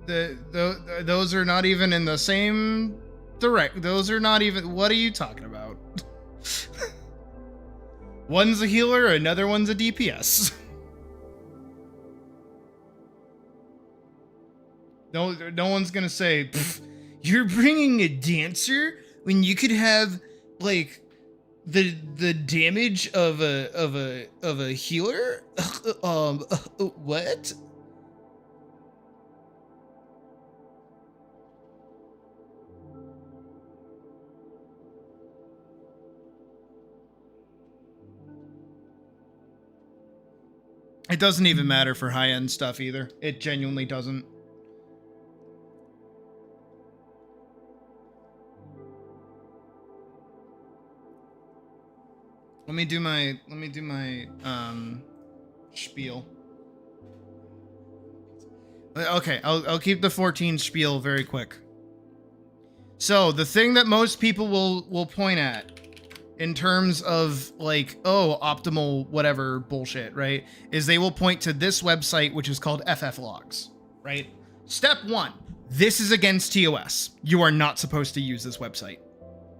those are not even in the same direct. Those are not even. What are you talking about? One's a healer, another one's a DPS. No one's gonna say, "You're bringing a dancer when you could have like the damage of a healer." What? It doesn't even matter for high-end stuff either. It genuinely doesn't. Let me do my spiel. Okay, I'll keep the 14 spiel very quick. So, the thing that most people will point at in terms of like, oh, optimal whatever bullshit, right? Is they will point to this website, which is called FF Logs, right? Step 1, this is against TOS. You are not supposed to use this website.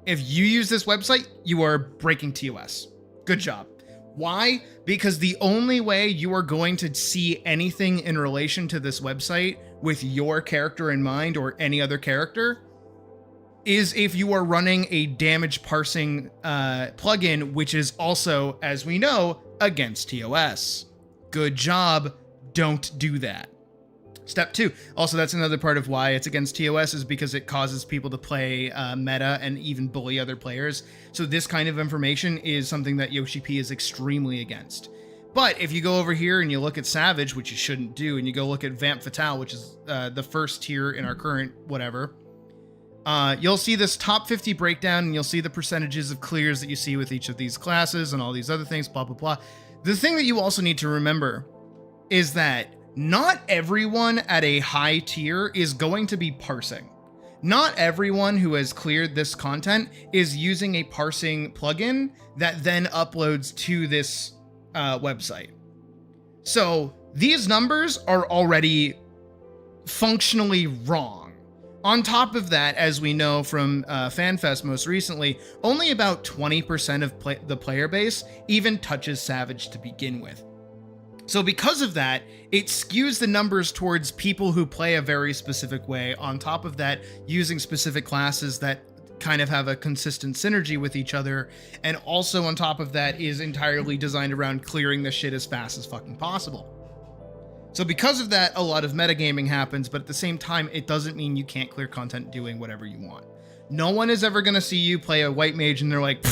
If you use this website, you are breaking TOS. Good job. Why? Because the only way you are going to see anything in relation to this website with your character in mind or any other character is if you are running a damage parsing plugin, which is also, as we know, against TOS. Good job. Don't do that. Step 2. Also, that's another part of why it's against TOS is because it causes people to play meta and even bully other players. So this kind of information is something that Yoshi P is extremely against. But if you go over here and you look at Savage, which you shouldn't do, and you go look at Vamp Fatale, which is the first tier in our current whatever, you'll see this top 50 breakdown, and you'll see the percentages of clears that you see with each of these classes and all these other things, blah, blah, blah. The thing that you also need to remember is that not everyone at a high tier is going to be parsing. Not everyone who has cleared this content is using a parsing plugin that then uploads to this website. So these numbers are already functionally wrong. On top of that, as we know from FanFest most recently, only about 20% of the player base even touches Savage to begin with. So because of that, it skews the numbers towards people who play a very specific way. On top of that, using specific classes that kind of have a consistent synergy with each other. And also on top of that is entirely designed around clearing the shit as fast as fucking possible. So because of that, a lot of metagaming happens, but at the same time, it doesn't mean you can't clear content doing whatever you want. No one is ever going to see you play a white mage and they're like,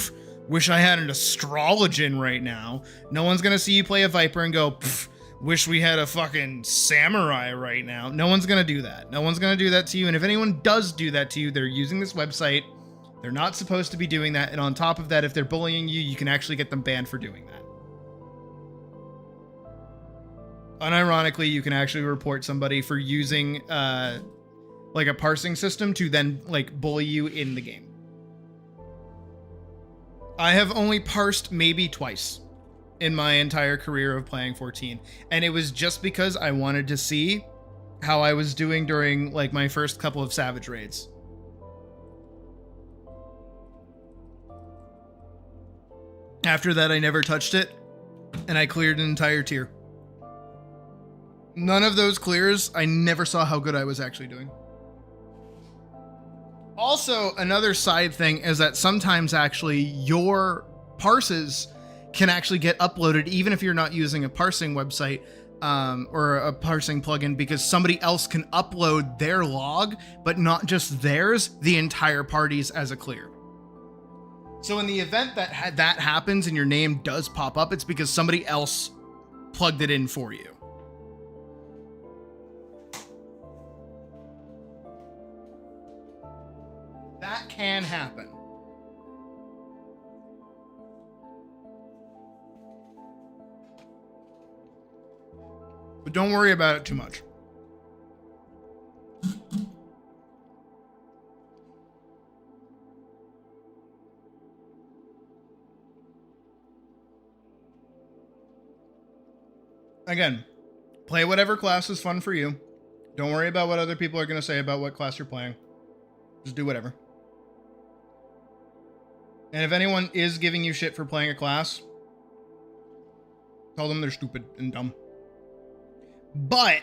wish I had an astrologian right now. No one's going to see you play a viper and go, wish we had a fucking samurai right now. No one's going to do that. No one's going to do that to you. And if anyone does do that to you, they're using this website. They're not supposed to be doing that. And on top of that, if they're bullying you, you can actually get them banned for doing that. Unironically, you can actually report somebody for using like a parsing system to then like bully you in the game. I have only parsed maybe twice in my entire career of playing 14, and it was just because I wanted to see how I was doing during like my first couple of Savage raids. After that, I never touched it, and I cleared an entire tier. None of those clears, I never saw how good I was actually doing. Also, another side thing is that sometimes actually your parses can actually get uploaded even if you're not using a parsing website or a parsing plugin, because somebody else can upload their log, but not just theirs, the entire party's as a clear. So in the event that that happens and your name does pop up, it's because somebody else plugged it in for you. That can happen. But don't worry about it too much. Again, play whatever class is fun for you. Don't worry about what other people are going to say about what class you're playing. Just do whatever. And if anyone is giving you shit for playing a class, tell them they're stupid and dumb. But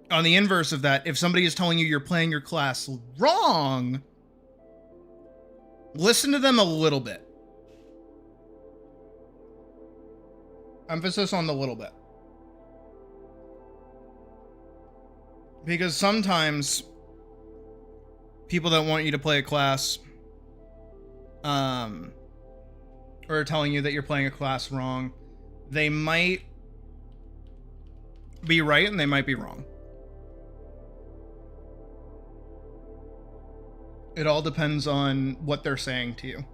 on the inverse of that, if somebody is telling you you're playing your class wrong, listen to them a little bit. Emphasis on the little bit. Because sometimes people that want you to play a class or telling you that you're playing a class wrong, they might be right and they might be wrong. It all depends on what they're saying to you.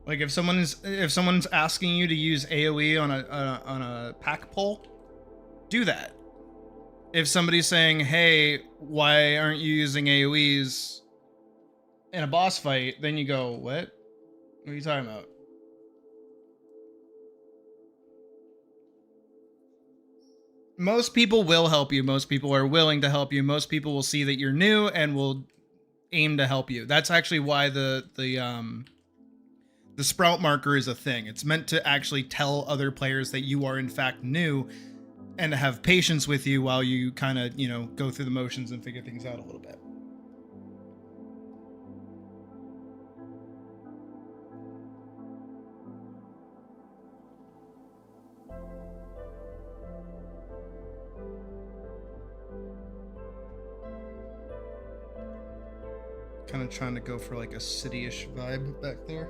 Like if someone's asking you to use AoE on a pack pull, do that. If somebody's saying, "Hey, why aren't you using AoEs in a boss fight?" then you go, "What? What are you talking about?" Most people will help you. Most people are willing to help you. Most people will see that you're new and will aim to help you. That's actually why the sprout marker is a thing. It's meant to actually tell other players that you are in fact new and to have patience with you while you kind of, go through the motions and figure things out a little bit. Kind of trying to go for like a city-ish vibe back there.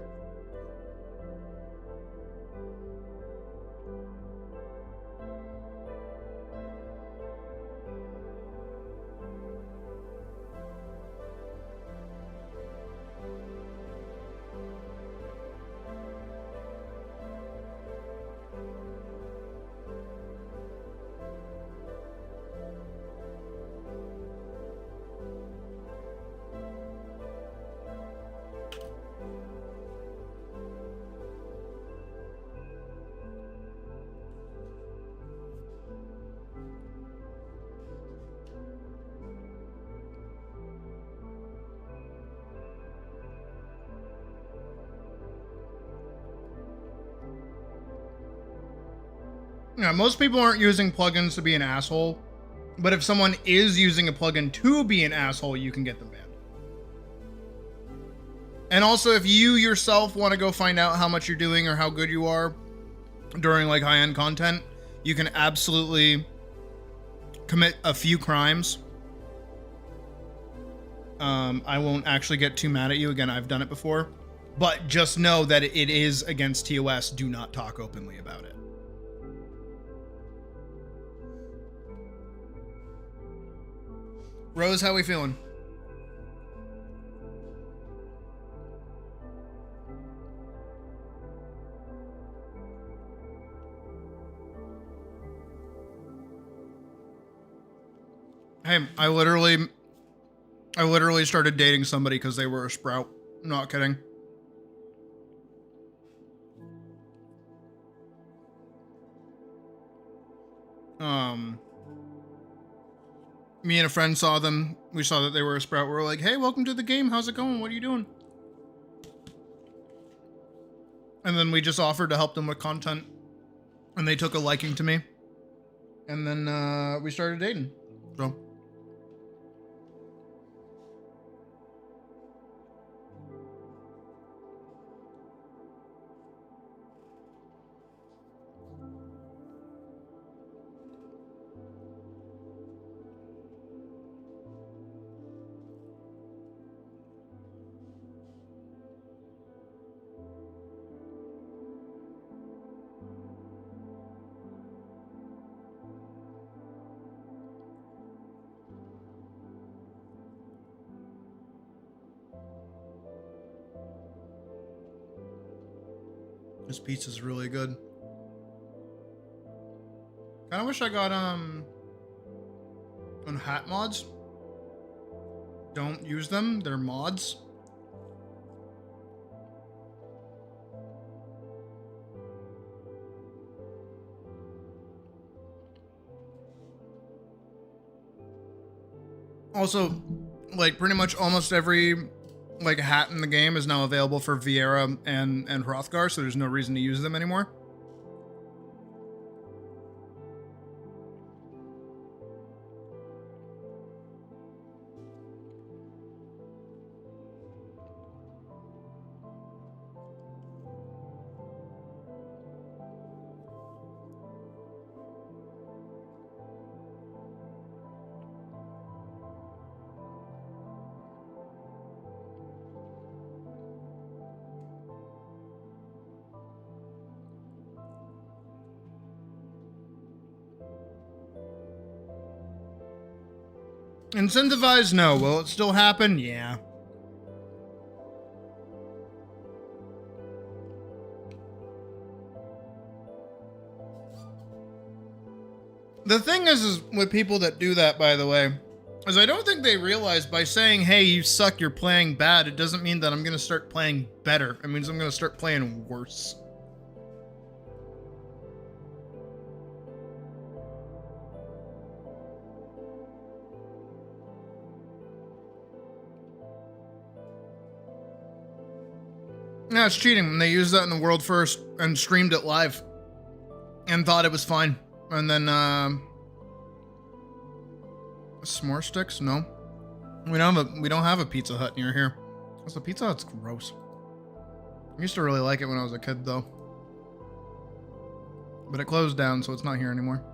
Yeah, most people aren't using plugins to be an asshole, but if someone is using a plugin to be an asshole, you can get them banned. And also, if you yourself want to go find out how much you're doing or how good you are during like high-end content, you can absolutely commit a few crimes. I won't actually get too mad at you. Again, I've done it before, but just know that it is against TOS. Do not talk openly about it. Rose, how we feeling? Hey, I literally started dating somebody because they were a sprout. Not kidding. Me and a friend saw them. We saw that they were a sprout. We were like, "Hey, welcome to the game. How's it going? What are you doing?" And then we just offered to help them with content, and they took a liking to me. And then we started dating. So. This pizza's really good. Kinda wish I got on hat mods. Don't use them. They're mods. Also, like pretty much almost every like hat in the game is now available for Vieira and Hrothgar, so there's no reason to use them anymore. Incentivize? No. Will it still happen? Yeah. The thing is with people that do that, by the way, is I don't think they realize by saying, hey, you suck, you're playing bad, it doesn't mean that I'm going to start playing better. It means I'm going to start playing worse. No, it's cheating. They used that in the world first and streamed it live and thought it was fine. And then, s'more sticks? No. We don't have a Pizza Hut near here. Also, Pizza Hut's gross. I used to really like it when I was a kid, though. But it closed down, so it's not here anymore.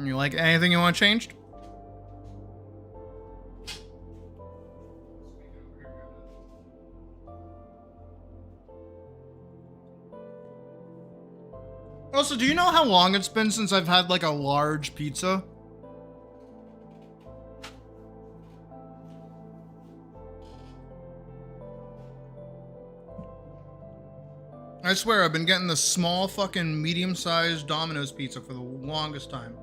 You like anything you want changed? Also, do you know how long it's been since I've had like a large pizza? I swear I've been getting the small fucking medium-sized Domino's pizza for the longest time.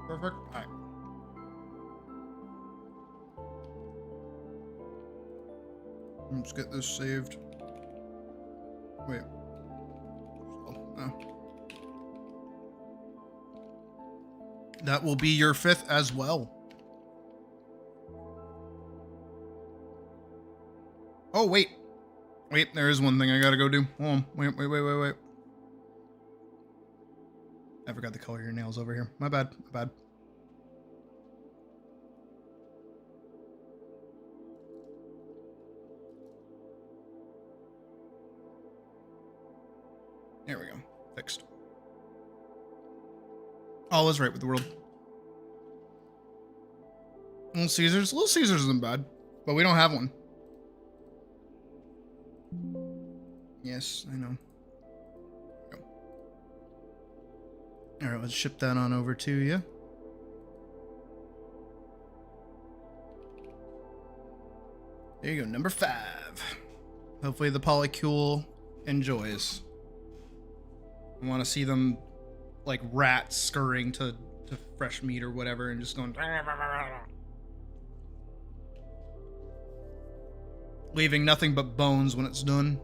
Perfect. All right. Let's get this saved. Wait. Oh. That will be your 5th as well. Oh, wait. Wait, there is one thing I gotta go do. Hold on. Wait. I forgot to color your nails over here. My bad. There we go. Fixed. All is right with the world. Little Caesars isn't bad, but we don't have one. Yes, I know. All right, let's ship that on over to you. There you go, number 5. Hopefully the polycule enjoys. I want to see them like rats scurrying to fresh meat or whatever and just going leaving nothing but bones when it's done.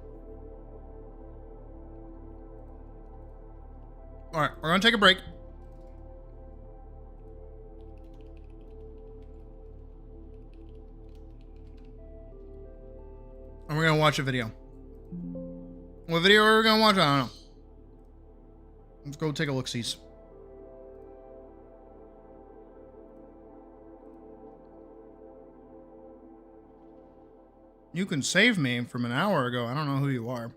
All right, we're gonna take a break. And we're gonna watch a video. What video are we gonna watch? I don't know. Let's go take a look-sees. You can save me from an hour ago. I don't know who you are.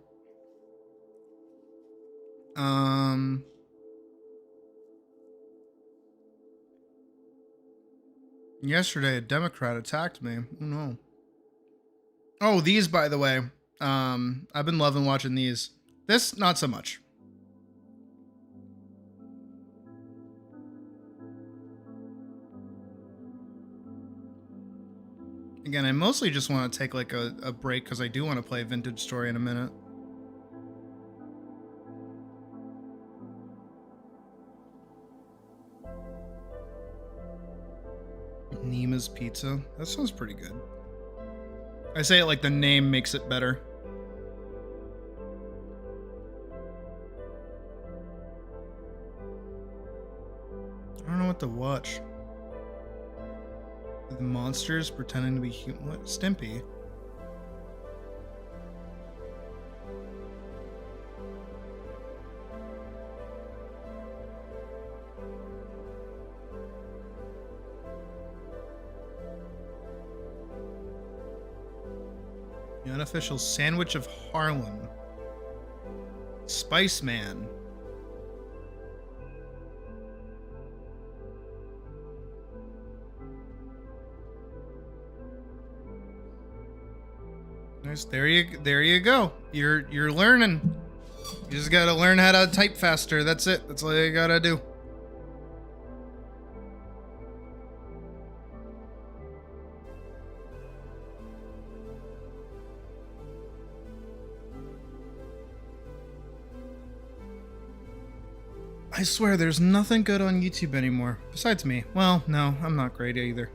Yesterday a Democrat attacked me. Oh no. Oh, these, by the way. I've been loving watching these. This, not so much. Again, I mostly just want to take like a break because I do want to play Vintage Story in a minute. Nima's Pizza. That sounds pretty good. I say it like the name makes it better. I don't know what to watch. The monsters pretending to be human. What? Stimpy. The unofficial sandwich of Harlem. Spice Man. Nice. There you go. You're learning. You just gotta learn how to type faster. That's it. That's all you gotta do. I swear there's nothing good on YouTube anymore. Besides me. Well, no, I'm not great either.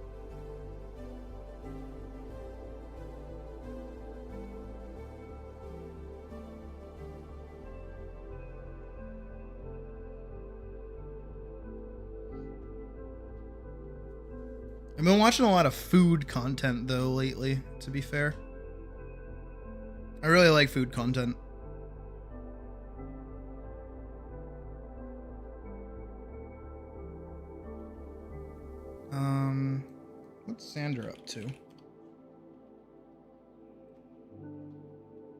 I've been watching a lot of food content though lately, to be fair. I really like food content. What's Sandra up to?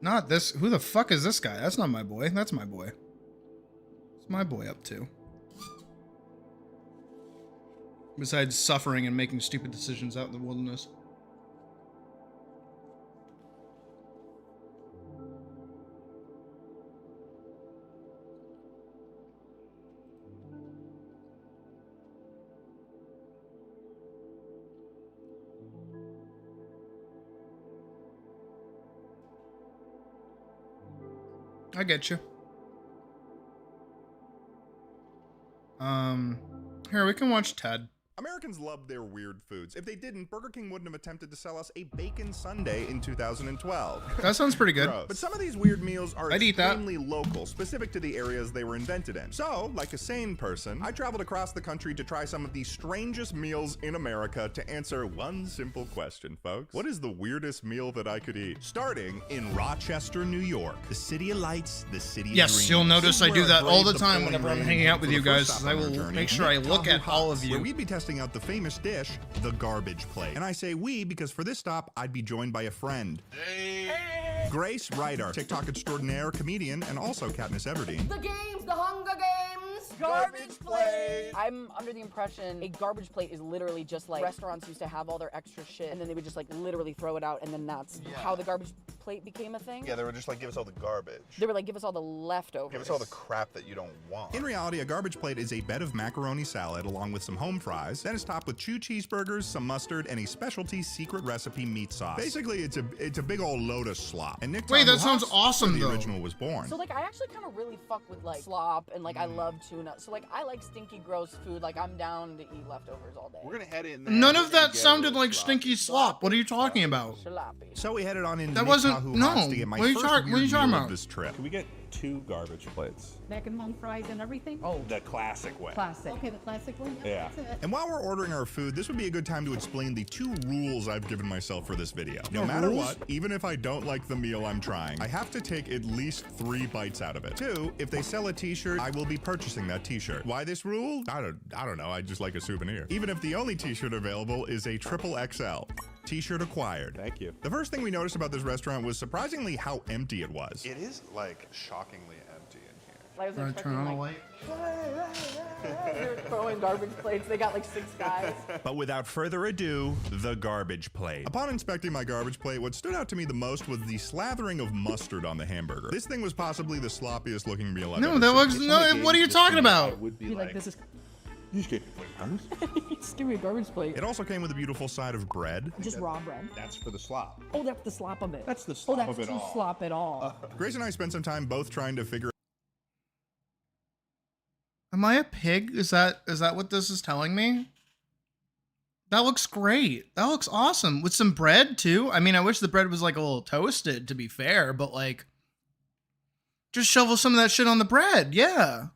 Not this. Who the fuck is this guy? That's not my boy. That's my boy. What's my boy up to? Besides suffering and making stupid decisions out in the wilderness. I get you. Here, we can watch Ted. Americans love their weird foods. If they didn't, Burger King wouldn't have attempted to sell us a bacon sundae in 2012. That sounds pretty good. But some of these weird meals are I'd eat that. extremely local, specific to the areas they were invented in. So, like a sane person, I traveled across the country to try some of the strangest meals in America to answer one simple question, folks. What is the weirdest meal that I could eat? Starting in Rochester, New York, the city of lights, the city of Yes, dreams. you'll notice This is I do where that all the braved time pouring whenever I'm rain hanging out with for you the first guys. stop I on our will journey, make sure I Nick look at Tahu all of Huts, you. where we'd be testing out the famous dish, the garbage plate. And I say we because for this stop, I'd be joined by a friend. Grace Ryder, TikTok extraordinaire, comedian, and also Katniss Everdeen. The games, the Hunger Games, garbage plate. I'm under the impression a garbage plate is literally just like restaurants used to have all their extra shit and then they would just like literally throw it out and then that's how the garbage plate became a thing. Yeah, they were just like, give us all the garbage. They were like, give us all the leftovers. Give us all the crap that you don't want. In reality, a garbage plate is a bed of macaroni salad along with some home fries. Then it's topped with 2 cheeseburgers, some mustard, and a specialty secret recipe meat sauce. Basically, it's a big old load of slop. And Nick Wait, that Tahu sounds Huts, awesome, where the though. original was born. So like I actually kind of really fuck with like slop and like I love tuna. So like I like stinky gross food. Like I'm down to eat leftovers all day. We're gonna head in there. None We're of gonna that get a sounded little like sloppy. stinky slop. What are you talking about? Sloppy. So we headed on into That Nick wasn't- Tahu no. Huts to get my What are you first talk- what are you weird talking meal about? of this trip. Can we get 2 garbage plates? Mac and bone fries and everything? Oh, the classic way. Classic. Okay, the classic one? Yeah. That's it. And while we're ordering our food, this would be a good time to explain the 2 rules I've given myself for this video. No Oh, matter rules? what, even if I don't like the meal I'm trying, I have to take at least 3 bites out of it. 2, if they sell a t-shirt, I will be purchasing that t-shirt. Why this rule? I don't know, I just like a souvenir. Even if the only t-shirt available is a triple XL. T-shirt acquired. Thank you. The first thing we noticed about this restaurant was surprisingly how empty it was. It is like shockingly empty in here. I was Can I expecting turn on a like light? throwing garbage plates. They got like 6 guys. But without further ado, the garbage plate. Upon inspecting my garbage plate, what stood out to me the most was the slathering of mustard on the hamburger. This thing was possibly the sloppiest looking meal I've No, ever that seen. looks no. What are you talking about? Would be Be like, like, this is. just Just give me a garbage plate. It also came with a beautiful side of bread. Just raw bread. that's for the slop. Oh, that's the slop of it. That's the Oh, slop that's of it too all. slop at all. Grace and I spent some time both trying to figure Am I a pig? Is that what this is telling me? That looks great. That looks awesome. With some bread too. I mean, I wish the bread was like a little toasted to be fair, but like just shovel some of that shit on the bread. Yeah.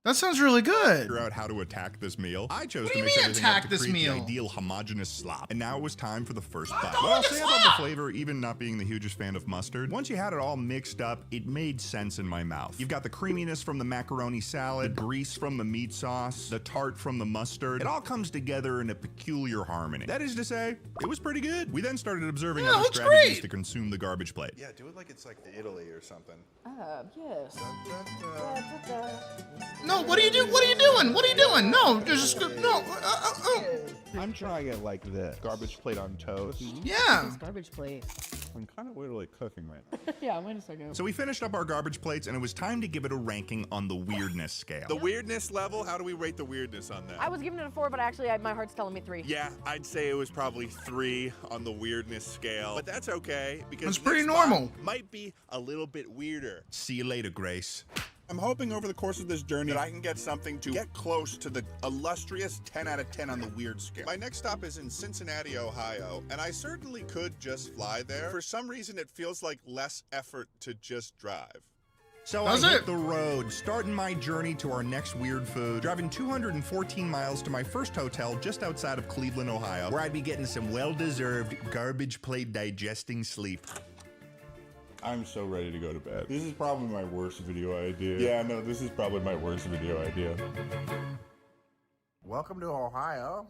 That sounds really good. figure out how to attack this meal. I chose What to do you mix mean everything attack up to this create meal? the ideal homogeneous slop. And now it was time for the first bite. the What I'll fuck is say about the slop? flavor, even not being the hugest fan of mustard, once you had it all mixed up, it made sense in my mouth. You've got the creaminess from the macaroni salad, the grease from the meat sauce, the tart from the mustard. It all comes together in a peculiar harmony. That is to say, it was pretty good. We then started observing Yeah, other looks strategies great. to consume the garbage plate. Yeah, do it like it's like Italy or something. Yes. No, what are you doing? What are you doing? What are you doing? No, just no. I'm trying it like this. Garbage plate on toast. Yeah. This garbage plate. I'm kind of literally cooking right now. Yeah, wait a second. So we finished up our garbage plates, and it was time to give it a ranking on the weirdness scale. The weirdness level, how do we rate the weirdness on that? I was giving it a 4, but actually my heart's telling me 3. Yeah, I'd say it was probably 3 on the weirdness scale, but that's okay because That's pretty this spot normal. Might be a little bit weirder. See you later, Grace. I'm hoping over the course of this journey that I can get something to get close to the illustrious 10 out of 10 on the weird scale. My next stop is in Cincinnati, Ohio, and I certainly could just fly there. For some reason, it feels like less effort to just drive. So Does I hit it? the road, starting my journey to our next weird food, driving 214 miles to my first hotel just outside of Cleveland, Ohio, where I'd be getting some well-deserved garbage plate digesting sleep. I'm so ready to go to bed. This is probably my worst video idea. Yeah, no, this is probably my worst video idea. Welcome to Ohio.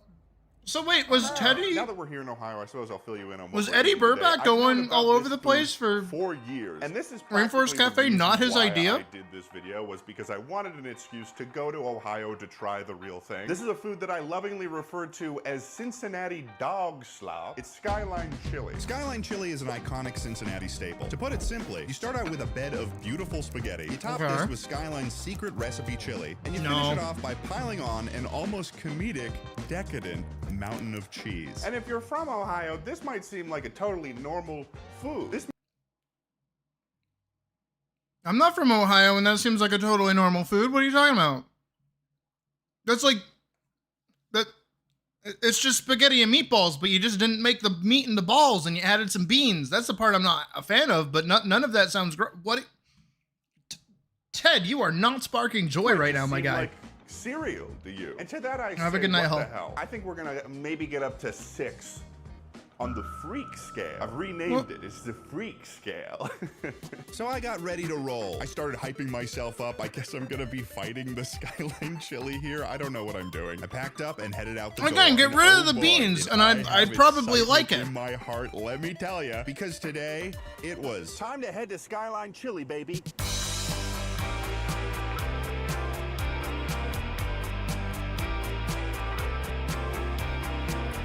So wait, was Teddy? Now that we're here in Ohio, I suppose I'll fill you in on what Was we're Eddie eating today. Burback I've known going about all over this the food place for years, and this is Rainforest practically the Cafe reason not his why idea? I did this video was because I wanted an excuse to go to Ohio to try the real thing. This is a food that I lovingly refer to as Cincinnati dog slop. It's Skyline chili. Skyline chili is an iconic Cincinnati staple. To put it simply, you start out with a bed of beautiful spaghetti. You top Okay. this with Skyline's secret recipe chili, and you No. finish it off by piling on an almost comedic, decadent mountain of cheese. And if you're from Ohio, this might seem like a totally normal food. This I'm not from Ohio, and that seems like a totally normal food. What are you talking about? That's like that. It's just spaghetti and meatballs, but you just didn't make the meat into balls, and you added some beans. That's the part I'm not a fan of. But none of that sounds great. What? Ted, you are not sparking joy right now, my seem guy. like cereal to you. And to that I Have say, a good night, what Hall. the hell? I think we're gonna maybe get up to 6 on the freak scale. I've renamed it. It's the freak scale. So I got ready to roll. I started hyping myself up. I guess I'm gonna be fighting the Skyline chili here. I don't know what I'm doing. I packed up and headed out the door. Again, get And rid of oh the boy, beans, did and I I'd have probably like excitement it. in my heart, let me tell you, because today it was Time to head to Skyline Chili, baby.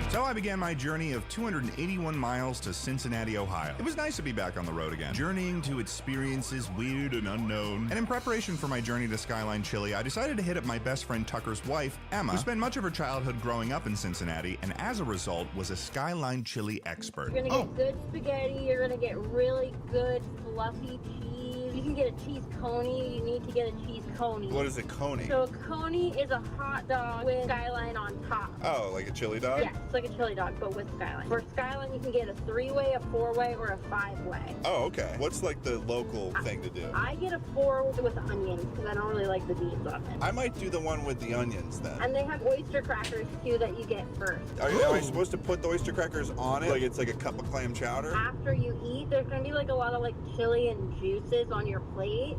So I began my journey of 281 miles to Cincinnati, Ohio. It was nice to be back on the road again, journeying to experiences weird and unknown. And in preparation for my journey to Skyline Chili, I decided to hit up my best friend Tucker's wife, Emma, who spent much of her childhood growing up in Cincinnati, and as a result was a Skyline Chili expert. You're gonna get good spaghetti, you're gonna get really good fluffy cheese. You can get a cheese coney, you need to get a cheese coney. What is a coney? So a coney is a hot dog with Skyline on top. Oh, like a chili dog? Yeah, it's like a chili dog, but with Skyline. For Skyline, you can get a 3-way, a 4-way, or a 5-way. Oh, okay. What's like the local thing to do? I get a 4 with onions because I don't really like the beans on it. I might do the one with the onions then. And they have oyster crackers too that you get first. Am I supposed to put the oyster crackers on it? Like it's like a cup of clam chowder? After you eat, there's gonna be like a lot of like chili and juices on your plate,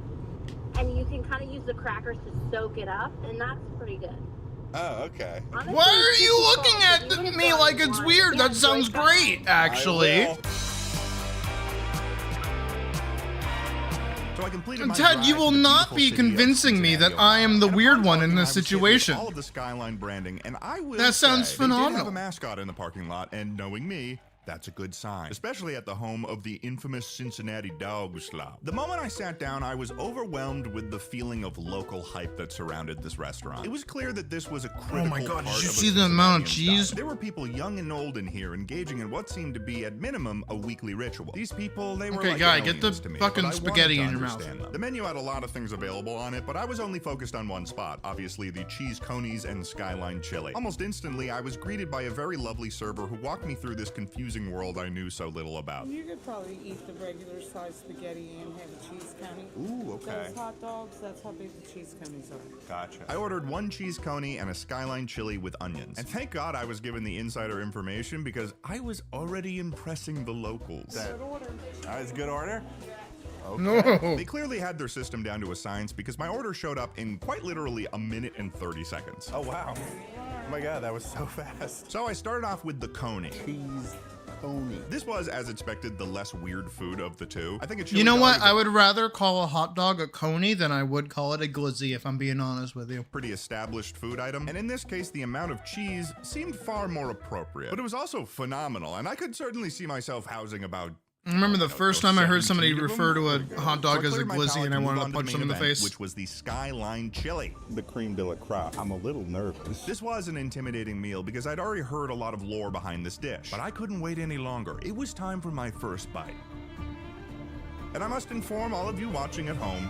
and you can kind of use the crackers to soak it up, and that's pretty good. Oh, okay. Honestly, Why are it's you super looking fun. at You can me go like if it's you weird? want. That sounds Yeah, great, actually. I will. So I completed my Ted, drive you to will the not beautiful be city of convincing me that Cincinnati, I am the Ohio. weird And one in upon this parking, I was hit with situation. all of the Skyline branding, and I will That sounds say, they did have phenomenal. a mascot in the parking lot, and knowing me, that's a good sign, especially at the home of the infamous Cincinnati dog slob. The moment I sat down, I was overwhelmed with the feeling of local hype that surrounded this restaurant. It was clear that this was a critical my God, part did you of a see the amount of Cincinnatian's cheese? diet. There were people young and old in here engaging in what seemed to be, at minimum, a weekly ritual. These people, they were Okay, like guy, get aliens the to me, fucking but I wanted spaghetti to in your mouth. understand them. The menu had a lot of things available on it, but I was only focused on one spot, obviously the cheese conies and Skyline chili. Almost instantly, I was greeted by a very lovely server who walked me through this confusing world I knew so little about. You could probably eat the regular size spaghetti and have a cheese coney. Ooh, okay. Those hot dogs, that's how big the cheese conies are. Gotcha. I ordered one cheese coney and a Skyline chili with onions. And thank God I was given the insider information because I was already impressing the locals. Good order. That's a good order? Okay. No. They clearly had their system down to a science because my order showed up in quite literally a minute and 30 seconds. Oh, wow. Oh my God, that was so fast. So I started off with the coney. Cheese coney. This was, as expected, the less weird food of the two. I think a chili You know dog what? is I would rather call a hot dog a coney than I would call it a glizzy, if I'm being honest with you. Pretty established food item, and in this case the amount of cheese seemed far more appropriate. But it was also phenomenal, and I could certainly see myself housing about I remember the first time I heard 17 somebody of them. refer to a hot dog So I as a cleared my glizzy palate and I move wanted on to the punch main them in the event, face. which was the Skyline chili. The creme de la crop. I'm a little nervous. This was an intimidating meal because I'd already heard a lot of lore behind this dish, but I couldn't wait any longer. It was time for my first bite. And I must inform all of you watching at home,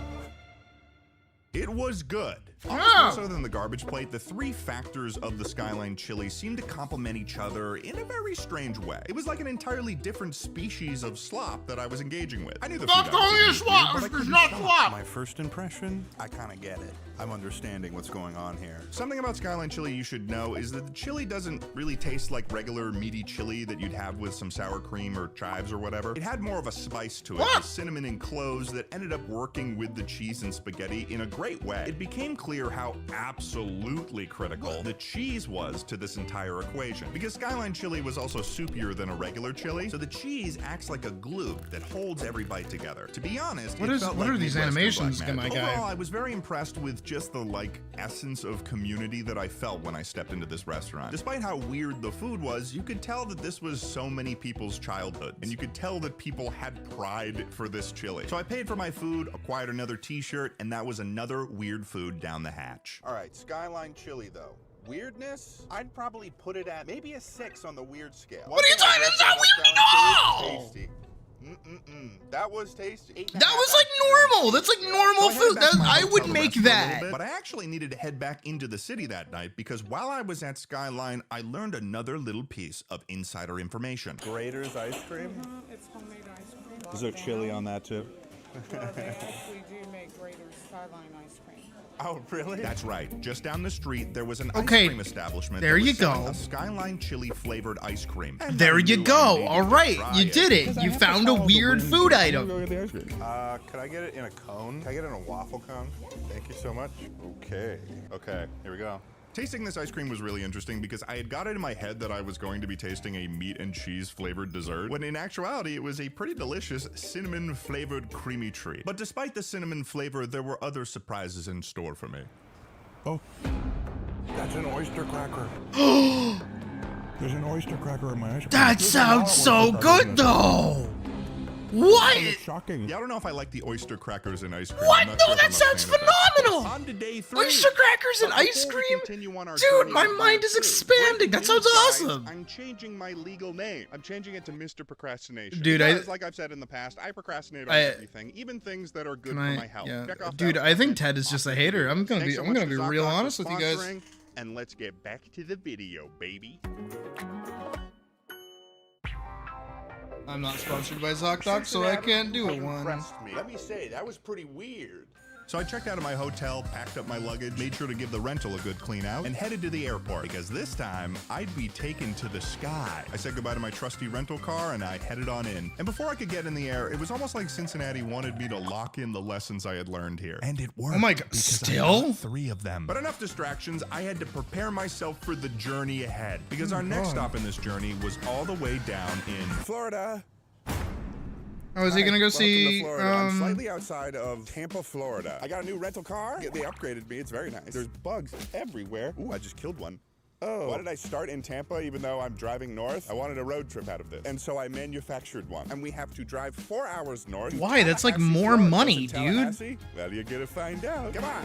it was good. Almost more so than the garbage plate, the three factors of the Skyline chili seemed to complement each other in a very strange way. It was like an entirely different species of slop that I was engaging with. I knew the Stop food calling item it was slop! weird, but I It's couldn't not stop. slop! My first impression, I kind of get it. I'm understanding what's going on here. Something about Skyline chili you should know is that the chili doesn't really taste like regular meaty chili that you'd have with some sour cream or chives or whatever. It had more of a spice to it, with cinnamon and cloves that ended up working with the cheese and spaghetti in a great way. It became clear how absolutely critical the cheese was to this entire equation. Because Skyline chili was also soupier than a regular chili, so the cheese acts like a glue that holds every bite together. To be honest, What it is- felt what like are these Midwestern animations, black magic. my guy? Overall, I was very impressed with just the essence of community that I felt when I stepped into this restaurant. Despite how weird the food was, you could tell that this was so many people's childhoods, and you could tell that people had pride for this chili. So I paid for my food, acquired another t-shirt, and that was another weird food down the hatch. All right, Skyline chili though. Weirdness? I'd probably put it at maybe a 6 on the weird scale. What are you talking about? It's not weird at all! Tasty. That was tasty. That was like normal. That's like normal food. I would make that. But I actually needed to head back into the city that night because while I was at Skyline, I learned another little piece of insider information. Grater's ice cream? It's homemade ice cream. Is there chili on that too? Well, they actually do make Grater's Skyline ice cream. Oh, really? That's right. Just down the street, there was an Okay, ice cream establishment. there that was you selling go. A Skyline chili flavored ice cream. And There I you knew I go. needed All to right, try you did it. You found a weird food item. Could I get it in a cone? Can I get it in a waffle cone? Thank you so much. Okay. Okay, here we go. Tasting this ice cream was really interesting because I had got it in my head that I was going to be tasting a meat and cheese flavored dessert, when in actuality it was a pretty delicious cinnamon flavored creamy treat. But despite the cinnamon flavor, there were other surprises in store for me. Oh, that's an oyster cracker. There's an oyster cracker in my ice cream. That There's a lot sounds of so oyster crackers in good this. though. What? It's shocking. Yeah, I don't know if I like the oyster crackers and ice cream. What? I'm not No, sure if that I'm a sounds fan of that. phenomenal. On to day 3. Oyster crackers and But ice before we cream? continue on our Dude, journey my of mind is food, expanding. That sounds guys, awesome. I'm changing my legal name. I'm changing it to Mr. Procrastination. Dude, because, like I've said in the past, I procrastinate on everything, even things that are good for my health. Yeah. Check off Dude, that I think comment. Ted is just a hater. I'm gonna Thanks be so I'm much gonna be to real ZocDoc for honest with you guys. sponsoring, and let's get back to the video, baby. I'm not sponsored by ZocDoc, so I can't do it one. Let me say, that was pretty weird. So I checked out of my hotel, packed up my luggage, made sure to give the rental a good clean out, and headed to the airport because this time I'd be taken to the sky. I said goodbye to my trusty rental car and I headed on in. And before I could get in the air, it was almost like Cincinnati wanted me to lock in the lessons I had learned here. And it worked. Oh my god, because I still? got 3 of them. But enough distractions, I had to prepare myself for the journey ahead because our next stop in this journey was all the way down in Florida. Oh, is he gonna go Welcome to see, Florida. I'm slightly outside of Tampa, Florida. I got a new rental car. They upgraded me. It's very nice. There's bugs everywhere. Ooh, I just killed one. Oh. Why did I start in Tampa even though I'm driving north? I wanted a road trip out of this. And so I manufactured one. And we have to drive 4 hours north. Why? That's like Tallahassee, more Florida. money, Goes to dude. Tallahassee? Well, you're gonna find out. Come on.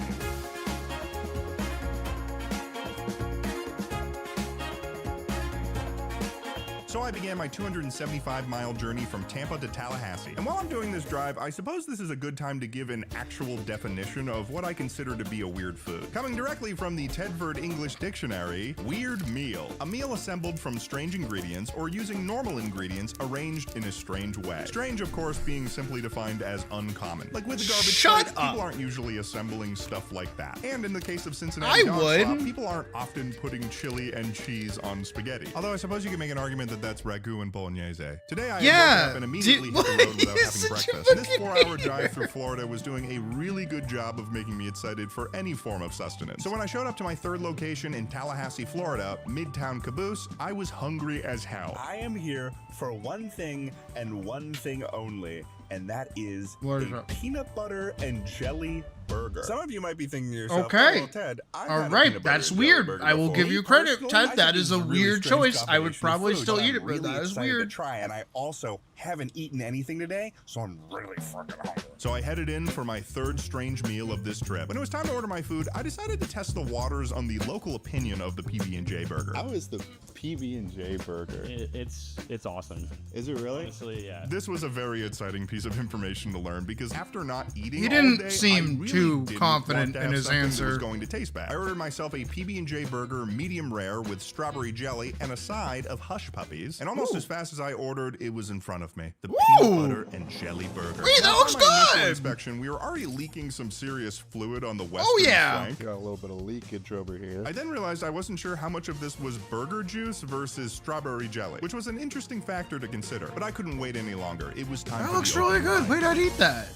So I began my 275-mile journey from Tampa to Tallahassee. And while I'm doing this drive, I suppose this is a good time to give an actual definition of what I consider to be a weird food. Coming directly from the Tedford English Dictionary, weird meal. A meal assembled from strange ingredients or using normal ingredients arranged in a strange way. Strange, of course, being simply defined as uncommon. Like with the garbage plates, people aren't usually assembling stuff like that. And in the case of Cincinnati dog slop, people aren't often putting chili and cheese on spaghetti. Although I suppose you can make an argument that that's ragu and bolognese. Today I woke up and immediately hit the road without having breakfast. This 4-hour drive through Florida was doing a really good job of making me excited for any form of sustenance. So when I showed up to my third location in Tallahassee, Florida, Midtown Caboose, I was hungry as hell. I am here for one thing and one thing only, and that is What is a that? peanut butter and jelly burger. Some of you might be thinking to yourself, Okay. "Oh, well, Ted, I've All had a right, peanut butter that's and jelly weird. burger I will before." give you Me credit, personally, Ted. I That think is it's a really weird strange choice. I would combination of probably food, still but eat I'm it, but really that is excited weird. to try, and I also haven't eaten anything today, so I'm really fucking hungry. So I headed in for my third strange meal of this trip. When it was time to order my food, I decided to test the waters on the local opinion of the PB&J burger. How is the PB&J burger? It's awesome. Is it really? Honestly, yeah. This was a very exciting piece of information to learn because after not eating He all didn't day, seem I really too didn't confident want to in have his something that answer. was going to taste bad. I ordered myself a PB&J burger, medium rare, with strawberry jelly and a side of hush puppies. And almost as fast as I ordered, it was in front of me. The peanut butter and jelly burger. Wait, that Now, looks on my initial good! inspection, we were already leaking some serious fluid on the western yeah. flank. Got a little bit of leakage over here. I then realized I wasn't sure how much of this was burger juice versus strawberry jelly, which was an interesting factor to consider, but I couldn't wait any longer. It was time That for looks the really opening good. line. Wait, I'd eat that.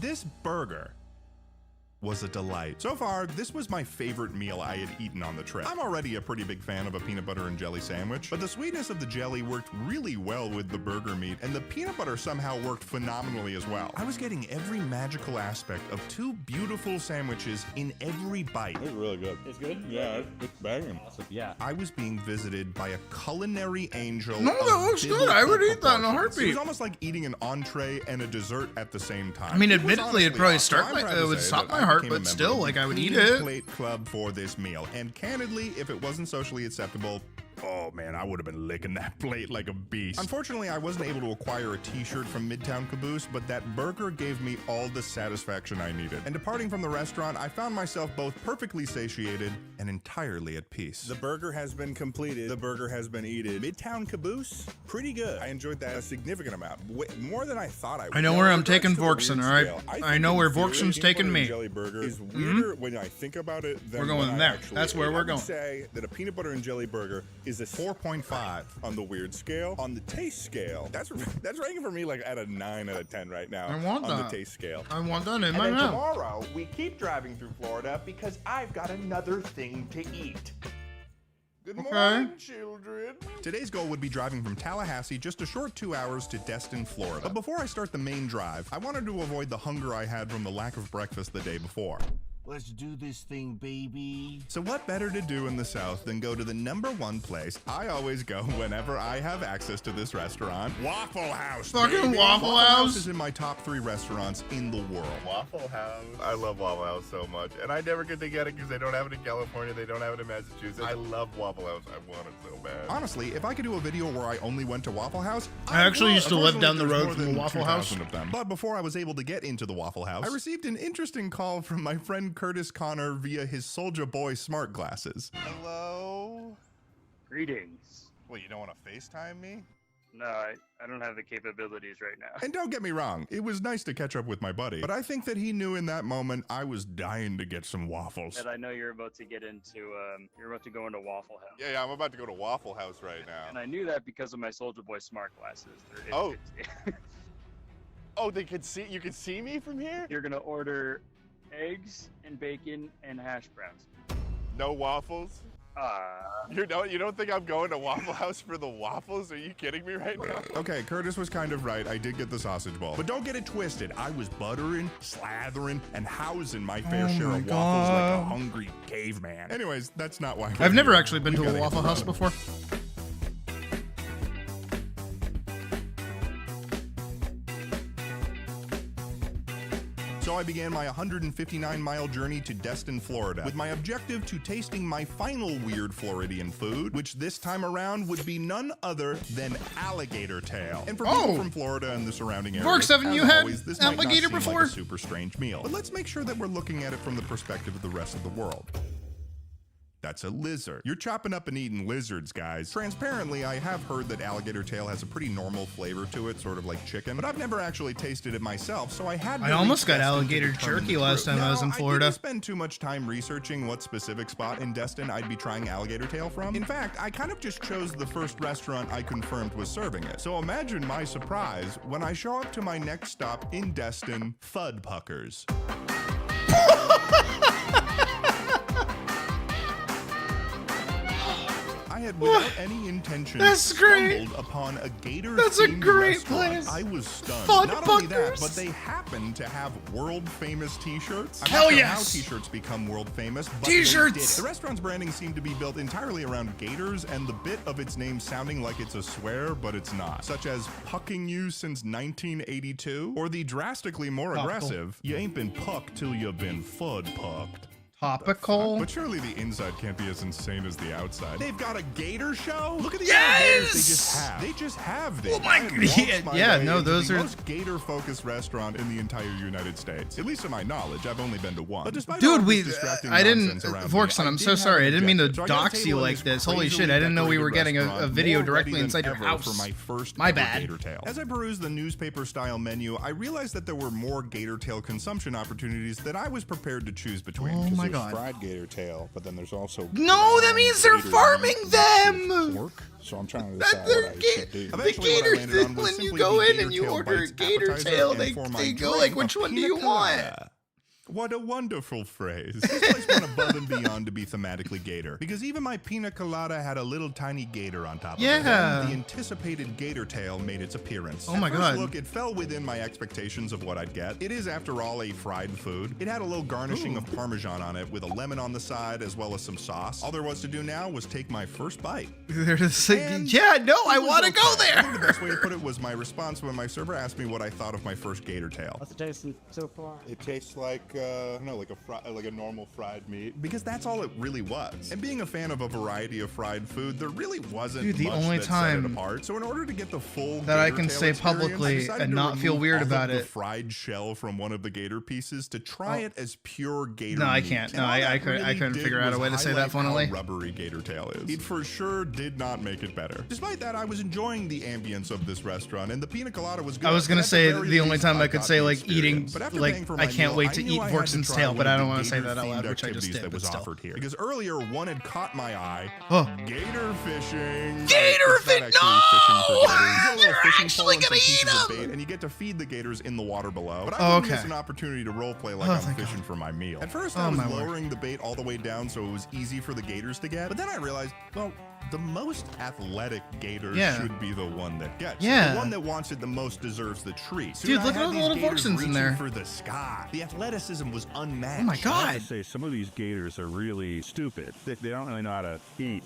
This burger was a delight. So far, this was my favorite meal I had eaten on the trip. I'm already a pretty big fan of a peanut butter and jelly sandwich, but the sweetness of the jelly worked really well with the burger meat, and the peanut butter somehow worked phenomenally as well. I was getting every magical aspect of two beautiful sandwiches in every bite. It's really good. It's good? Yeah, it's banging. Awesome. Yeah. I was being visited by a culinary angel. No, that of looks good. I would biblical eat that in a proportions. heartbeat. It was almost like eating an entree and a dessert at the same time. I mean, It was admittedly, it'd honestly probably awesome. I'm proud to it would say stop that my I heart, became a but member still, of like, the I would eat Clean it. Plate Club for this meal, and candidly, if it wasn't socially acceptable, oh man, I would have been licking that plate like a beast. Unfortunately, I wasn't able to acquire a t-shirt from Midtown Caboose, but that burger gave me all the satisfaction I needed. And departing from the restaurant, I found myself both perfectly satiated and entirely at peace. The burger has been completed. The burger has been eaten. Midtown Caboose, pretty good. I enjoyed that a significant amount. More than I thought I would. I know Now, where in I'm taking regards to the Vorkson, weird all right? scale, I think know in where theory, Vorkson's peanut taking butter me. and jelly burger is weirder when I think about it than We're going when I there. actually That's where ate it. we're I would going. say that a peanut butter and jelly burger is a 4.5 on the weird scale. On the taste scale, that's ranking for me like at a 9 out of 10 right now. I want on that. the taste scale. I want that in And my then mouth. tomorrow, we keep driving through Florida because I've got another thing to eat. Good morning, children. Today's goal would be driving from Tallahassee just a short 2 hours to Destin, Florida. But before I start the main drive, I wanted to avoid the hunger I had from the lack of breakfast the day before. Let's do this thing, baby. So what better to do in the South than go to the #1 place I always go whenever I have access to this restaurant, Waffle House. Fucking baby. Waffle House? is in my top 3 restaurants in the world. Waffle House. I love Waffle House so much. And I never get to get it because they don't have it in California. They don't have it in Massachusetts. I love Waffle House. I want it so bad. Honestly, if I could do a video where I only went to Waffle House, I actually would. used to live Unfortunately, down the there's road more from the than Waffle House. 2,000 of them. But before I was able to get into the Waffle House, I received an interesting call from my friend Curtis Connor via his Soulja Boy smart glasses. Hello? Greetings. Well, you don't want to FaceTime me? No, I don't have the capabilities right now. And don't get me wrong, it was nice to catch up with my buddy, but I think that he knew in that moment I was dying to get some waffles. And I know you're about to get into, you're about to go into Waffle House. Yeah, I'm about to go to Waffle House right now. And I knew that because of my Soulja Boy smart glasses. Oh. Oh, they could see, you could see me from here? You're gonna order eggs and bacon and hash browns. No waffles? You don't think I'm going to Waffle House for the waffles? Are you kidding me right now? Okay, Curtis was kind of right. I did get the sausage ball. But don't get it twisted. I was buttering, slathering, and housing my fair share of waffles like a hungry caveman. Anyways, that's not why. I've never actually been to a Waffle House before. So I began my 159-mile journey to Destin, Florida, with my objective to tasting my final weird Floridian food, which this time around would be none other than alligator tail. And for people from Florida and the surrounding areas, Vorks, haven't you had this alligator might not seem before? like a super strange meal. But let's make sure that we're looking at it from the perspective of the rest of the world. That's a lizard. You're chopping up and eating lizards, guys. Transparently, I have heard that alligator tail has a pretty normal flavor to it, sort of like chicken, but I've never actually tasted it myself, so I had to I almost got reach Destin to alligator determine jerky the last truth. time I was in Now, Florida. I didn't spend too much time researching what specific spot in Destin I'd be trying alligator tail from. In fact, I kind of just chose the first restaurant I confirmed was serving it. So imagine my surprise when I show up to my next stop in Destin, Fuddpuckers. I had, without any intention, stumbled upon a gator. That's a great restaurant. place. I was stunned. Fuddpuckers. Not only that, but they happen to have world-famous T-shirts. I'm Hell not sure yes. how T-shirts become world-famous, but T-shirts. they did. The restaurant's branding seemed to be built entirely around gators, and the bit of its name sounding like it's a swear, but it's not. Such as "pucking you since 1982," or the drastically more Topical. aggressive "you ain't been pucked till you've been fud-pucked." Topical. But surely the inside can't be as insane as the outside. They've got a gator show? Look at the Yes! gators they just have. They just have this. Oh my I had God. walked my Yeah, way no, into those the are- most gator-focused restaurant in the entire United States. At least to my knowledge, I've only been to one. But despite all Dude, this distracting I didn't, nonsense around me, Vorkson, I'm did so have sorry. an I didn't mean to objective. So I got a dox you table in like this this. Holy shit, crazily I didn't know we were decorated getting a restaurant, video more directly ready than inside your ever house. For my first My ever bad. gator tail. As I perused the newspaper-style menu, I realized that there were more gator tail consumption opportunities that I was prepared to choose between. Oh my There's God. fried gator tail, but then there's also No, that means they're gator farming them. pork. So I'm trying to That decide they're what I should do. The Eventually, what I gators, landed on was when you simply go the in and gator you tail order a bites gator appetizer, tail, and they for my go drink, like, which a one do pina you want? colada. What a wonderful phrase. This place went above and beyond to be thematically gator, because even my pina colada had a little tiny gator on top of it. Yeah. And the anticipated gator tail made its appearance. Oh my At first God. look, it fell within my expectations of what I'd get. It is, after all, a fried food. It had a little garnishing of Parmesan on it with a lemon on the side as well as some sauce. All there was to do now was take my first bite. They're just like, And yeah, no, I it was want to go okay. I think there. the best way to put it was my response when my server asked me what I thought of my first gator tail. What's it tasting so far? It tastes like, I don't know, like a normal fried meat. Because that's all it really was. And being a fan of a variety of fried food, there really wasn't Dude, the much only that set time it apart. So in order to get the full that I gator can tail say experience, publicly I decided and to not feel remove weird all of about the it. fried shell from one of the gator pieces to try it as pure gator No, I meat. can't. And No, all I that couldn't- I really couldn't did figure out a was way to say that highlight how funnily. rubbery gator tail is. It for sure did not make it better. Despite that, I was enjoying the ambience of this restaurant, and the pina colada was good. I was gonna And at say very the only least, time I got could say the like eating, experience. But after like paying for I my can't meal, wait to knew eat I had to Vorkson's try tail, one but of I the don't want to say that out gator-themed loud, which I just activities did. that But was still. offered here. Because earlier one had caught my eye. Oh. Gator fishing. Gator It's not fish- actually fishing for no! gators. You get a little You're fishing actually pole and some gonna pieces eat of 'em! bait, and you get to feed the gators in the water below. But Oh, I wouldn't okay. miss an opportunity to role play like Oh, I'm thank fishing for my meal. At first Oh, I was my word. lowering the bait all the way down so it was easy for the gators to get. But then I realized, well, the most athletic gator Yeah. should be the one that gets it. Yeah. The one that wants it the most deserves the treat. Dude, Soon I look at had all the these little gators Vorksons in reaching there. for the sky. The athleticism was unmatched. Oh my I have God. to say, some of these gators are really stupid. They don't really know how to eat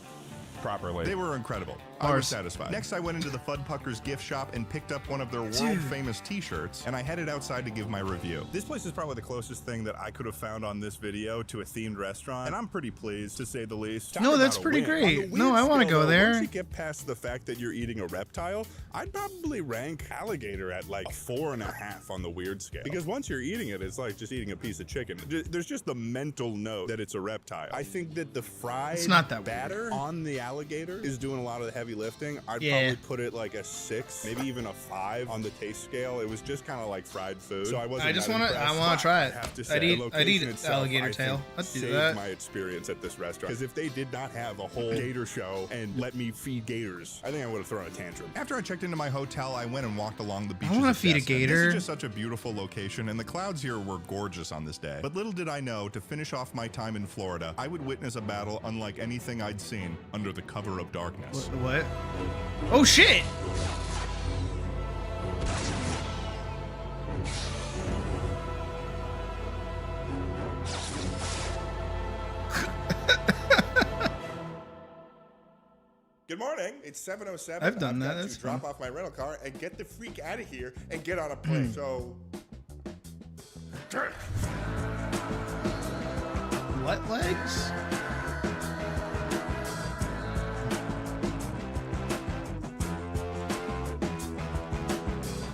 properly. They were incredible. I was satisfied. Next, I went into the Fuddpuckers gift shop and picked up one of their world-famous t-shirts, and I headed outside to give my review. This place is probably the closest thing that I could have found on this video to a themed restaurant, and I'm pretty pleased, to say the least. No, Talk that's about a pretty win. great. On the No, weird I wanna scale, go though, there. Once you get past the fact that you're eating a reptile, I'd probably rank alligator at like 4.5 on the weird scale. Because once you're eating it, it's like just eating a piece of chicken. There's just the mental note that it's a reptile. I think that the fried It's not that weird. batter on the alligator alligator is doing a lot of the heavy lifting, I'd Yeah. probably put it like a 6, maybe even a 5 on the taste scale. It was just kind of like fried food. So I wasn't. I just want to. I want to try it. I have to say, I'd the eat location itself, alligator I think, tail. I'd do saved that. my experience at this restaurant. Because if they did not have a whole gator show and let me feed gators, I think I would have thrown a tantrum. After I checked into my hotel, I went and walked along the beaches. wanna of feed a Destin. gator. This is just such a beautiful location, and the clouds here were gorgeous on this day. But little did I know, to finish off my time in Florida, I would witness a battle unlike anything I'd seen under the cover of darkness. What? Oh shit! Good morning. It's 7:07. I've done that. Got That's to drop fun. off my rental car and get the freak out of here and get on a plane. So. What legs?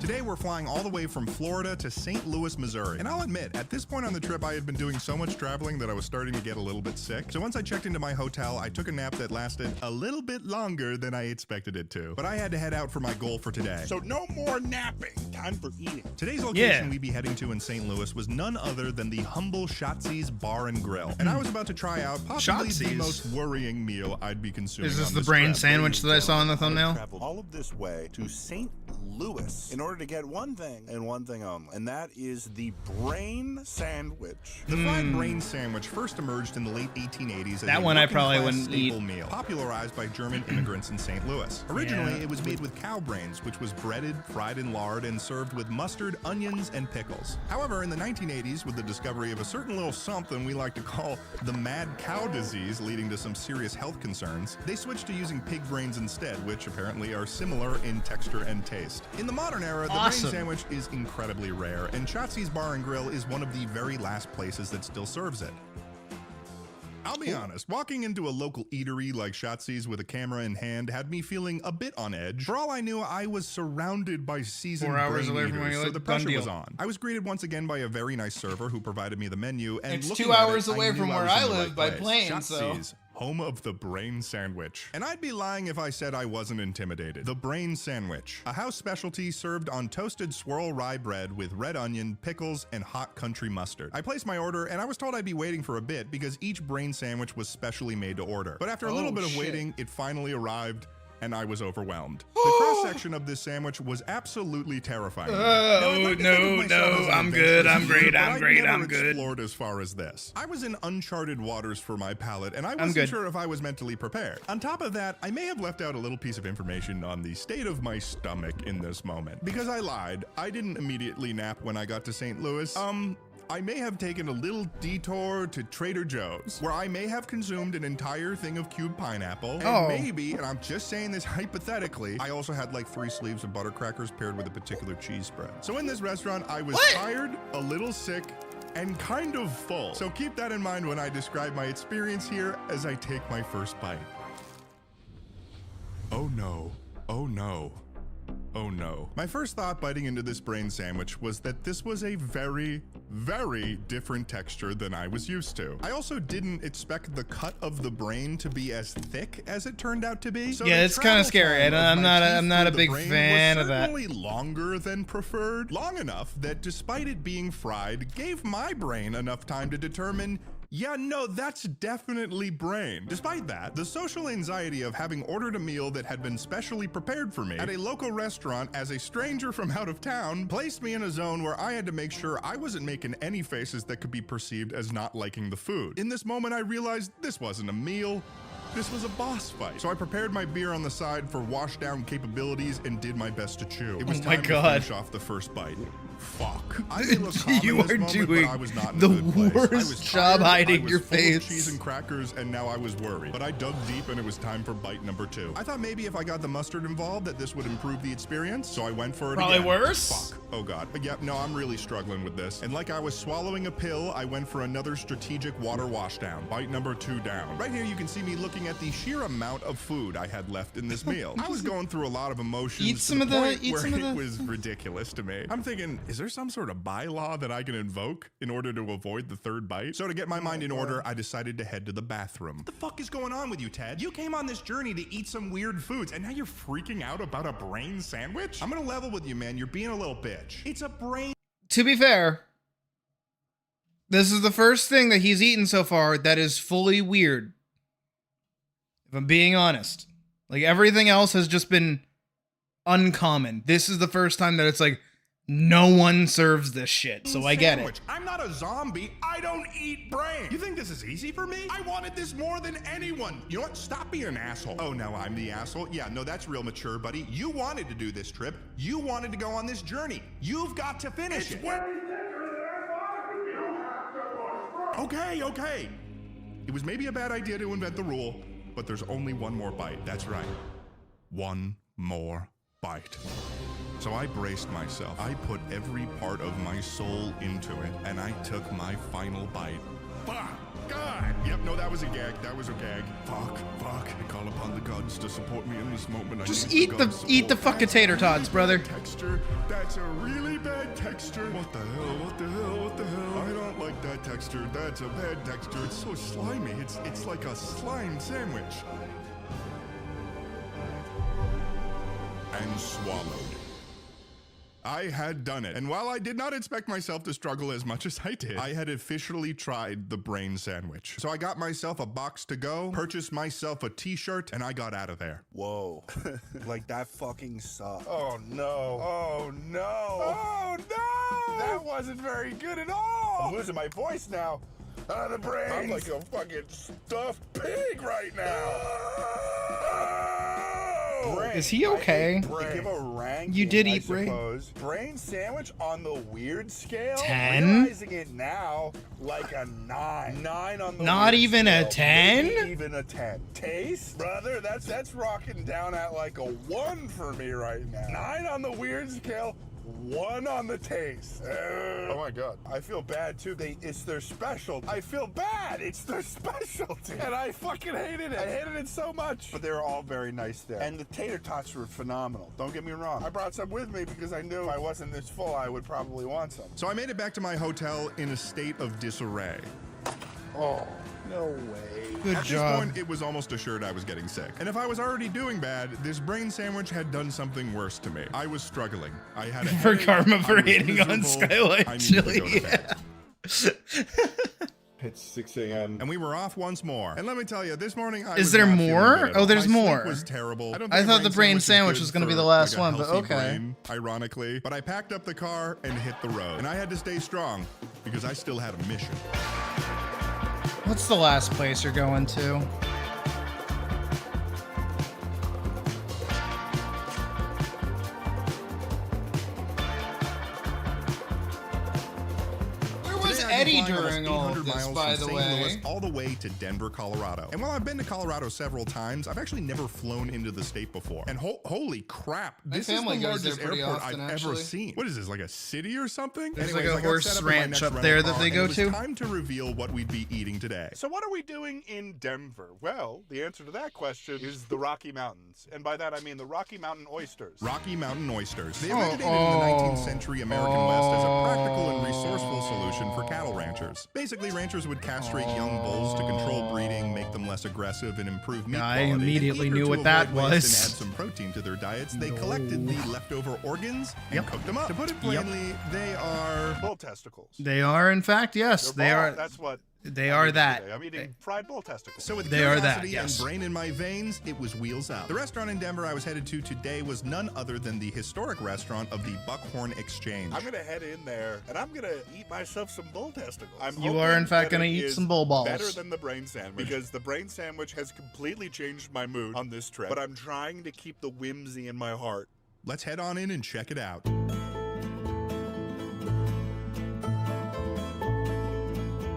Today we're flying all the way from Florida to St. Louis, Missouri. And I'll admit, at this point on the trip, I had been doing so much traveling that I was starting to get a little bit sick. So once I checked into my hotel, I took a nap that lasted a little bit longer than I expected it to. But I had to head out for my goal for today. So no more napping. Time for eating. Today's location we'd be heading to in St. Louis was none other than the humble Shotzi's Bar and Grill. And I was about to try out possibly the Shotzi's? most worrying meal I'd be consuming. Is this on the this brain trip. sandwich that I saw in the thumbnail? Traveled all of this way to St. Louis in order to get one thing and one thing only, and that is the brain sandwich. The fried brain sandwich first emerged in the late 1880s as That a one I working probably class wouldn't staple eat. meal, popularized by German immigrants in St. Louis. Originally, Yeah. it was made with cow brains, which was breaded, fried in lard, and served with mustard, onions, and pickles. However, in the 1980s, with the discovery of a certain little something we like to call the mad cow disease, leading to some serious health concerns, they switched to using pig brains instead, which apparently are similar in texture and taste. In the modern era, the Awesome. brain sandwich is incredibly rare, and Shotzi's Bar and Grill is one of the very last places that still serves it. I'll be honest, walking into a local eatery like Shotzi's with a camera in hand had me feeling a bit on edge. For all I knew, I was surrounded by seasoned 4 hours brain away from where eaters, you so live, the done pressure was deal. on. I was greeted once again by a very nice server who provided me the menu, and It's looking 2 at hours it, away I knew from I where was in I the live right by place. plane, so- Shotzi's, home of the brain sandwich. And I'd be lying if I said I wasn't intimidated. The brain sandwich, a house specialty served on toasted swirl rye bread with red onion, pickles, and hot country mustard. I placed my order, and I was told I'd be waiting for a bit because each brain sandwich was specially made to order. But after a little bit of waiting, it finally arrived, and I was overwhelmed. The cross-section of this sandwich was absolutely terrifying. Now, I'd like to think of myself as an I'm good, I'm adventurous great, eater, but I'm I'd great, never I'm good. explored as far as this. I was in uncharted waters for my palate, and I I'm wasn't good. sure if I was mentally prepared. On top of that, I may have left out a little piece of information on the state of my stomach in this moment. Because I lied, I didn't immediately nap when I got to St. Louis. I may have taken a little detour to Trader Joe's, where I may have consumed an entire thing of cubed pineapple, and maybe, and I'm just saying this hypothetically, I also had like 3 sleeves of butter crackers paired with a particular cheese spread. So in this restaurant, I was tired, a little sick, and kind of full. So keep that in mind when I describe my experience here as I take my first bite. Oh no, oh no. Oh no. My first thought biting into this brain sandwich was that this was a very, very different texture than I was used to. I also didn't expect the cut of the brain to be as thick as it turned out to be. So Yeah, the it's kinda travel scary. time of I'm my not- I'm teeth not a through the big brain fan was of that. certainly longer than preferred. Long enough that despite it being fried, gave my brain enough time to determine, yeah, no, that's definitely brain. Despite that, the social anxiety of having ordered a meal that had been specially prepared for me at a local restaurant as a stranger from out of town placed me in a zone where I had to make sure I wasn't making any faces that could be perceived as not liking the food. In this moment, I realized this wasn't a meal. This was a boss fight. So I prepared my beer on the side for wash down capabilities and did my best to chew. It was Oh my time God. to finish off the first bite. Fuck. I may look calm You in this are moment, but doing I was not in the a good place. I worst was job tired, hiding I was your full of face. cheese and crackers, and now I was worried. But I dug deep, and it was time for bite number 2. I thought maybe if I got the mustard involved that this would improve the experience, so I went for it Probably again. worse? Fuck. Oh god. But yeah, no, I'm really struggling with this. And like I was swallowing a pill, I went for another strategic water washdown. Bite number 2 down. Right here you can see me looking at the sheer amount of food I had left in this meal. I was going through a lot of emotions. Eat to some the of the- point eat where some of it the- was ridiculous to me. I'm thinking, Is there some sort of bylaw that I can invoke in order to avoid the third bite? So to get my mind in order, I decided to head to the bathroom. What the fuck is going on with you, Ted? You came on this journey to eat some weird foods, and now you're freaking out about a brain sandwich? I'm gonna level with you, man. You're being a little bitch. It's a brain. To be fair, this is the first thing that he's eaten so far that is fully weird. If I'm being honest. Like, everything else has just been uncommon. This is the first time that it's like, no one serves this shit, so I get it. I'm not a zombie. I don't eat brain. You think this is easy for me? I wanted this more than anyone. You know what? Stop being an asshole. Oh, now I'm the asshole? Yeah, no, that's real mature, buddy. You wanted to do this trip. You wanted to go on this journey. You've got to finish it. Okay. It was maybe a bad idea to invent the rule, but there's only one more bite. That's right. One more bite. So I braced myself. I put every part of my soul into it, and I took my final bite. Fuck! God! Yep, no, that was a gag. That was a gag. Fuck. I call upon the gods to support me in this moment. Just eat the fucking tater tots, brother. Texture. That's a really bad texture. What the hell? I don't like that texture. That's a bad texture. It's so slimy. It's like a slime sandwich. And swallowed. I had done it. And while I did not expect myself to struggle as much as I did, I had officially tried the brain sandwich. So I got myself a box to go, purchased myself a t-shirt, and I got out of there. Whoa. Like, that fucking sucked. Oh, no. Oh, no. Oh, no. That wasn't very good at all. I'm losing my voice now. The brains. I'm like a fucking stuffed pig right now. Is he okay? They give a ranking, You did eat I brain. suppose. Brain sandwich on the weird scale. 10? Realizing it now, like a 9. 9 on the Not weird even a scale. 10? Maybe even a 10. Taste, brother, that's rocking down at like a 1 for me right now. 9 on the weird scale. 1 on the taste. Oh my god. I feel bad too. It's their special. I feel bad. It's their specialty. And I fucking hated it. I hated it so much. But they were all very nice there. And the tater tots were phenomenal. Don't get me wrong. I brought some with me because I knew if I wasn't this full, I would probably want some. So I made it back to my hotel in a state of disarray. Oh, no way. Good At job. this point, it was almost assured I was getting sick. And if I was already doing bad, this brain sandwich had done something worse to me. I was struggling. I had a For headache, karma for I was hating on miserable, Skyline I needed to go Chili. to bed. It's 6 a.m. And we were off once more. And let me tell you, this morning I Is was there not feeling more? good at Oh, all. there's My sleep more. was terrible. don't I think thought the brain is sandwich good was gonna be for, the last like, a one, but healthy okay. brain, ironically. But I packed up the car and hit the road. And I had to stay strong because I still had a mission. What's the last place you're going to? Where was Today I've been Eddie flying during almost all 800 of this, miles by from the St. way? Louis all the way to Denver, Colorado. And while I've been to Colorado several times, I've actually never flown into the state before. And holy crap, My this is the family goes there largest pretty airport often, I've actually. ever seen. What is this, like a city or something? There's Anyways, like a I got horse set up in my ranch next up rental there that car, they and go it was to. time to reveal what we'd be eating today. So what are we doing in Denver? Well, the answer to that question is the Rocky Mountains. And by that I mean the Rocky Mountain oysters. Rocky Mountain oysters. They originated in the 19th century American West as a practical and resourceful solution for cattle ranchers. Basically, ranchers would castrate young bulls to control breeding, make them less aggressive, and improve meat I quality. immediately And knew eager what to that avoid waste was. And add some protein to their diets, they collected the leftover organs and cooked them up. To put it plainly, they are bull testicles. They are, in fact, yes. They're They ball. are. That's what They I'm are eating that. today. I'm eating fried bull testicles. So with They are that, curiosity yes. and brain in my veins, it was wheels up. The restaurant in Denver I was headed to today was none other than the historic restaurant of the Buckhorn Exchange. I'm gonna head in there and I'm gonna eat myself some bull testicles. You are, in fact, gonna eat some bull balls. Better than the brain sandwich because the brain sandwich has completely changed my mood on this trip. But I'm trying to keep the whimsy in my heart. Let's head on in and check it out.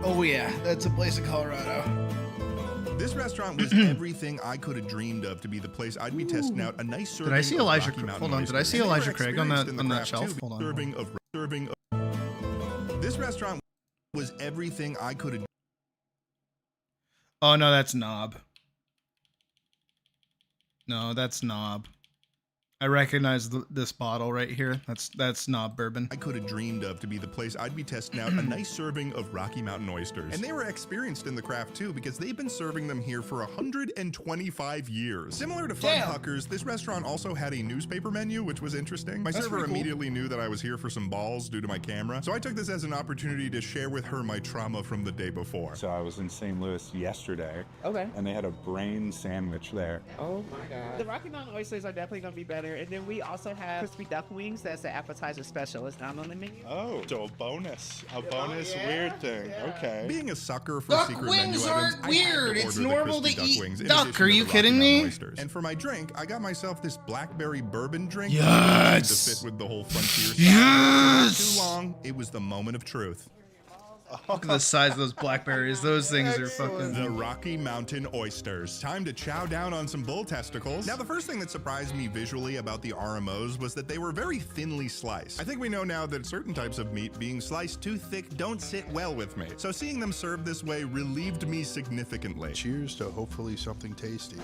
Oh yeah, that's a place in Colorado. This restaurant was everything I could have dreamed of to be the place I'd be testing out a nice serving Did I see of Elijah? Rocky Mountain Hold on, did I oysters. see And they were Elijah Craig on that experienced in the craft, shelf? too, Hold on. serving of. This restaurant was everything I could have. Oh no, that's Knob. No, that's Knob. I recognize this bottle right here. That's not bourbon. I could have dreamed of to be the place I'd be testing out a nice serving of Rocky Mountain oysters. And they were experienced in the craft too, because they've been serving them here for 125 years. Similar to Fuddhuckers, this restaurant also had a newspaper menu, which was interesting. My server immediately knew that I was here for some balls due to my camera, so I took this as an opportunity to share with her my trauma from the day before. So I was in St. Louis yesterday. Okay. And they had a brain sandwich there. Oh my god. The Rocky Mountain oysters are definitely gonna be better. And then we also have crispy duck wings. That's the appetizer special. It's not on the menu. Oh, so a bonus weird thing. Okay. Being a sucker for Duck secret wings menu aren't items, weird. I had It's to order the normal crispy to duck eat wings in duck. addition Are to you the kidding Rocky Mountain me? oysters. And for my drink, I got myself this blackberry bourbon drink. Yes. To fit with the whole frontier. Yes. Not too long. It was the moment of truth. Look at the size of those blackberries. Those things are fucking... The Rocky Mountain oysters. Time to chow down on some bull testicles. Now, the first thing that surprised me visually about the RMOs was that they were very thinly sliced. I think we know now that certain types of meat being sliced too thick don't sit well with me. So seeing them served this way relieved me significantly. Cheers to hopefully something tasty.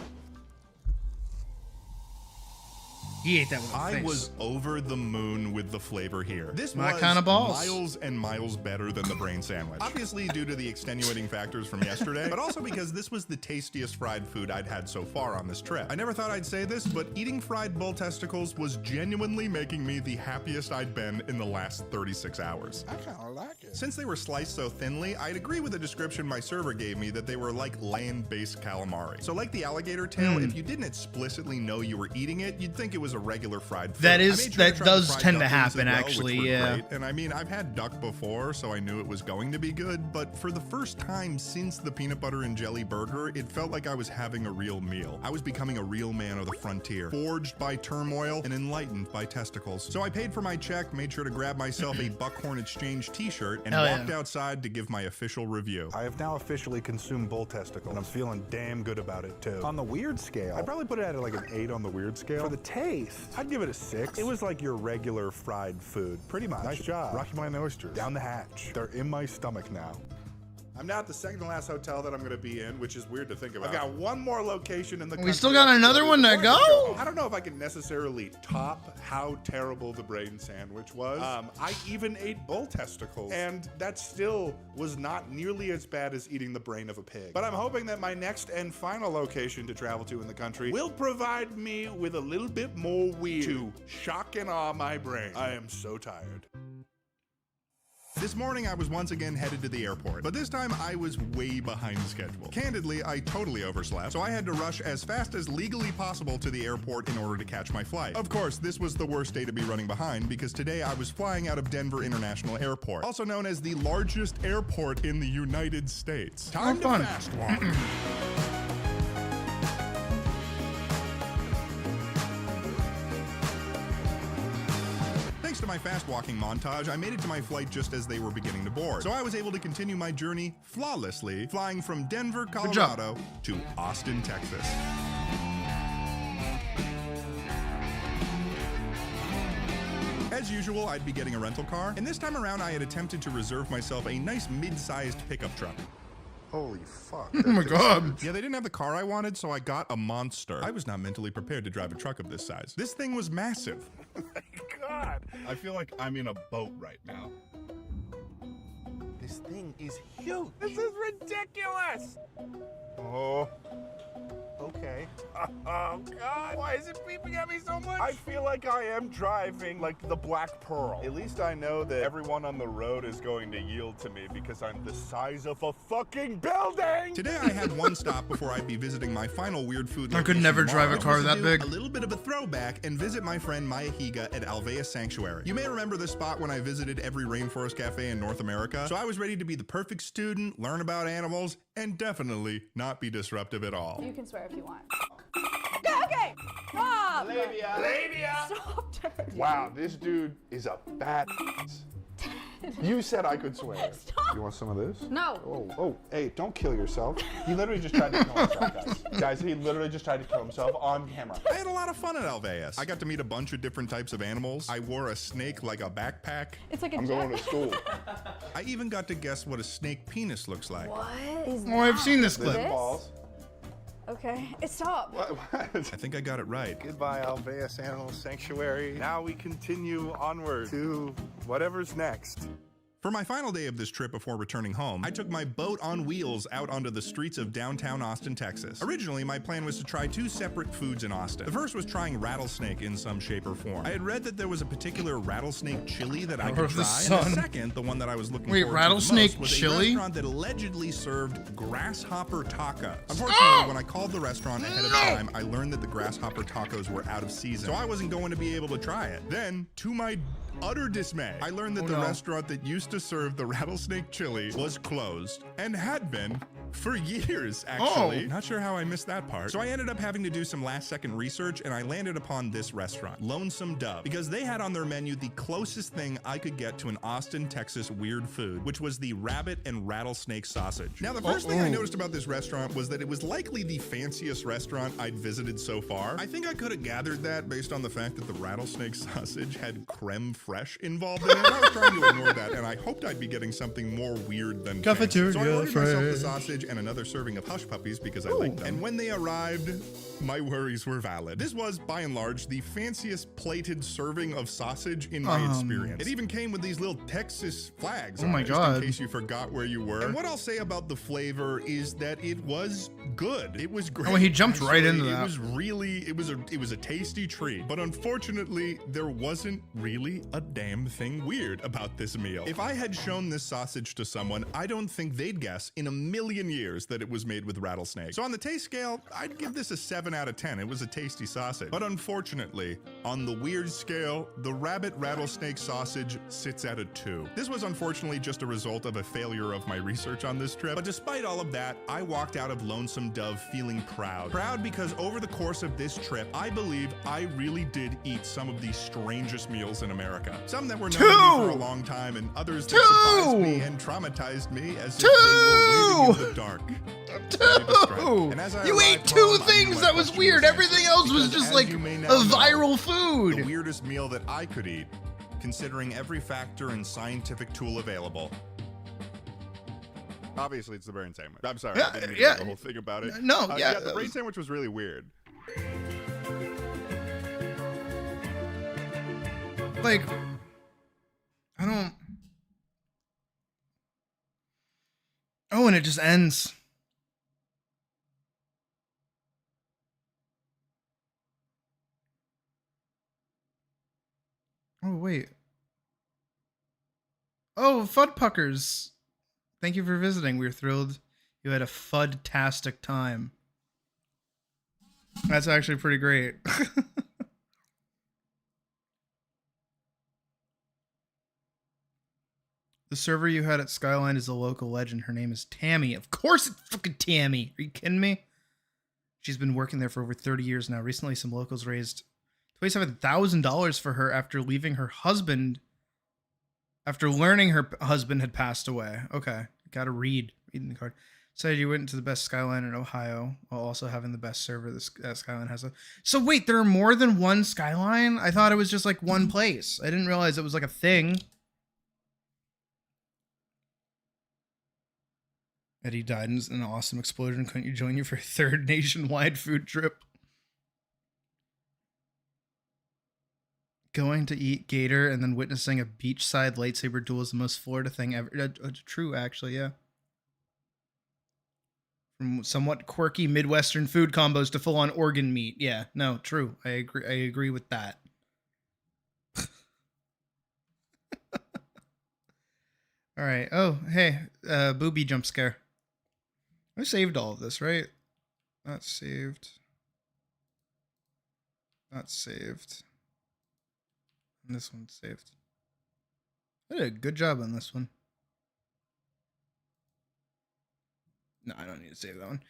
He ate that with a I face. was over the moon with the flavor here. This My was kind of balls. miles and miles better than the brain sandwich. Obviously due to the extenuating factors from yesterday, but also because this was the tastiest fried food I'd had so far on this trip. I never thought I'd say this, but eating fried bull testicles was genuinely making me the happiest I'd been in the last 36 hours. I kind of like it. Since they were sliced so thinly, I'd agree with the description my server gave me that they were like land-based calamari. So like the alligator tail, if you didn't explicitly know you were eating it, you'd think it was a regular fried food. That I is- made sure to that try does the fried tend to duck wings as happen, well, actually, which were yeah. great. And I mean, I've had duck before, so I knew it was going to be good, but for the first time since the peanut butter and jelly burger, it felt like I was having a real meal. I was becoming a real man of the frontier, forged by turmoil and enlightened by testicles. So I paid for my check, made sure to grab myself a Buckhorn Exchange t-shirt, and Hell walked yeah. outside to give my official review. I have now officially consumed bull testicle, and I'm feeling damn good about it too. On the weird scale, I'd probably put it at like an 8 on the weird scale. For the taste, I'd give it a 6. It was like your regular fried food, pretty much. Nice job. Rocky Mountain oysters, down the hatch. They're in my stomach now. I'm now at the second to last hotel that I'm going to be in, which is weird to think about. I've got one more location in the country. We still got another one to go? I don't know if I can necessarily top how terrible the brain sandwich was. I even ate bull testicles, and that still was not nearly as bad as eating the brain of a pig. But I'm hoping that my next and final location to travel to in the country will provide me with a little bit more weird to shock and awe my brain. I am so tired. This morning, I was once again headed to the airport, but this time I was way behind schedule. Candidly, I totally overslept, so I had to rush as fast as legally possible to the airport in order to catch my flight. Of course, this was the worst day to be running behind because today I was flying out of Denver International Airport, also known as the largest airport in the United States. Time to fast walk. Thanks to my fast walking montage, I made it to my flight just as they were beginning to board. So I was able to continue my journey flawlessly, flying from Denver, Colorado to Austin, Texas. As usual, I'd be getting a rental car, and this time around I had attempted to reserve myself a nice mid-sized pickup truck. Holy fuck. Oh my god. Yeah, they didn't have the car I wanted, so I got a monster. I was not mentally prepared to drive a truck of this size. This thing was massive. God, I feel like I'm in a boat right now. This thing is huge. This is ridiculous. Oh. Okay. Oh, God. Why is it beeping at me so much? I feel like I am driving like the Black Pearl. At least I know that everyone on the road is going to yield to me because I'm the size of a fucking building. Today I had one stop before I'd be visiting my final weird food I could location never tomorrow, drive a which car was to that do big. A little bit of a throwback and visit my friend Maya Higa at Alvea Sanctuary. You may remember this spot when I visited every rainforest cafe in North America, so I was ready to be the perfect student, learn about animals, and definitely not be disruptive at all. You can swear if you want. Okay. Stop. Labia. Stop. Wow, this dude is a bad. You said I could swear. Stop. You want some of this? No. Oh, hey, don't kill yourself. He literally just tried to kill himself, guys. Guys, he literally just tried to kill himself on camera. I had a lot of fun at Alveus. I got to meet a bunch of different types of animals. I wore a snake like a backpack. It's like a I'm going to school. I even got to guess what a snake penis looks like. What is Oh, I've seen this clip. This? Balls. Okay. Okay, it stopped. What? I think I got it right. Goodbye, Alveus Animal Sanctuary. Now we continue onward to whatever's next. For my final day of this trip before returning home, I took my boat on wheels out onto the streets of downtown Austin, Texas. Originally, my plan was to try 2 separate foods in Austin. The first was trying rattlesnake in some shape or form. I had read that there was a particular rattlesnake chili that I could try, and the second, the one that I was looking forward to the rattlesnake most, was chili? a restaurant that allegedly served grasshopper tacos. Unfortunately, when I called the restaurant ahead of time, I learned that the grasshopper tacos were out of season, so I wasn't going to be able to try it. Then, to my utter dismay, I learned that the restaurant that used to serve the rattlesnake chili was closed, and had been for years, actually. Not sure how I missed that part. So I ended up having to do some last-second research, and I landed upon this restaurant, Lonesome Dove, because they had on their menu the closest thing I could get to an Austin, Texas weird food, which was the rabbit and rattlesnake sausage. Now, the first thing I noticed about this restaurant was that it was likely the fanciest restaurant I'd visited so far. I think I could have gathered that based on the fact that the rattlesnake sausage had creme fraiche involved in it. I was trying to ignore that, and I hoped I'd be getting something more weird than fancy. So I ordered myself the sausage and another serving of hush puppies because I liked them. And when they arrived, my worries were valid. This was, by and large, the fanciest plated serving of sausage in my experience. It even came with these little Texas flags on it, just in case you forgot where you were. And what I'll say about the flavor is that it was good. It was great. Oh, he jumped right into that. It was really, it was a tasty treat. But unfortunately, there wasn't really a damn thing weird about this meal. If I had shown this sausage to someone, I don't think they'd guess in a million years that it was made with rattlesnake. So on the taste scale, I'd give this a 7 out of 10. It was a tasty sausage. But unfortunately, on the weird scale, the rabbit rattlesnake sausage sits at a 2. This was unfortunately just a result of a failure of my research on this trip. But despite all of that, I walked out of Lonesome Dove feeling proud. Proud because over the course of this trip, I believe I really did eat some of the strangest meals in America. Some that were known to me for a long time, and others that surprised me and traumatized me as if they were waiting in the dark. You ate 2 things that was weird. Everything else was just like a viral food. The weirdest meal that I could eat, considering every factor and scientific tool available. Obviously, it's the brain sandwich. I'm sorry, I didn't mean to make the whole thing about it. The brain sandwich was really weird. Like, I don't. Oh, and it just ends. Oh, wait. Oh, Fudpuckers. Thank you for visiting. We're thrilled you had a fud-tastic time. That's actually pretty great. The server you had at Skyline is a local legend. Her name is Tammy. Of course it's fucking Tammy. Are you kidding me? She's been working there for over 30 years now. Recently, some locals raised $27,000 for her after leaving her husband. After learning her husband had passed away. Okay. Gotta read. Reading the card. Said you went to the best Skyline in Ohio while also having the best server that Skyline has. So wait, there are more than one Skyline? I thought it was just like one place. I didn't realize it was like a thing. Eddie died in an awesome explosion. Couldn't you join you for a 3rd nationwide food trip? Going to eat gator and then witnessing a beachside lightsaber duel is the most Florida thing ever. True, actually, yeah. From somewhat quirky Midwestern food combos to full-on organ meat. Yeah, no, true. I agree with that. All right. Oh, hey, booby jump scare. I saved all of this, right? Not saved. Not saved. And this one's saved. I did a good job on this one. No, I don't need to save that one.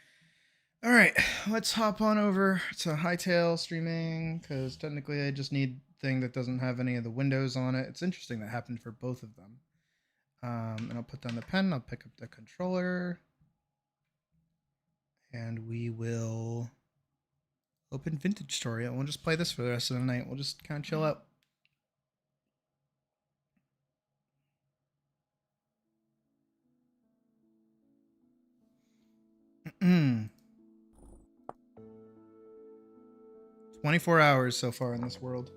All right, let's hop on over to Hightail streaming, because technically I just need a thing that doesn't have any of the windows on it. It's interesting that happened for both of them. And I'll put down the pen, I'll pick up the controller, and we will open Vintage Story, and we'll just play this for the rest of the night. We'll just kind of chill out. 24 hours so far in this world.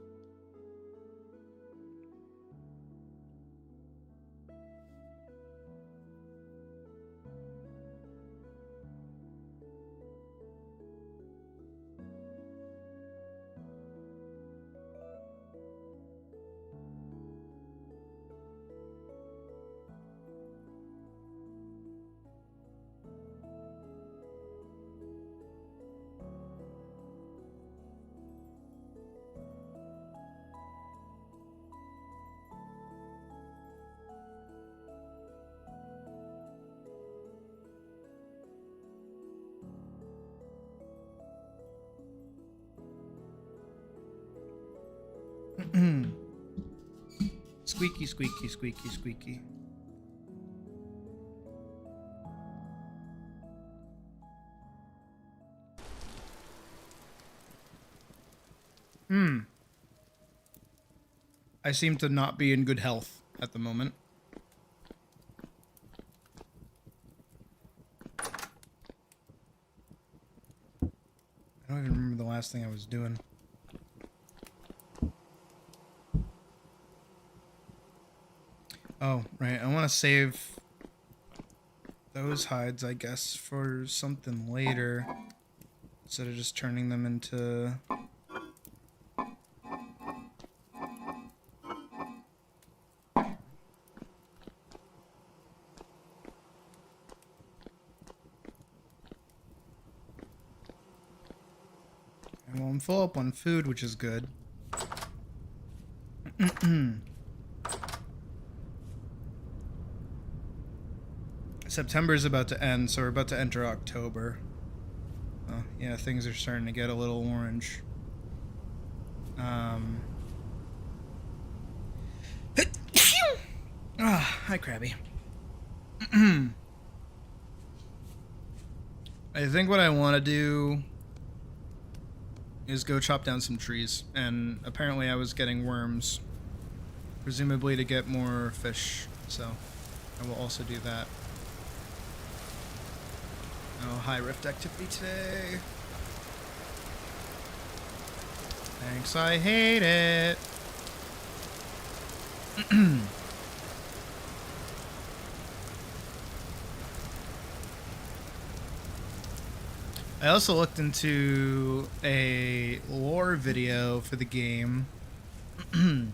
Squeaky, squeaky, squeaky, squeaky. I seem to not be in good health at the moment. I don't even remember the last thing I was doing. Oh, right. I want to save those hides, I guess, for something later. Instead of just turning them into... Well, I'm full up on food, which is good. September is about to end, so we're about to enter October. Oh, yeah, things are starting to get a little orange. Hi, Krabby. I think what I want to do is go chop down some trees, and apparently I was getting worms, presumably to get more fish, so I will also do that. Oh, high rift activity today. Thanks, I hate it. I also looked into a lore video for the game because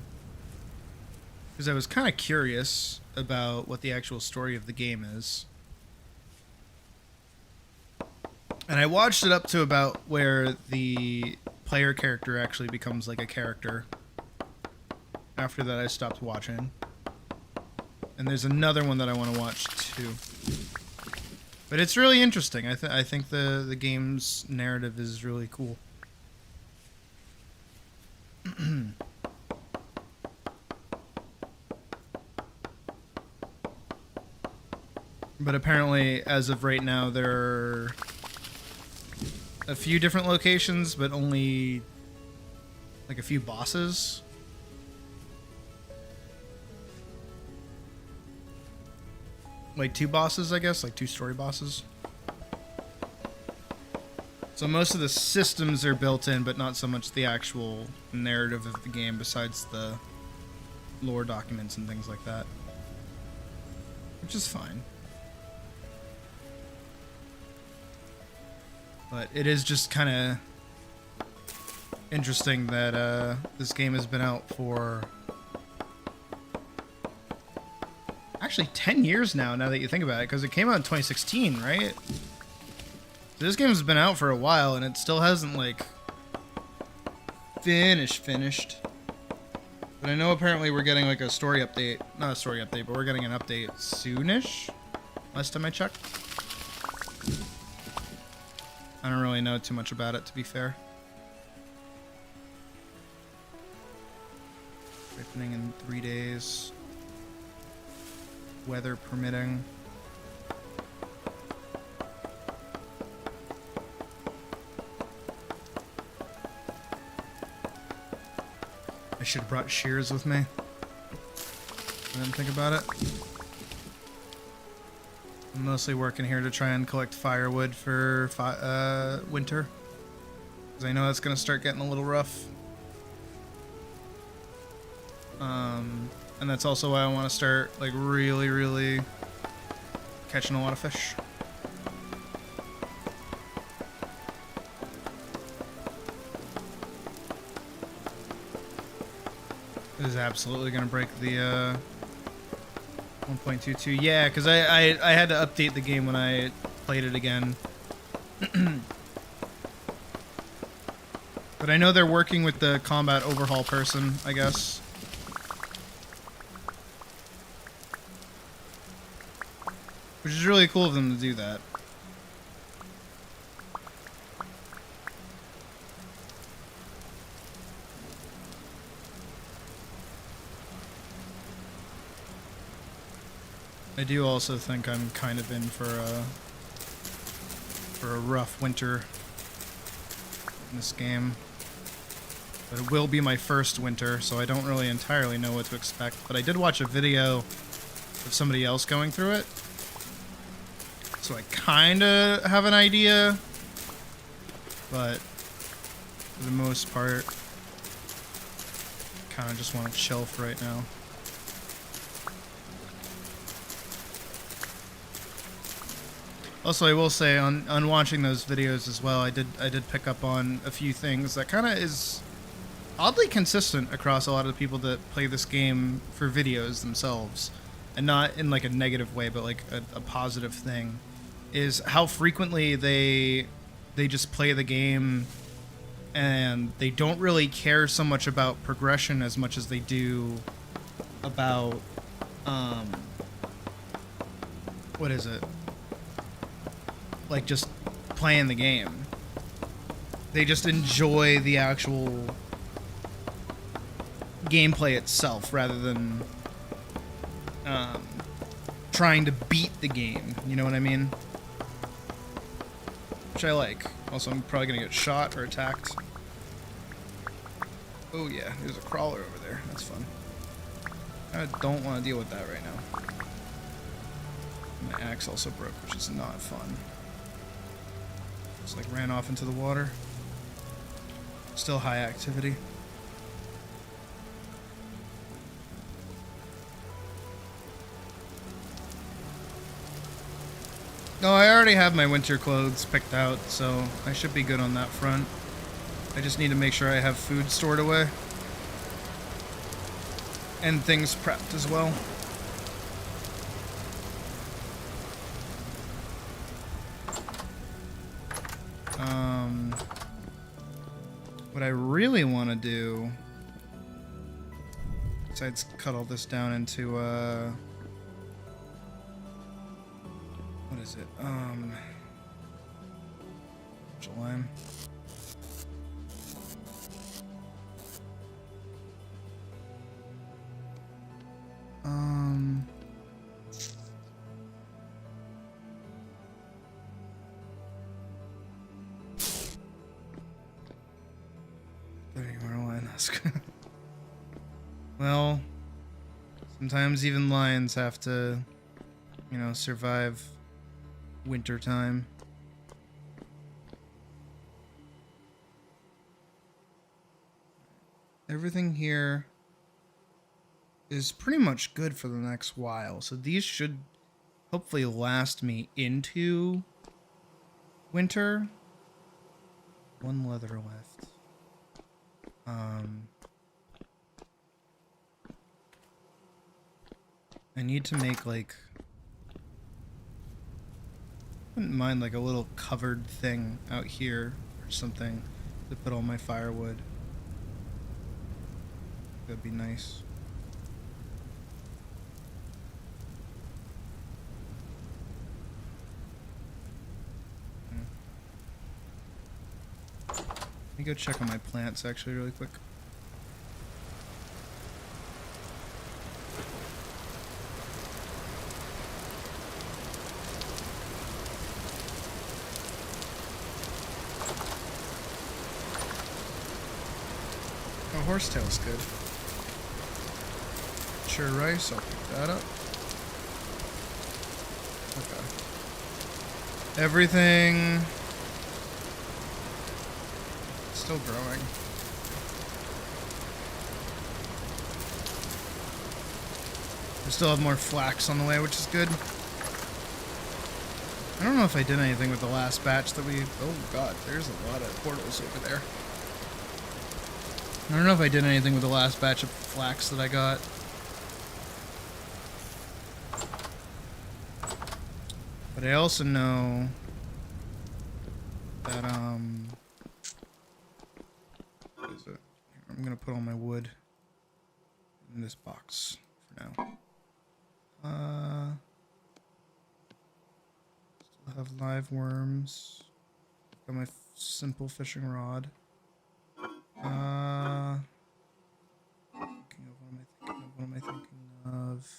I was kind of curious about what the actual story of the game is. And I watched it up to about where the player character actually becomes like a character. After that, I stopped watching. And there's another one that I want to watch too. But it's really interesting. I think the game's narrative is really cool. But apparently, as of right now, there are a few different locations, but only like a few bosses. Like 2 bosses, I guess, like 2 story bosses. So most of the systems are built in, but not so much the actual narrative of the game, besides the lore documents and things like that. Which is fine. But it is just kind of interesting that this game has been out for actually 10 years now that you think about it, because it came out in 2016, right? So this game has been out for a while, and it still hasn't, like, finished. But I know apparently we're getting, like, a story update. Not a story update, but we're getting an update soonish. Last time I checked. I don't really know too much about it, to be fair. Ripening in 3 days. Weather permitting. I should have brought shears with me. I didn't think about it. I'm mostly working here to try and collect firewood for winter. Because I know that's going to start getting a little rough. And that's also why I want to start like really catching a lot of fish. It is absolutely going to break the 1.22. Yeah, because I had to update the game when I played it again. But I know they're working with the combat overhaul person, I guess. Which is really cool of them to do that. I do also think I'm kind of in for a rough winter in this game. But it will be my first winter, so I don't really entirely know what to expect. But I did watch a video of somebody else going through it, so I kind of have an idea. But for the most part, kind of just want to chill for right now. Also, I will say on watching those videos as well, I did pick up on a few things that kind of is oddly consistent across a lot of the people that play this game for videos themselves, and not in like a negative way, but like a positive thing, is how frequently they just play the game and they don't really care so much about progression as much as they do about what is it? Like just playing the game. They just enjoy the actual gameplay itself rather than trying to beat the game. You know what I mean? Which I like. Also, I'm probably gonna get shot or attacked. Oh yeah, there's a crawler over there. That's fun. I don't want to deal with that right now. My axe also broke, which is not fun. Just like ran off into the water. Still high activity. No, I already have my winter clothes picked out, so I should be good on that front. I just need to make sure I have food stored away. And things prepped as well. What I really want to do, besides cut all this down into, what is it? Lime. Well, sometimes even lions have to, you know, survive winter time. Everything here is pretty much good for the next while, so these should hopefully last me into winter. One leather left. I need to make like, I wouldn't mind like a little covered thing out here or something to put all my firewood. That'd be nice. Let me go check on my plants actually really quick. Oh, horsetail's good. Sure rice, I'll pick that up. Okay. Everything Still growing. We still have more flax on the way, which is good. I don't know if I did anything with the last batch that we... Oh god, there's a lot of portals over there. I don't know if I did anything with the last batch of flax that I got. But I also know that, what is it? Here, I'm gonna put all my wood in this box for now. Still have live worms. Got my simple fishing rod. What am I thinking of?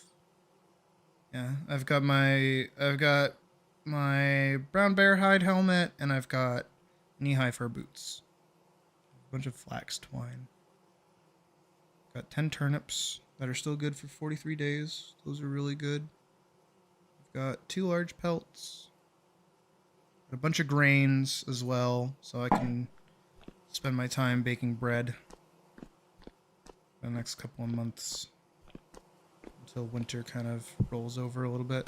Yeah, I've got my brown bear hide helmet, and I've got knee-high fur boots. A bunch of flax twine. Got 10 turnips that are still good for 43 days. Those are really good. I've got 2 large pelts. Got a bunch of grains as well, so I can spend my time baking bread for the next couple of months until winter kind of rolls over a little bit.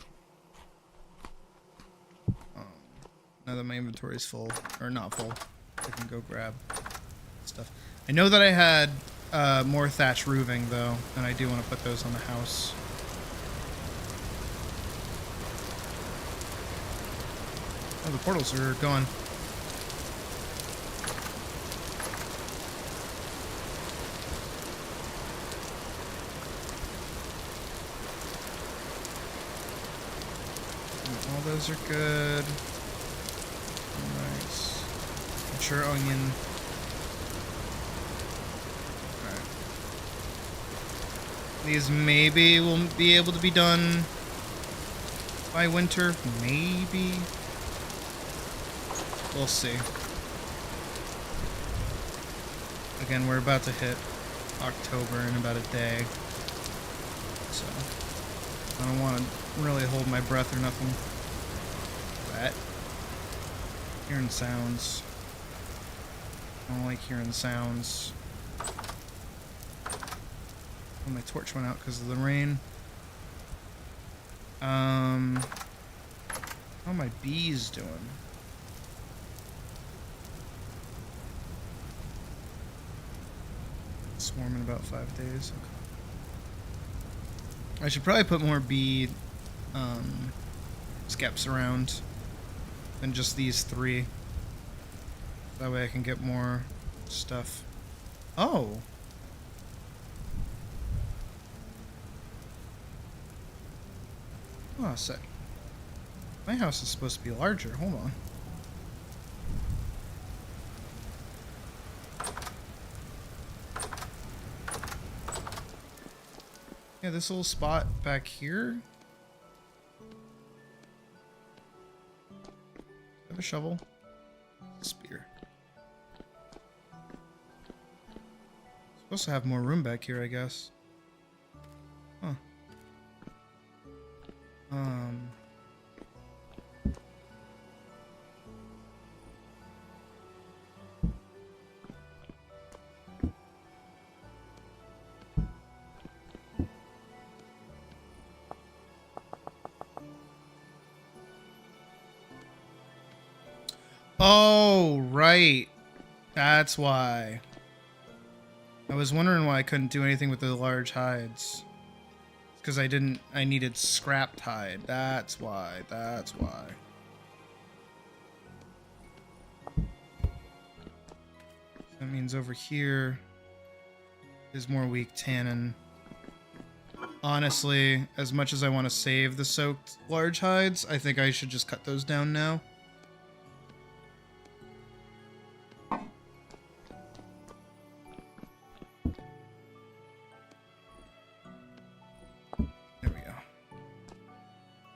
Now that my inventory is full, or not full, I can go grab stuff. I know that I had more thatch roofing though, and I do want to put those on the house. Oh, the portals are gone. All those are good. Nice. Mature onion. Alright. These maybe will be able to be done by winter. Maybe. We'll see. Again, we're about to hit October in about a day. So, I don't want to really hold my breath or nothing. That. Hearing sounds. I don't like hearing sounds. Oh, my torch went out because of the rain. How are my bees doing? Swarm in about 5 days. Okay. I should probably put more bee skeps around than just these 3. That way I can get more stuff. Oh! Oh, a sec. My house is supposed to be larger. Hold on. Yeah, this little spot back here. I have a shovel. Spear. Supposed to have more room back here, I guess. Huh. Oh, right. That's why. I was wondering why I couldn't do anything with the large hides. Because I needed scrapped hide. That's why. That's why. That means over here is more weak tannin. Honestly, as much as I want to save the soaked large hides, I think I should just cut those down now.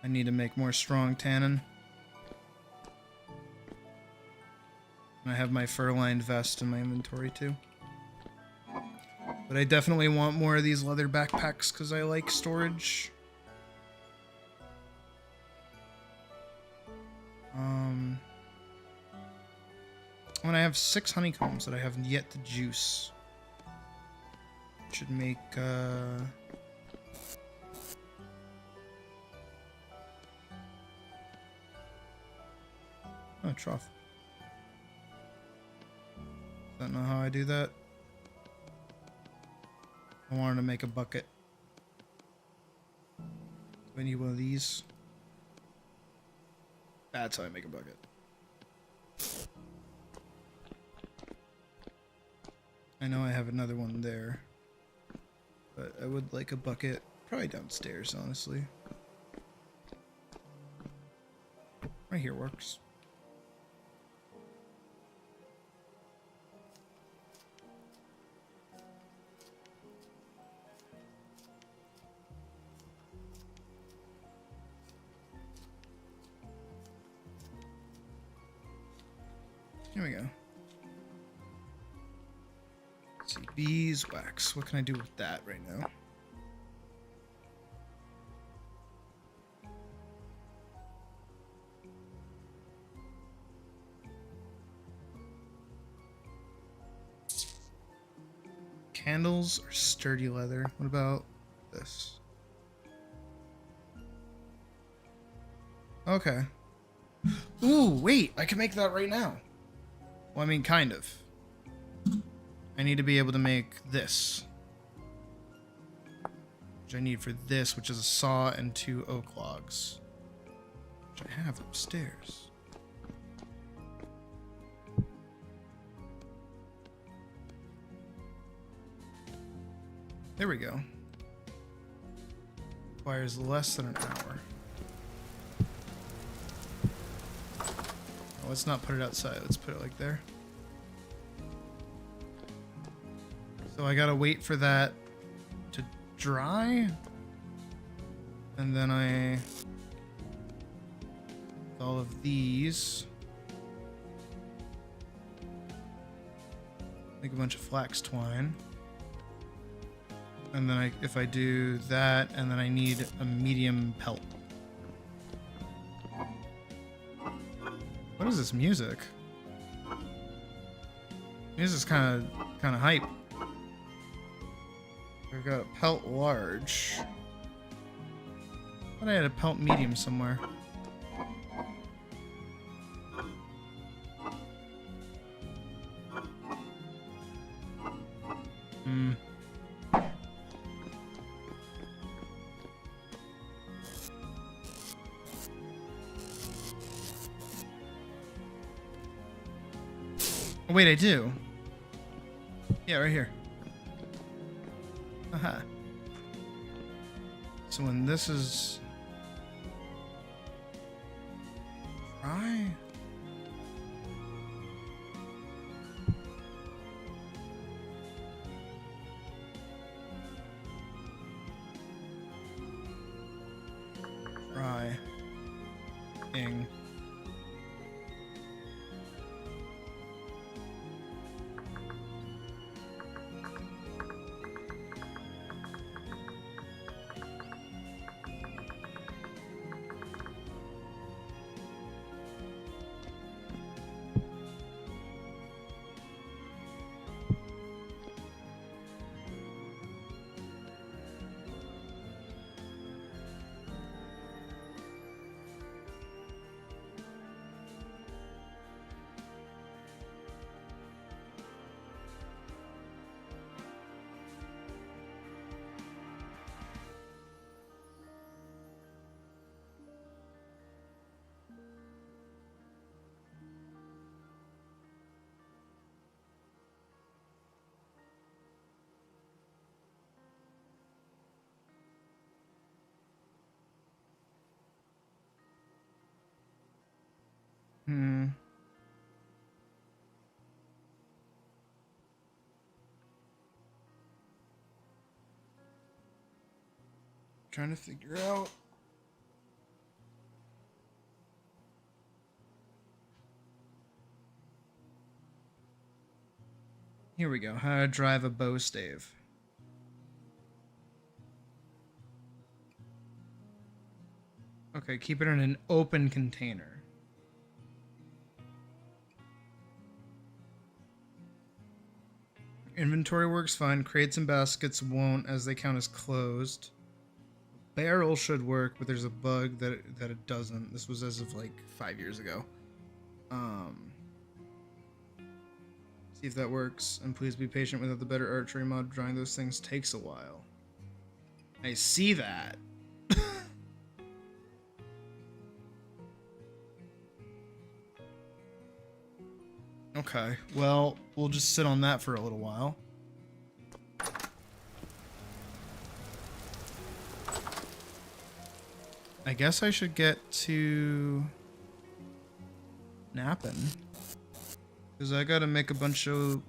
I need to make more strong tannin. And I have my fur-lined vest in my inventory too. But I definitely want more of these leather backpacks because I like storage. When I have 6 honeycombs that I have yet to juice. Should make, oh, trough. Don't know how I do that. I wanted to make a bucket. Do I need one of these? That's how I make a bucket. I know I have another one there. But I would like a bucket. Probably downstairs, honestly. Right here works. Here we go. Let's see, beeswax. What can I do with that right now? Candles or sturdy leather? What about this? Okay. Ooh, wait, I can make that right now. Well, I mean, kind of. I need to be able to make this. Which I need for this, which is a saw and 2 oak logs. Which I have upstairs. There we go. Requires less than an hour. Oh, let's not put it outside. Let's put it like there. So I gotta wait for that to dry. And then I... all of these. Make a bunch of flax twine. And then if I do that, and then I need a medium pelt. What is this music? Music's kind of hype. I've got a pelt large. I thought I had a pelt medium somewhere. Hmm. Oh, wait, I do. Yeah, right here. Aha. So when this is dry, ing. Hmm. Trying to figure out. Here we go. How to drive a bow stave. Okay, keep it in an open container. Inventory works fine. Crates and baskets won't, as they count as closed. Barrel should work, but there's a bug that it doesn't. This was as of like 5 years ago. See if that works. And please be patient without the better archery mod. Drawing those things takes a while. I see that. Okay, well, we'll just sit on that for a little while. I guess I should get to napping. Because I gotta make a bunch of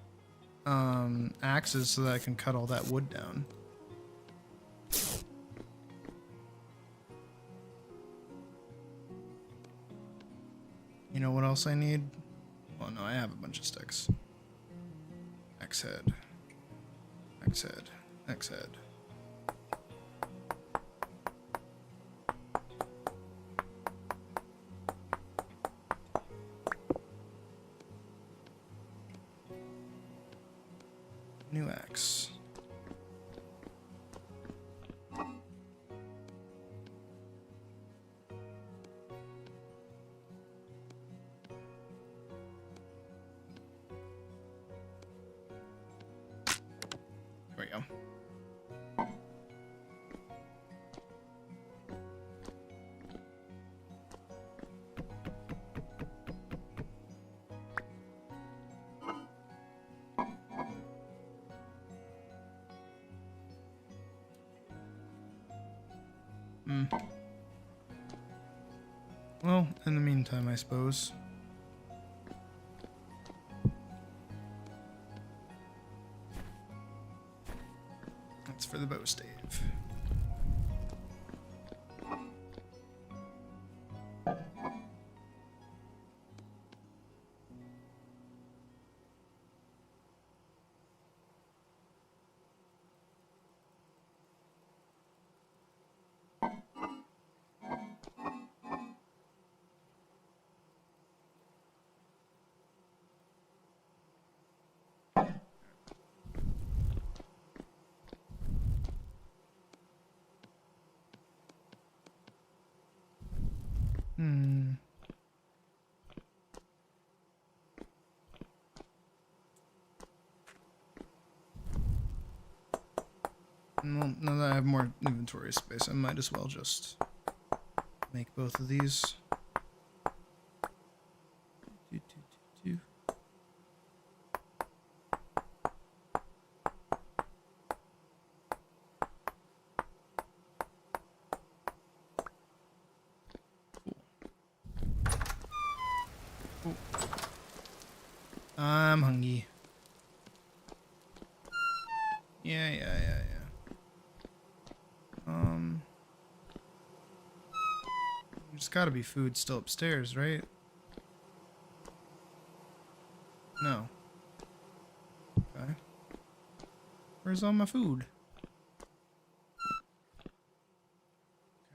axes so that I can cut all that wood down. You know what else I need? Oh no, I have a bunch of sticks. Axe head. Axe head. Axe head. New axe. There we go. Well, in the meantime, I suppose. That's for the bow stave. Well, now that I have more inventory space, I might as well just make both of these. I'm hungry. Yeah. There's gotta be food still upstairs, right? No. Okay. Where's all my food?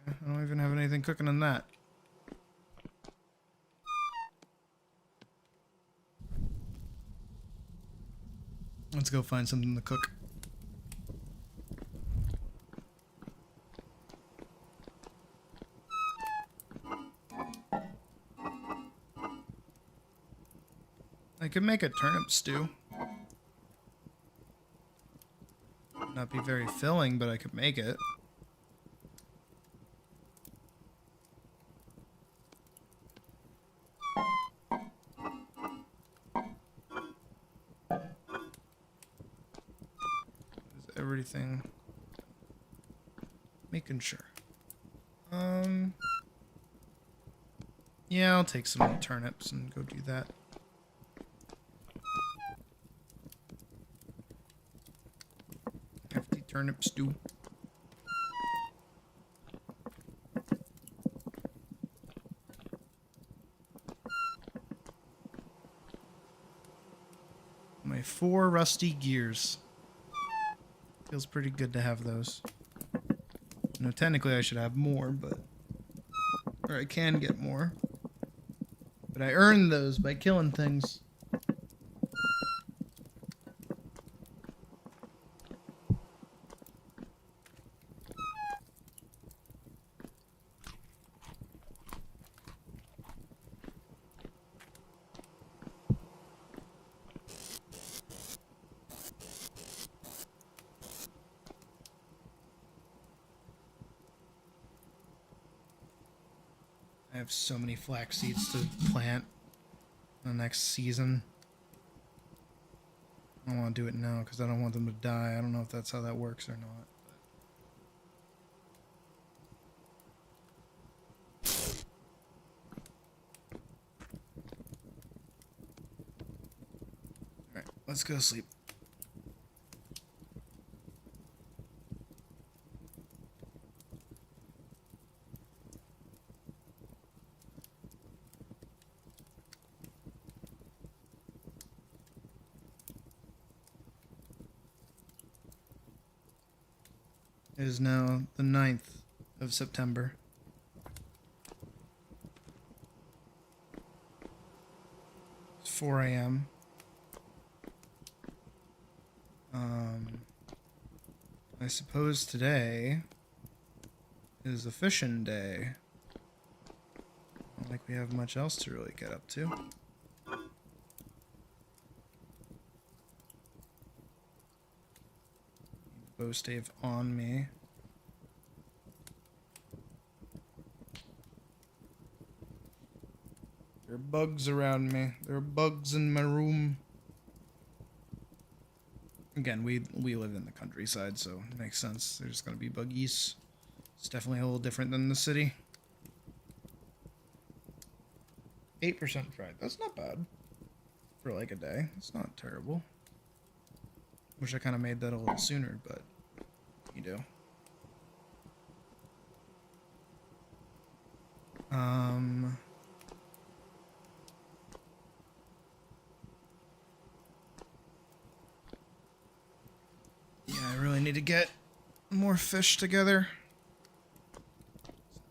Okay, I don't even have anything cooking in that. Let's go find something to cook. I could make a turnip stew. Not be very filling, but I could make it. Is everything? Making sure. Yeah, I'll take some turnips and go do that. Hefty turnip stew. My 4 rusty gears. Feels pretty good to have those. You know, technically I should have more, but... Or I can get more. But I earned those by killing things. I have so many flax seeds to plant the next season. I don't want to do it now because I don't want them to die. I don't know if that's how that works or not. Alright, let's go to sleep. It is now the 9th of September. It's 4 a.m. I suppose today is a fishing day. Not like we have much else to really get up to. Bow stave on me. There are bugs around me. There are bugs in my room. Again, we live in the countryside, so it makes sense. There's gonna be buggies. It's definitely a little different than the city. 8% fried. That's not bad for like a day. It's not terrible. Wish I kind of made that a little sooner, but you do. Yeah, I really need to get more fish together.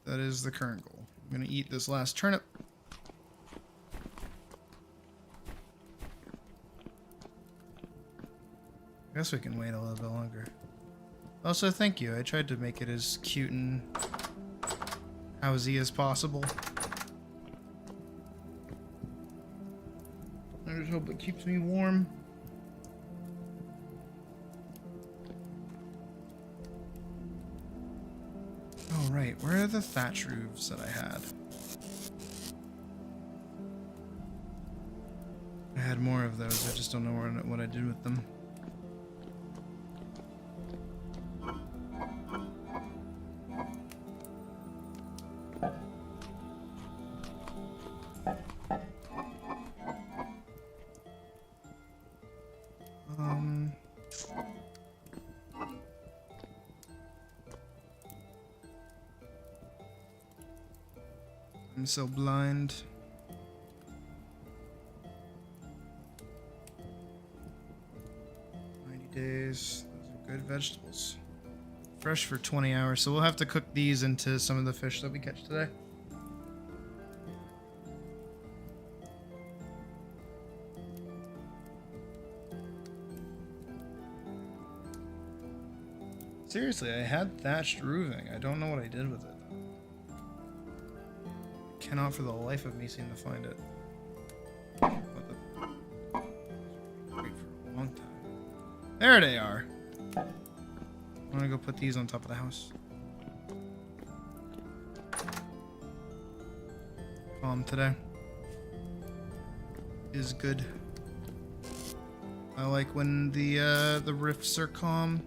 That is the current goal. I'm gonna eat this last turnip. I guess we can wait a little bit longer. Also, thank you. I tried to make it as cute and housey as possible. I just hope it keeps me warm. Oh, right. Where are the thatch roofs that I had? I had more of those. I just don't know what I did with them. I'm so blind. Days. Those are good vegetables. Fresh for 20 hours, so we'll have to cook these into some of the fish that we catch today. Seriously, I had thatched roofing. I don't know what I did with it. I cannot for the life of me seem to find it. Wait for a long time. There they are. I'm gonna go put these on top of the house. Calm today is good. I like when the riffs are calm.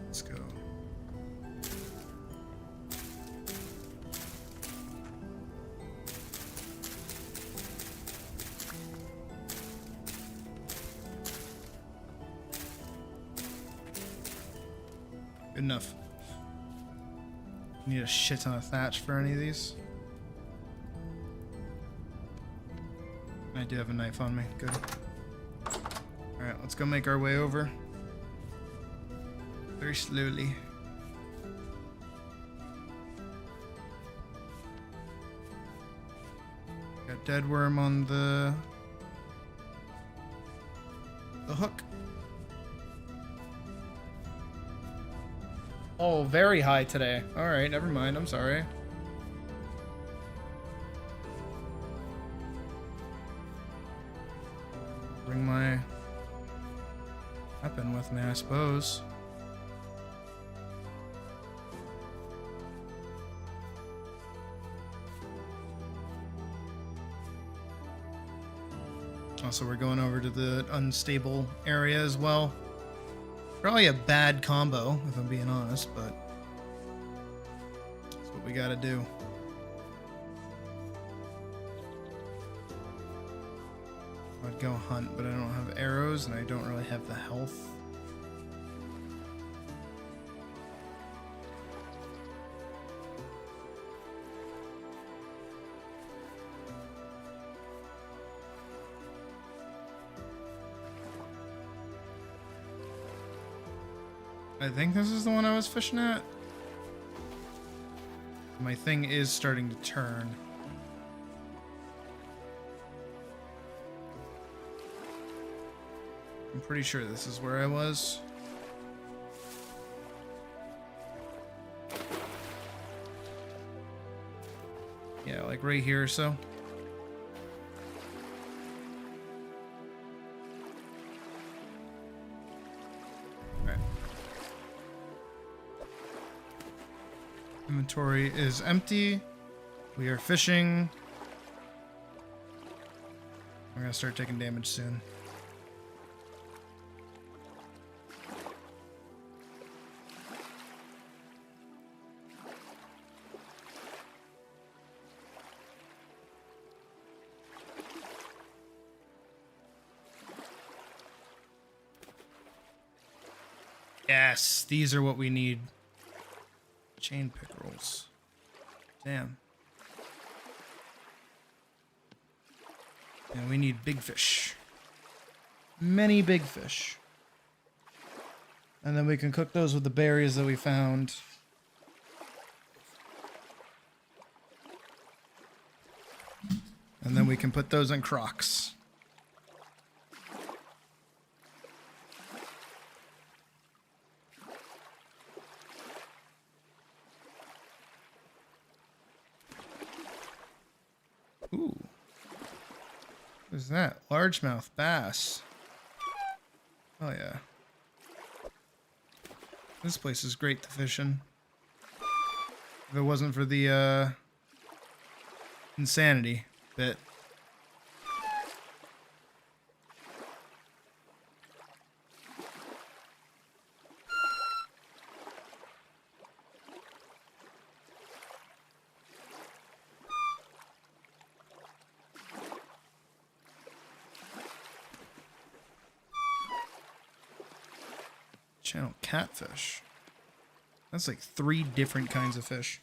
Let's go. Good enough. Need a shit ton of thatch for any of these. I do have a knife on me. Good. Alright, let's go make our way over. Very slowly. Got dead worm on the hook. Oh, very high today. Alright, never mind. I'm sorry. bring my weapon with me, I suppose. Also, we're going over to the unstable area as well. Probably a bad combo, if I'm being honest, but that's what we gotta do. I'd go hunt, but I don't have arrows and I don't really have the health. I think this is the one I was fishing at. My thing is starting to turn. I'm pretty sure this is where I was. Yeah, like right here or so. Alright. Inventory is empty. We are fishing. We're gonna start taking damage soon. Yes, these are what we need. Chain pickerels. Damn. And we need big fish. Many big fish. And then we can cook those with the berries that we found. And then we can put those in crocks. Ooh. What is that? Largemouth bass. Oh yeah. This place is great to fish in. If it wasn't for the insanity bit. Channel catfish. That's like 3 different kinds of fish.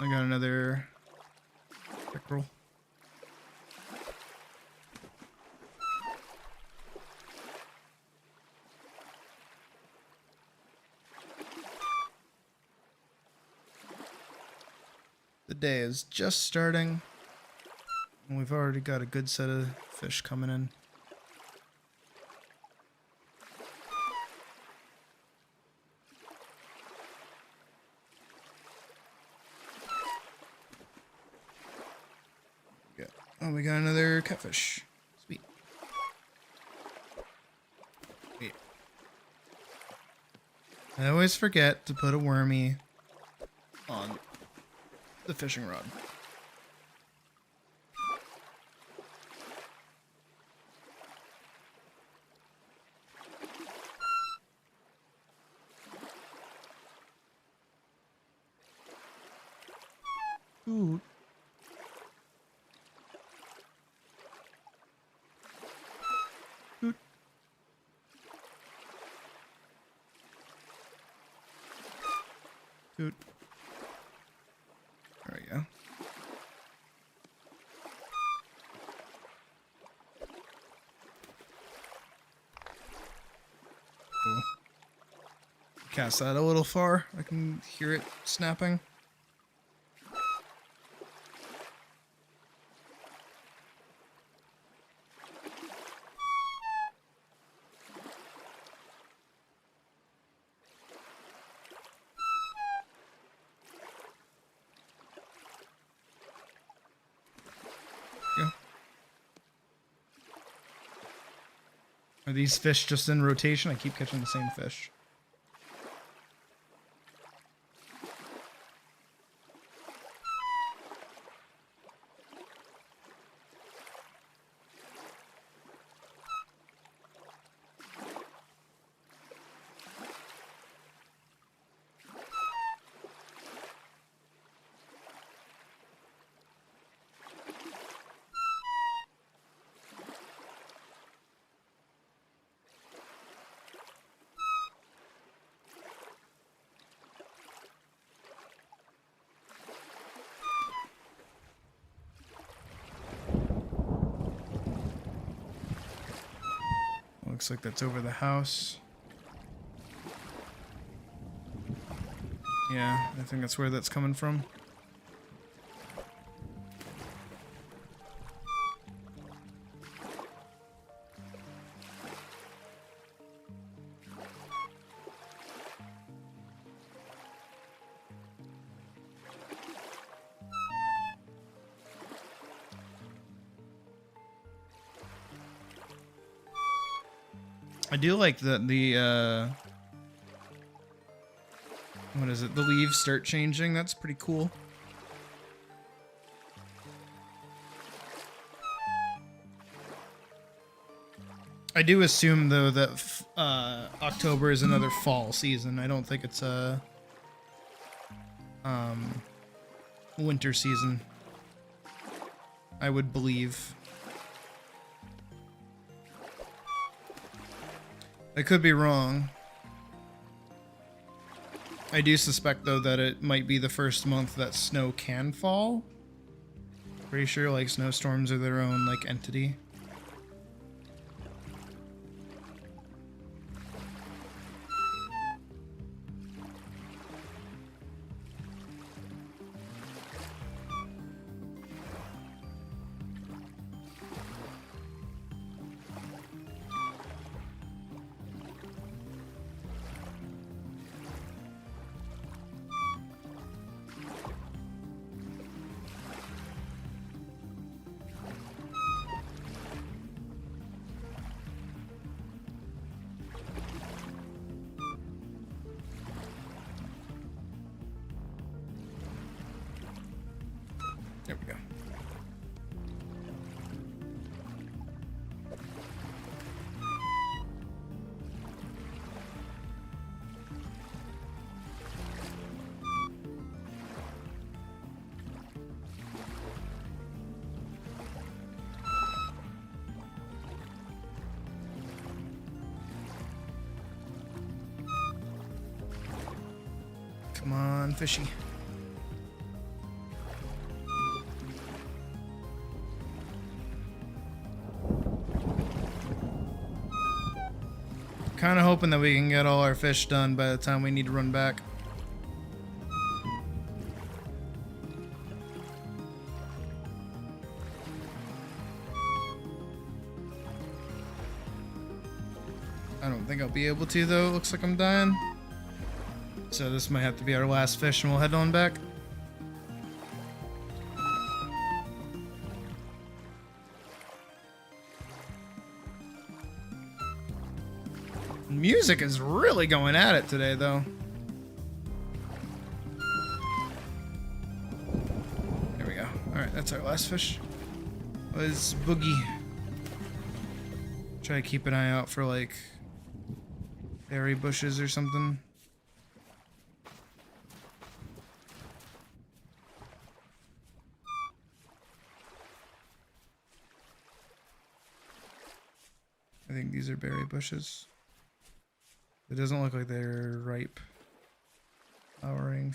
I got another pickerel. The day is just starting, and we've already got a good set of fish coming in. Oh, we got another catfish. Sweet. Wait. I always forget to put a wormy on the fishing rod. Ooh. Dude. There we go. cast that a little far. I can hear it snapping. Are these fish just in rotation? I keep catching the same fish. Looks like that's over the house. Yeah, I think that's where that's coming from. I do like that the what is it? The leaves start changing. That's pretty cool. I do assume though that October is another fall season. I don't think it's a winter season. I would believe. I could be wrong. I do suspect though that it might be the first month that snow can fall. Pretty sure like snowstorms are their own like entity. There we go. Come on, fishy. Kind of hoping that we can get all our fish done by the time we need to run back. I don't think I'll be able to though. It looks like I'm dying. So this might have to be our last fish and we'll head on back. Music is really going at it today, though. There we go. Alright, that's our last fish. Was Boogie. Try to keep an eye out for, like, berry bushes or something. I think these are berry bushes. It doesn't look like they're ripe. Flowering.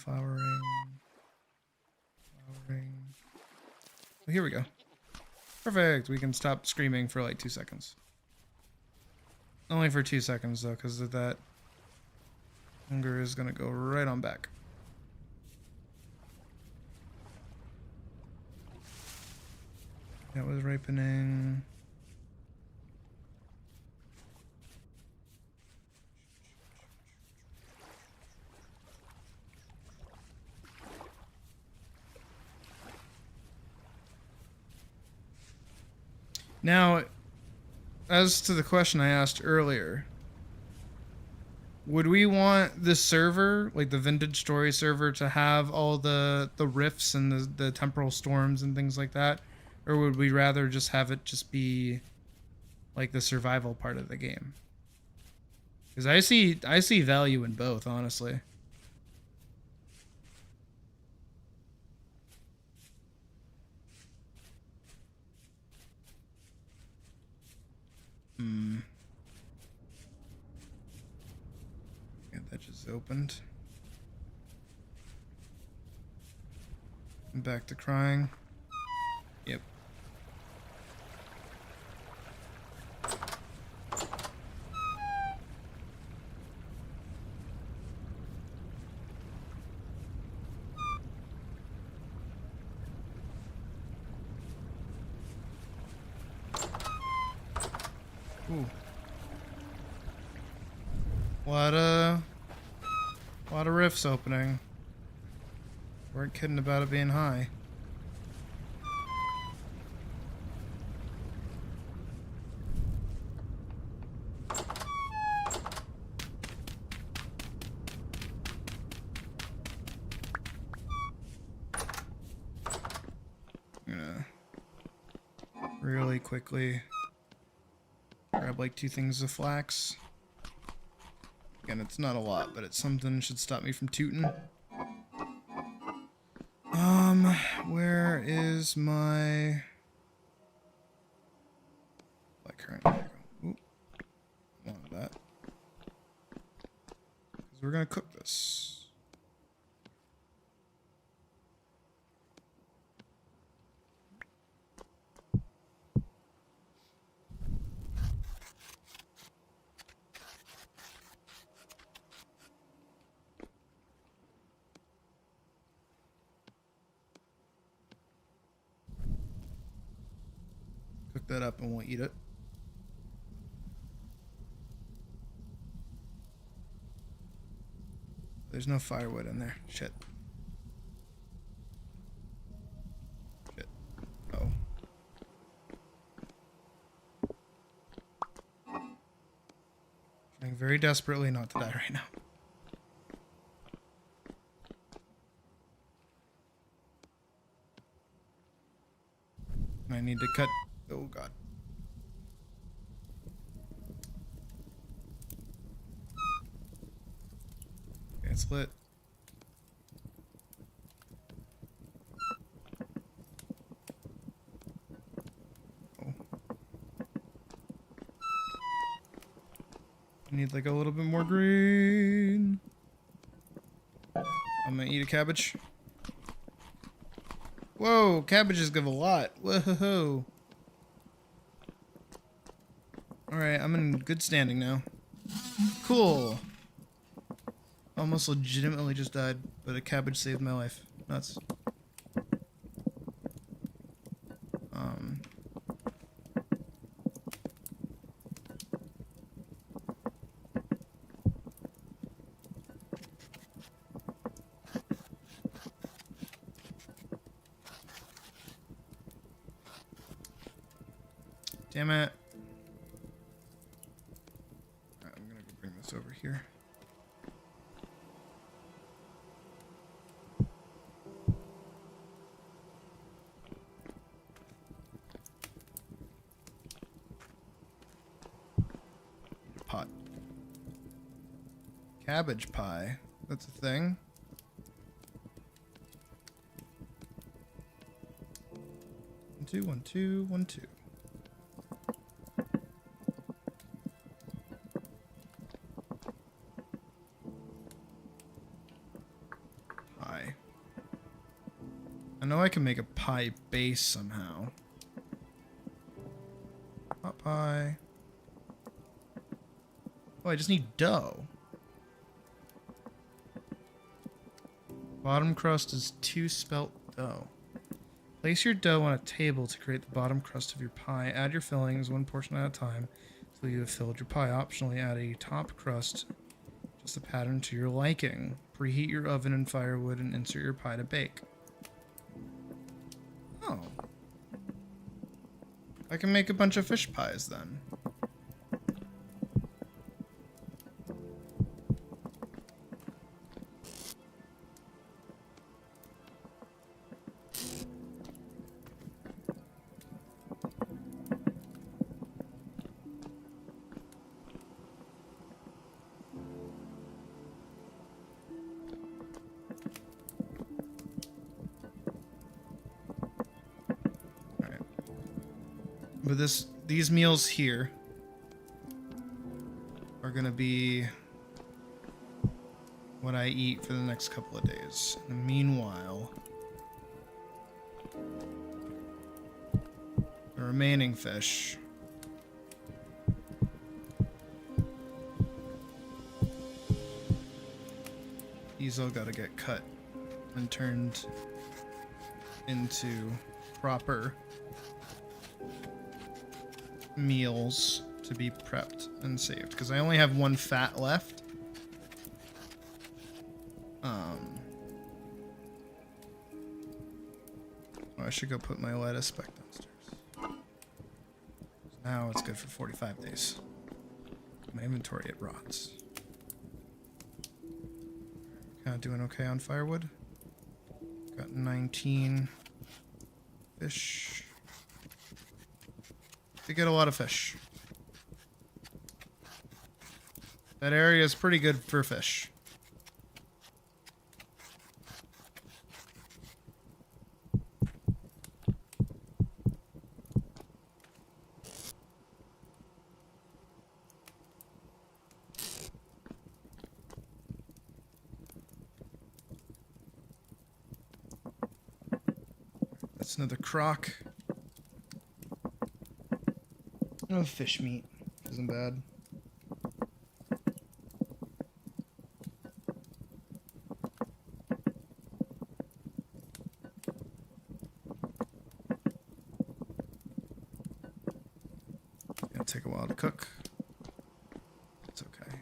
Well, here we go. Perfect. We can stop screaming for like 2 seconds. Only for 2 seconds though, because of that Hunger is gonna go right on back. That was ripening. Now, as to the question I asked earlier, would we want this server, like the Vintage Story server, to have all the rifts and the temporal storms and things like that? Or would we rather just have it just be like the survival part of the game? Because I see value in both, honestly. Yeah, that just opened. I'm back to crying. Yep. Ooh. Lot of rifts opening. Weren't kidding about it being high. I'm gonna really quickly grab like 2 things of flax. Again, it's not a lot, but it's something that should stop me from tooting. Where is my black currant? There we go. Ooh, wanted that. Because we're gonna cook this. Cook that up and we'll eat it. There's no firewood in there. Shit. Shit. Oh. Trying very desperately not to die right now. I need to cut. Oh god. Okay, it's lit. Oh. I need like a little bit more green. I'm gonna eat a cabbage. Whoa, cabbages give a lot. Whoa. Alright, I'm in good standing now. Cool. Almost legitimately just died, but a cabbage saved my life. Nuts. Damn it. Alright, I'm gonna go bring this over here. Pot. Cabbage pie. That's a thing. One, two, 1, 2, 1, 2. Pie. I know I can make a pie base somehow. Pot pie. Oh, I just need dough. Bottom crust is 2 spelt dough. Place your dough on a table to create the bottom crust of your pie. Add your fillings 1 portion at a time until you have filled your pie. Optionally, add a top crust, just a pattern to your liking. Preheat your oven and firewood and insert your pie to bake. Oh. I can make a bunch of fish pies then. But these meals here are gonna be what I eat for the next couple of days. And meanwhile, the remaining fish these all gotta get cut and turned into proper meals to be prepped and saved, because I only have 1 fat left. I should go put my lettuce back downstairs. Now it's good for 45 days. My inventory, it rots. Kind of doing okay on firewood. Got 19 fish. To get a lot of fish. That area is pretty good for fish. That's another crock. Oh, fish meat isn't bad. It'll take a while to cook. It's okay.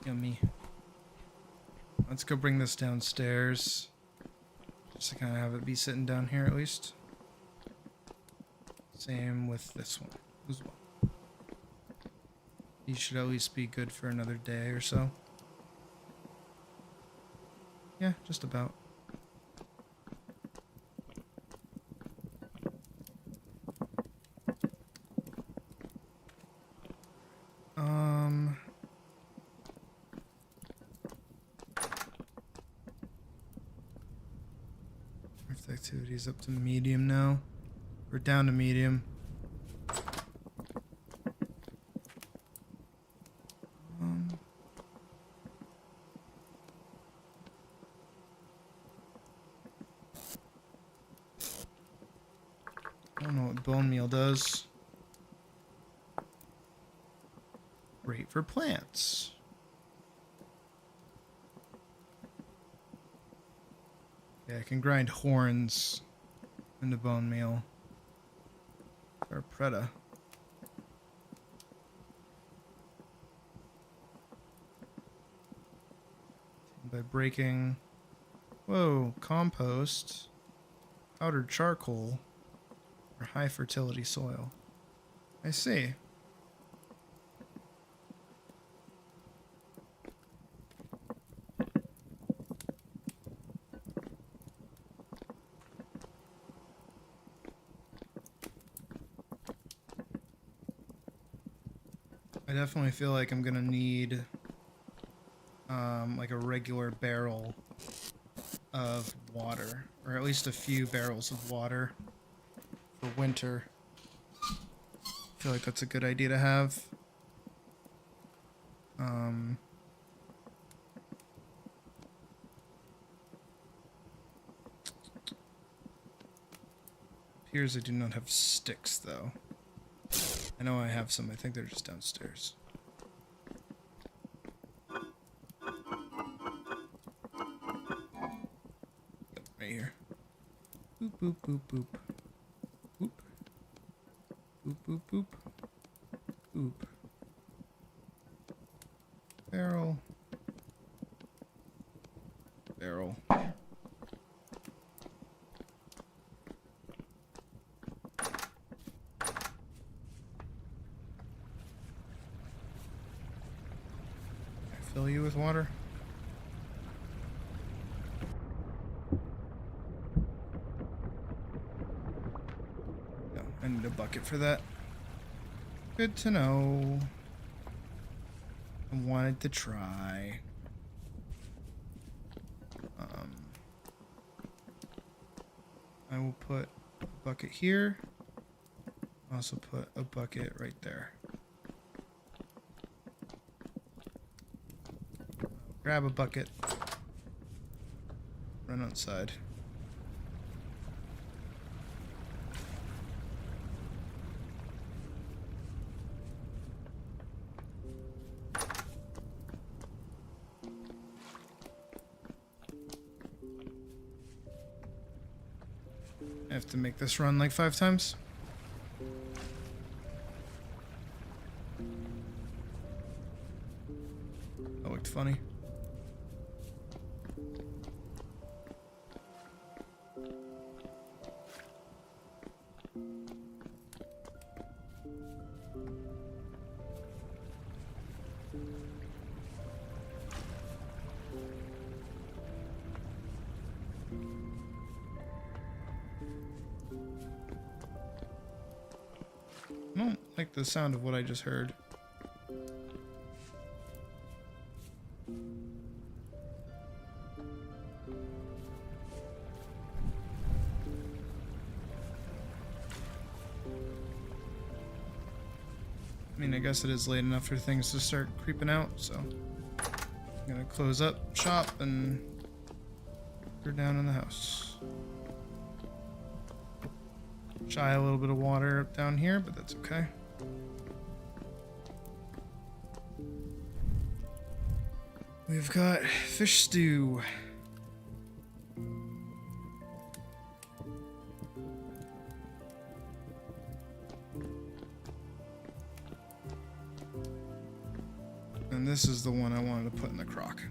Yummy. Let's go bring this downstairs. Just to kind of have it be sitting down here at least. Same with this one as well. These should at least be good for another day or so. Yeah, just about. Activity's up to medium now. We're down to medium. I don't know what bone meal does. Great for plants. Yeah, I can grind horns into bone meal. Or preta. By breaking... Whoa, compost, powdered charcoal, or high fertility soil. I see. I definitely feel like I'm gonna need like a regular barrel of water, or at least a few barrels of water for winter. I feel like that's a good idea to have. Appears I do not have sticks, though. I know I have some. I think they're just downstairs. Yep, right here. Boop, boop, boop, boop. Boop. Boop, boop, boop. Boop. Barrel. Barrel. Fill you with water? No, I need a bucket for that. Good to know. I wanted to try. I will put a bucket here. Also put a bucket right there. Grab a bucket. Run outside. I have to make this run like 5 times. That looked funny. I don't like the sound of what I just heard. I mean, I guess it is late enough for things to start creeping out, so I'm gonna close up shop and go down in the house. Shy a little bit of water up down here, but that's okay. We've got fish stew. And this is the one I wanted to put in the crock.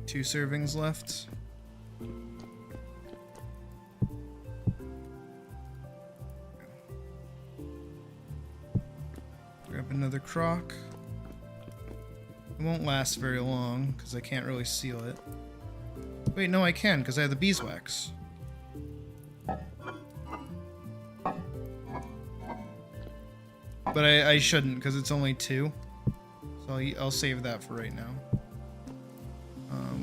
Two servings left. Grab another crock. It won't last very long because I can't really seal it. Wait, no, I can because I have the beeswax. But I shouldn't because it's only 2. So I'll save that for right now.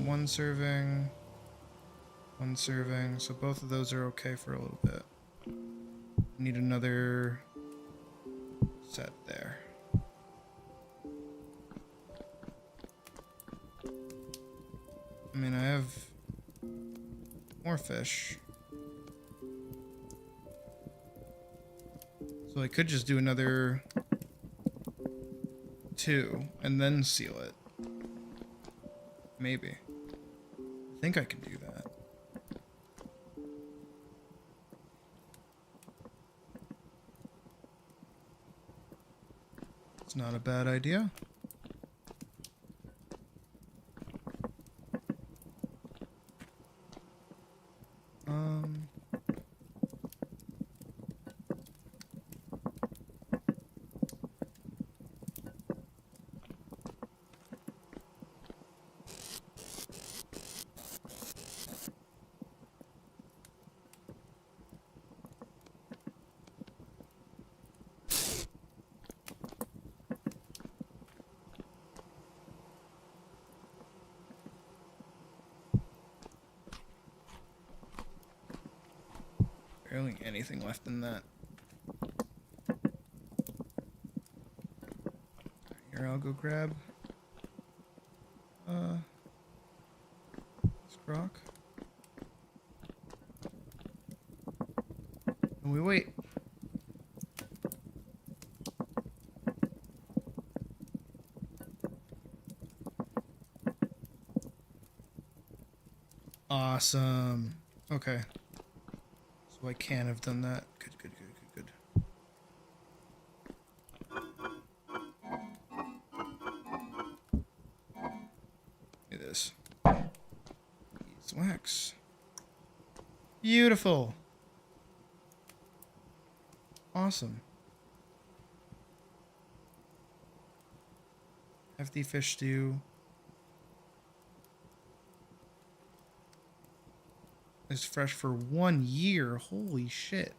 1 serving. 1 serving. So both of those are okay for a little bit. Need another set there. I mean, I have more fish. So I could just do another 2 and then seal it. Maybe. I think I can do that. It's not a bad idea. Barely anything left in that. Here, I'll go grab rock. And we wait. Awesome. Okay. So I can have done that. Good, good, good, good, good. Look at this. Beeswax. Beautiful. Awesome. Hefty fish stew. Is fresh for 1 year. Holy shit.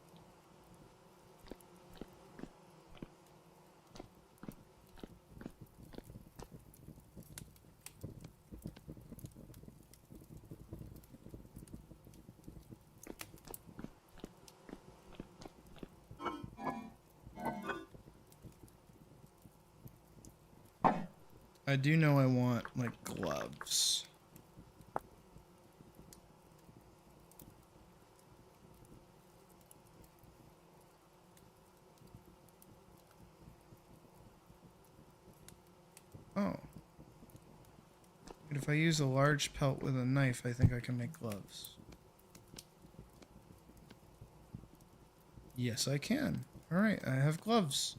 I do know I want, like, gloves. Oh. But if I use a large pelt with a knife, I think I can make gloves. Yes, I can. Alright, I have gloves.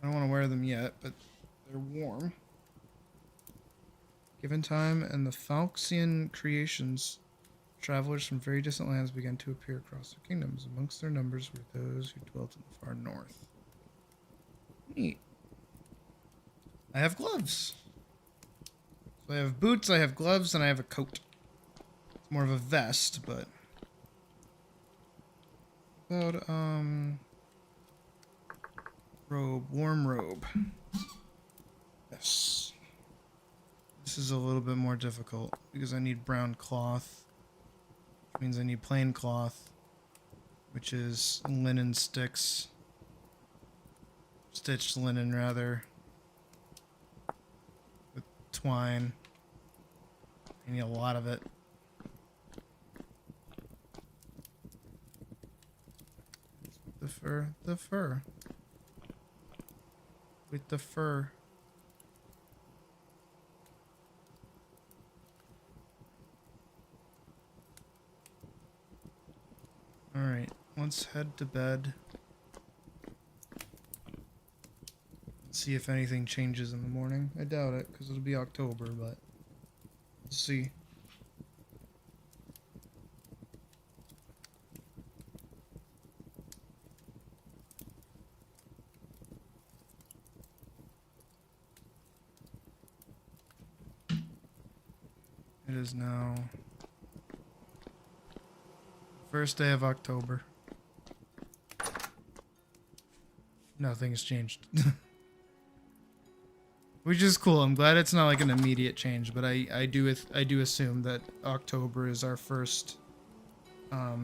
I don't want to wear them yet, but they're warm. Given time and the Falxian creations, travelers from very distant lands began to appear across their kingdoms. Amongst their numbers were those who dwelt in the far north. Neat. I have gloves. So I have boots, I have gloves, and I have a coat. It's more of a vest, but... About, robe, warm robe. Yes. This is a little bit more difficult because I need brown cloth, which means I need plain cloth, which is linen sticks. Stitched linen, rather. With twine. I need a lot of it. The fur. The fur. With the fur. Alright, let's head to bed. See if anything changes in the morning. I doubt it, because it'll be October, but let's see. It is now first day of October. Nothing's changed. Which is cool. I'm glad it's not like an immediate change, but I do assume that October is our first our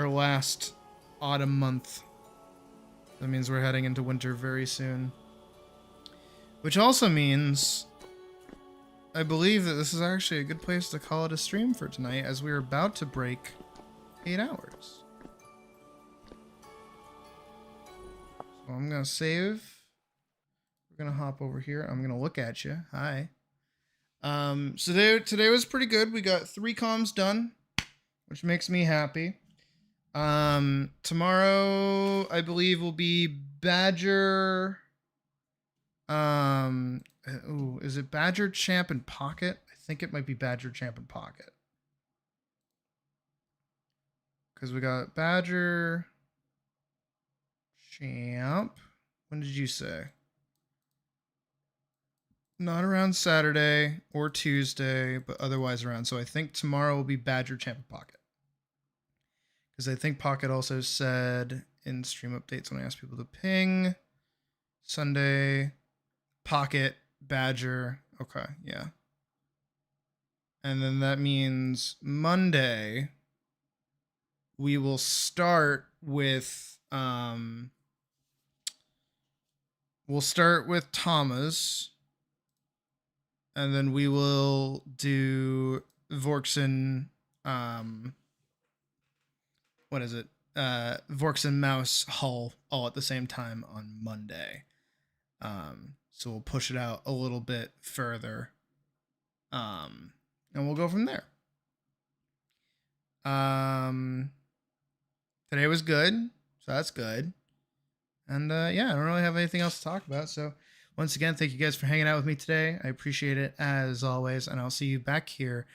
last autumn month. That means we're heading into winter very soon. Which also means I believe that this is actually a good place to call it a stream for tonight, as we're about to break 8 hours. So I'm gonna save. We're gonna hop over here. I'm gonna look at you. Hi. So today was pretty good. We got 3 comms done, which makes me happy. Tomorrow I believe will be Badger. Ooh, is it Badger, Champ, and Pocket? I think it might be Badger, Champ, and Pocket. Because we got Badger, Champ. When did you say? Not around Saturday or Tuesday, but otherwise around. So I think tomorrow will be Badger, Champ, and Pocket. Because I think Pocket also said in stream updates when I asked people to ping, Sunday, Pocket, Badger. Okay, yeah. And then that means Monday we will start with we'll start with Thomas, and then we will do Vorkson. What is it? Vorkson Mouse Hull all at the same time on Monday. So we'll push it out a little bit further. And we'll go from there. Today was good, so that's good. And yeah, I don't really have anything else to talk about. So once again, thank you guys for hanging out with me today. I appreciate it as always, and I'll see you back here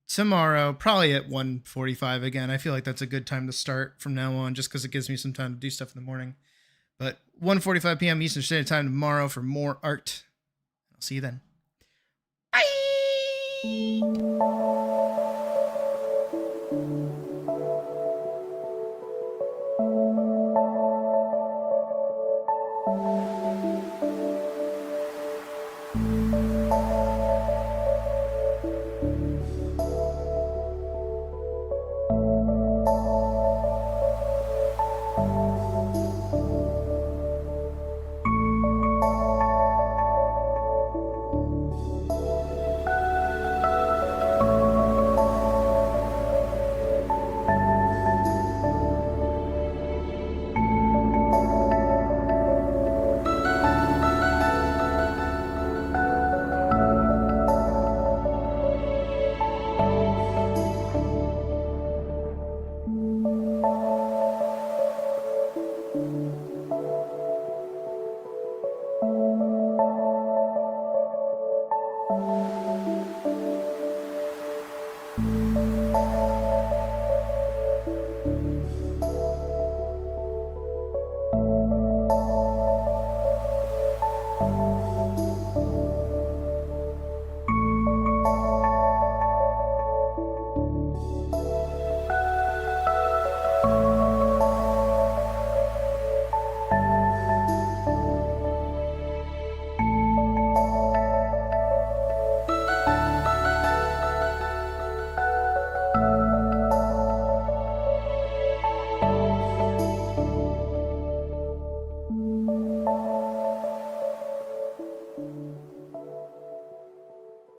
tomorrow, probably at 1:45 again. I feel like that's a good time to start from now on, just because it gives me some time to do stuff in the morning. But 1:45 p.m. Eastern Standard Time tomorrow for more art. I'll see you then.